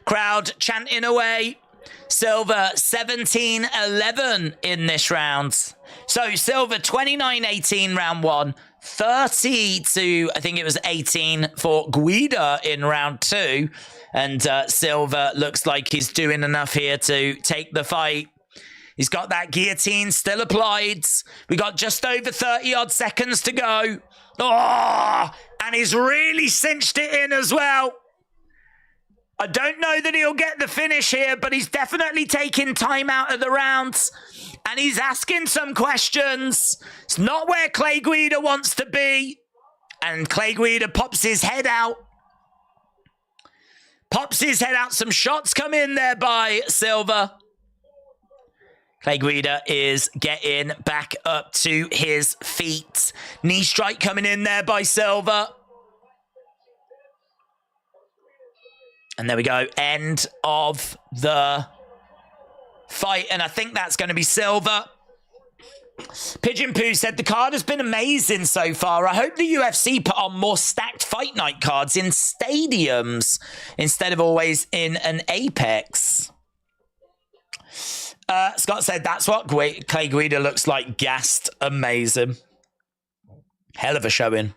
Crowd chanting away. Silva 17-11 in this round. So Silva 29-18 round 1. 30 to, I think it was 18 for Guida in round 2. And Silva looks like he's doing enough here to take the fight. He's got that guillotine still applied. We got just over 30 odd seconds to go. Oh, and he's really cinched it in as well. I don't know that he'll get the finish here, but he's definitely taking time out of the rounds. And he's asking some questions. It's not where Clay Guida wants to be. And Clay Guida pops his head out. Pops his head out. Some shots come in there by Silva. Clay Guida is getting back up to his feet. Knee strike coming in there by Silva. And there we go. End of the fight. And I think that's going to be Silva. Pigeon Poo said the card has been amazing so far. I hope the UFC put on more stacked fight night cards in stadiums instead of always in an Apex. Scott said that's what Clay Guida looks like. Gassed. Amazing. Hell of a showing.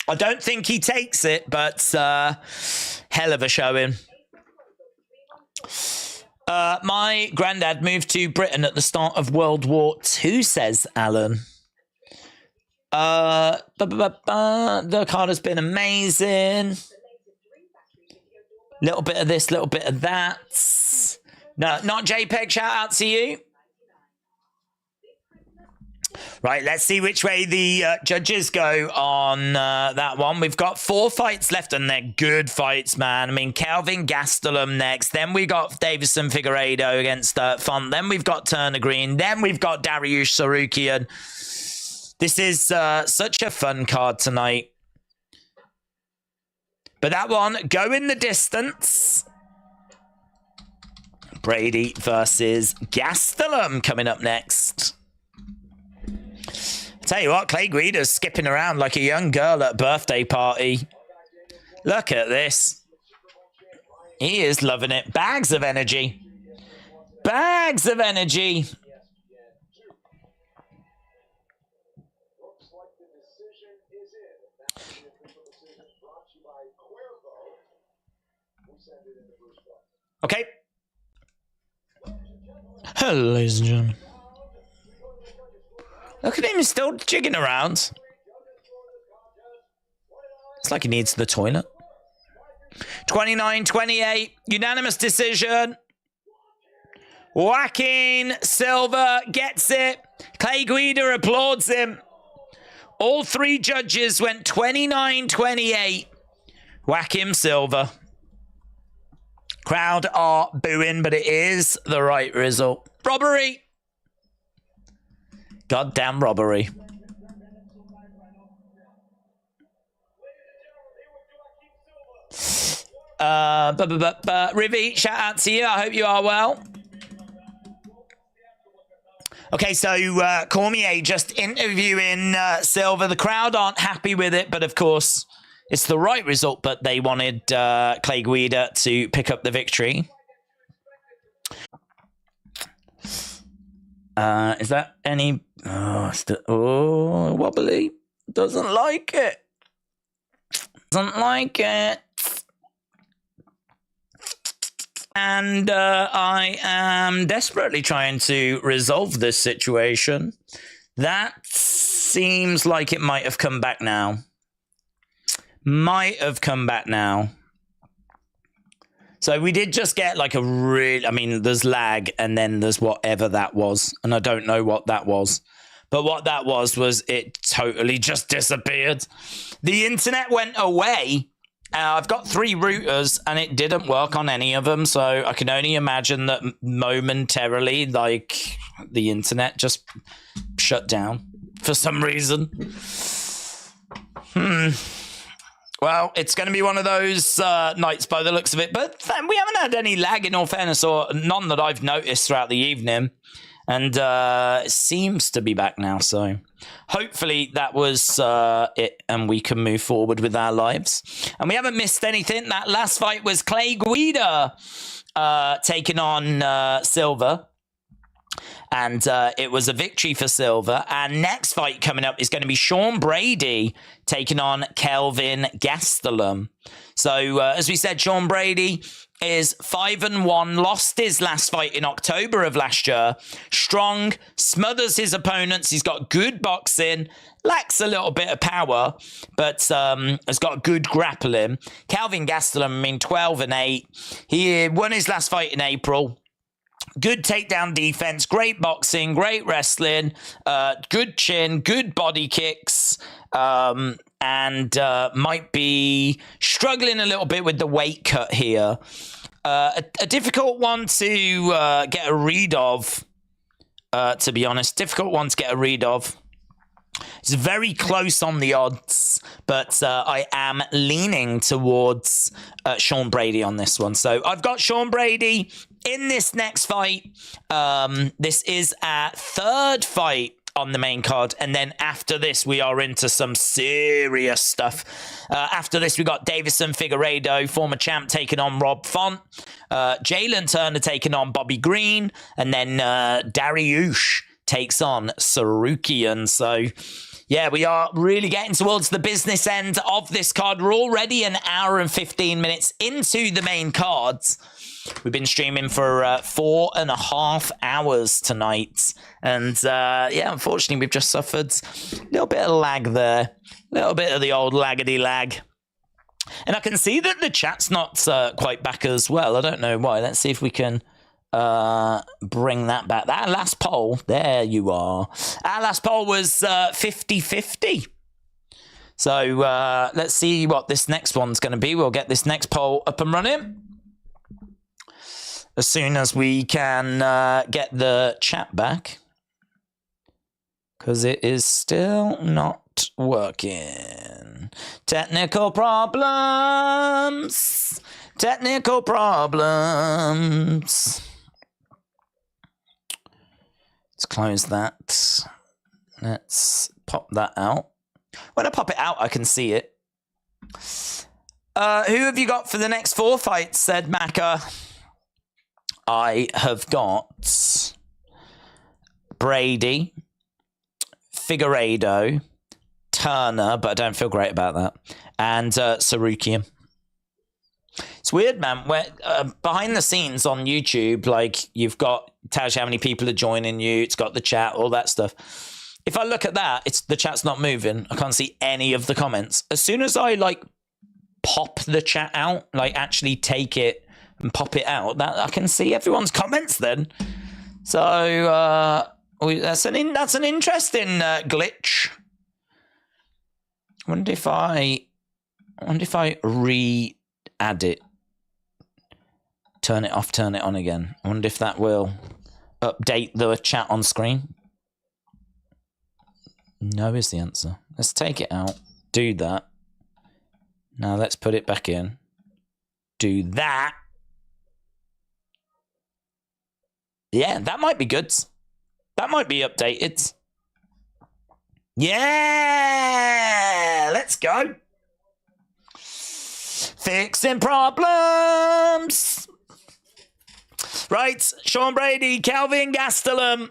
I don't think he takes it, but hell of a showing. My granddad moved to Britain at the start of World War II, says Alan. The card has been amazing. Little bit of this, little bit of that. No, not JPEG. Shout out to you. Right, let's see which way the judges go on that one. We've got 4 fights left, and they're good fights, man. I mean, Kelvin Gastelum next. Then we got Davison Figueiredo against Font. Then we've got Turner Green. Then we've got Dariush Tsarukyan. This is such a fun card tonight. But that one, go in the distance. Brady versus Gastelum coming up next. Tell you what, Clay Guida's skipping around like a young girl at a birthday party. Look at this. He is loving it. Bags of energy. Bags of energy. Okay. Hello, ladies and gentlemen. Look at him, he's still jigging around. It's like he needs the toilet. 29-28, unanimous decision. Joaquin Silva gets it. Clay Guida applauds him. All 3 judges went 29-28. Joaquin Silva. Crowd are booing, but it is the right result. Robbery. Goddamn robbery. Rivi, shout out to you. I hope you are well. Okay, so Cormier just interviewing Silva. The crowd aren't happy with it, but of course, it's the right result, but they wanted Clay Guida to pick up the victory. Is that any... Oh, wobbly. Doesn't like it. Doesn't like it. And I am desperately trying to resolve this situation. That seems like it might have come back now. Might have come back now. So we did just get like a real... I mean, there's lag and then there's whatever that was. And I don't know what that was. But what that was it totally just disappeared. The internet went away. I've got 3 routers and it didn't work on any of them. So I can only imagine that momentarily, like, the internet just shut down for some reason. Well, it's going to be one of those nights by the looks of it. But we haven't had any lag, in all fairness, or none that I've noticed throughout the evening. And it seems to be back now. So hopefully that was it, and we can move forward with our lives. And we haven't missed anything. That last fight was Clay Guida taking on Silva. And it was a victory for Silva. And next fight coming up is going to be Sean Brady taking on Kelvin Gastelum. So, as we said, Sean Brady is 5-1, lost his last fight in October of last year. Strong, smothers his opponents. He's got good boxing, lacks a little bit of power, but has got good grappling. Kelvin Gastelum, 12-8. He won his last fight in April. Good takedown defense, great boxing, great wrestling, good chin, good body kicks, and might be struggling a little bit with the weight cut here. A difficult one to get a read of, to be honest. Difficult one to get a read of. It's very close on the odds, but I am leaning towards Sean Brady on this one. So I've got Sean Brady in this next fight. This is our third fight on the main card, and then after this we are into some serious stuff. After this we got Davison Figueiredo, former champ, taking on Rob Font, Jalen Turner taking on Bobby Green, and then Dariush takes on Tsarukyan. So yeah, we are really getting towards the business end of this card. We're already an hour and 15 minutes into the main cards. We've been streaming for 4.5 hours tonight. And yeah, unfortunately, we've just suffered a little bit of lag there. A little bit of the old laggedy lag. And I can see that the chat's not quite back as well. I don't know why. Let's see if we can bring that back. That last poll, there you are. Our last poll was 50-50. So let's see what this next one's going to be. We'll get this next poll up and running as soon as we can get the chat back, because it is still not working. Technical problems. Technical problems. Let's close that. Let's pop that out. When I pop it out, I can see it. Who have you got for the next 4 fights, said Macca? I have got Brady, Figueiredo, Turner, but I don't feel great about that, and Tsarukyan. It's weird, man. Where behind the scenes on YouTube, like, you've got, tells you how many people are joining you. It's got the chat, all that stuff. If I look at that, it's the chat's not moving. I can't see any of the comments. As soon as I like pop the chat out, like actually take it and pop it out, that I can see everyone's comments then. So that's an interesting glitch. I wonder if I re-add it, turn it off, turn it on again. I wonder if that will update the chat on screen. No is the answer. Let's take it out. Do that. Now let's put it back in. Do that. Yeah, that might be good. That might be updated. Yeah! Let's go. Fixing problems. Right, Sean Brady, Kelvin Gastelum.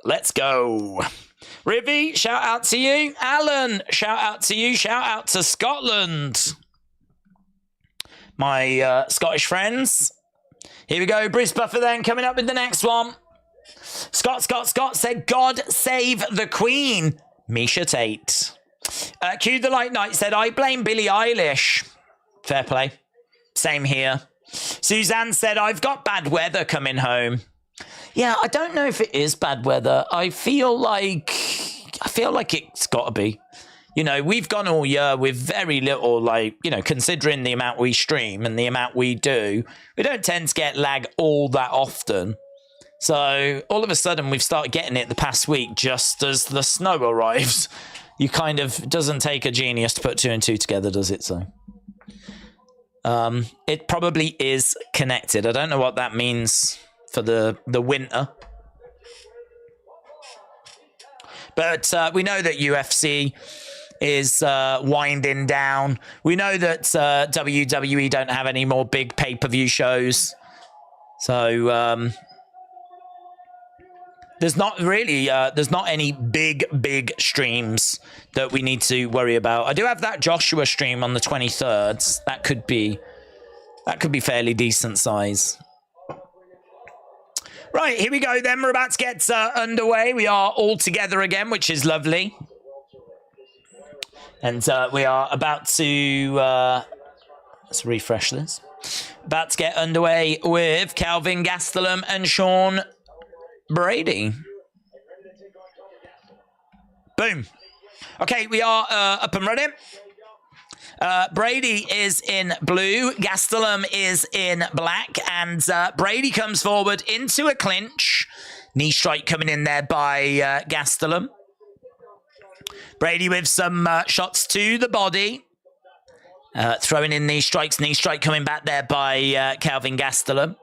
Let's go. Rivi, shout out to you. Alan, shout out to you. Shout out to Scotland. My Scottish friends. Here we go. Bruce Buffer then coming up with the next one. Scott said, God save the Queen. Misha Tate. Q the Light Knight said, I blame Billie Eilish. Fair play. Same here. Suzanne said, I've got bad weather coming home. Yeah, I don't know if it is bad weather. I feel like it's got to be. You know, we've gone all year with very little, like, you know, considering the amount we stream and the amount we do, we don't tend to get lag all that often. So all of a sudden we've started getting it the past week just as the snow arrives. You kind of, doesn't take a genius to put 2 and 2 together, does it? So it probably is connected. I don't know what that means for the winter. But we know that UFC is winding down. We know that WWE don't have any more big pay-per-view shows. So there's not really, there's not any big streams that we need to worry about. I do have that Joshua stream on the 23rd. That could be That could be fairly decent size. Right, here we go then. We're about to get underway. We are all together again, which is lovely. And we are about to... let's refresh this. About to get underway with Kelvin Gastelum and Sean Brady. Boom. Okay, we are up and running. Brady is in blue. Gastelum is in black. And Brady comes forward into a clinch. Knee strike coming in there by Gastelum. Brady with some shots to the body. Throwing in knee strikes. Knee strike coming back there by Kelvin Gastelum.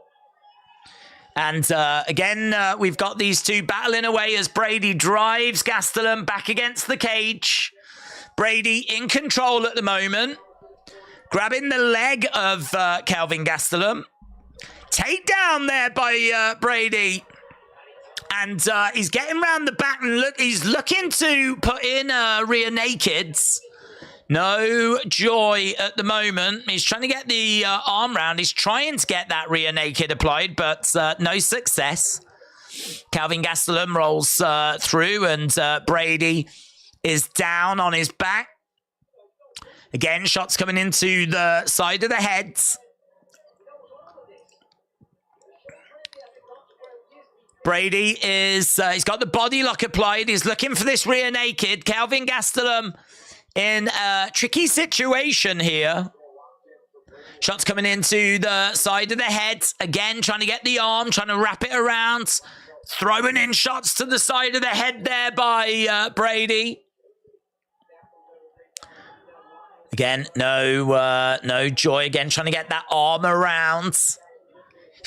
And again, we've got these two battling away as Brady drives Gastelum back against the cage. Brady in control at the moment. Grabbing the leg of Kelvin Gastelum. Takedown there by Brady. And he's getting round the back and he's looking to put in rear nakeds. No joy at the moment. He's trying to get the arm round. He's trying to get that rear naked applied, but no success. Kelvin Gastelum rolls through and Brady is down on his back. Again, shots coming into the side of the head. Brady is, he's got the body lock applied. He's looking for this rear naked. Kelvin Gastelum in a tricky situation here. Shots coming into the side of the head. Again, trying to get the arm, trying to wrap it around. Throwing in shots to the side of the head there by Brady. Again, no joy. Again, trying to get that arm around.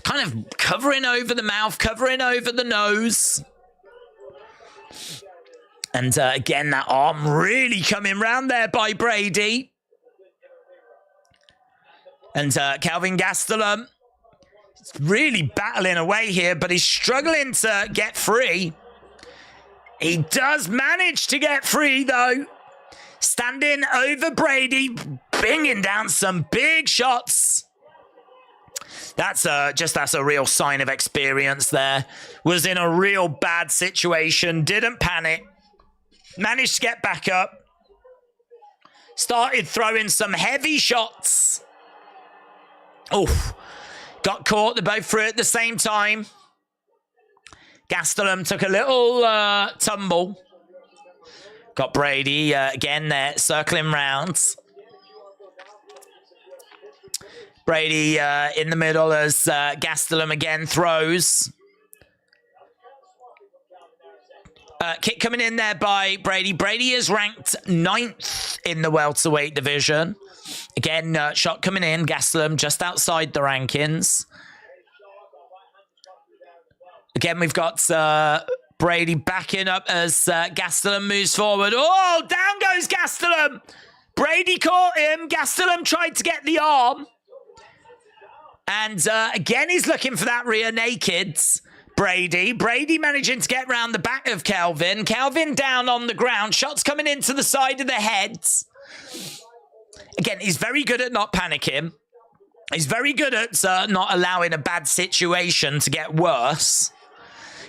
Kind of covering over the mouth, covering over the nose. And again, that arm really coming round there by Brady. And Kelvin Gastelum really battling away here, but he's struggling to get free. He does manage to get free, though. Standing over Brady, binging down some big shots. That's a real sign of experience there. Was in a real bad situation, didn't panic. Managed to get back up. Started throwing some heavy shots. Oof. Got caught. They both threw at the same time. Gastelum took a little tumble. Got Brady again there, circling rounds. Brady in the middle as Gastelum again throws. Kick coming in there by Brady. Brady is ranked 9th in the welterweight division. Again, shot coming in. Gastelum just outside the rankings. Again, we've got Brady backing up as Gastelum moves forward. Oh, down goes Gastelum. Brady caught him. Gastelum tried to get the arm. And again, he's looking for that rear naked. Brady managing to get round the back of Kelvin. Kelvin down on the ground. Shots coming into the side of the head. Again, he's very good at not panicking. He's very good at not allowing a bad situation to get worse.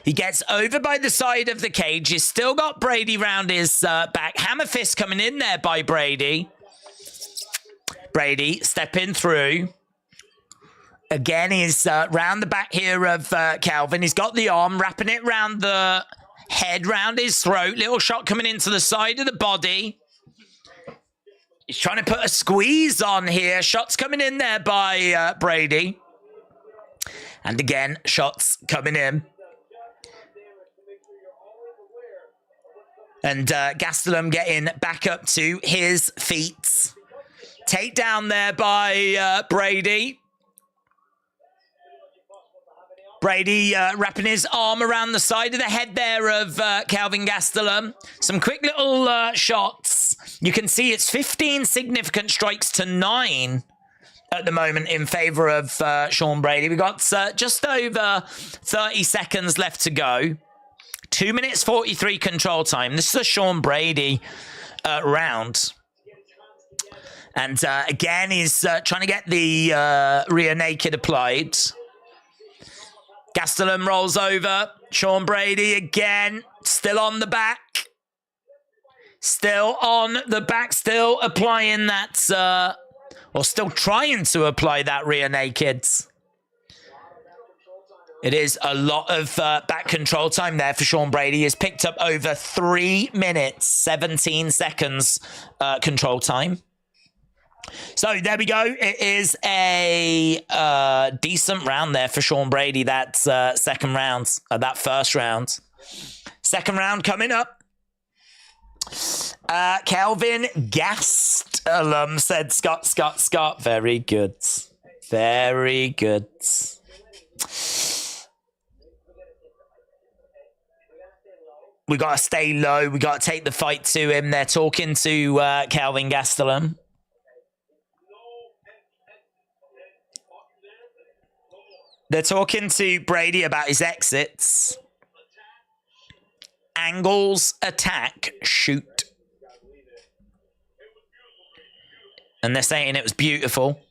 He gets over by the side of the cage. He's still got Brady round his back. Hammer fist coming in there by Brady. Brady stepping through. Again, he's round the back here of Kelvin. He's got the arm, wrapping it round the head, round his throat. Little shot coming into the side of the body. He's trying to put a squeeze on here. Shots coming in there by Brady. And again, shots coming in. And Gastelum getting back up to his feet. Takedown there by Brady. Brady wrapping his arm around the side of the head there of Kelvin Gastelum. Some quick little shots. You can see it's 15 significant strikes to 9 at the moment in favor of Sean Brady. We've got just over 30 seconds left to go. 2 minutes 43 control time. This is a Sean Brady round. And again, he's trying to get the rear naked applied. Gastelum rolls over. Sean Brady again, still on the back. Still on the back, still applying that, or still trying to apply that rear naked. It is a lot of back control time there for Sean Brady. He's picked up over 3 minutes, 17 seconds control time. So there we go. It is a decent round there for Sean Brady. That second round, that first round. Second round coming up. Kelvin Gastelum said, Scott. Very good. Very good. We got to stay low. We got to take the fight to him. They're talking to Kelvin Gastelum. They're talking to Brady about his exits. Angles, attack, shoot. And they're saying it was beautiful.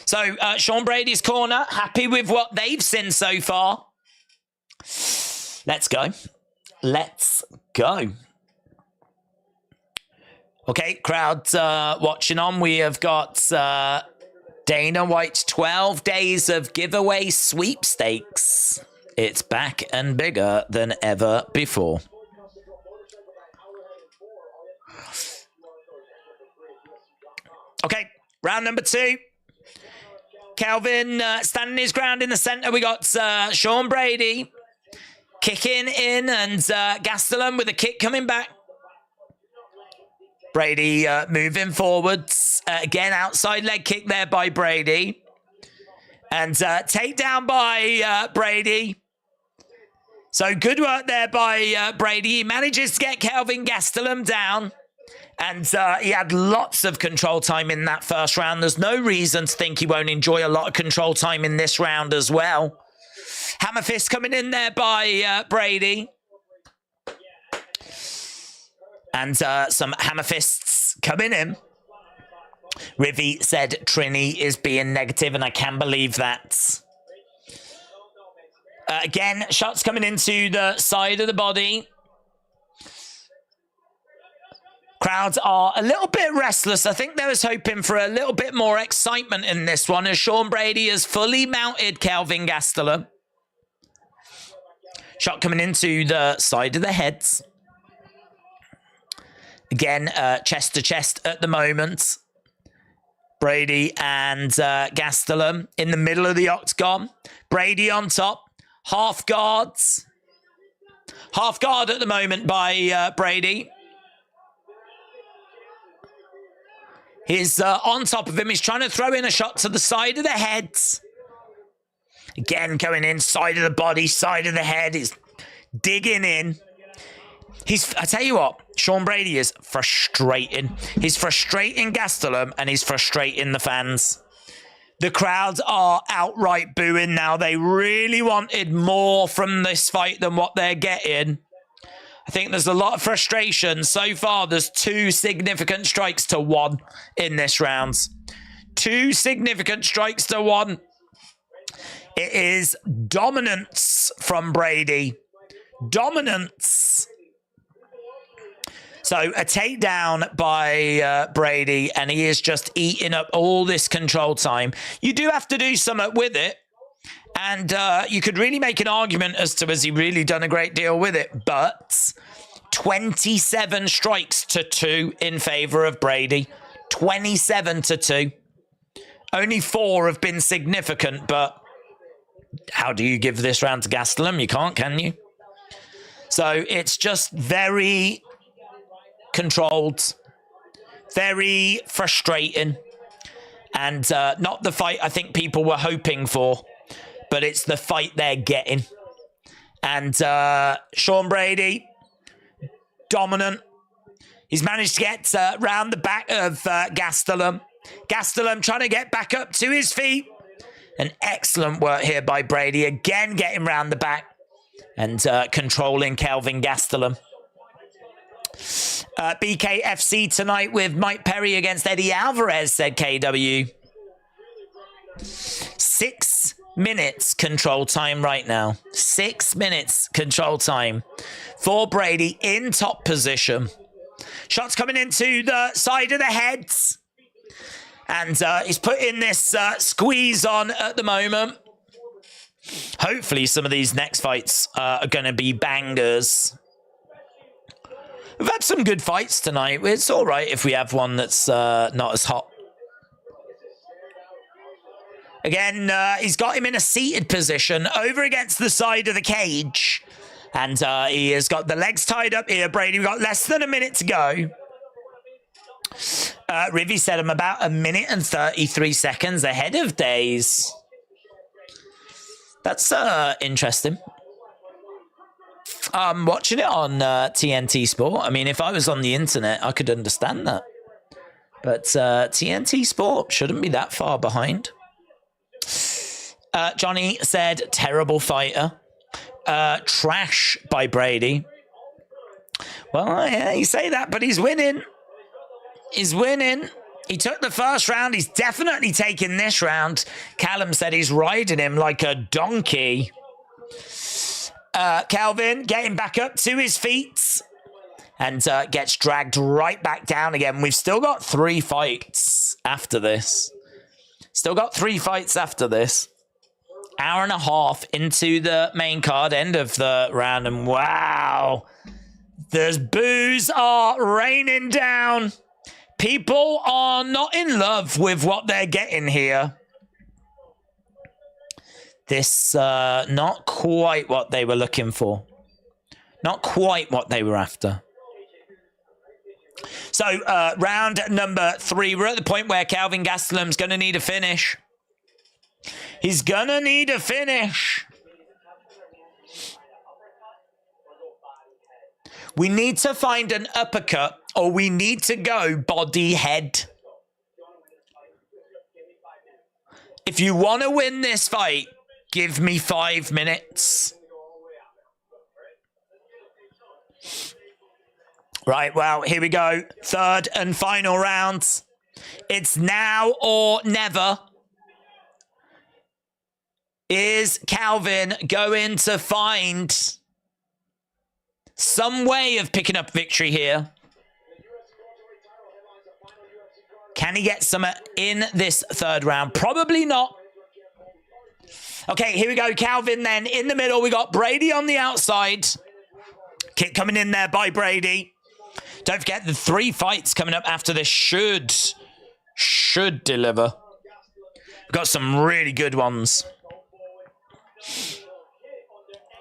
So, Sean Brady's corner, happy with what they've seen so far. Let's go. Let's go. Okay, crowd watching on. We have got Dana White's 12 days of giveaway sweepstakes. It's back and bigger than ever before. Okay, round number 2. Kelvin standing his ground in the center. We got Sean Brady kicking in and Gastelum with a kick coming back. Brady moving forwards. Again, outside leg kick there by Brady. And takedown by Brady. So good work there by Brady. He manages to get Kelvin Gastelum down. And he had lots of control time in that first round. There's no reason to think he won't enjoy a lot of control time in this round as well. Hammer fist coming in there by Brady. And some hammer fists coming in. Rivi said Trini is being negative, and I can believe that. Again, shots coming into the side of the body. Crowds are a little bit restless. I think they was hoping for a little bit more excitement in this one, as Sean Brady has fully mounted Kelvin Gastelum. Shot coming into the side of the heads. Again, chest to chest at the moment. Brady and Gastelum in the middle of the octagon. Brady on top. Half guards. Half guard at the moment by Brady. He's on top of him. He's trying to throw in a shot to the side of the head. Again, going in, side of the body, side of the head. He's digging in. I tell you what, Sean Brady is frustrating. He's frustrating Gastelum and he's frustrating the fans. The crowds are outright booing now. They really wanted more from this fight than what they're getting. I think there's a lot of frustration. So far, there's 2 significant strikes to 1 in this round. 2 significant strikes to 1. It is dominance from Brady. Dominance. So a takedown by Brady, and he is just eating up all this control time. You do have to do something with it. And you could really make an argument as to has he really done a great deal with it. But 27 strikes to 2 in favor of Brady. 27 to 2. Only 4 have been significant, but how do you give this round to Gastelum? You can't, can you? So it's just very controlled, very frustrating, and not the fight I think people were hoping for. But it's the fight they're getting. And Sean Brady, dominant. He's managed to get round the back of Gastelum. Gastelum trying to get back up to his feet. An excellent work here by Brady. Again, getting round the back and controlling Kelvin Gastelum. BKFC tonight with Mike Perry against Eddie Alvarez, said KW. 6 minutes control time right now. 6 minutes control time for Brady in top position. Shots coming into the side of the heads. And he's putting this squeeze on at the moment. Hopefully some of these next fights are going to be bangers. We've had some good fights tonight. It's all right if we have one that's not as hot. Again, he's got him in a seated position over against the side of the cage. And he has got the legs tied up here, Brady. We've got less than a minute to go. Rivy said I'm about 1 minute and 33 seconds ahead of Days. That's interesting. I'm watching it on TNT Sport. I mean, if I was on the internet, I could understand that. But TNT Sport shouldn't be that far behind. Johnny said, terrible fighter. Trash by Brady. Well, yeah, you say that, but he's winning. He's winning. He took the first round. He's definitely taking this round. Callum said he's riding him like a donkey. Calvin getting back up to his feet and gets dragged right back down again. We've still got 3 fights after this. Still got 3 fights after this. Hour and a half into the main card, end of the round, and wow, the boos are raining down. People are not in love with what they're getting here. This, not quite what they were looking for. Not quite what they were after. So, round number 3. We're at the point where Calvin Gastelum's going to need a finish. He's going to need a finish. We need to find an uppercut, or we need to go body head. If you want to win this fight, give me 5 minutes. Right, well, here we go. 3rd and final round. It's now or never. Is Calvin going to find some way of picking up victory here? Can he get some in this 3rd round? Probably not. Okay, here we go. Calvin then in the middle. We got Brady on the outside. Kick coming in there by Brady. Don't forget the 3 fights coming up after this should deliver. We've got some really good ones.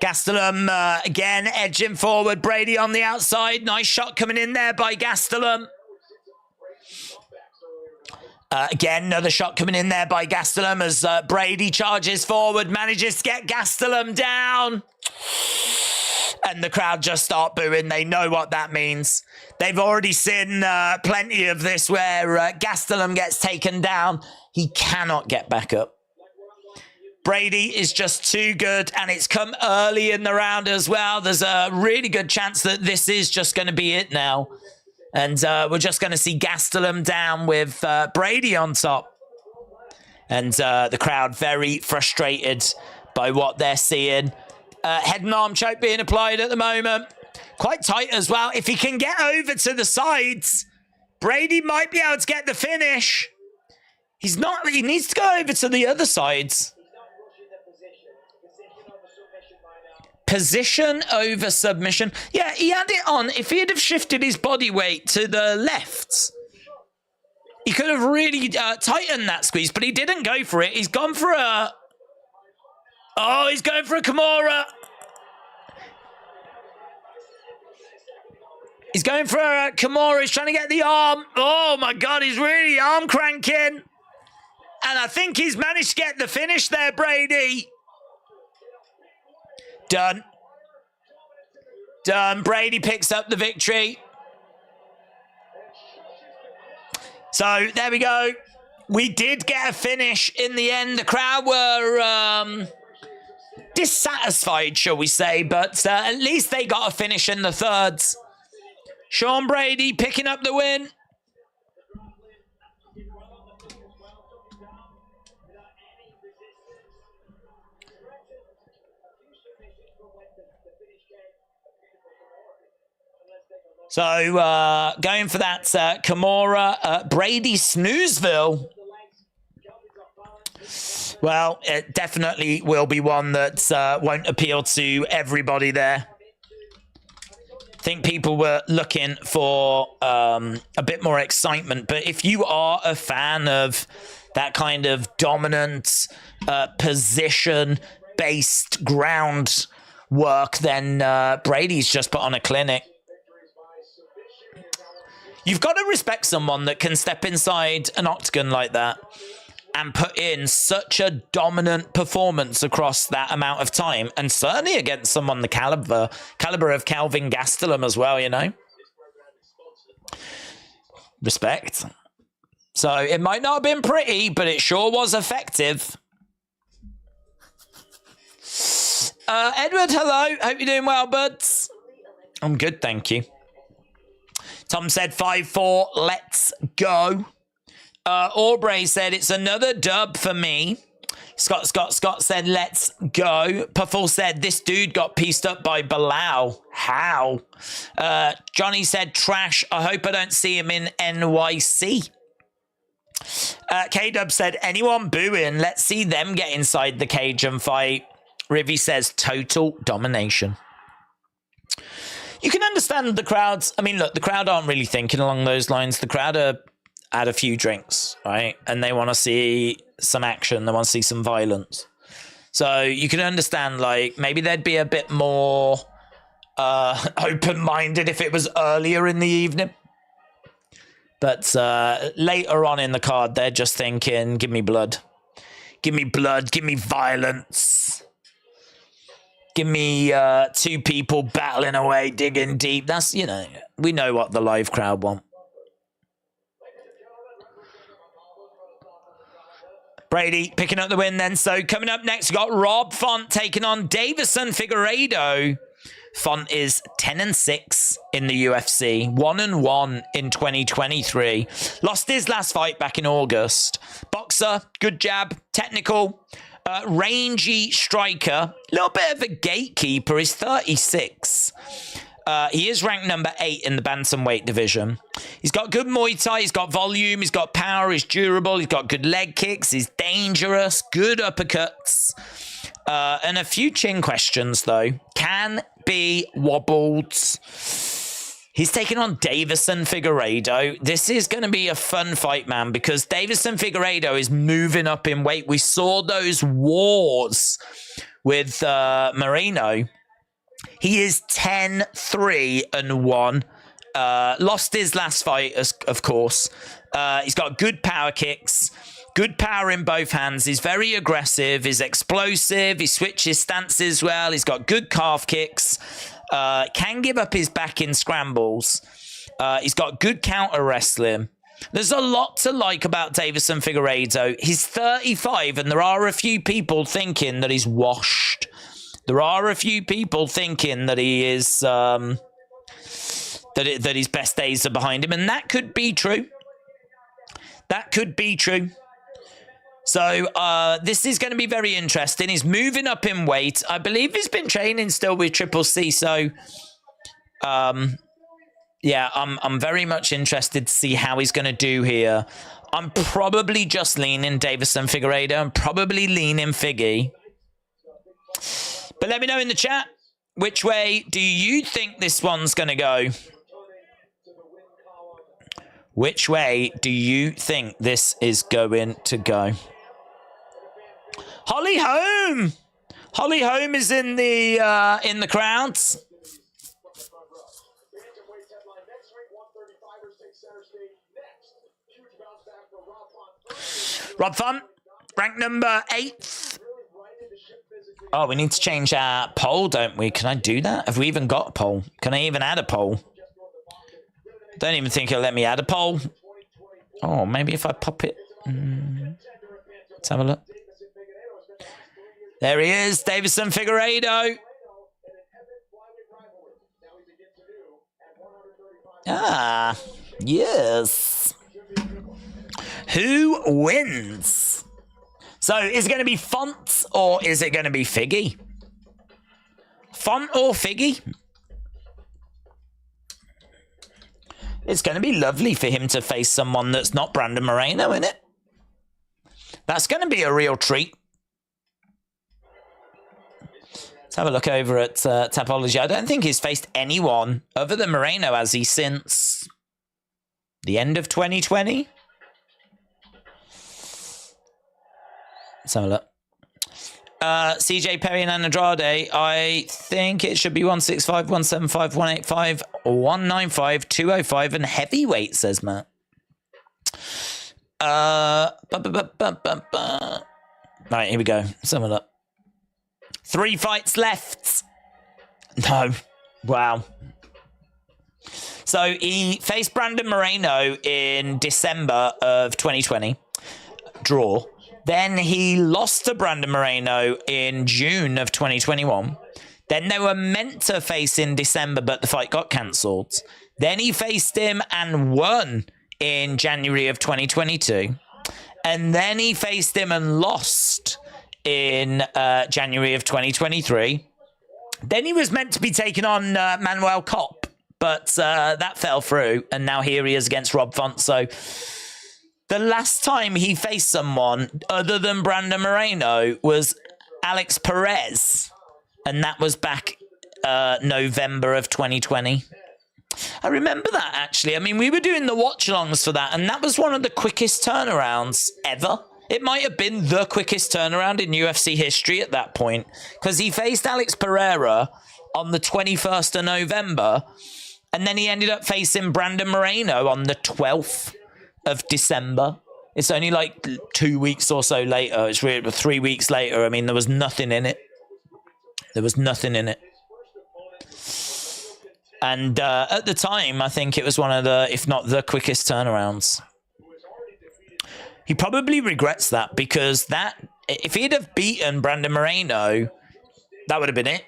Gastelum again edging forward. Brady on the outside. Nice shot coming in there by Gastelum. Again, another shot coming in there by Gastelum as Brady charges forward, manages to get Gastelum down. And the crowd just start booing. They know what that means. They've already seen plenty of this where Gastelum gets taken down. He cannot get back up. Brady is just too good, and it's come early in the round as well. There's a really good chance that this is just going to be it now. And we're just going to see Gastelum down with Brady on top. And the crowd very frustrated by what they're seeing. Head and arm choke being applied at the moment. Quite tight as well. If he can get over to the sides, Brady might be able to get the finish. He's not. He needs to go over to the other sides. Position over submission. Yeah, he had it on. If he'd have shifted his body weight to the left, he could have really tightened that squeeze, but he didn't go for it. He's gone for a... Oh, he's going for a Kimura. He's going for a Kimura. He's trying to get the arm. Oh, my God, he's really arm cranking. And I think he's managed to get the finish there, Brady. Done. Done. Brady picks up the victory. So, there we go. We did get a finish in the end. The crowd were dissatisfied, shall we say, but at least they got a finish in the thirds. Sean Brady picking up the win. So, going for that Kimura, Brady Snoozeville. Well, it definitely will be one that won't appeal to everybody there. I think people were looking for a bit more excitement. But if you are a fan of that kind of dominant, position-based ground work, then Brady's just put on a clinic. You've got to respect someone that can step inside an octagon like that and put in such a dominant performance across that amount of time, and certainly against someone the caliber of Calvin Gastelum as well, you know? Respect. So it might not have been pretty, but it sure was effective. Edward, hello. Hope you're doing well, buds. I'm good, thank you. Tom said 5-4, let's go. Aubrey said it's another dub for me. Scott said let's go. Puffle said this dude got pieced up by Beneil. How? Johnny said trash. I hope I don't see him in NYC. K-Dub said anyone booing, let's see them get inside the cage and fight. Rivy says total domination. You can understand the crowds. I mean, look, the crowd aren't really thinking along those lines. The crowd are had a few drinks, right? And they want to see some action. They want to see some violence. So you can understand, like, maybe they'd be a bit more open-minded if it was earlier in the evening. But later on in the card, they're just thinking, give me blood. Give me blood. Give me violence. Give me two people battling away, digging deep. That's, you know, we know what the live crowd want. Brady picking up the win then. So coming up next, we got Rob Font taking on Davison Figueiredo. Font is 10-6 in the UFC, 1-1 in 2023. Lost his last fight back in August. Boxer, good jab, technical, rangy striker, a little bit of a gatekeeper. He's 36. He is ranked number 8 in the bantamweight division. He's got good Muay Thai, he's got volume, he's got power, he's durable, he's got good leg kicks, he's dangerous, good uppercuts. And a few chin questions, though. Can be wobbled. He's taking on Davison Figueiredo. This is going to be a fun fight, man, because Davison Figueiredo is moving up in weight. We saw those wars with Moreno. He is 10-3-1. Lost his last fight, of course. He's got good power kicks. Good power in both hands. He's very aggressive. He's explosive. He switches stances well. He's got good calf kicks. Can give up his back in scrambles. He's got good counter wrestling. There's a lot to like about Davison Figueiredo. He's 35, and there are a few people thinking that he's washed. There are a few people thinking that he is that his best days are behind him, and that could be true. That could be true. So this is going to be very interesting. He's moving up in weight. I believe he's been training still with Triple C. So, yeah, I'm very much interested to see how he's going to do here. I'm probably just leaning Davison Figueiredo. I'm probably leaning Figgy. But let me know in the chat, which way do you think this one's going to go? Which way do you think this is going to go? Holly Holm! Holly Holm is in the crowds. Rob Font, ranked number 8th. Oh, we need to change our poll, don't we? Can I do that? Have we even got a poll? Can I even add a poll? Don't even think it'll let me add a poll. Oh, maybe if I pop it. Let's have a look. There he is, Davison Figueiredo. Ah, yes. Who wins? So, is it going to be Font or is it going to be Figgy? Font or Figgy? It's going to be lovely for him to face someone that's not Brandon Moreno, isn't it? That's going to be a real treat. Let's have a look over at Tapology. I don't think he's faced anyone other than Moreno, has he, since the end of 2020? Let's have a look. CJ Perry and Andrade, I think it should be 165, 175, 185, 195, 205, and heavyweight, says Matt. Right, here we go. Some of that. 3 fights left. No. Wow. So he faced Brandon Moreno in December of 2020. Draw. Then he lost to Brandon Moreno in June of 2021. Then they were meant to face in December, but the fight got cancelled. Then he faced him and won in January of 2022. And then he faced him and lost in January of 2023. Then he was meant to be taking on Manuel Kopp, but that fell through. And now here he is against Rob Font. So the last time he faced someone other than Brandon Moreno was Alex Perez. And that was back November of 2020. I remember that, actually. I mean, we were doing the watch-alongs for that, and that was one of the quickest turnarounds ever. It might have been the quickest turnaround in UFC history at that point, because he faced Alex Pereira on the 21st of November, and then he ended up facing Brandon Moreno on the 12th of December. It's only like 2 weeks or so later. It's really 3 weeks later. I mean, there was nothing in it. There was nothing in it. And at the time, I think it was one of the, if not the quickest turnarounds. He probably regrets that, because that, if he'd have beaten Brandon Moreno, that would have been it.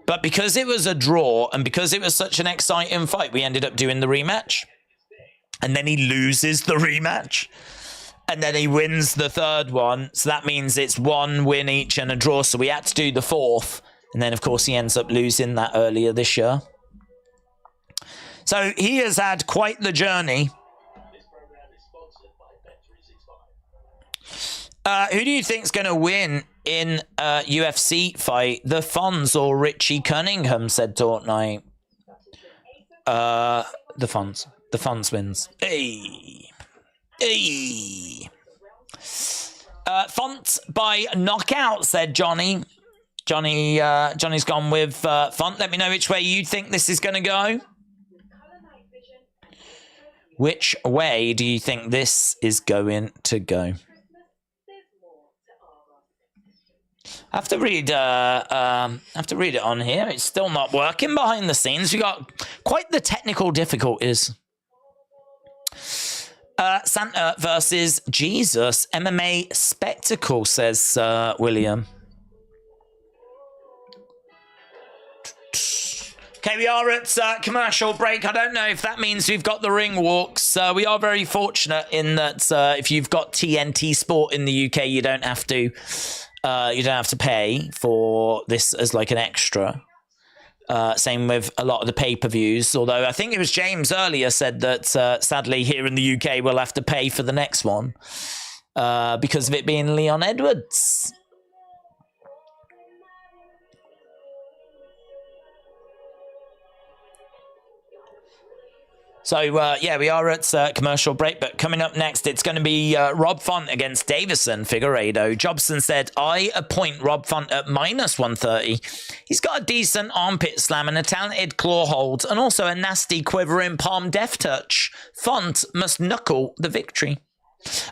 But because it was a draw and because it was such an exciting fight, we ended up doing the rematch. And then he loses the rematch. And then he wins the third one. So that means it's 1 win each and a draw. So we had to do the fourth. And then, of course, he ends up losing that earlier this year. So he has had quite the journey. Who do you think's going to win in a UFC fight? The Fonz or Richie Cunningham, said Fortnite. The Fonz. The Fonz wins. Hey. Hey. Font by knockout, said Johnny. Johnny's gone with Font. Let me know which way you think this is going to go. Which way do you think this is going to go? I have to read it on here. It's still not working behind the scenes. We got quite the technical difficulties. Santa versus Jesus MMA spectacle, says William. Okay, we are at commercial break. I don't know if that means we've got the ring walks. We are very fortunate in that if you've got TNT Sport in the UK, you don't have to pay for this as like an extra. Same with a lot of the pay-per-views. Although I think it was James earlier said that sadly here in the UK we'll have to pay for the next one because of it being Leon Edwards. So, yeah, we are at commercial break, but coming up next, it's going to be Rob Font against Davison Figueiredo. Jobson said, I appoint Rob Font at -130. He's got a decent armpit slam and a talented claw hold, and also a nasty quivering palm death touch. Font must knuckle the victory.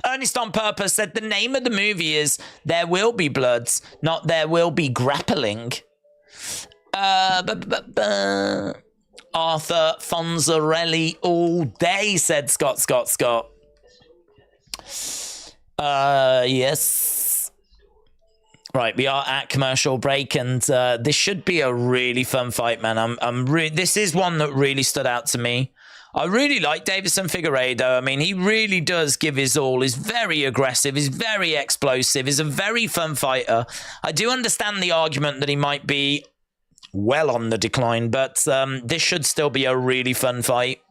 Ernest on Purpose said the name of the movie is There Will Be Bloods, not There Will Be Grappling. Arthur Fonzarelli all day, said Scott. Yes. Right, we are at commercial break, and this should be a really fun fight, man. This is one that really stood out to me. I really like Davison Figueiredo. I mean, he really does give his all. He's very aggressive. He's very explosive. He's a very fun fighter. I do understand the argument that he might be well on the decline, but this should still be a really fun fight.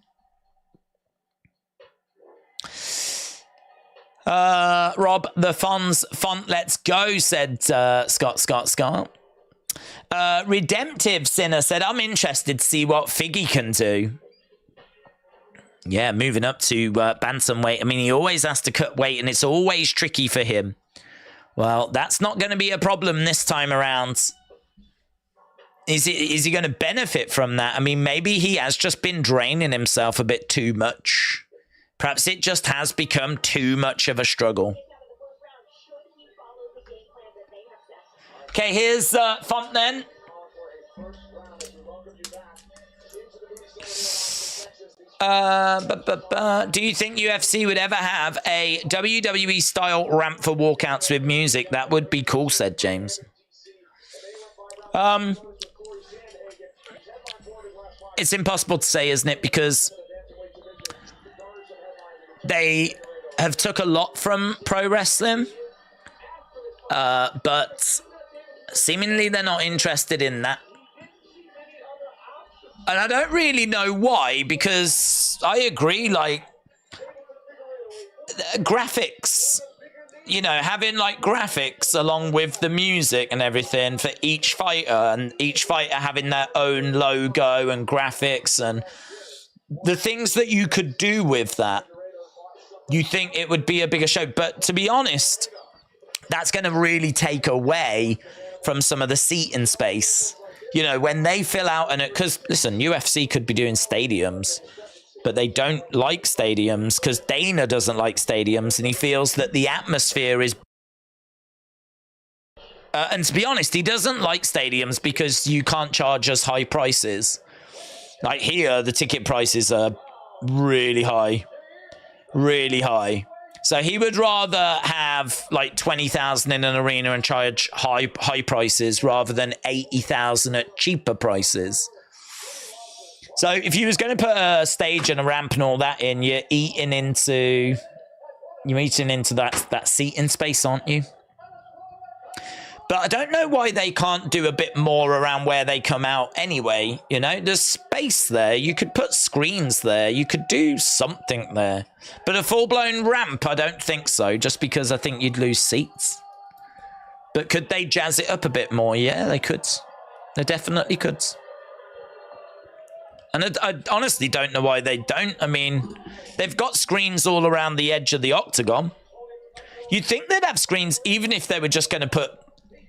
Rob, the font, let's go, said Scott. Redemptive Sinner said, I'm interested to see what Figgy can do. Yeah, moving up to bantamweight. I mean, he always has to cut weight, and it's always tricky for him. Well, that's not going to be a problem this time around. Is he going to benefit from that? I mean, maybe he has just been draining himself a bit too much. Perhaps it just has become too much of a struggle. Okay, here's Font then. Do you think UFC would ever have a WWE style ramp for walkouts with music? That would be cool, said James. It's impossible to say, isn't it? Because they have took a lot from pro wrestling, but seemingly they're not interested in that. And I don't really know why, because I agree, like, graphics, you know, having, like, graphics along with the music and everything for each fighter, and each fighter having their own logo and graphics and the things that you could do with that, you think it would be a bigger show. But to be honest, that's going to really take away from some of the seating space. You know, when they fill out, and because, listen, UFC could be doing stadiums, but they don't like stadiums because Dana doesn't like stadiums, and he feels that the atmosphere is... and to be honest, he doesn't like stadiums because you can't charge us high prices. Like here, the ticket prices are really high. Really high. So he would rather have like 20,000 in an arena and charge high prices rather than 80,000 at cheaper prices. So if you was going to put a stage and a ramp and all that in, you're eating into that seating space, aren't you? But I don't know why they can't do a bit more around where they come out anyway. You know, there's space there. You could put screens there. You could do something there. But a full-blown ramp, I don't think so, just because I think you'd lose seats. But could they jazz it up a bit more? Yeah, they could. They definitely could. And I honestly don't know why they don't. I mean, they've got screens all around the edge of the octagon. You'd think they'd have screens even if they were just going to put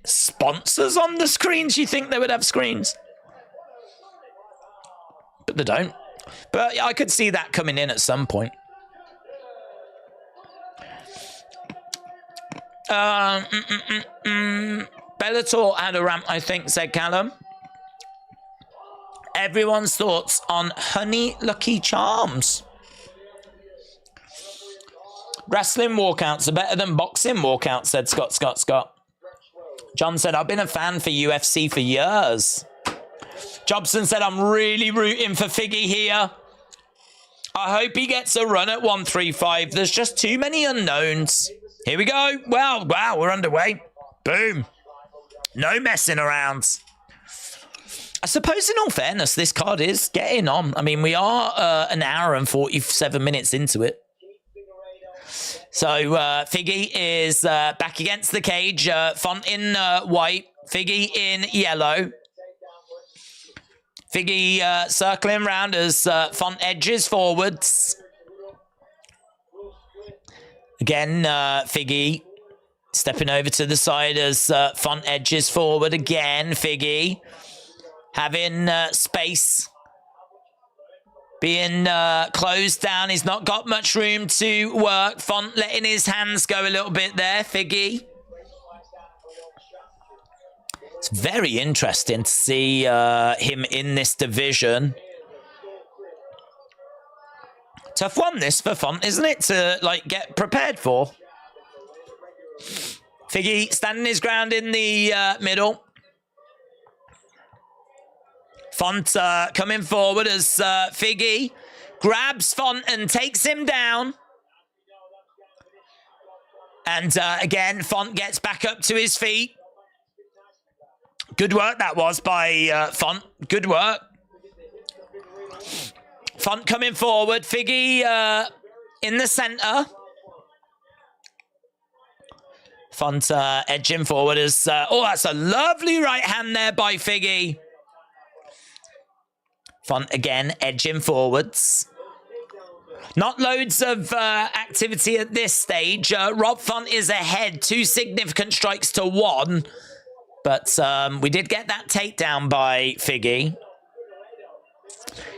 sponsors on the screens. You think they would have screens, but they don't. But I could see that coming in at some point. Bellator had a ramp, I think, said Callum. Everyone's thoughts on Honey Lucky Charms. Wrestling walkouts are better than boxing walkouts, said Scott. John said, I've been a fan for UFC for years. Jobson said, I'm really rooting for Figgy here. I hope he gets a run at 135. There's just too many unknowns. Here we go. Wow, we're underway. Boom. No messing around. I suppose in all fairness, this card is getting on. I mean, we are an hour and 47 minutes into it. So Figgy is back against the cage. Font in white. Figgy in yellow. Figgy circling round as Font edges forwards. Again, Figgy stepping over to the side as Font edges forward again. Figgy having space. Being closed down. He's not got much room to work. Font letting his hands go a little bit there. Figgy. It's very interesting to see him in this division. Tough one, this, for Font, isn't it? To, like, get prepared for. Figgy standing his ground in the middle. Font coming forward as Figgy grabs Font and takes him down. And again, Font gets back up to his feet. Good work that was by Font. Good work. Font coming forward. Figgy in the center. Font edging forward as... oh, that's a lovely right hand there by Figgy. Font again edging forwards. Not loads of activity at this stage. Rob Font is ahead. 2 significant strikes to 1. But we did get that takedown by Figgy.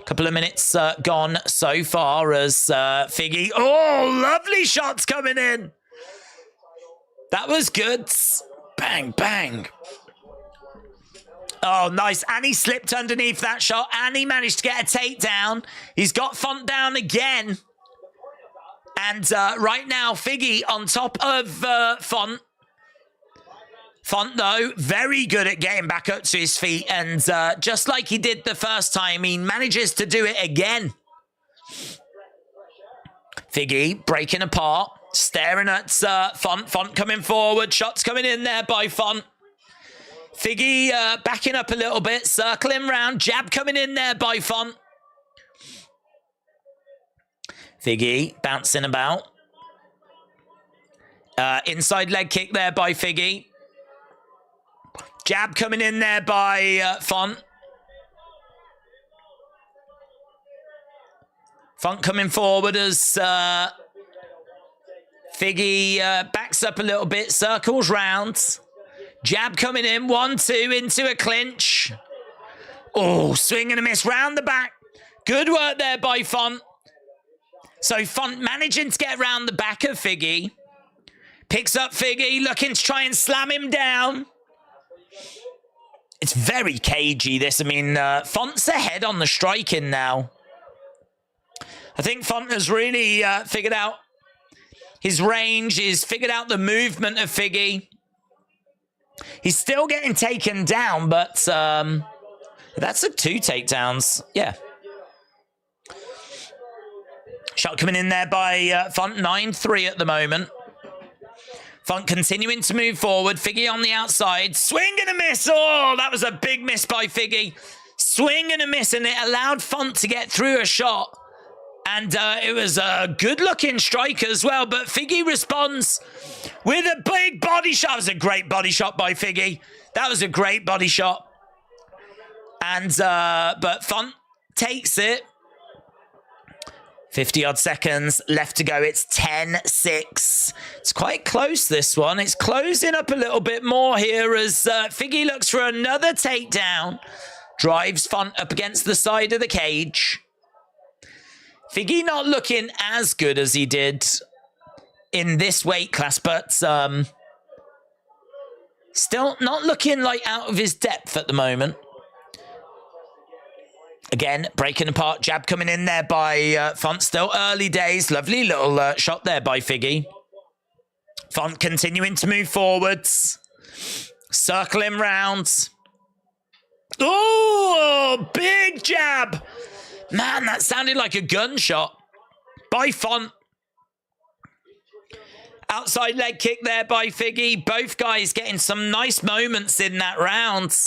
Couple of minutes gone so far as Figgy... oh, lovely shots coming in. That was good. Bang, bang. Oh, nice. And he slipped underneath that shot. And he managed to get a takedown. He's got Font down again. And right now, Figgy on top of Font. Font, though, very good at getting back up to his feet. And just like he did the first time, he manages to do it again. Figgy breaking apart, staring at Font. Font coming forward. Shots coming in there by Font. Figgy backing up a little bit, circling round. Jab coming in there by Font. Figgy bouncing about. Inside leg kick there by Figgy. Jab coming in there by Font. Font coming forward as Figgy backs up a little bit, circles round. Jab coming in, 1-2 into a clinch. Oh, swing and a miss round the back. Good work there by Font. So Font managing to get round the back of Figgy. Picks up Figgy, looking to try and slam him down. It's very cagey, this. I mean, Font's ahead on the striking now. I think Font has really figured out his range. He's figured out the movement of Figgy. He's still getting taken down, but that's a 2 takedowns. Yeah. Shot coming in there by Font, 9-3 at the moment. Font continuing to move forward. Figgy on the outside. Swing and a miss. Oh, that was a big miss by Figgy. Swing and a miss, and it allowed Font to get through a shot. And it was a good-looking strike as well. But Figgy responds with a big body shot. That was a great body shot by Figgy. That was a great body shot. And but Font takes it. 50-odd seconds left to go. It's 10-6. It's quite close, this one. It's closing up a little bit more here as Figgy looks for another takedown. Drives Font up against the side of the cage. Figgy not looking as good as he did in this weight class, but still not looking like out of his depth at the moment. Again, breaking apart. Jab coming in there by Font. Still early days. Lovely little shot there by Figgy. Font continuing to move forwards. Circling round. Oh, big jab. Man, that sounded like a gunshot by Font. Outside leg kick there by Figgy. Both guys getting some nice moments in that round.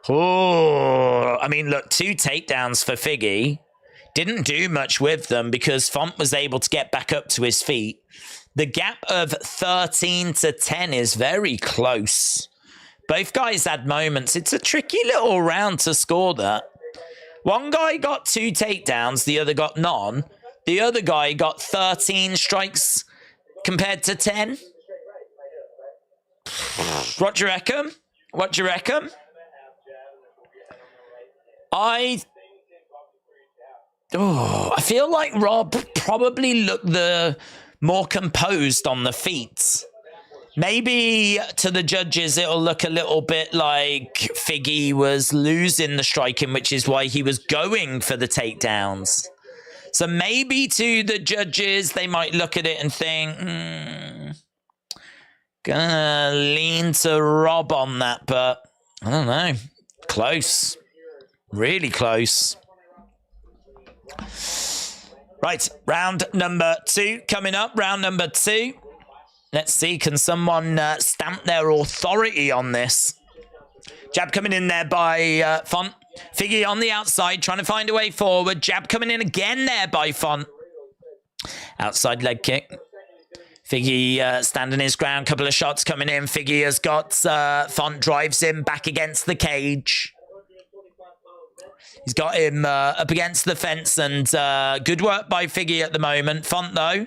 Oh, I mean, look, 2 takedowns for Figgy. Didn't do much with them because Font was able to get back up to his feet. The gap of 13-10 is very close. Both guys had moments. It's a tricky little round to score that. One guy got 2 takedowns, the other got none. The other guy got 13 strikes compared to 10. What do you reckon? What do you reckon? I feel like Rob probably looked the more composed on the feet. Maybe to the judges, it'll look a little bit like Figgy was losing the striking, which is why he was going for the takedowns. So maybe to the judges, they might look at it and think, gonna lean to Rob on that, but I don't know. Close. Really close. Right, round number 2 coming up. Round number 2. Let's see, can someone stamp their authority on this? Jab coming in there by Font. Figgy on the outside, trying to find a way forward. Jab coming in again there by Font. Outside leg kick. Figgy standing his ground. Couple of shots coming in. Figgy has got Font, drives him back against the cage. He's got him up against the fence, and good work by Figgy at the moment. Font, though,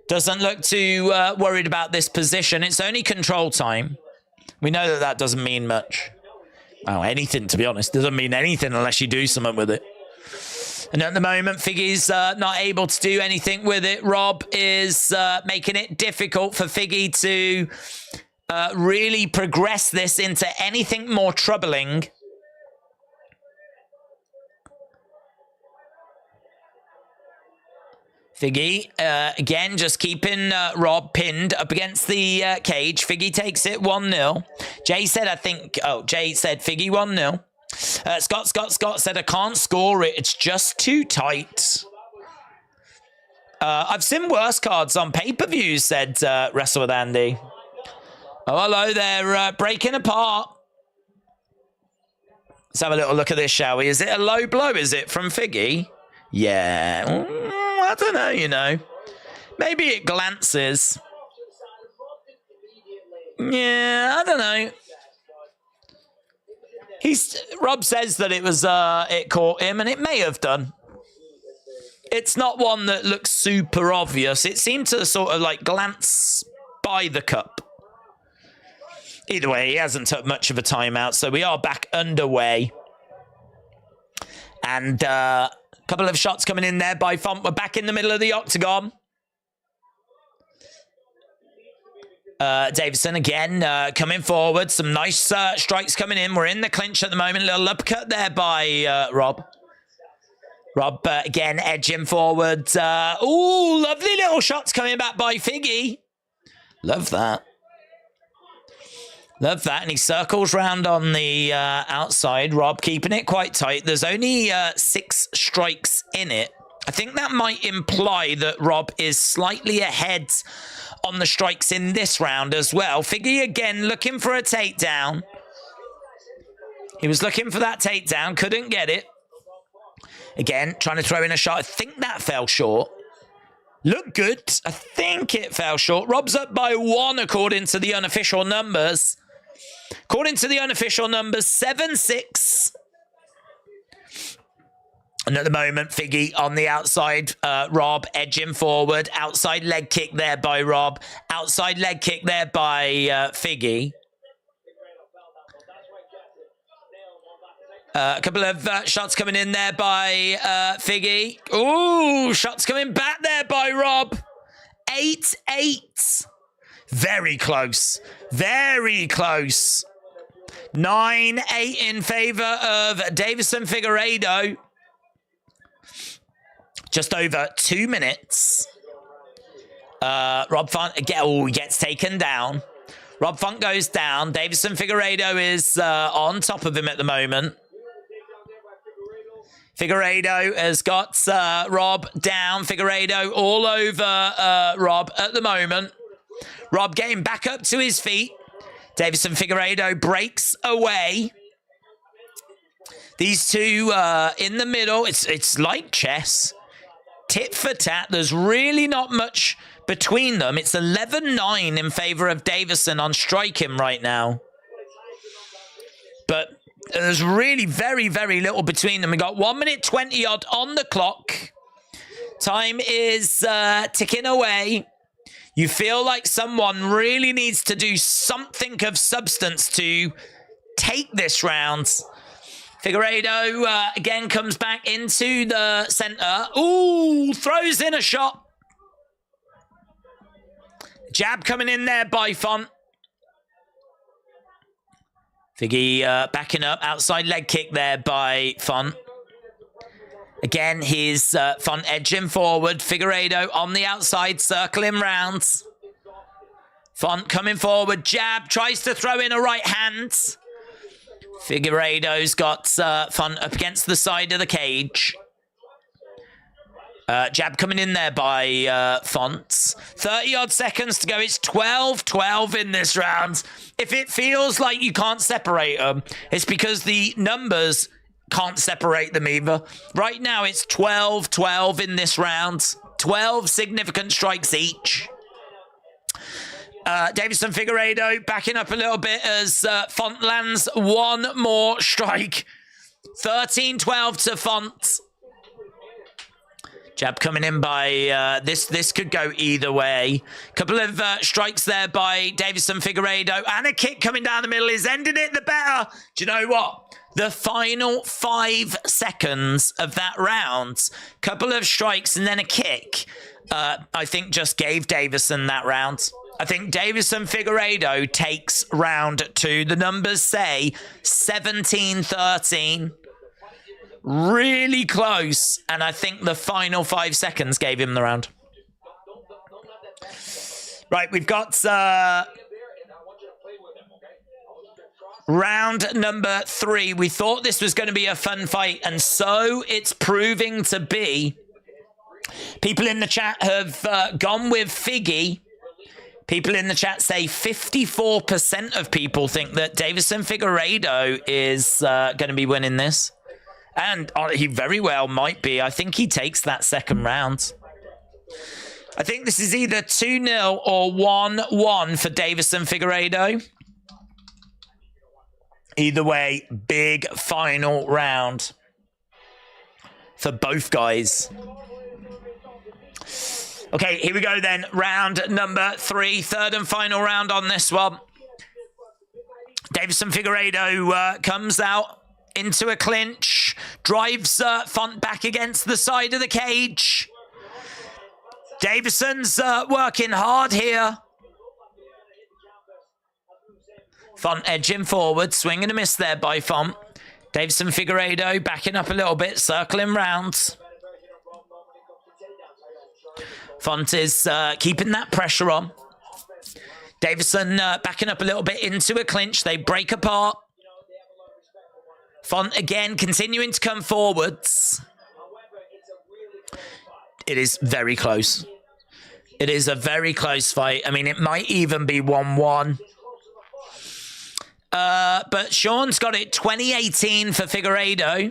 doesn't look too worried about this position. It's only control time. We know that that doesn't mean much. Well, anything, to be honest. Doesn't mean anything unless you do something with it. And at the moment, Figgy's not able to do anything with it. Rob is making it difficult for Figgy to really progress this into anything more troubling. Figgy, again, just keeping Rob pinned up against the cage. Figgy takes it 1-0. Jay said, Jay said Figgy 1-0. Scott said, I can't score it. It's just too tight. I've seen worse cards on pay-per-view, said Wrestle with Andy. Oh, hello, they're breaking apart. Let's have a little look at this, shall we? Is it a low blow? Is it from Figgy? Yeah. I don't know, you know. Maybe it glances. Yeah, I don't know. Rob says that it was it caught him, and it may have done. It's not one that looks super obvious. It seemed to sort of like glance by the cup. Either way, he hasn't took much of a timeout, so we are back underway. And a couple of shots coming in there by Font. We're back in the middle of the octagon. Davison again coming forward. Some nice strikes coming in. We're in the clinch at the moment. Little uppercut there by Rob. Rob again edging forward. Ooh, lovely little shots coming back by Figgy. Love that. Love that. And he circles round on the outside. Rob keeping it quite tight. There's only 6 strikes in it. I think that might imply that Rob is slightly ahead on the strikes in this round as well. Figgy again looking for a takedown. He was looking for that takedown. Couldn't get it. Again, trying to throw in a shot. I think that fell short. Looked good. I think it fell short. Rob's up by 1 according to the unofficial numbers. According to the unofficial numbers, 7-6. And at the moment, Figgy on the outside. Rob edging forward. Outside leg kick there by Rob. Outside leg kick there by Figgy. A couple of shots coming in there by Figgy. Ooh, shots coming back there by Rob. 8-8. Very close. Very close. 9-8 in favor of Davison Figueiredo. Just over 2 minutes. Rob Font gets taken down. Rob Font goes down. Davison Figueiredo is on top of him at the moment. Figueiredo has got Rob down. Figueiredo all over Rob at the moment. Rob getting back up to his feet. Davison Figueiredo breaks away. These two in the middle. It's like chess. Tit for tat. There's really not much between them. It's 11-9 in favor of Davison on striking right now. But there's really very, very little between them. We got 1 minute 20 odd on the clock. Time is ticking away. You feel like someone really needs to do something of substance to take this round. Figueiredo again comes back into the center. Ooh, throws in a shot. Jab coming in there by Font. Figgy backing up. Outside leg kick there by Font. Again, his Font edging forward. Figueiredo on the outside, circling rounds. Font coming forward. Jab, tries to throw in a right hand. Figueiredo's got Font up against the side of the cage. Jab coming in there by Fonts. 30-odd seconds to go. It's 12-12 in this round. If it feels like you can't separate them, it's because the numbers can't separate them either. Right now, it's 12-12 in this round. 12 significant strikes each. Davison Figueiredo backing up a little bit as Font lands one more strike. 13-12 to Font. Jab coming in by this could go either way. Couple of strikes there by Davison Figueiredo, and a kick coming down the middle is ending it the better. Do you know what? The final 5 seconds of that round, couple of strikes and then a kick, I think just gave Davison that round. I think Davison Figueiredo takes round 2. The numbers say 17-13. Really close, and I think the final 5 seconds gave him the round. Right, we've got round number 3. We thought this was going to be a fun fight, and so it's proving to be. People in the chat have gone with Figgy. People in the chat say 54% of people think that Davison Figueiredo is going to be winning this. And he very well might be. I think he takes that second round. I think this is either 2-0 or 1-1 for Davison Figueiredo. Either way, big final round for both guys. Okay, here we go then. Round number 3. Third and final round on this one. Davison Figueiredo comes out into a clinch, drives Font back against the side of the cage. Davison's working hard here. Font edging forward, swing and a miss there by Font. Davison Figueiredo backing up a little bit, circling round. Font is keeping that pressure on. Davison backing up a little bit into a clinch. They break apart. Font again continuing to come forwards. It is very close. It is a very close fight. I mean, it might even be 1-1. But Sean's got it 20-18 for Figueiredo.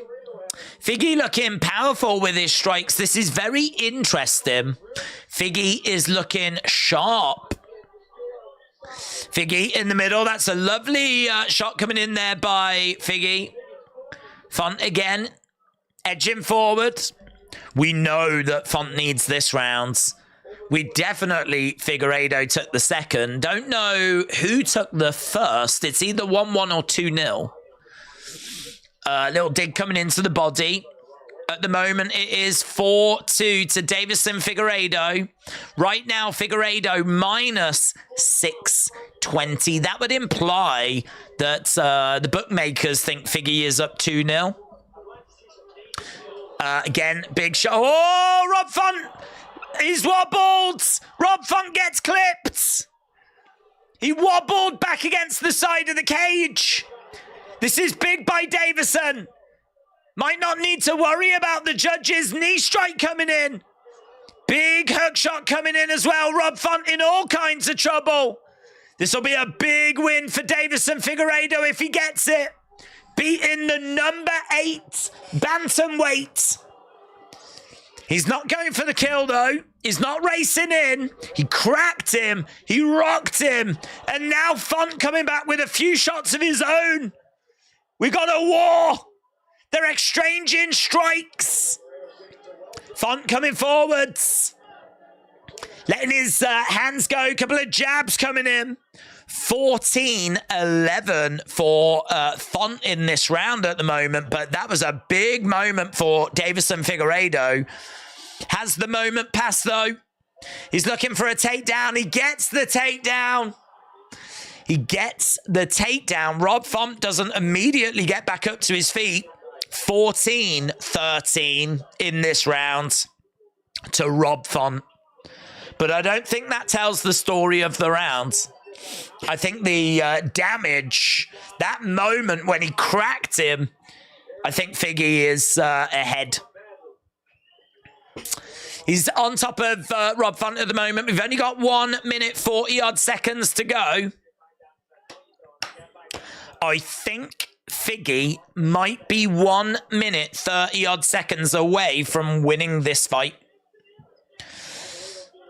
Figgy looking powerful with his strikes. This is very interesting. Figgy is looking sharp. Figgy in the middle. That's a lovely shot coming in there by Figgy. Font again, edging forward. We know that Font needs this round. We definitely, Figueiredo took the second. Don't know who took the first. It's either 1-1 or 2-0. Little dig coming into the body. At the moment, it is 4-2 to Davison Figueiredo. Right now, Figueiredo minus 620. That would imply that the bookmakers think Figgy is up 2-0. Again, big shot. Oh, Rob Font! He's wobbled! Rob Font gets clipped! He wobbled back against the side of the cage. This is big by Davison. Might not need to worry about the judges. Knee strike coming in. Big hook shot coming in as well. Rob Font in all kinds of trouble. This will be a big win for Davison Figueiredo if he gets it. Beating the number 8 bantamweight. He's not going for the kill, though. He's not racing in. He cracked him. He rocked him. And now Font coming back with a few shots of his own. We got a war. They're exchanging strikes. Font coming forwards. Letting his hands go. A couple of jabs coming in. 14-11 for Font in this round at the moment. But that was a big moment for Davison Figueiredo. Has the moment passed, though? He's looking for a takedown. He gets the takedown. He gets the takedown. Rob Font doesn't immediately get back up to his feet. 14-13 in this round to Rob Font. But I don't think that tells the story of the round. I think the damage, that moment when he cracked him, I think Figgy is ahead. He's on top of Rob Font at the moment. We've only got 1 minute, 40-odd seconds to go. I think Figgy might be 1 minute, 30-odd seconds away from winning this fight.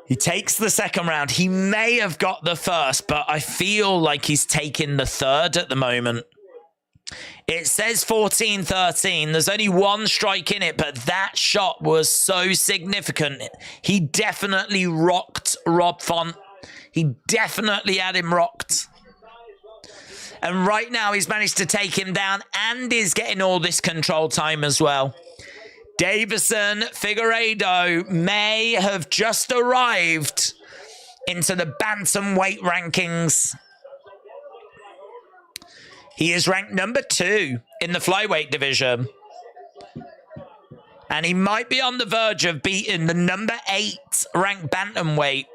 He takes the second round. He may have got the first, but I feel like he's taking the third at the moment. It says 14-13. There's only one strike in it, but that shot was so significant. He definitely rocked Rob Font. He definitely had him rocked. And right now he's managed to take him down and is getting all this control time as well. Davison Figueiredo may have just arrived into the bantamweight rankings. He is ranked number 2 in the flyweight division. And he might be on the verge of beating the number 8 ranked bantamweight.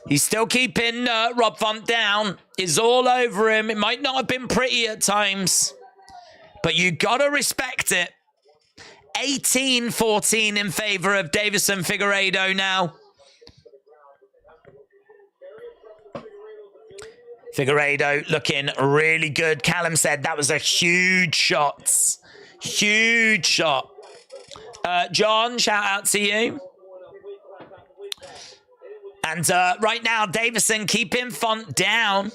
He's still keeping Rob Font down. He's all over him. It might not have been pretty at times, but you got to respect it. 18-14 in favor of Davison Figueiredo now. Figueiredo looking really good. Callum said that was a huge shot. Huge shot. John, shout out to you. And right now, Davison keeping Font down.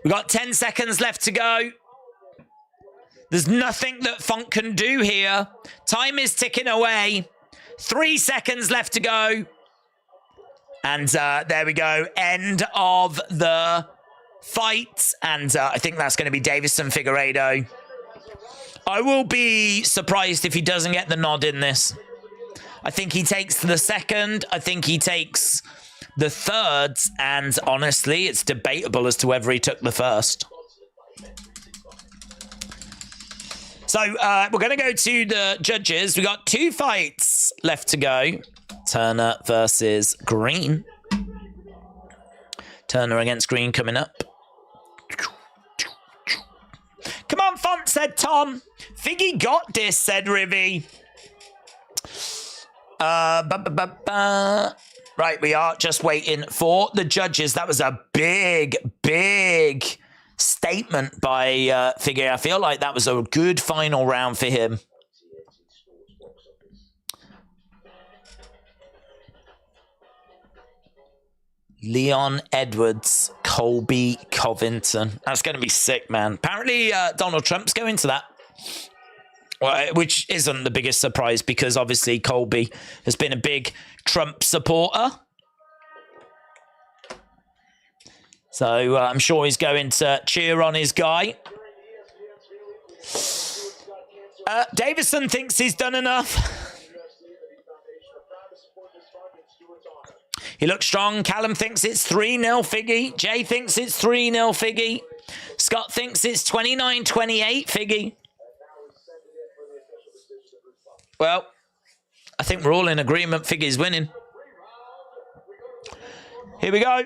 We've got 10 seconds left to go. There's nothing that Font can do here. Time is ticking away. 3 seconds left to go. And there we go. End of the fight. And I think that's going to be Davison Figueiredo. I will be surprised if he doesn't get the nod in this. I think he takes the second. I think he takes the third. And honestly, it's debatable as to whether he took the first. So we're going to go to the judges. We got 2 fights left to go. Turner versus Green. Turner against Green coming up. Come on, Font, said Tom. Figgy got this, said Rivy. Right, we are just waiting for the judges. That was a big, big statement by Figgy. I feel like that was a good final round for him. Leon Edwards, Colby Covington. That's going to be sick, man. Apparently, Donald Trump's going to that. Well, which isn't the biggest surprise because obviously Colby has been a big Trump supporter. So I'm sure he's going to cheer on his guy. Davison thinks he's done enough. He looks strong. Callum thinks it's 3-0 Figgy. Jay thinks it's 3-0 Figgy. Scott thinks it's 29-28 Figgy. Well, I think we're all in agreement. Figgy's winning. Here we go.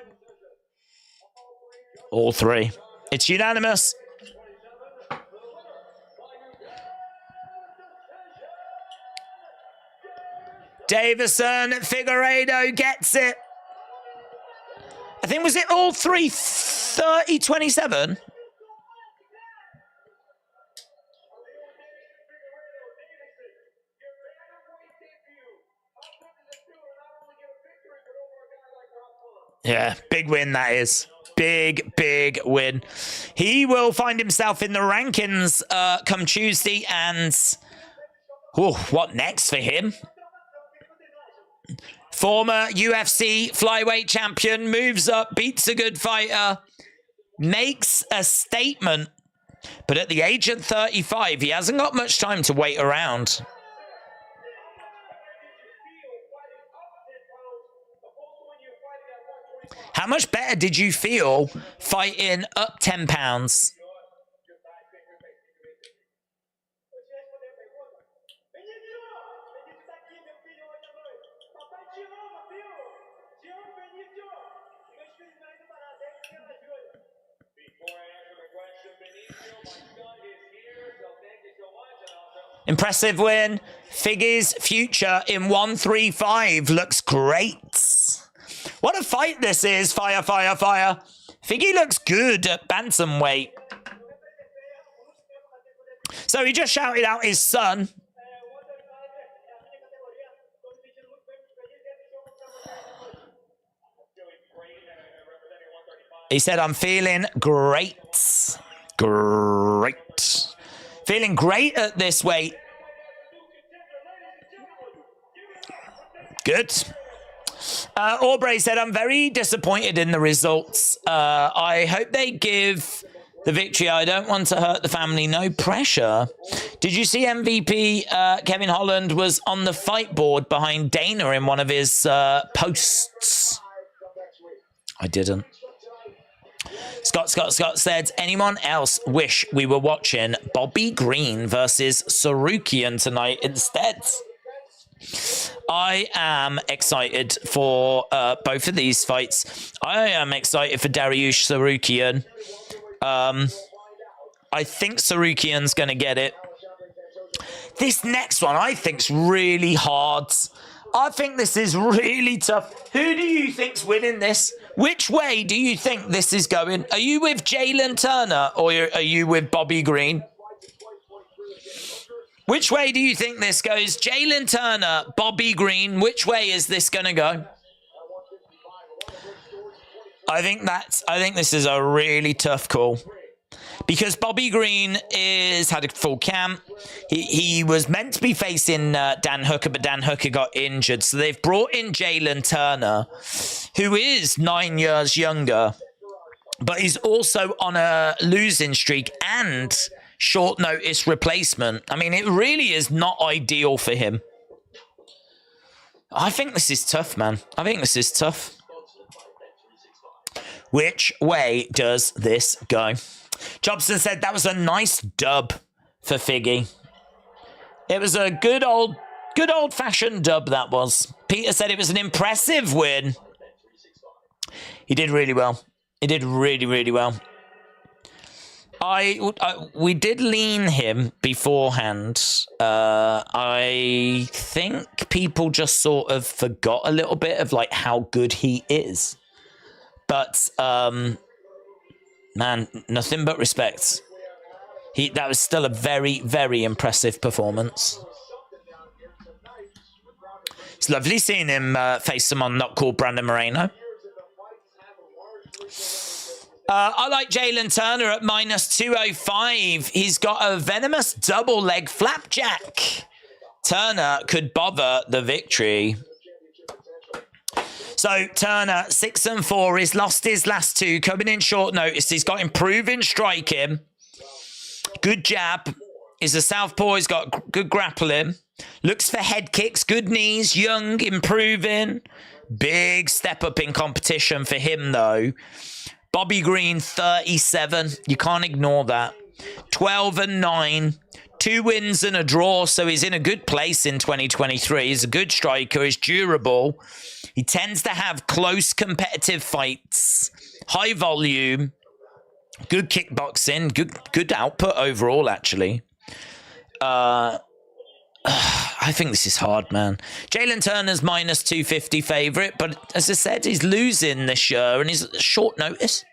All 3. It's unanimous. Davison Figueiredo gets it. I think, was it all 3 30-27? Yeah, big win that is. Big, big win. He will find himself in the rankings come Tuesday. And what next for him? Former UFC flyweight champion moves up, beats a good fighter, makes a statement. But at the age of 35, he hasn't got much time to wait around. How much better did you feel fighting up 10 pounds? Impressive win. Figgy's future in 135 looks great. What a fight this is. Fire, fire, fire. Figgy looks good at bantamweight. So he just shouted out his son. He said, I'm feeling great. Great. Feeling great at this weight. Good. Aubrey said, I'm very disappointed in the results. I hope they give the victory. I don't want to hurt the family. No pressure. Did you see MVP Kevin Holland was on the fight board behind Dana in one of his posts? I didn't. Scott said, anyone else wish we were watching Bobby Green versus Tsarukyan tonight instead? I am excited for both of these fights. I am excited for Dariush Tsarukyan. I think Tsarukyan's going to get it. This next one I think's really hard. I think this is really tough. Who do you think's winning this? Which way do you think this is going? Are you with Jalen Turner or are you with Bobby Green? Which way do you think this goes? Jalen Turner, Bobby Green, which way is this going to go? I think this is a really tough call. Because Bobby Green had a full camp. He was meant to be facing Dan Hooker, but Dan Hooker got injured. So they've brought in Jalen Turner, who is 9 years younger, but he's also on a losing streak and short notice replacement. I mean, it really is not ideal for him. I think this is tough, man. I think this is tough. Which way does this go? Jobson said that was a nice dub for Figgy. It was a good old-fashioned dub, that was. Peter said it was an impressive win. He did really well. He did really, really well. We did lean him beforehand. I think people just sort of forgot a little bit of like how good he is. But man, nothing but respect. That was still a very, very impressive performance. It's lovely seeing him face someone not called Brandon Moreno. I like Jalen Turner at -205. He's got a venomous double leg flapjack. Turner could bother the victory. So Turner, 6-4. He's lost his last two, coming in short notice. He's got improving striking. Good jab. He's a southpaw. He's got good grappling. Looks for head kicks. Good knees. Young, improving. Big step up in competition for him, though. Bobby Green, 37. You can't ignore that. 12-9. 2 wins and a draw, so he's in a good place in 2023. He's a good striker. He's durable. He tends to have close competitive fights. High volume. Good kickboxing. Good output overall, actually. I think this is hard, man. Jalen Turner's -250 favourite, but as I said, he's losing this year and he's at short notice.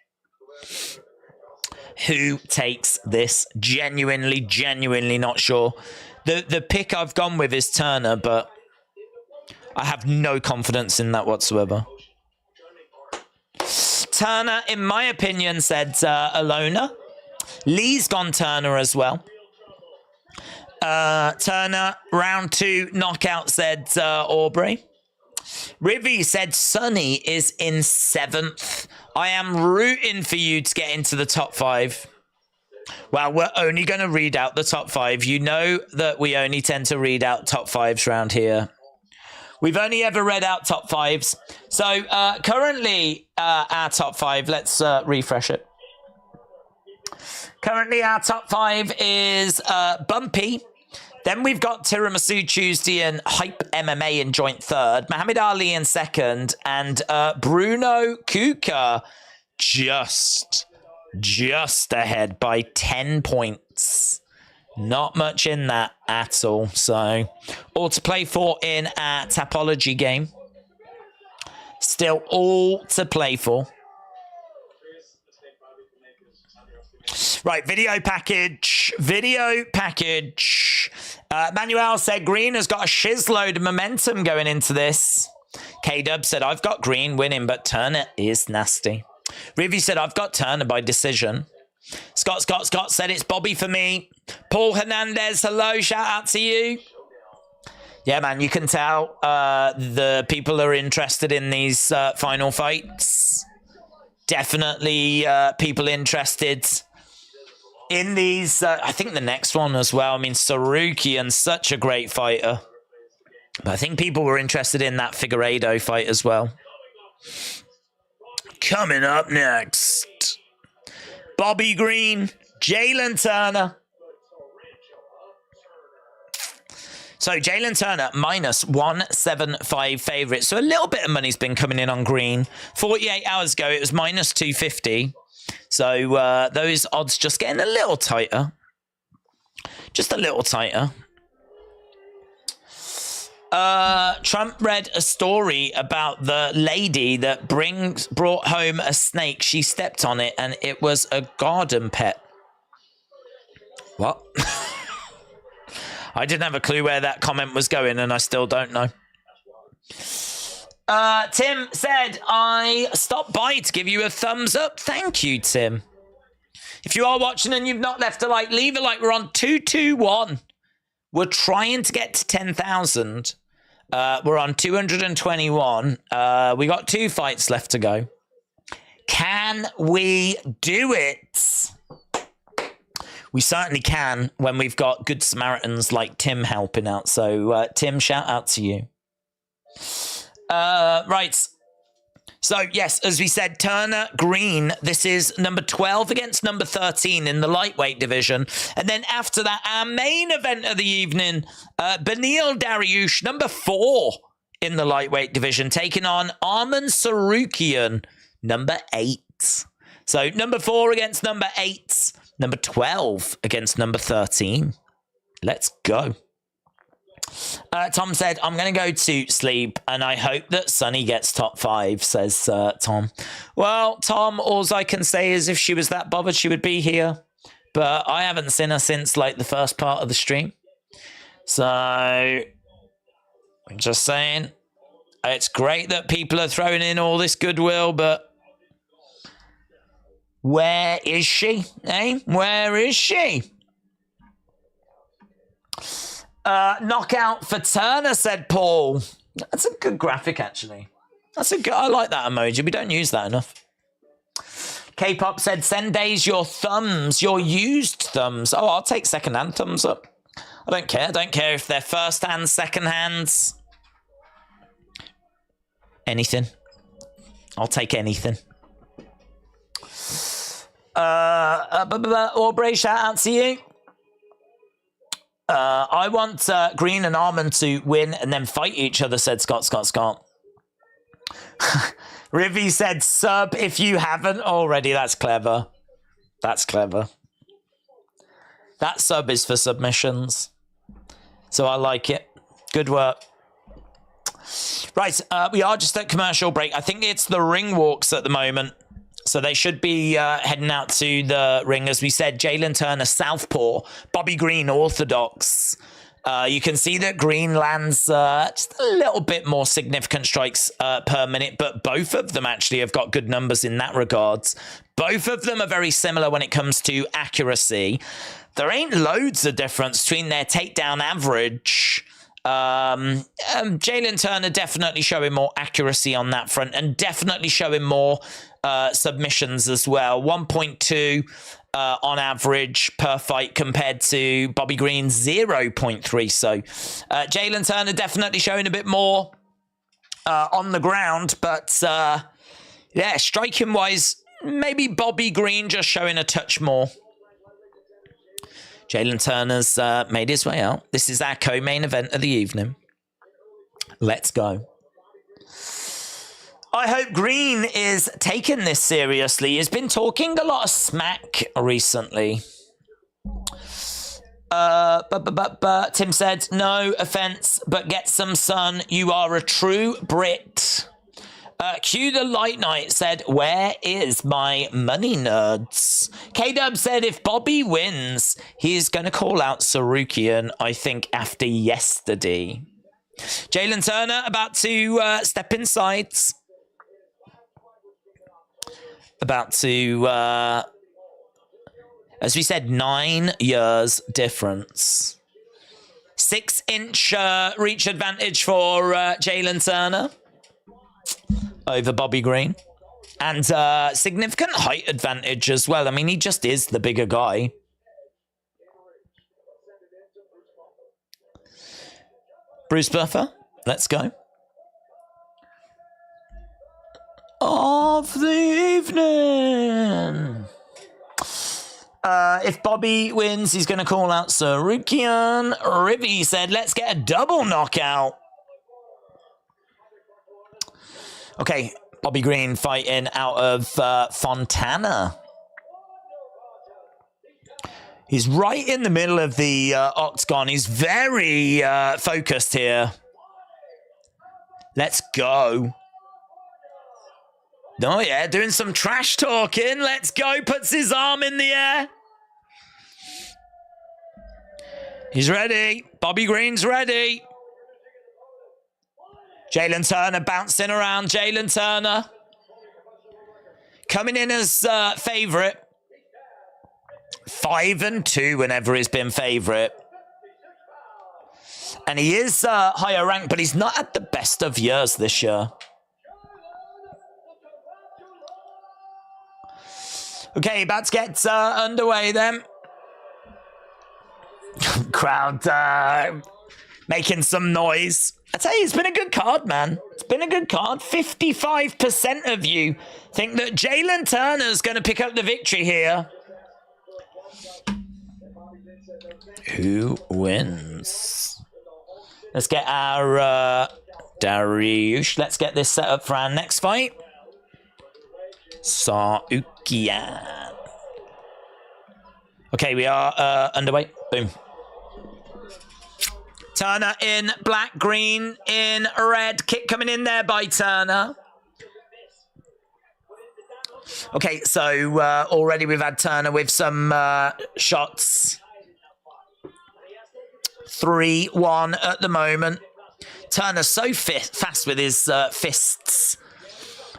Who takes this? Genuinely not sure. The pick I've gone with is Turner, but I have no confidence in that whatsoever. Turner, in my opinion, said Alona. Lee's gone Turner as well. Turner, round 2 knockout, said Aubrey. Rivy said Sonny is in 7th. I am rooting for you to get into the top 5. Well, we're only going to read out the top 5. You know that we only tend to read out top 5s around here. We've only ever read out top 5s. So currently our top 5, let's refresh it. Currently our top 5 is Bumpy. Then we've got Tiramisu Tuesday and Hype MMA in joint 3rd. Muhammad Ali in 2nd. And Bruno Kuka just ahead by 10 points. Not much in that at all. So, all to play for in our Tapology game. Still all to play for. Right, video package. Video package. Manuel said Green has got a shizload of momentum going into this. K-Dub said, I've got Green winning, but Turner is nasty. Rivi said, I've got Turner by decision. Scott said, it's Bobby for me. Paul Hernandez, hello, shout out to you. Yeah, man, you can tell the people are interested in these final fights. Definitely people interested in these. I think the next one as well. I mean, Tsarukyan, such a great fighter. But I think people were interested in that Figueiredo fight as well. Coming up next, Bobby Green, Jalen Turner. So Jalen Turner, minus 175 favourite. So a little bit of money's been coming in on Green. 48 hours ago, it was minus 250. So those odds just getting a little tighter. Just a little tighter. Trump read a story about the lady that brought home a snake. She stepped on it and it was a garden pet. What? I didn't have a clue where that comment was going and I still don't know. Tim said, I stopped by to give you a thumbs up. Thank you, Tim. If you are watching and you've not left a like, leave a like. We're on 221. We're trying to get to 10,000. We're on 221. We got 2 fights left to go. Can we do it? We certainly can when we've got good Samaritans like Tim helping out. So, Tim, shout out to you. Right. So, yes, as we said, Turner, Green, this is number 12 against number 13 in the lightweight division. And then after that, our main event of the evening, Beneil Dariush, number 4 in the lightweight division, taking on Aman Tsarukyan, number 8. So, number 4 against number 8, number 12 against number 13. Let's go. Tom said, I'm going to go to sleep and I hope that Sunny gets top 5, says Tom. Well, Tom, all I can say is if she was that bothered, she would be here. But I haven't seen her since, like, the first part of the stream. So, I'm just saying, it's great that people are throwing in all this goodwill, but where is she? Eh? Where is she? Knockout for Turner, said Paul. That's a good graphic, actually. I like that emoji. We don't use that enough. K-pop said, send Days your thumbs, your used thumbs. Oh, I'll take second-hand thumbs up. I don't care. I don't care if they're first-hand, second-hands. Anything. I'll take anything. Aubrey, shout out to you. I want Green and Armand to win and then fight each other, said Scott. Rivi said, sub if you haven't already. That's clever. That's clever. That sub is for submissions. So I like it. Good work. Right, we are just at commercial break. I think it's the ring walks at the moment. So they should be heading out to the ring. As we said, Jalen Turner, southpaw. Bobby Green, orthodox. You can see that Green lands just a little bit more significant strikes per minute, but both of them actually have got good numbers in that regards. Both of them are very similar when it comes to accuracy. There ain't loads of difference between their takedown average. Jalen Turner definitely showing more accuracy on that front and definitely showing more submissions as well. 1.2 on average per fight compared to Bobby Green's 0.3. So Jalen Turner definitely showing a bit more on the ground. But yeah, striking wise, maybe Bobby Green just showing a touch more. Jalen Turner's made his way out. This is our co-main event of the evening. Let's go. I hope Green is taking this seriously. He's been talking a lot of smack recently. Tim said, no offense, but get some sun. You are a true Brit. Q the Light Knight said, where is my money, nerds? K-Dub said, if Bobby wins, he's going to call out Tsarukyan, I think, after yesterday. Jalen Turner about to step inside. About to, as we said, 9 years difference. 6-inch reach advantage for Jalen Turner over Bobby Green. And significant height advantage as well. I mean, he just is the bigger guy. Bruce Buffer, let's go. Of the evening. If Bobby wins, he's going to call out Tsarukyan. Rivy said, let's get a double knockout. Okay, Bobby Green fighting out of Fontana. He's right in the middle of the octagon. He's very focused here. Let's go. Oh, yeah, doing some trash talking. Let's go. Puts his arm in the air. He's ready. Bobby Green's ready. Jalen Turner bouncing around. Jalen Turner coming in as favourite. 5-2 whenever he's been favourite. And he is higher ranked, but he's not at the best of years this year. Okay, about to get underway then. Crowd making some noise. I tell you, it's been a good card, man. It's been a good card. 55% of you think that Jalen Turner's going to pick up the victory here. Who wins? Let's get our Dariush. Let's get this set up for our next fight. Tsarukyan. Okay, we are underway. Boom. Turner in black, Green in red. Kick coming in there by Turner. Okay, so already we've had Turner with some shots. 3-1 at the moment. Turner so fast with his fists.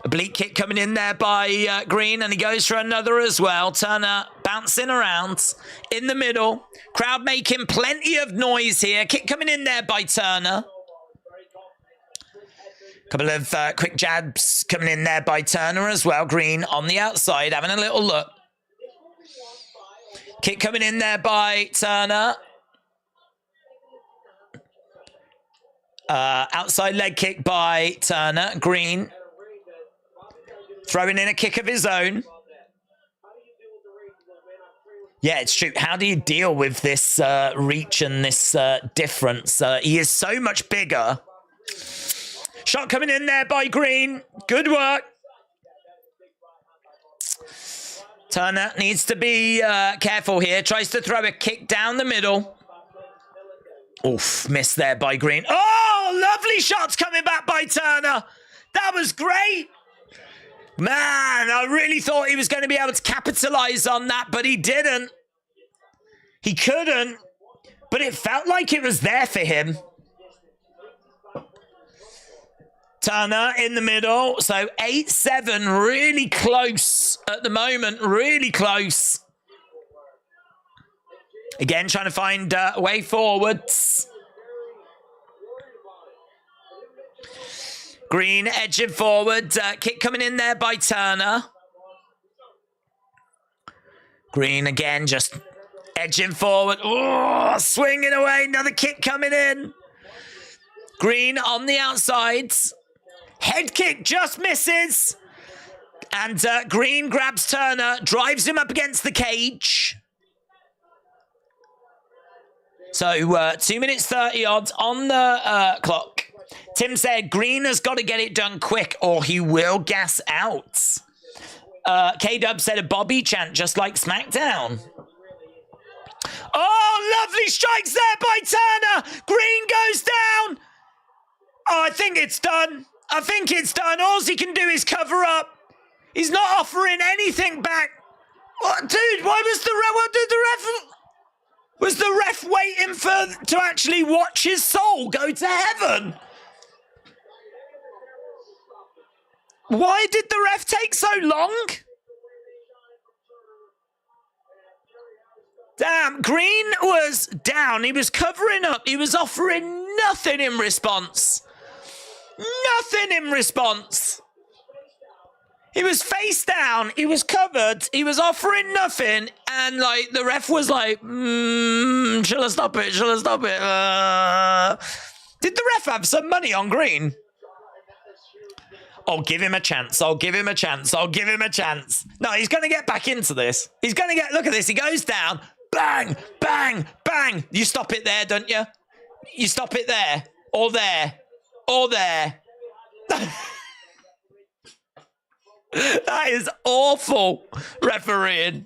Oblique kick coming in there by Green, and he goes for another as well. Turner bouncing around in the middle. Crowd making plenty of noise here. Kick coming in there by Turner. Couple of quick jabs coming in there by Turner as well. Green on the outside, having a little look. Kick coming in there by Turner. Outside leg kick by Turner. Green throwing in a kick of his own. Yeah, it's true. How do you deal with this reach and this difference? He is so much bigger. Shot coming in there by Green. Good work. Turner needs to be careful here. Tries to throw a kick down the middle. Oof, missed there by Green. Oh, lovely shots coming back by Turner. That was great. Man, I really thought he was going to be able to capitalize on that, but he didn't. He couldn't, but it felt like it was there for him. Turner in the middle, so 8-7, really close at the moment, really close. Again, trying to find a way forwards. Green edging forward. Kick coming in there by Turner. Green again, just edging forward. Oh, swinging away. Another kick coming in. Green on the outsides. Head kick just misses. And Green grabs Turner, drives him up against the cage. So 2 minutes 30 odds on the clock. Tim said Green has got to get it done quick or he will gas out. K-Dub said a Bobby chant just like SmackDown. Oh, Oh, lovely strikes there by Turner. Green goes down. Oh, I think it's done. I think it's done. All he can do is cover up. He's not offering anything back. What, dude? Why was the ref? What did the ref? Was the ref waiting to actually watch his soul go to heaven? Why did the ref take so long? Damn, Green was down. He was covering up. He was offering nothing in response. Nothing in response. He was face down. He was covered. He was offering nothing. And, like, the ref was like, shall I stop it? Shall I stop it? Did the ref have some money on Green? I'll give him a chance. I'll give him a chance. I'll give him a chance. No, he's going to get back into this. He's going to get, look at this. He goes down. Bang, bang, bang. You stop it there, don't you? You stop it there. Or there. Or there. That is awful refereeing.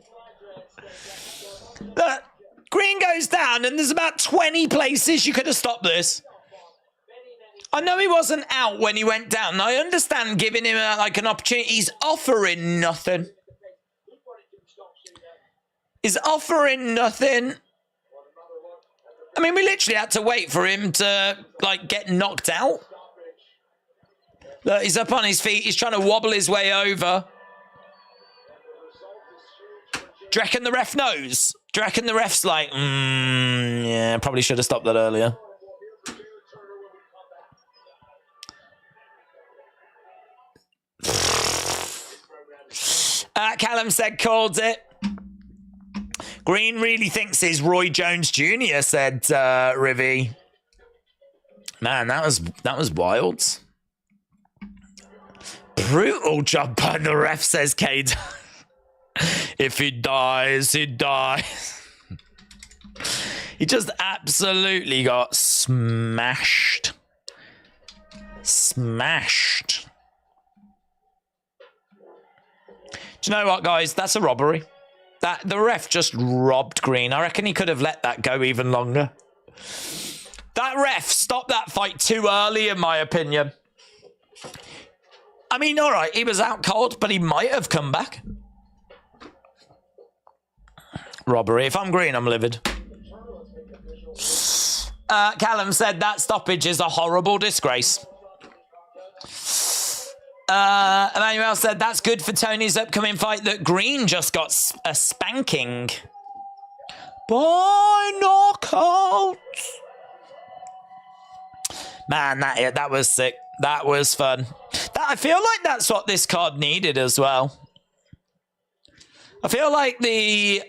Look, Green goes down and there's about 20 places you could have stopped this. I know he wasn't out when he went down. And I understand giving him like an opportunity. He's offering nothing. He's offering nothing. I mean, we literally had to wait for him to like get knocked out. Look, he's up on his feet. He's trying to wobble his way over. Do you reckon the ref knows? Do you reckon the ref's like, yeah, probably should have stopped that earlier. Callum said, called it. Green really thinks he's Roy Jones Jr., said Rivy. Man, that was wild. Brutal job by the ref, says Cade. If he dies, he dies. He just absolutely got smashed. Smashed. Do you know what, guys? That's a robbery. The ref just robbed Green. I reckon he could have let that go even longer. That ref stopped that fight too early, in my opinion. I mean, all right, he was out cold, but he might have come back. Robbery. If I'm Green, I'm livid. Callum said that stoppage is a horrible disgrace. Emmanuel said that's good for Tony's upcoming fight that Green just got a spanking by knockout. Man, that was sick. That was fun. I feel like that's what this card needed as well. I feel like the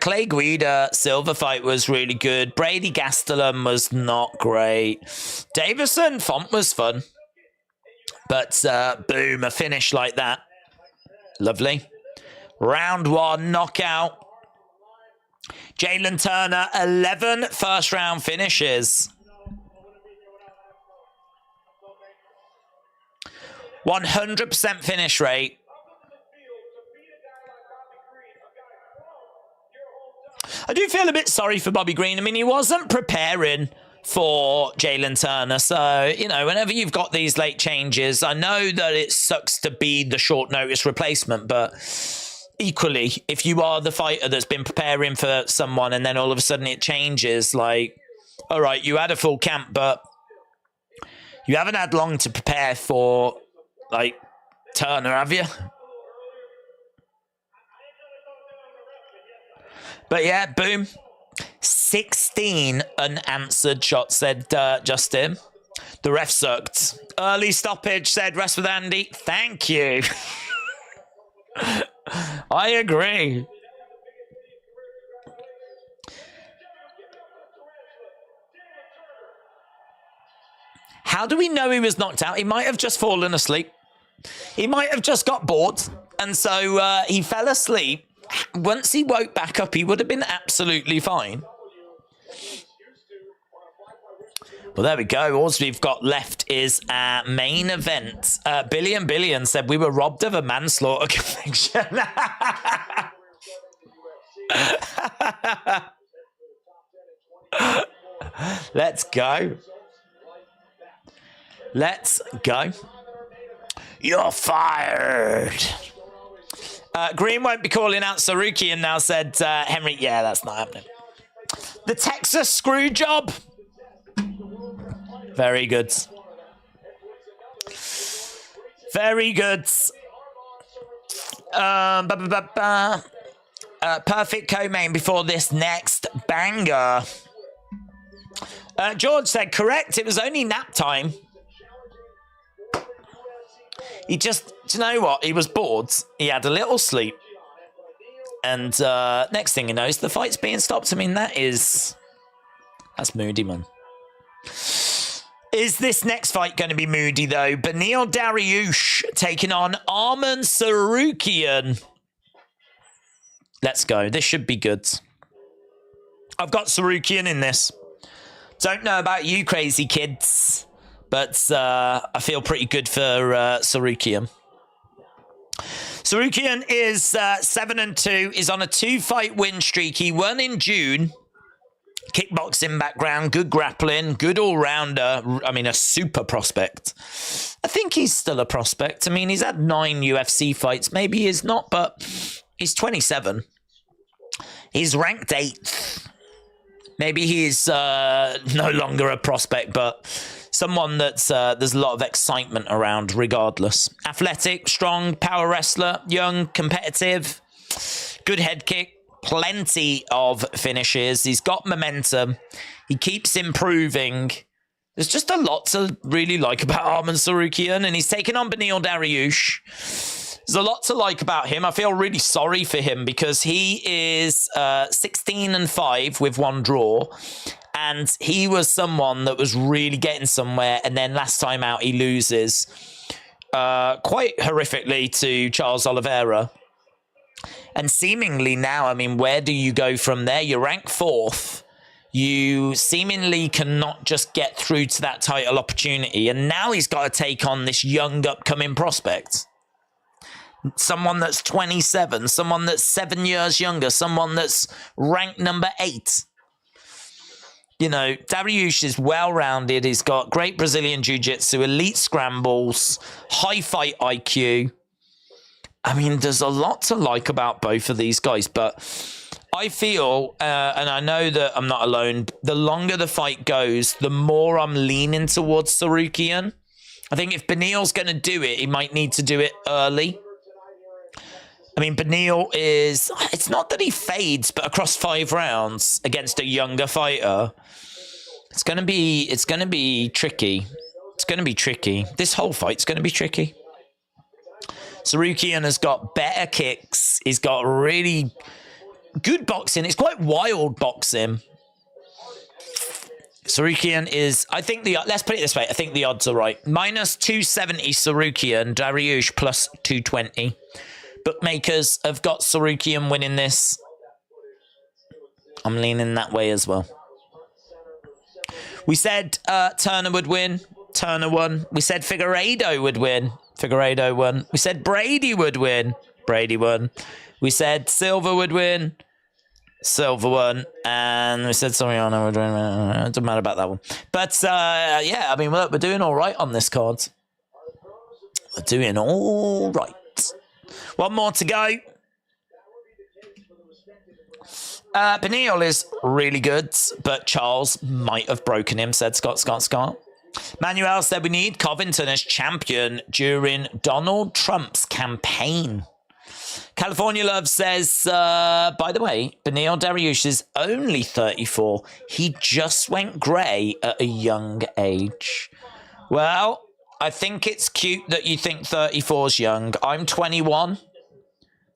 Clay Guida Silva fight was really good. Brady Gastelum was not great. Davison Font was fun. But boom, a finish like that. Lovely. Round 1, knockout. Jalen Turner, 11 first round finishes. 100% finish rate. I do feel a bit sorry for Bobby Green. I mean, he wasn't preparing for Jalen Turner. So, you know, whenever you've got these late changes, I know that it sucks to be the short notice replacement, but equally, if you are the fighter that's been preparing for someone and then all of a sudden it changes, like, all right, you had a full camp, but you haven't had long to prepare for, like, Turner, have you? But yeah, boom. 16 unanswered shots, said Justin. The ref sucked. Early stoppage, said Rest with Andy. Thank you. I agree. How do we know he was knocked out? He might have just fallen asleep. He might have just got bored. And so he fell asleep. Once he woke back up, he would have been absolutely fine. Well, there we go. All we've got left is our main event. Billion said we were robbed of a manslaughter conviction. Let's go. Let's go. You're fired. Green won't be calling out Tsarukyan now, said Henry. Yeah, that's not happening. The Texas screw job. Very good. Very good. Perfect co-main before this next banger. George said, correct, it was only nap time. He just, do you know what? He was bored. He had a little sleep. And next thing he knows, the fight's being stopped. I mean, that's moody, man. Is this next fight going to be moody, though? Beneil Dariush taking on Aman Tsarukyan. Let's go. This should be good. I've got Tsarukyan in this. Don't know about you crazy kids, but I feel pretty good for Tsarukyan. Tsarukyan is 7-2, is on a 2-fight win streak. He won in June. Kickboxing background, good grappling, good all-rounder. I mean, a super prospect. I think he's still a prospect. I mean, he's had 9 UFC fights. Maybe he's not, but he's 27. He's ranked 8th. Maybe he's no longer a prospect, but someone that's there's a lot of excitement around regardless. Athletic, strong, power wrestler, young, competitive, good head kick. Plenty of finishes. He's got momentum. He keeps improving. There's just a lot to really like about Aman Tsarukyan, and he's taken on Beneil Dariush. There's a lot to like about him. I feel really sorry for him because he is 16-5 with 1 draw, and he was someone that was really getting somewhere, and then last time out he loses quite horrifically to Charles Oliveira. And seemingly now, I mean, where do you go from there? You're ranked 4th. You seemingly cannot just get through to that title opportunity. And now he's got to take on this young upcoming prospect. Someone that's 27, someone that's 7 years younger, someone that's ranked number 8. You know, Dariush is well-rounded. He's got great Brazilian jiu-jitsu, elite scrambles, high fight IQ. I mean, there's a lot to like about both of these guys, but I feel, and I know that I'm not alone, the longer the fight goes, the more I'm leaning towards Tsarukyan. I think if Beneil's going to do it, he might need to do it early. I mean, Beneil is, it's not that he fades, but across 5 rounds against a younger fighter, it's going to be tricky. It's going to be tricky. This whole fight's going to be tricky. Tsarukyan has got better kicks. He's got really good boxing. It's quite wild boxing. Tsarukyan is, I think let's put it this way. I think the odds are right. Minus 270 Tsarukyan, Dariush plus 220. Bookmakers have got Tsarukyan winning this. I'm leaning that way as well. We said Turner would win. Turner won. We said Figueiredo would win. Figueiredo won. We said Brady would win. Brady won. We said Silva would win. Silva won. And we said Soriano would win. It doesn't matter about that one. But, yeah, I mean, we're doing all right on this card. We're doing all right. One more to go. Beneil is really good, but Charles might have broken him, said Scott. Manuel said we need Covington as champion during Donald Trump's campaign. California Love says, by the way, Beneil Dariush is only 34. He just went grey at a young age. Well, I think it's cute that you think 34 is young. I'm 21.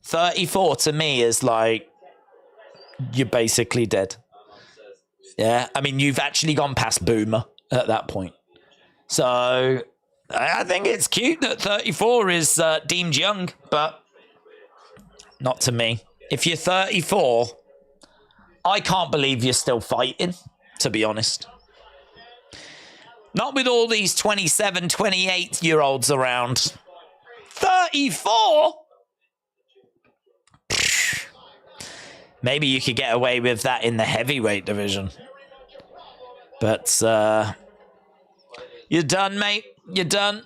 34 to me is like, you're basically dead. Yeah, I mean, you've actually gone past boomer at that point. So, I think it's cute that 34 is deemed young, but not to me. If you're 34, I can't believe you're still fighting, to be honest. Not with all these 27, 28-year-olds around. 34? Maybe you could get away with that in the heavyweight division. But you're done, mate. You're done.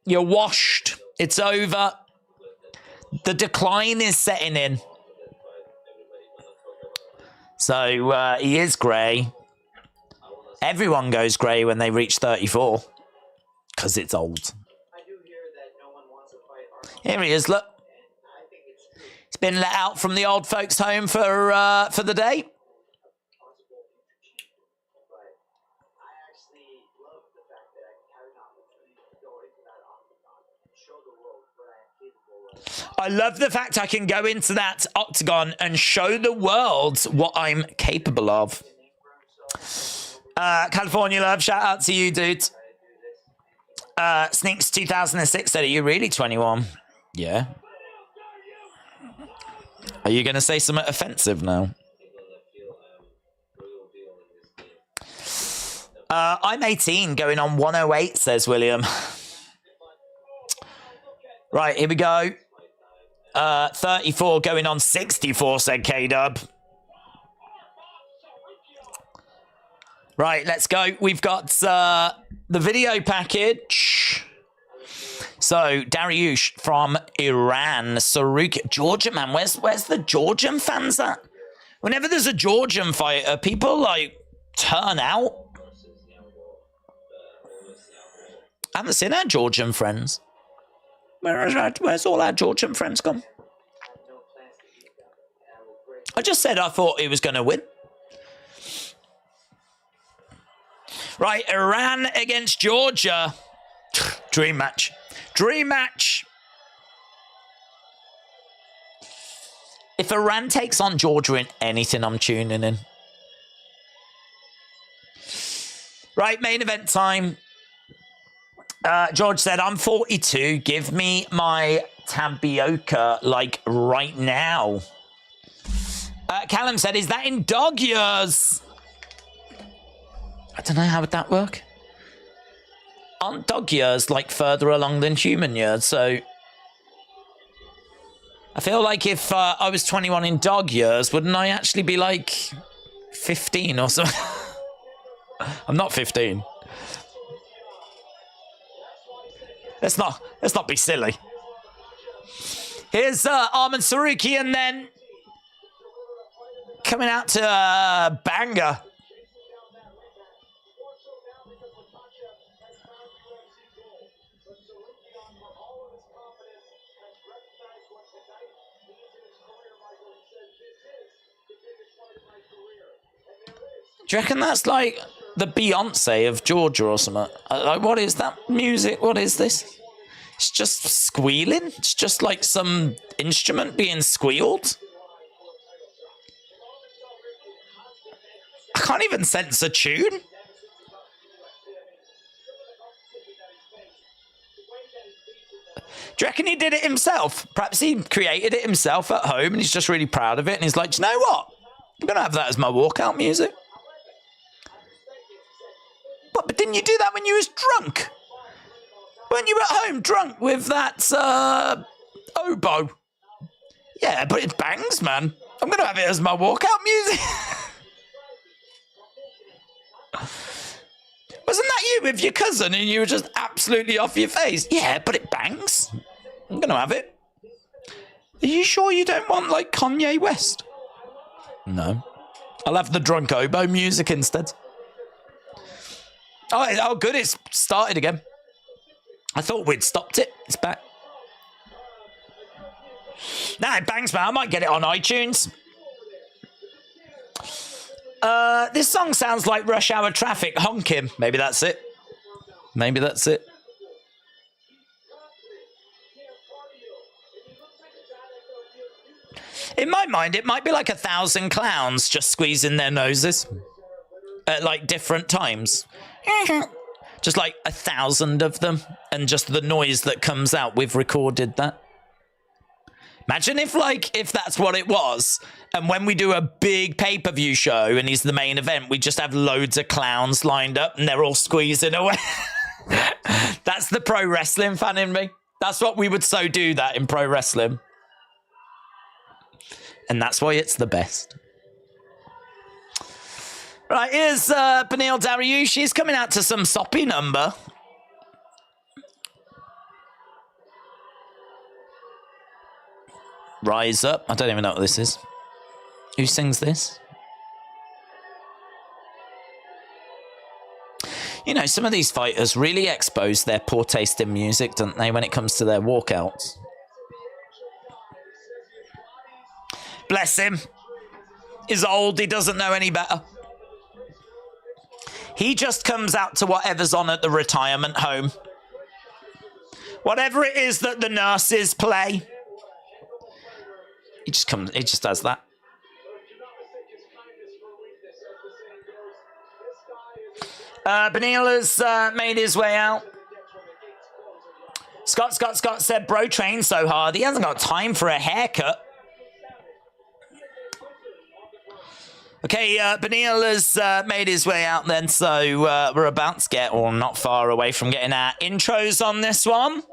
You're washed. It's over. The decline is setting in. So he is grey. Everyone goes grey when they reach 34. Because it's old. Here he is, look. He's been let out from the old folks' home for the day. I love the fact I can go into that octagon and show the world what I'm capable of. California Love, shout out to you, dude. Sneaks 2006 said, are you really 21? Yeah. Are you going to say something offensive now? I'm 18, going on 108, says William. Right, here we go. 34 going on 64, said K-Dub. Right, let's go. We've got the video package. So, Dariush from Iran. Tsarukyan. Georgia, man. Where's the Georgian fans at? Whenever there's a Georgian fighter, people, like, turn out. I haven't seen our Georgian friends. Where's all our Georgian friends gone? I just said I thought he was going to win. Right, Iran against Georgia. Dream match. Dream match. If Iran takes on Georgia in anything, I'm tuning in. Right, main event time. George said, I'm 42. Give me my tapioca, like, right now. Callum said, is that in dog years? I don't know, how would that work? Aren't dog years, like, further along than human years? So I feel like if I was 21 in dog years, wouldn't I actually be, like, 15 or something? I'm not 15. Let's not be silly. Here's Aman Tsarukyan then coming out to Banger. Do you reckon that's like the Beyonce of Georgia or something? Like, what is that music? What is this? It's just squealing. It's just like some instrument being squealed. I can't even sense a tune. Do you reckon he did it himself? Perhaps he created it himself at home and he's just really proud of it. And he's like, you know what? I'm going to have that as my walkout music. But didn't you do that when you was drunk? Weren't you at home drunk with that oboe? Yeah, but it bangs, man. I'm going to have it as my walkout music. Wasn't that you with your cousin and you were just absolutely off your face? Yeah, but it bangs. I'm going to have it. Are you sure you don't want, like, Kanye West? No. I'll have the drunk oboe music instead. Oh, good. It's started again. I thought we'd stopped it. It's back. Nah, it bangs, man. I might get it on iTunes. This song sounds like Rush Hour Traffic. Honking. Maybe that's it. Maybe that's it. In my mind, it might be like 1,000 clowns just squeezing their noses at, like, different times. Just like 1,000 of them, and just the noise that comes out. We've recorded that. Imagine if that's what it was, and when we do a big pay-per-view show and he's the main event, we just have loads of clowns lined up and they're all squeezing away. That's the pro wrestling fan in me. That's what we would so do that in pro wrestling. And that's why it's the best. Right, here's Beneil Dariush. He's coming out to some soppy number. Rise Up. I don't even know what this is. Who sings this? You know, some of these fighters really expose their poor taste in music, don't they, when it comes to their walkouts? Bless him. He's old. He doesn't know any better. He just comes out to whatever's on at the retirement home. Whatever it is that the nurses play. He just does that. Beneil has made his way out. Scott said, bro trains so hard, he hasn't got time for a haircut. Okay, Beneil has made his way out then, so we're about to get, or not far away from getting our intros on this one.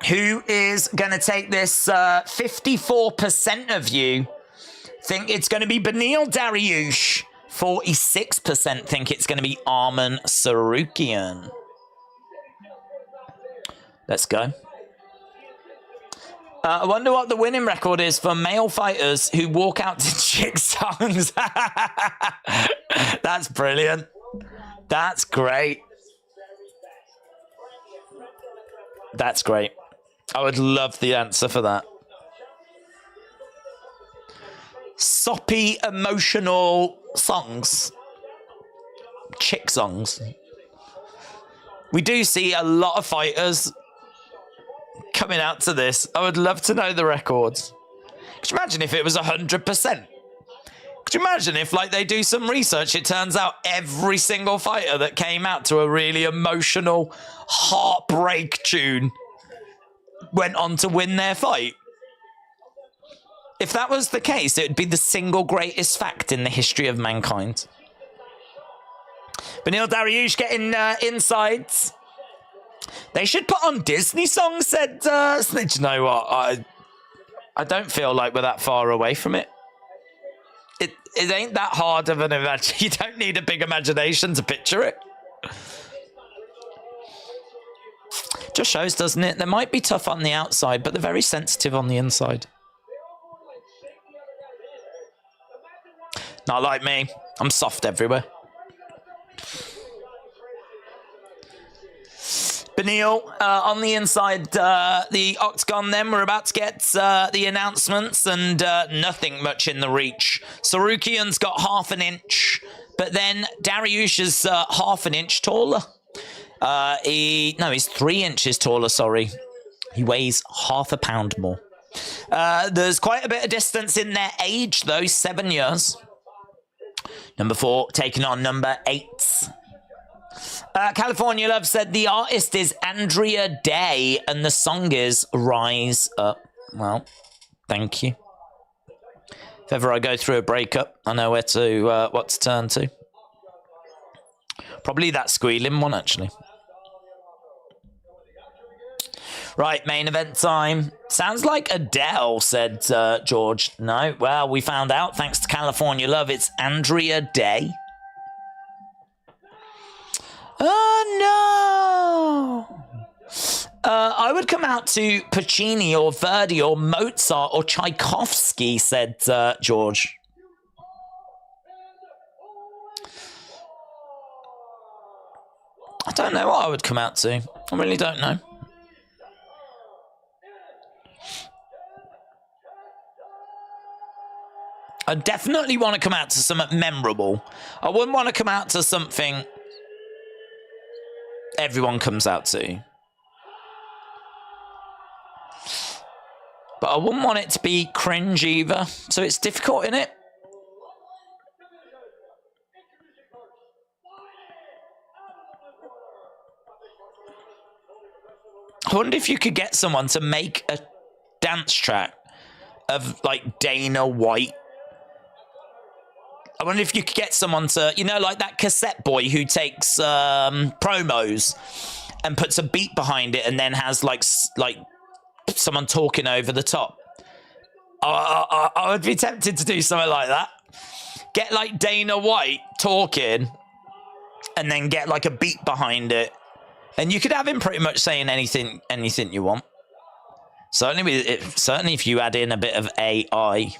Who is going to take this? 54% of you think it's going to be Beneil Dariush. 46% think it's going to be Aman Tsarukyan. Let's go. I wonder what the winning record is for male fighters who walk out to chick songs. That's brilliant. That's great. That's great. I would love the answer for that. Soppy, emotional songs. Chick songs. We do see a lot of fighters coming out to this. I would love to know the records. Could you imagine if it was 100%? Could you imagine if, like, they do some research, it turns out every single fighter that came out to a really emotional heartbreak tune went on to win their fight? If that was the case, it would be the single greatest fact in the history of mankind. Beneil Dariush getting insides. They should put on Disney songs, said Snitch. You know what? I don't feel like we're that far away from it. It ain't that hard of an imagination. You don't need a big imagination to picture it. Just shows, doesn't it? They might be tough on the outside, but they're very sensitive on the inside. Not like me. I'm soft everywhere. Beneil on the inside, the octagon then. We're about to get the announcements, and nothing much in the reach. Tsarukyan's got half an inch, but then Dariush is half an inch taller. He's 3 inches taller, sorry. He weighs half a pound more. There's quite a bit of distance in their age, though, 7 years. Number 4 taking on number 8. California Love said the artist is Andrea Day and the song is Rise Up. Well, thank you. If ever I go through a breakup, I know where to what to turn to. Probably that squealing one, actually. Right, main event time. Sounds like Adele, said George. No, well, we found out, thanks to California Love, it's Andrea Day. Oh, no. I would come out to Puccini or Verdi or Mozart or Tchaikovsky, said George. I don't know what I would come out to. I really don't know. I definitely want to come out to something memorable. I wouldn't want to come out to something everyone comes out to. But I wouldn't want it to be cringe either. So it's difficult, innit? I wonder if you could get someone to make a dance track of, like, Dana White. I wonder if you could get someone to, you know, like that cassette boy who takes promos and puts a beat behind it and then has like someone talking over the top. I would be tempted to do something like that. Get like Dana White talking and then get like a beat behind it. And you could have him pretty much saying anything you want. Certainly if you add in a bit of AI.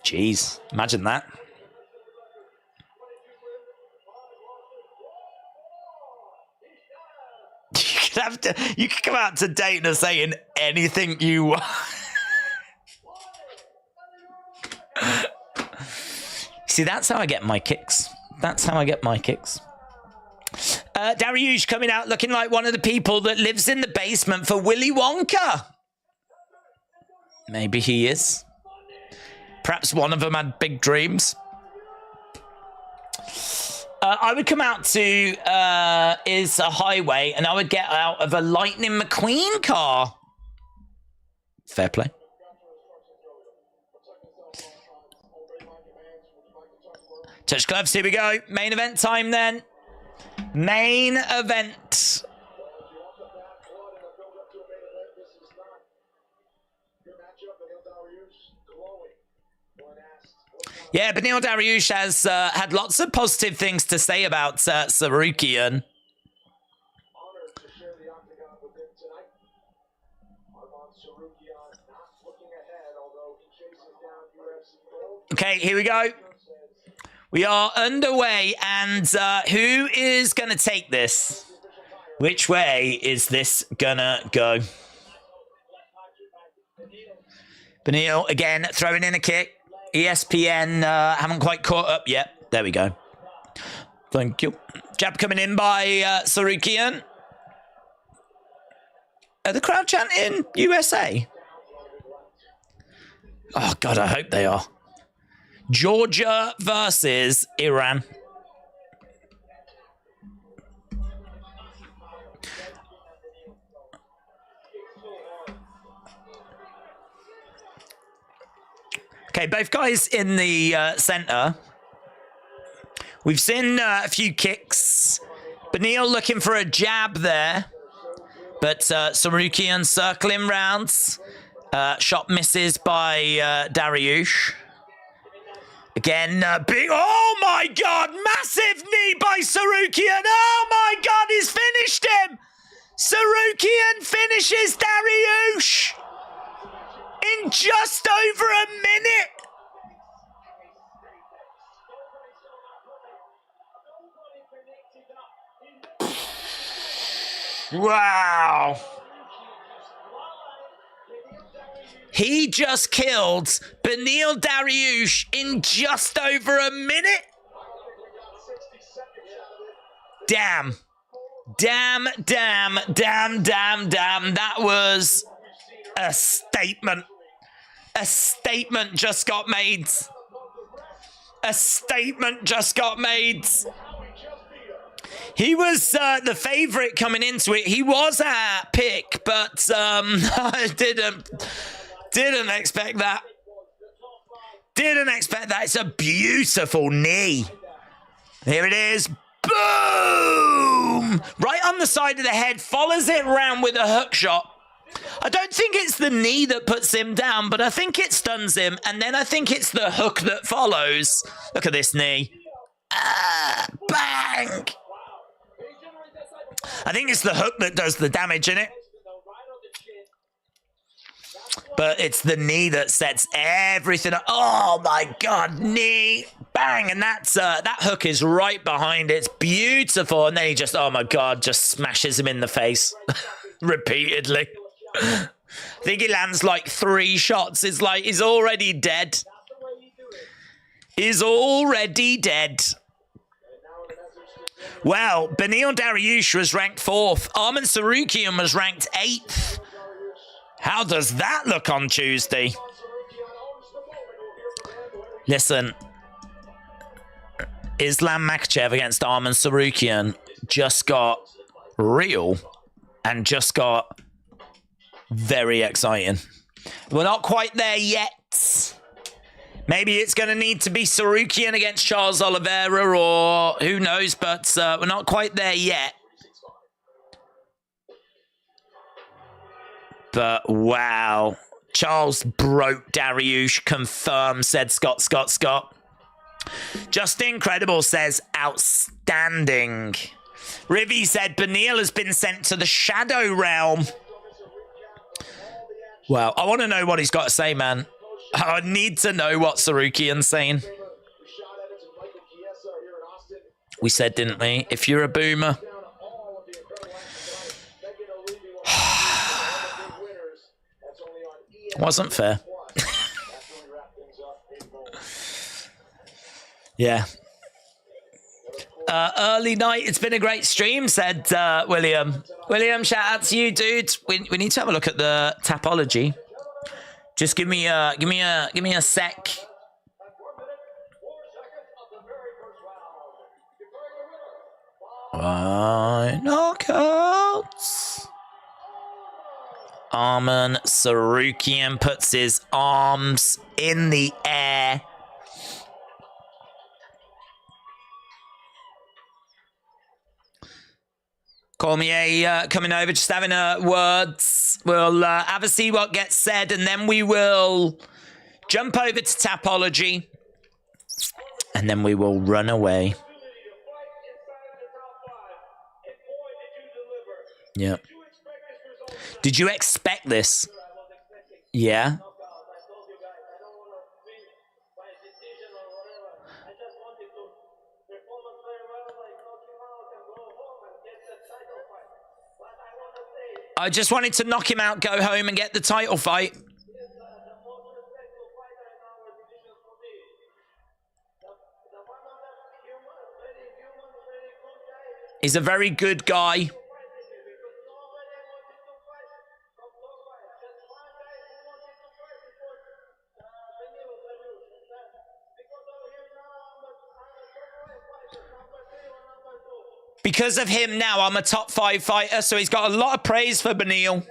Jeez, imagine that. You could come out to Dana saying anything you want. See, that's how I get my kicks. That's how I get my kicks. Dariush coming out looking like one of the people that lives in the basement for Willy Wonka. Maybe he is. Perhaps one of them had big dreams. I would come out to is a highway, and I would get out of a Lightning McQueen car. Fair play. Touch gloves, here we go. Main event time then. Main event. Yeah, Beneil Dariush has had lots of positive things to say about Tsarukyan. Okay, here we go. We are underway, and who is going to take this? Which way is this gonna go? Beneil again throwing in a kick. ESPN haven't quite caught up yet. There we go. Thank you. Jab coming in by Tsarukyan. Are the crowd chanting USA? Oh, God, I hope they are. Georgia versus Iran. Okay, both guys in the center. We've seen a few kicks. Beneil looking for a jab there. But Tsarukyan circling rounds. Shot misses by Dariush. Again, big... Oh, my God! Massive knee by Tsarukyan! Oh, my God! He's finished him! Tsarukyan finishes Dariush! In just over a minute! Wow! He just killed Beneil Dariush in just over a minute? Damn. Damn, damn, damn, damn, damn. That was a statement. A statement just got made. A statement just got made. He was the favorite coming into it. He was at pick, but I didn't expect that. Didn't expect that. It's a beautiful knee. Here it is. Boom! Right on the side of the head. Follows it around with a hook shot. I don't think it's the knee that puts him down, but I think it stuns him. And then I think it's the hook that follows. Look at this knee. Bang! I think it's the hook that does the damage in it. But it's the knee that sets everything up. Oh, my God. Knee. Bang. And that's that hook is right behind it. It's beautiful. And then he just, oh, my God, just smashes him in the face repeatedly. I think he lands like 3 shots. It's like he's already dead. He's already dead. Well, Beneil Dariush was ranked 4th. Aman Tsarukyan was ranked 8th. How does that look on Tuesday? Listen, Islam Makhachev against Aman Tsarukyan just got real and just got very exciting. We're not quite there yet. Maybe it's going to need to be Tsarukyan against Charles Oliveira or who knows, but we're not quite there yet. But wow. Charles broke Dariush. Confirmed, said Scott. Just incredible, says outstanding. Rivi said Beneil has been sent to the Shadow Realm. Well, I want to know what he's got to say, man. I need to know what Tsarukyan's saying. We said, didn't we? If you're a boomer. Wasn't fair. Yeah. Early night. It's been a great stream, said William. William, shout out to you, dude. We need to have a look at the Tapology. Just give me a sec. Knockouts. Aman Tsarukyan puts his arms in the air. Cormier coming over, just having words. We'll have a see what gets said, and then we will jump over to Tapology, and then we will run away. Yep. Did you expect this? Yeah. I just wanted to knock him out, go home, and get the title fight. He's a very good guy. Because of him now, I'm a top 5 fighter, so he's got a lot of praise for Beneil.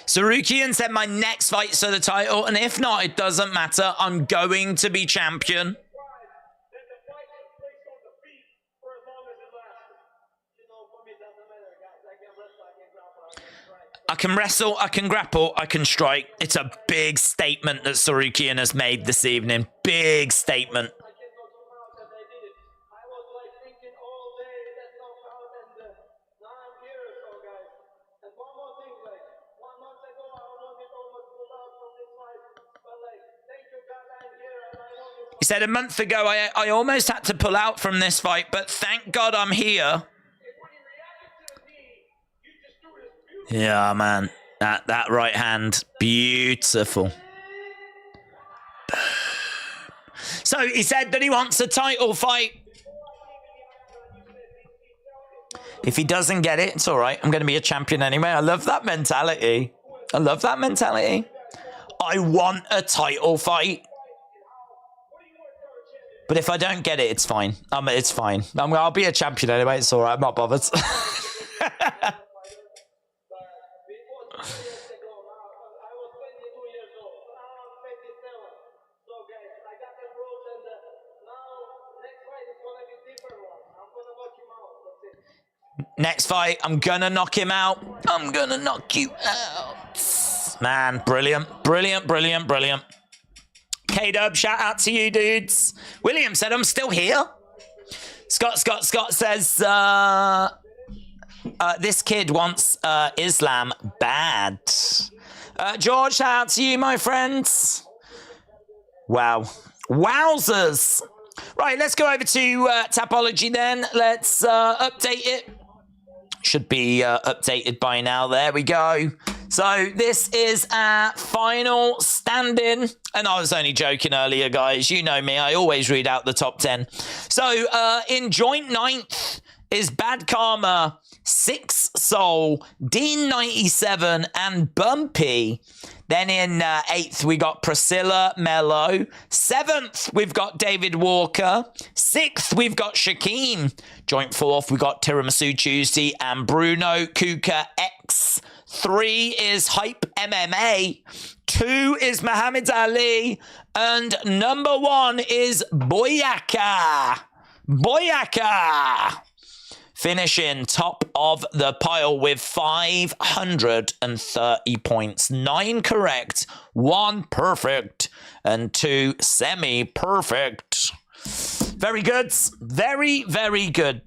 Tsarukyan said my next fight's for the title, and if not, it doesn't matter. I'm going to be champion. I can wrestle, I can grapple, I can strike. It's a big statement that Tsarukyan has made this evening. Big statement. He said a month ago, I almost had to pull out from this fight, but thank God I'm here. Yeah, man. That right hand, beautiful. So he said that he wants a title fight. If he doesn't get it, it's all right. I'm going to be a champion anyway. I love that mentality. I love that mentality. I want a title fight. But if I don't get it, it's fine. It's fine. I'll be a champion anyway. It's all right. I'm not bothered. Next fight, I'm gonna knock him out. I'm gonna knock you out. Man, brilliant, brilliant, brilliant, brilliant. K-Dub, shout out to you, dudes. William said, I'm still here. Scott says, this kid wants Islam bad. George, shout out to you, my friends. Wow. Wowzers. Right, let's go over to Tapology then. Let's update it. Should be updated by now. There we go. So this is our final stand-in. And I was only joking earlier, guys. You know me. I always read out the top 10. So in joint 9th is Bad Karma, Six Soul, Dean 97, and Bumpy. Then in 8th, we got Priscilla Mello. 7th, we've got David Walker. 6th, we've got Shaquem. Joint 4th, we got Tiramisu Tuesday and Bruno Kuka X. 3 is Hype MMA. 2 is Muhammad Ali. And number 1 is Boyaka. Boyaka finishing top of the pile with 530 points. 9 correct, 1 perfect, and 2 semi-perfect. Very good. Very, very good.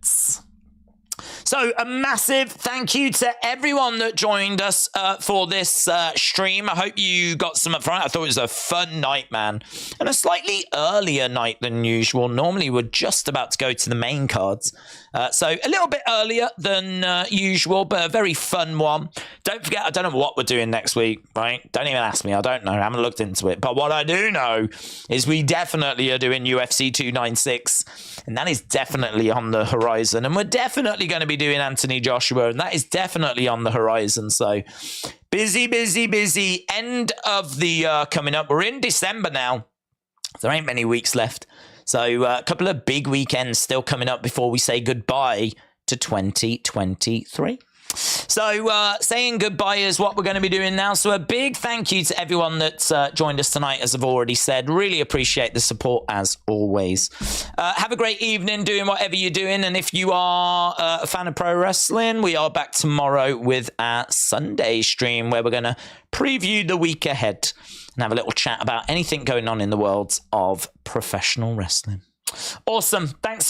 So a massive thank you to everyone that joined us for this stream. I hope you got some up front. I thought it was a fun night, man. And a slightly earlier night than usual. Normally, we're just about to go to the main cards. So a little bit earlier than usual, but a very fun one. Don't forget, I don't know what we're doing next week, right? Don't even ask me. I don't know. I haven't looked into it. But what I do know is we definitely are doing UFC 296. And that is definitely on the horizon. And we're definitely going to be doing Anthony Joshua. And that is definitely on the horizon. So busy, busy, busy. End of the year coming up. We're in December now. There ain't many weeks left. So a couple of big weekends still coming up before we say goodbye to 2023. So saying goodbye is what we're going to be doing now. So a big thank you to everyone that's joined us tonight, as I've already said. Really appreciate the support as always. Have a great evening doing whatever you're doing. And if you are a fan of pro wrestling, we are back tomorrow with our Sunday stream where we're going to preview the week ahead and have a little chat about anything going on in the world of professional wrestling. Awesome. Thanks.